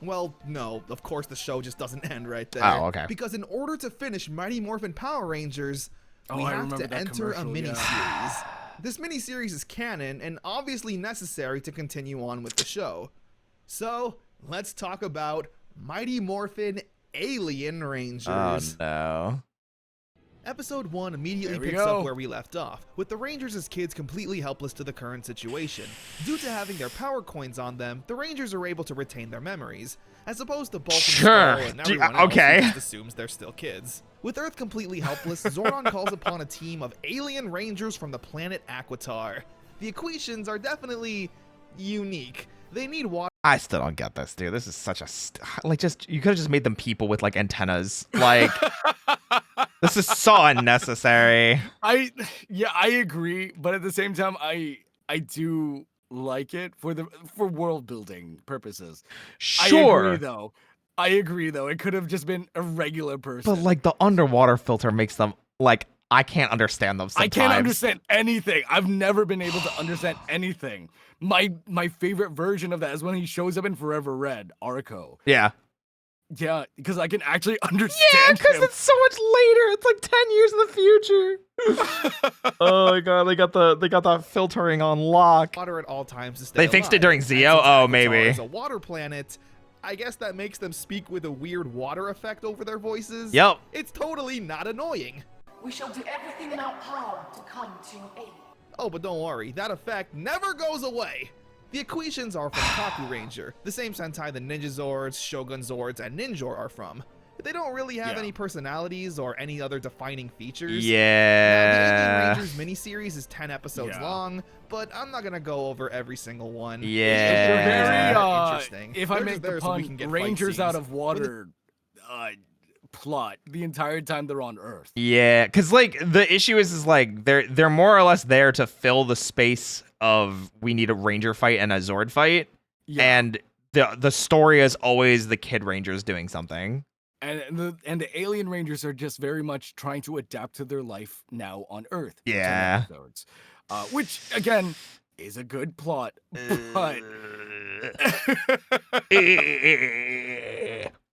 Well, no, of course the show just doesn't end right there. Oh, okay. Because in order to finish Mighty Morphin Power Rangers, we I have remember to that enter a commercial, mini-series. This mini-series is canon and obviously necessary to continue on with the show. So, let's talk about Mighty Morphin Alien Rangers. Oh no. Episode 1 immediately There we picks go. up where we left off, with the Rangers as kids completely helpless to the current situation. Due to having their power coins on them, the Rangers are able to retain their memories, as opposed to Bulk and Sure. Skull and Do- everyone else okay. who just assumes they're still kids. With Earth completely helpless, Zoran calls upon a team of alien Rangers from the planet Aquitar. The equations are definitely unique. They need water. I still don't get this, dude. This is such a like just you could have just made them people with like antennas. Like this is so unnecessary. I agree, but at the same time, I do like it for world building purposes. Sure. I agree though. It could have just been a regular person. But like the underwater filter makes them like I can't understand them sometimes. I can't understand anything. I've never been able to understand anything. My favorite version of that is when he shows up in Forever Red, Arco. Yeah. Yeah, because I can actually understand Yeah, because him. it's so much later. It's like 10 years in the future. Oh my god, they got that filtering on lock. Water at all times to stay They fixed it alive. during And Zeo? since Oh, Aquitar maybe. is a water planet, I guess that makes them speak with a weird water effect over their voices. Yep. It's totally not annoying. We shall do everything in our power to come to aid. Oh, but don't worry, that effect never goes away. The equations are from Kaku Ranger, the same Sentai the Ninja Zords, Shogun Zords, and Ninjor are from. They don't really have Yeah. any personalities or any other defining features. Now, the Yeah. Alien Rangers miniseries is 10 episodes Yeah. long, but I'm not gonna go over every single one. Yeah. They're very interesting. if I They're make just the there so we pun, can get fight Rangers out scenes. of water plot the entire time they're on Earth. Yeah, because like the issue is like they're more or less there to fill the space of we need a Ranger fight and a Zord fight, Yeah. and the story is always the Kid Rangers doing something. And the Alien Rangers are just very much trying to adapt to their life now on Earth. for 10 Yeah. episodes. Which again is a good plot, but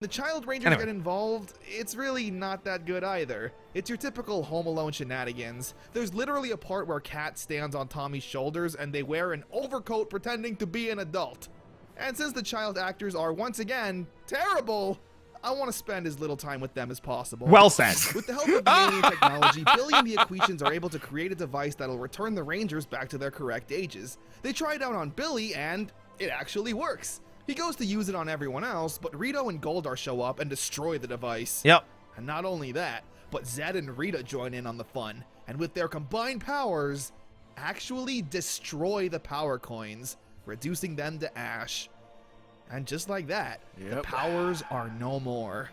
The child Rangers Anyway. get involved, it's really not that good either. It's your typical Home Alone shenanigans. There's literally a part where Kat stands on Tommy's shoulders and they wear an overcoat pretending to be an adult. And since the child actors are once again terrible, I want to spend as little time with them as possible. Well said. With the help of the alien technology, Billy and the Equations are able to create a device that'll return the Rangers back to their correct ages. They try it out on Billy and it actually works. He goes to use it on everyone else, but Rito and Goldar show up and destroy the device. Yep. And not only that, but Zed and Rita join in on the fun, and with their combined powers, actually destroy the power coins, reducing them to ash. And just like that, the powers are no more.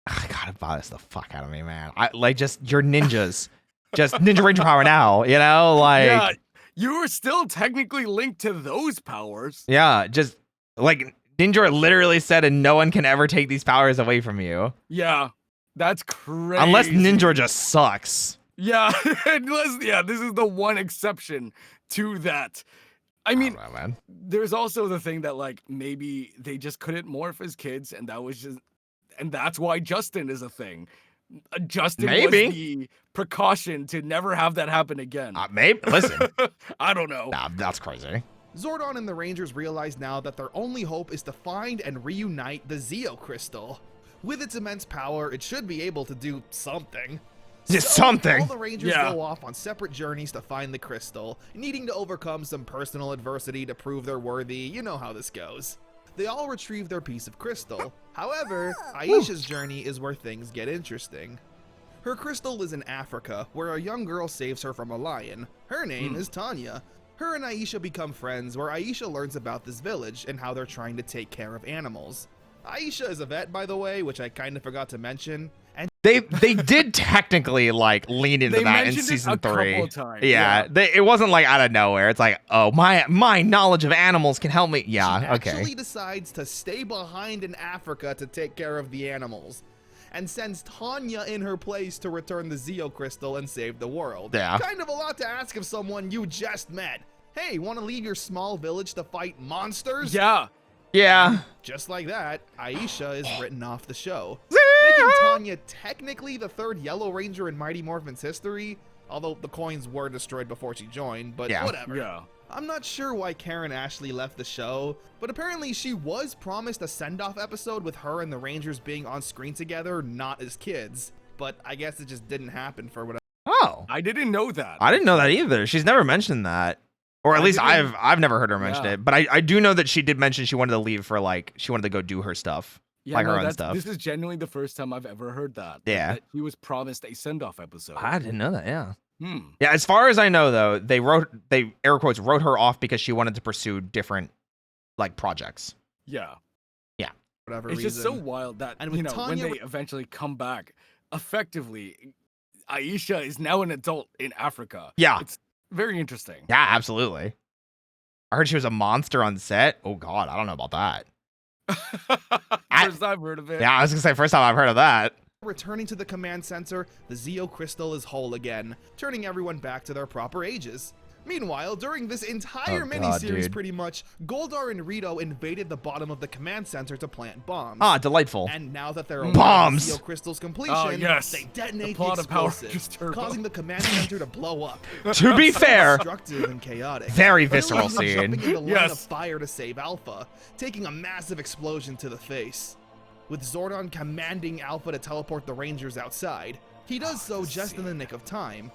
I gotta bother the fuck out of me, man. I like just you're ninjas. Just Ninja Ranger power now, you know? Like Yeah, you were still technically linked to those powers. yeah, just like Ninja literally said, and no one can ever take these powers away from you. Yeah, that's crazy. Unless Ninja just sucks. Yeah, this is the one exception to that. I mean, man. There's also the thing that like maybe they just couldn't morph as kids, and that's why Justin is a thing. Justin was the precaution to never have that happen again. Maybe. Listen. I don't know. Nah, that's crazy. Zordon and the Rangers realize now that their only hope is to find and reunite the Zeo Crystal. With its immense power, it should be able to do something. Something. All the Rangers go off on separate journeys to find the crystal, needing to overcome some personal adversity to prove they're worthy. You know how this goes. They all retrieve their piece of crystal. However, Aisha's journey is where things get interesting. Her crystal is in Africa, where a young girl saves her from a lion. Her name is Tanya. Her and Aisha become friends, where Aisha learns about this village and how they're trying to take care of animals. Aisha is a vet, by the way, which I kind of forgot to mention. And they did technically like lean into that in season 3. Yeah, it wasn't like out of nowhere. It's like, oh, my knowledge of animals can help me. Yeah, she okay. actually decides to stay behind in Africa to take care of the animals, and sends Tanya in her place to return the Zeo Crystal and save the world. Yeah. Kind of a lot to ask of someone you just met. Hey, want to leave your small village to fight monsters? Yeah. Yeah. Just like that, Aisha is written off the show, making Tanya technically the 3rd Yellow Ranger in Mighty Morphin's history, although the coins were destroyed before she joined, but whatever. Yeah. I'm not sure why Karen Ashley left the show, but apparently she was promised a send-off episode with her and the Rangers being on screen together, not as kids, but I guess it just didn't happen for whatever. Oh. I didn't know that. I didn't know that either. She's never mentioned that. Or at least I've never heard her mention it, but I do know that she did mention she wanted to leave for she wanted to go do her stuff, her own stuff. This is genuinely the first time I've ever heard that. Yeah, that he was promised a send-off episode. I didn't know that. Yeah. Yeah. As far as I know, though, they air quotes wrote her off because she wanted to pursue different projects. Yeah. Yeah. Whatever. It's just so wild that and when Tanya, they eventually come back, effectively, Aisha is now an adult in Africa. Yeah. It's very interesting. Yeah, absolutely. I heard she was a monster on set. Oh God, I don't know about that. First I've heard of it. Yeah, I was gonna say first time I've heard of that. Returning to the command center, the Zeo Crystal is whole again, turning everyone back to their proper ages. Meanwhile, during this entire miniseries, pretty much, Goldar and Rito invaded the bottom of the command center to plant bombs. Ah, delightful. And now that they're bombs, Zeo Crystal's completion, they detonate the explosives, causing the command center to blow up. To be fair, destructive and chaotic. Very visceral scene. Jumping in the line of fire to save Alpha, taking a massive explosion to the face. With Zordon commanding Alpha to teleport the Rangers outside, he does so just in the nick of time,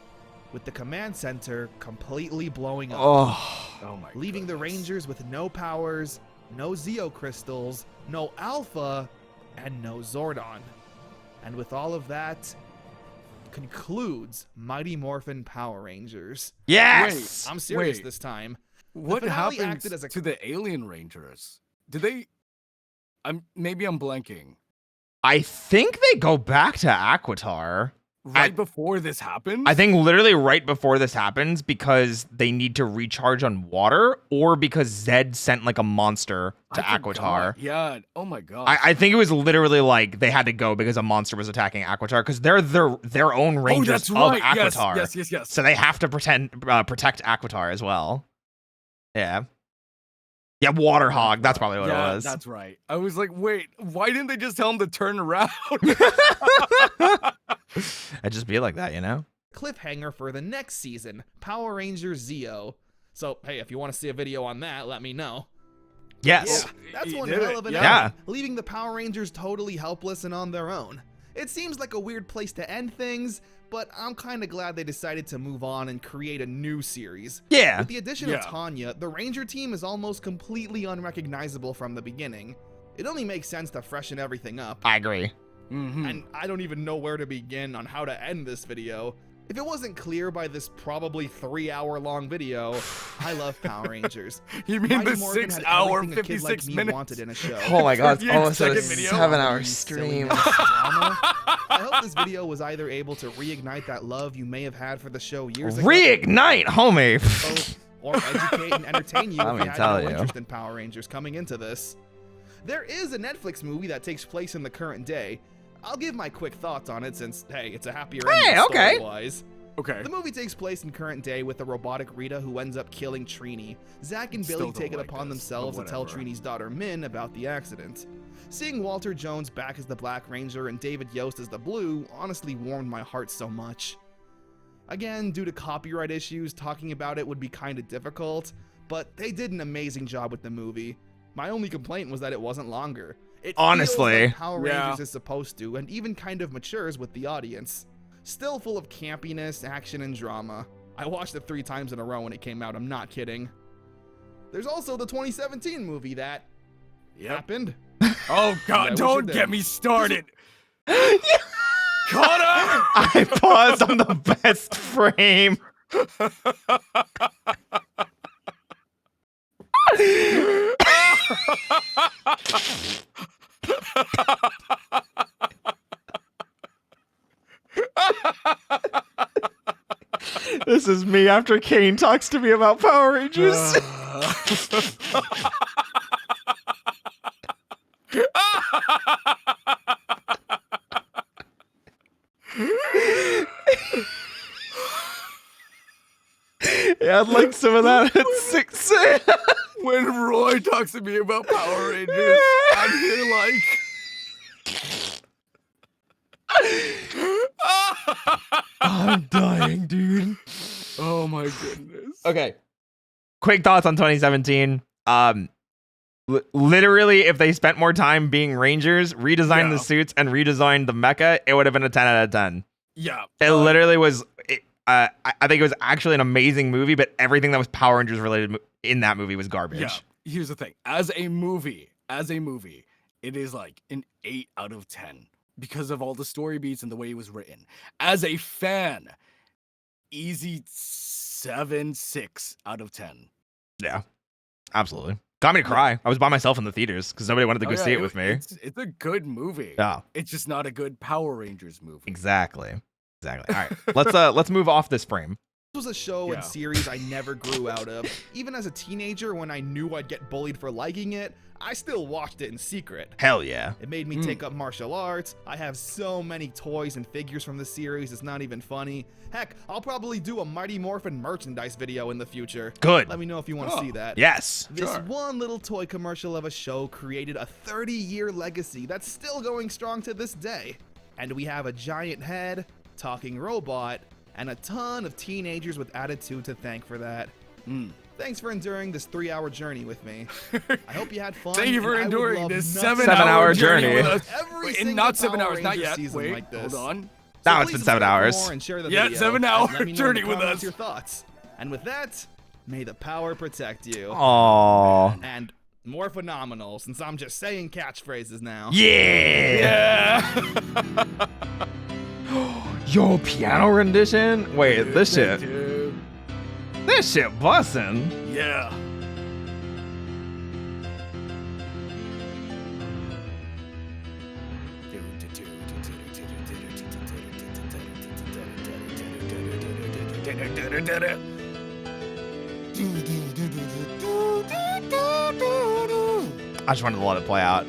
with the command center completely blowing up. Oh my leaving the Rangers with no powers, no Zeo Crystals, no Alpha, and no Zordon. And with all of that, concludes Mighty Morphin Power Rangers. Yes! Wait, I'm serious this time. What happened to the Alien Rangers? Did they... maybe I'm blanking. I think they go back to Aquitar. Right before this happens? I think literally right before this happens because they need to recharge on water or because Zed sent a monster to Aquitar. Yeah. Oh my God. I think it was literally they had to go because a monster was attacking Aquitar because they're their own rangers of Aquitar. Yes. So they have to protect Aquitar as well. Yeah. Yeah, Water Hog. That's probably what it was. That's right. I was like, wait, why didn't they just tell him to turn around? It'd just be like that, you know? Cliffhanger for the next season, Power Rangers Zeo. So, hey, if you want to see a video on that, let me know. Yes. Yeah, that's one hell of an ending, leaving the Power Rangers totally helpless and on their own. It seems like a weird place to end things, but I'm kind of glad they decided to move on and create a new series. Yeah. With the addition of Tanya, the Ranger team is almost completely unrecognizable from the beginning. It only makes sense to freshen everything up. I agree. And I don't even know where to begin on how to end this video. If it wasn't clear by this probably 3-hour-long video, I love Power Rangers. You mean Mighty the Morphin 6 had hour, everything a kid 56 like me minutes? wanted in a show. Oh my god, it's 38 almost a second video? 7-hour Silliness, stream. drama. I hope this video was either able to reignite that love you may have had for the show years ago. Reignite, homie. Or educate and entertain you Let if me you had tell no you. interest in Power Rangers coming into this. There is a Netflix movie that takes place in the current day. I'll give my quick thoughts on it since, hey, it's a happier ending okay. story-wise. Okay. The movie takes place in current day with a robotic Rita who ends up killing Trini. Zack and Billy Still take it don't like upon this, themselves but to tell whatever. Trini's daughter Min about the accident. Seeing Walter Jones back as the Black Ranger and David Yost as the Blue honestly warmed my heart so much. Again, due to copyright issues, talking about it would be kinda difficult, but they did an amazing job with the movie. My only complaint was that it wasn't longer. It Honestly. feels like Power Yeah. Rangers is supposed to, and even kind of matures with the audience. Still full of campiness, action, and drama. I watched it 3 times in a row when it came out, I'm not kidding. There's also the 2017 movie that happened. Oh I god, wish don't it get did. me started. Connor! I paused on the best frame. This is me after Kaine talks to me about Power Rangers. Yeah, I'd like some of that at 6 a.m. When Roy talks to me about Power Rangers, I'm here like. I'm dying, dude. Oh my goodness. Okay. Quick thoughts on 2017. Literally, if they spent more time being Rangers, redesigned Yeah. the suits, and redesigned the mecha, it would have been a 10 out of 10. Yeah. It literally was. I think it was actually an amazing movie, but everything that was Power Rangers related in that movie was garbage. Yeah. Here's the thing. As a movie, it is like an 8 out of 10 because of all the story beats and the way it was written. As a fan, easy 7, 6 out of 10. Yeah, absolutely. Got me to cry. I was by myself in the theaters because nobody wanted to go see it with me. It's a good movie. Yeah, It's just not a good Power Rangers movie. exactly. All right, let's move off this frame. This was a show Yeah. and series I never grew out of. Even as a teenager, when I knew I'd get bullied for liking it, I still watched it in secret. Hell yeah. It made me take up martial arts. I have so many toys and figures from the series, it's not even funny. Heck, I'll probably do a Mighty Morphin merchandise video in the future. Good. Let me know if you want to see that. Yes. This Sure. one little toy commercial of a show created a 30-year legacy that's still going strong to this day. And we have a giant head, talking robot, and a ton of teenagers with attitude to thank for that. Thanks for enduring this 3-hour journey with me. I hope you had fun. Thank you for and I would enduring love this nothing 7-hour seven-hour journey with us. Every Wait, single not 7 Power hours, not Ranger yet. season Wait, like this. hold on. Now So it's been please 7 subscribe for hours. more and share the Yeah, video, 7-hour and let me know in the journey with comments us. Your thoughts. And with that, may the power protect you. Aww. And more phenomenal, since I'm just saying catchphrases now. Yeah. Yo, piano rendition. Wait, this shit bussin'. Yeah. I just wanted to let it play out.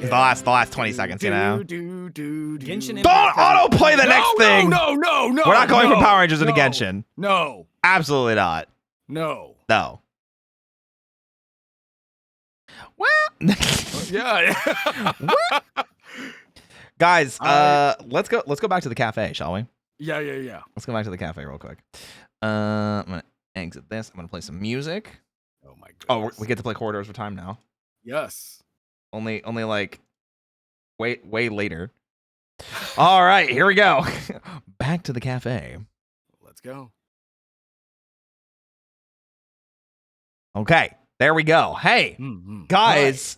The last 20 seconds, you know. Genshin Don't autoplay the next thing. No. We're not going for Power Rangers into Genshin. No. Absolutely not. No. No. Well, Yeah. guys, let's go back to the cafe, shall we? Yeah. Let's go back to the cafe real quick. I'm gonna exit this. I'm gonna play some music. Oh my god. Oh, we get to play Corridors of Time now. Yes. Only like way later. All right, here we go. Back to the cafe. Let's go. Okay, there we go. Hey, guys,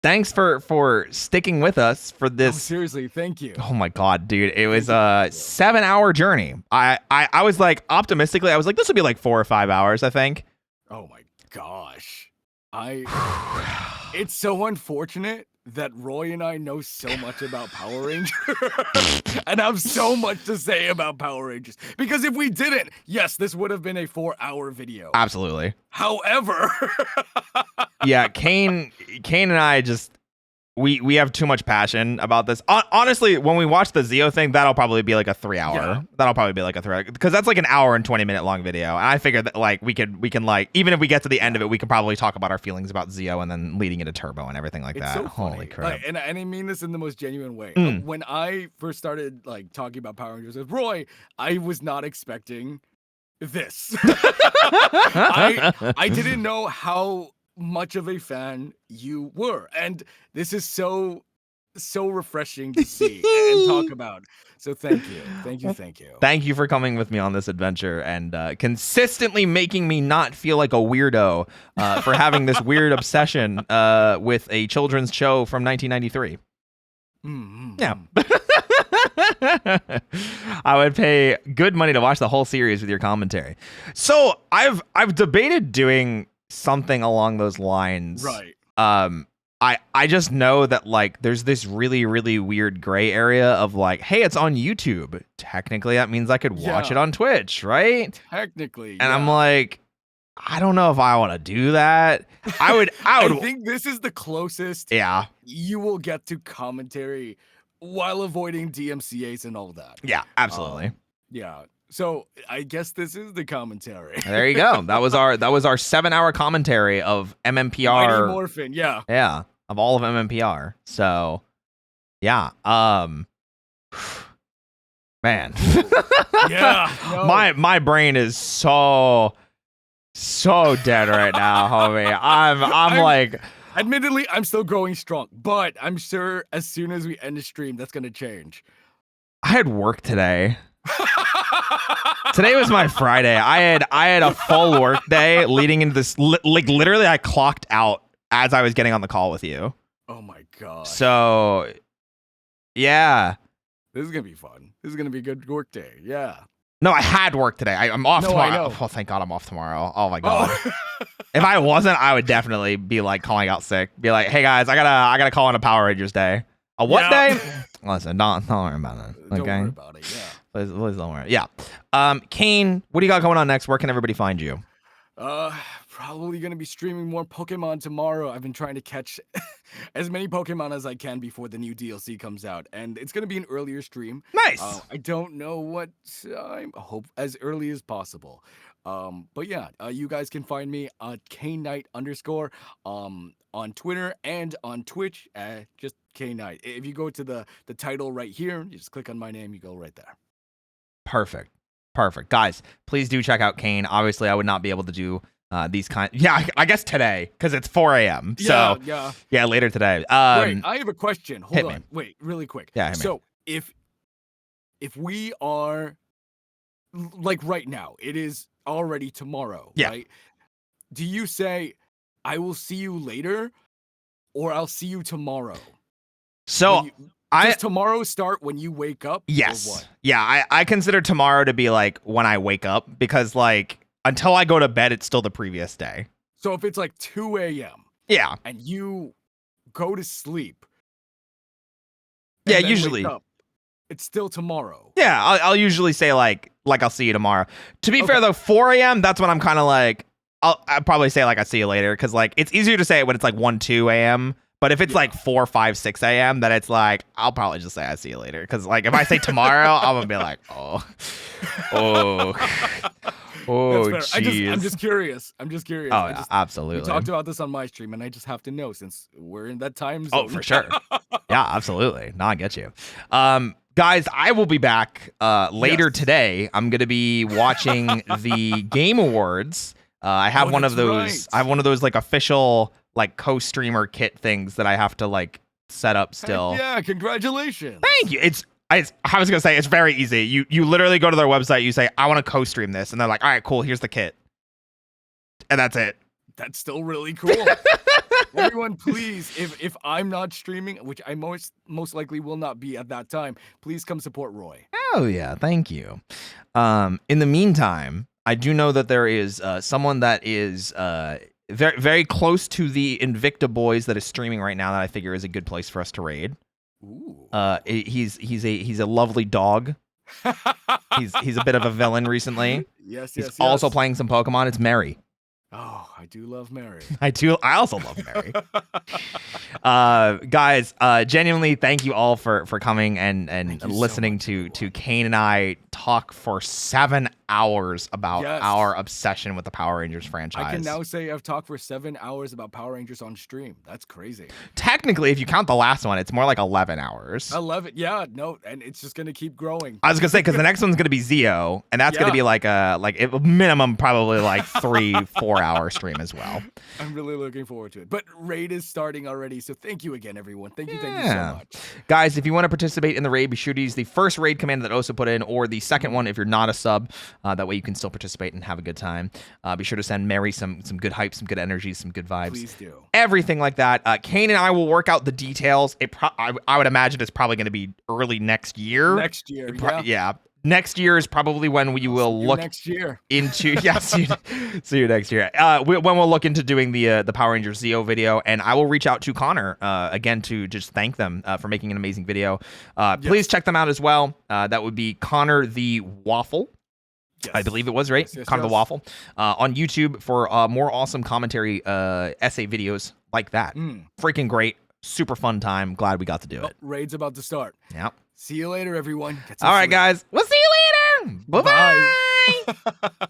thanks for sticking with us for this. Seriously, thank you. Oh my god, dude, it was a 7-hour journey. I was like, optimistically, I was like, this would be like 4 or 5 hours, I think. Oh my gosh, it's so unfortunate that Roy and I know so much about Power Rangers and have so much to say about Power Rangers. Because if we didn't, yes, this would have been a 4-hour video. Absolutely. However, yeah, Kaine and I just we have too much passion about this. Honestly, when we watch the Zeo thing, that'll probably be like a 3-hour. Yeah. That'll probably be like a 3-hour, because that's like an hour and 20-minute long video. And I figured that like we can like, even if we get to the end of it, we can probably talk about our feelings about Zeo and then leading into Turbo and everything like it's that. so Holy funny. crap! Like, and I mean this in the most genuine way. When I first started like talking about Power Rangers with Roy, I was not expecting this. I didn't know how much of a fan you were, and this is so refreshing to see and talk about. So thank you. Thank you for coming with me on this adventure and consistently making me not feel like a weirdo for having this weird obsession with a children's show from 1993. Yeah. I would pay good money to watch the whole series with your commentary. So I've debated doing something along those lines. Right. I just know that like there's this really, really weird gray area of like, hey, it's on YouTube. Technically, that means I could watch it on Twitch, right? Technically. And I'm like, I don't know if I want to do that. I would I think this is the closest yeah, you will get to commentary while avoiding DMCAs and all that. Yeah, absolutely. Yeah. So I guess this is the commentary. There you go. That was our 7-hour commentary of MMPR. Mighty Morphin, yeah. Yeah, of all of MMPR. So, yeah. Man. Yeah. No. My brain is so dead right now, homie. I'm like, admittedly, I'm still growing strong, but I'm sure as soon as we end the stream, that's gonna change. I had work today. Today was my Friday. I had a full work day leading into this. Like literally, I clocked out as I was getting on the call with you. Oh my god. So, yeah. This is gonna be fun. This is gonna be a good work day. Yeah. No, I had work today. I'm off tomorrow. I know. Oh, thank God I'm off tomorrow. Oh my God. If I wasn't, I would definitely be like calling out sick. Be like, hey guys, I gotta call on a Power Rangers day. A what day? Listen, don't worry about it. Okay. Don't worry about it. Yeah. Please don't worry. Yeah. Kaine, what do you got going on next? Where can everybody find you? Probably gonna be streaming more Pokemon tomorrow. I've been trying to catch as many Pokemon as I can before the new DLC comes out, and it's gonna be an earlier stream. Nice. I don't know what time. I hope as early as possible. But yeah, you guys can find me at KaineKnight_ on Twitter and on Twitch. Just KaineKnight. If you go to the title right here, you just click on my name, you go right there. Perfect. Guys, please do check out Kaine. Obviously, I would not be able to do these kind. Yeah, I guess today because it's 4 a.m. So yeah, later today. Wait, I have a question. Hold on. Me. Wait, really quick. Yeah. So if we are like right now, it is already tomorrow. Yeah. Right? Do you say I will see you later, or I'll see you tomorrow? So does tomorrow start when you wake up? Yes. Or what? Yeah, I consider tomorrow to be like when I wake up, because like until I go to bed, it's still the previous day. So if it's like 2 a.m. Yeah. and you go to sleep. Yeah, then usually. wake up, it's still tomorrow. Yeah, I'll usually say like I'll see you tomorrow. To be fair though, 4 a.m. that's when I'm kind of like I'll probably say like I'll see you later, because like it's easier to say it when it's like 1, 2 a.m. But if it's like 4, 5, 6 a.m., then it's like I'll probably just say I see you later. Because like if I say tomorrow, I'm gonna be like, oh, jeez. I'm just curious. Oh, yeah, absolutely. We talked about this on my stream, and I just have to know since we're in that time zone. Oh, for sure. Yeah, absolutely. No, I get you. Guys, I will be back later today. I'm gonna be watching the Game Awards. I have one of those. Right. I have one of those like official like co-streamer kit things that I have to like set up still. Heck yeah, congratulations. Thank you. I was gonna say it's very easy. You literally go to their website, you say I want to co-stream this, and they're like, all right, cool, here's the kit, and that's it. That's still really cool. Everyone, please, if I'm not streaming, which I most likely will not be at that time, please come support Roy. Oh yeah, thank you. In the meantime, I do know that there is someone that is very very close to the Invicta boys that is streaming right now that I figure is a good place for us to raid. Ooh. He's a lovely dog. he's a bit of a villain recently. Yes, he's also playing some Pokemon. It's Mary. Oh, I do love Mary. I also love Mary. Guys, genuinely, thank you all for coming and listening to Kaine and I talk for 7 hours about our obsession with the Power Rangers franchise. I can now say I've talked for 7 hours about Power Rangers on stream. That's crazy. Technically, if you count the last one, it's more like 11 hours. 11, yeah, no, and it's just gonna keep growing. I was gonna say because the next one's gonna be Zeo, and that's gonna be like a minimum probably like 3-4 hour stream as well. I'm really looking forward to it. But raid is starting already, so thank you again, everyone. Thank you so much. Guys, if you want to participate in the raid, be sure to use the first raid command that Osa put in, or the second one if you're not a sub. That way you can still participate and have a good time. Be sure to send Mary some good hype, some good energy, some good vibes. Please do. Everything like that. Kaine and I will work out the details. I would imagine it's probably going to be early next year. Next year, yeah. Next year is probably when we will look next year into see you next year. When we'll look into doing the Power Rangers Zeo video, and I will reach out to Connor again to just thank them for making an amazing video. Please check them out as well. That would be Connor the Waffle. Yes. I believe it was, right? Connor the Waffle on YouTube for more awesome commentary essay videos like that. Freaking great. Super fun time. Glad we got to do it. Raid's about to start. Yep. See you later, everyone. All right, guys. We'll see you later. Bye-bye.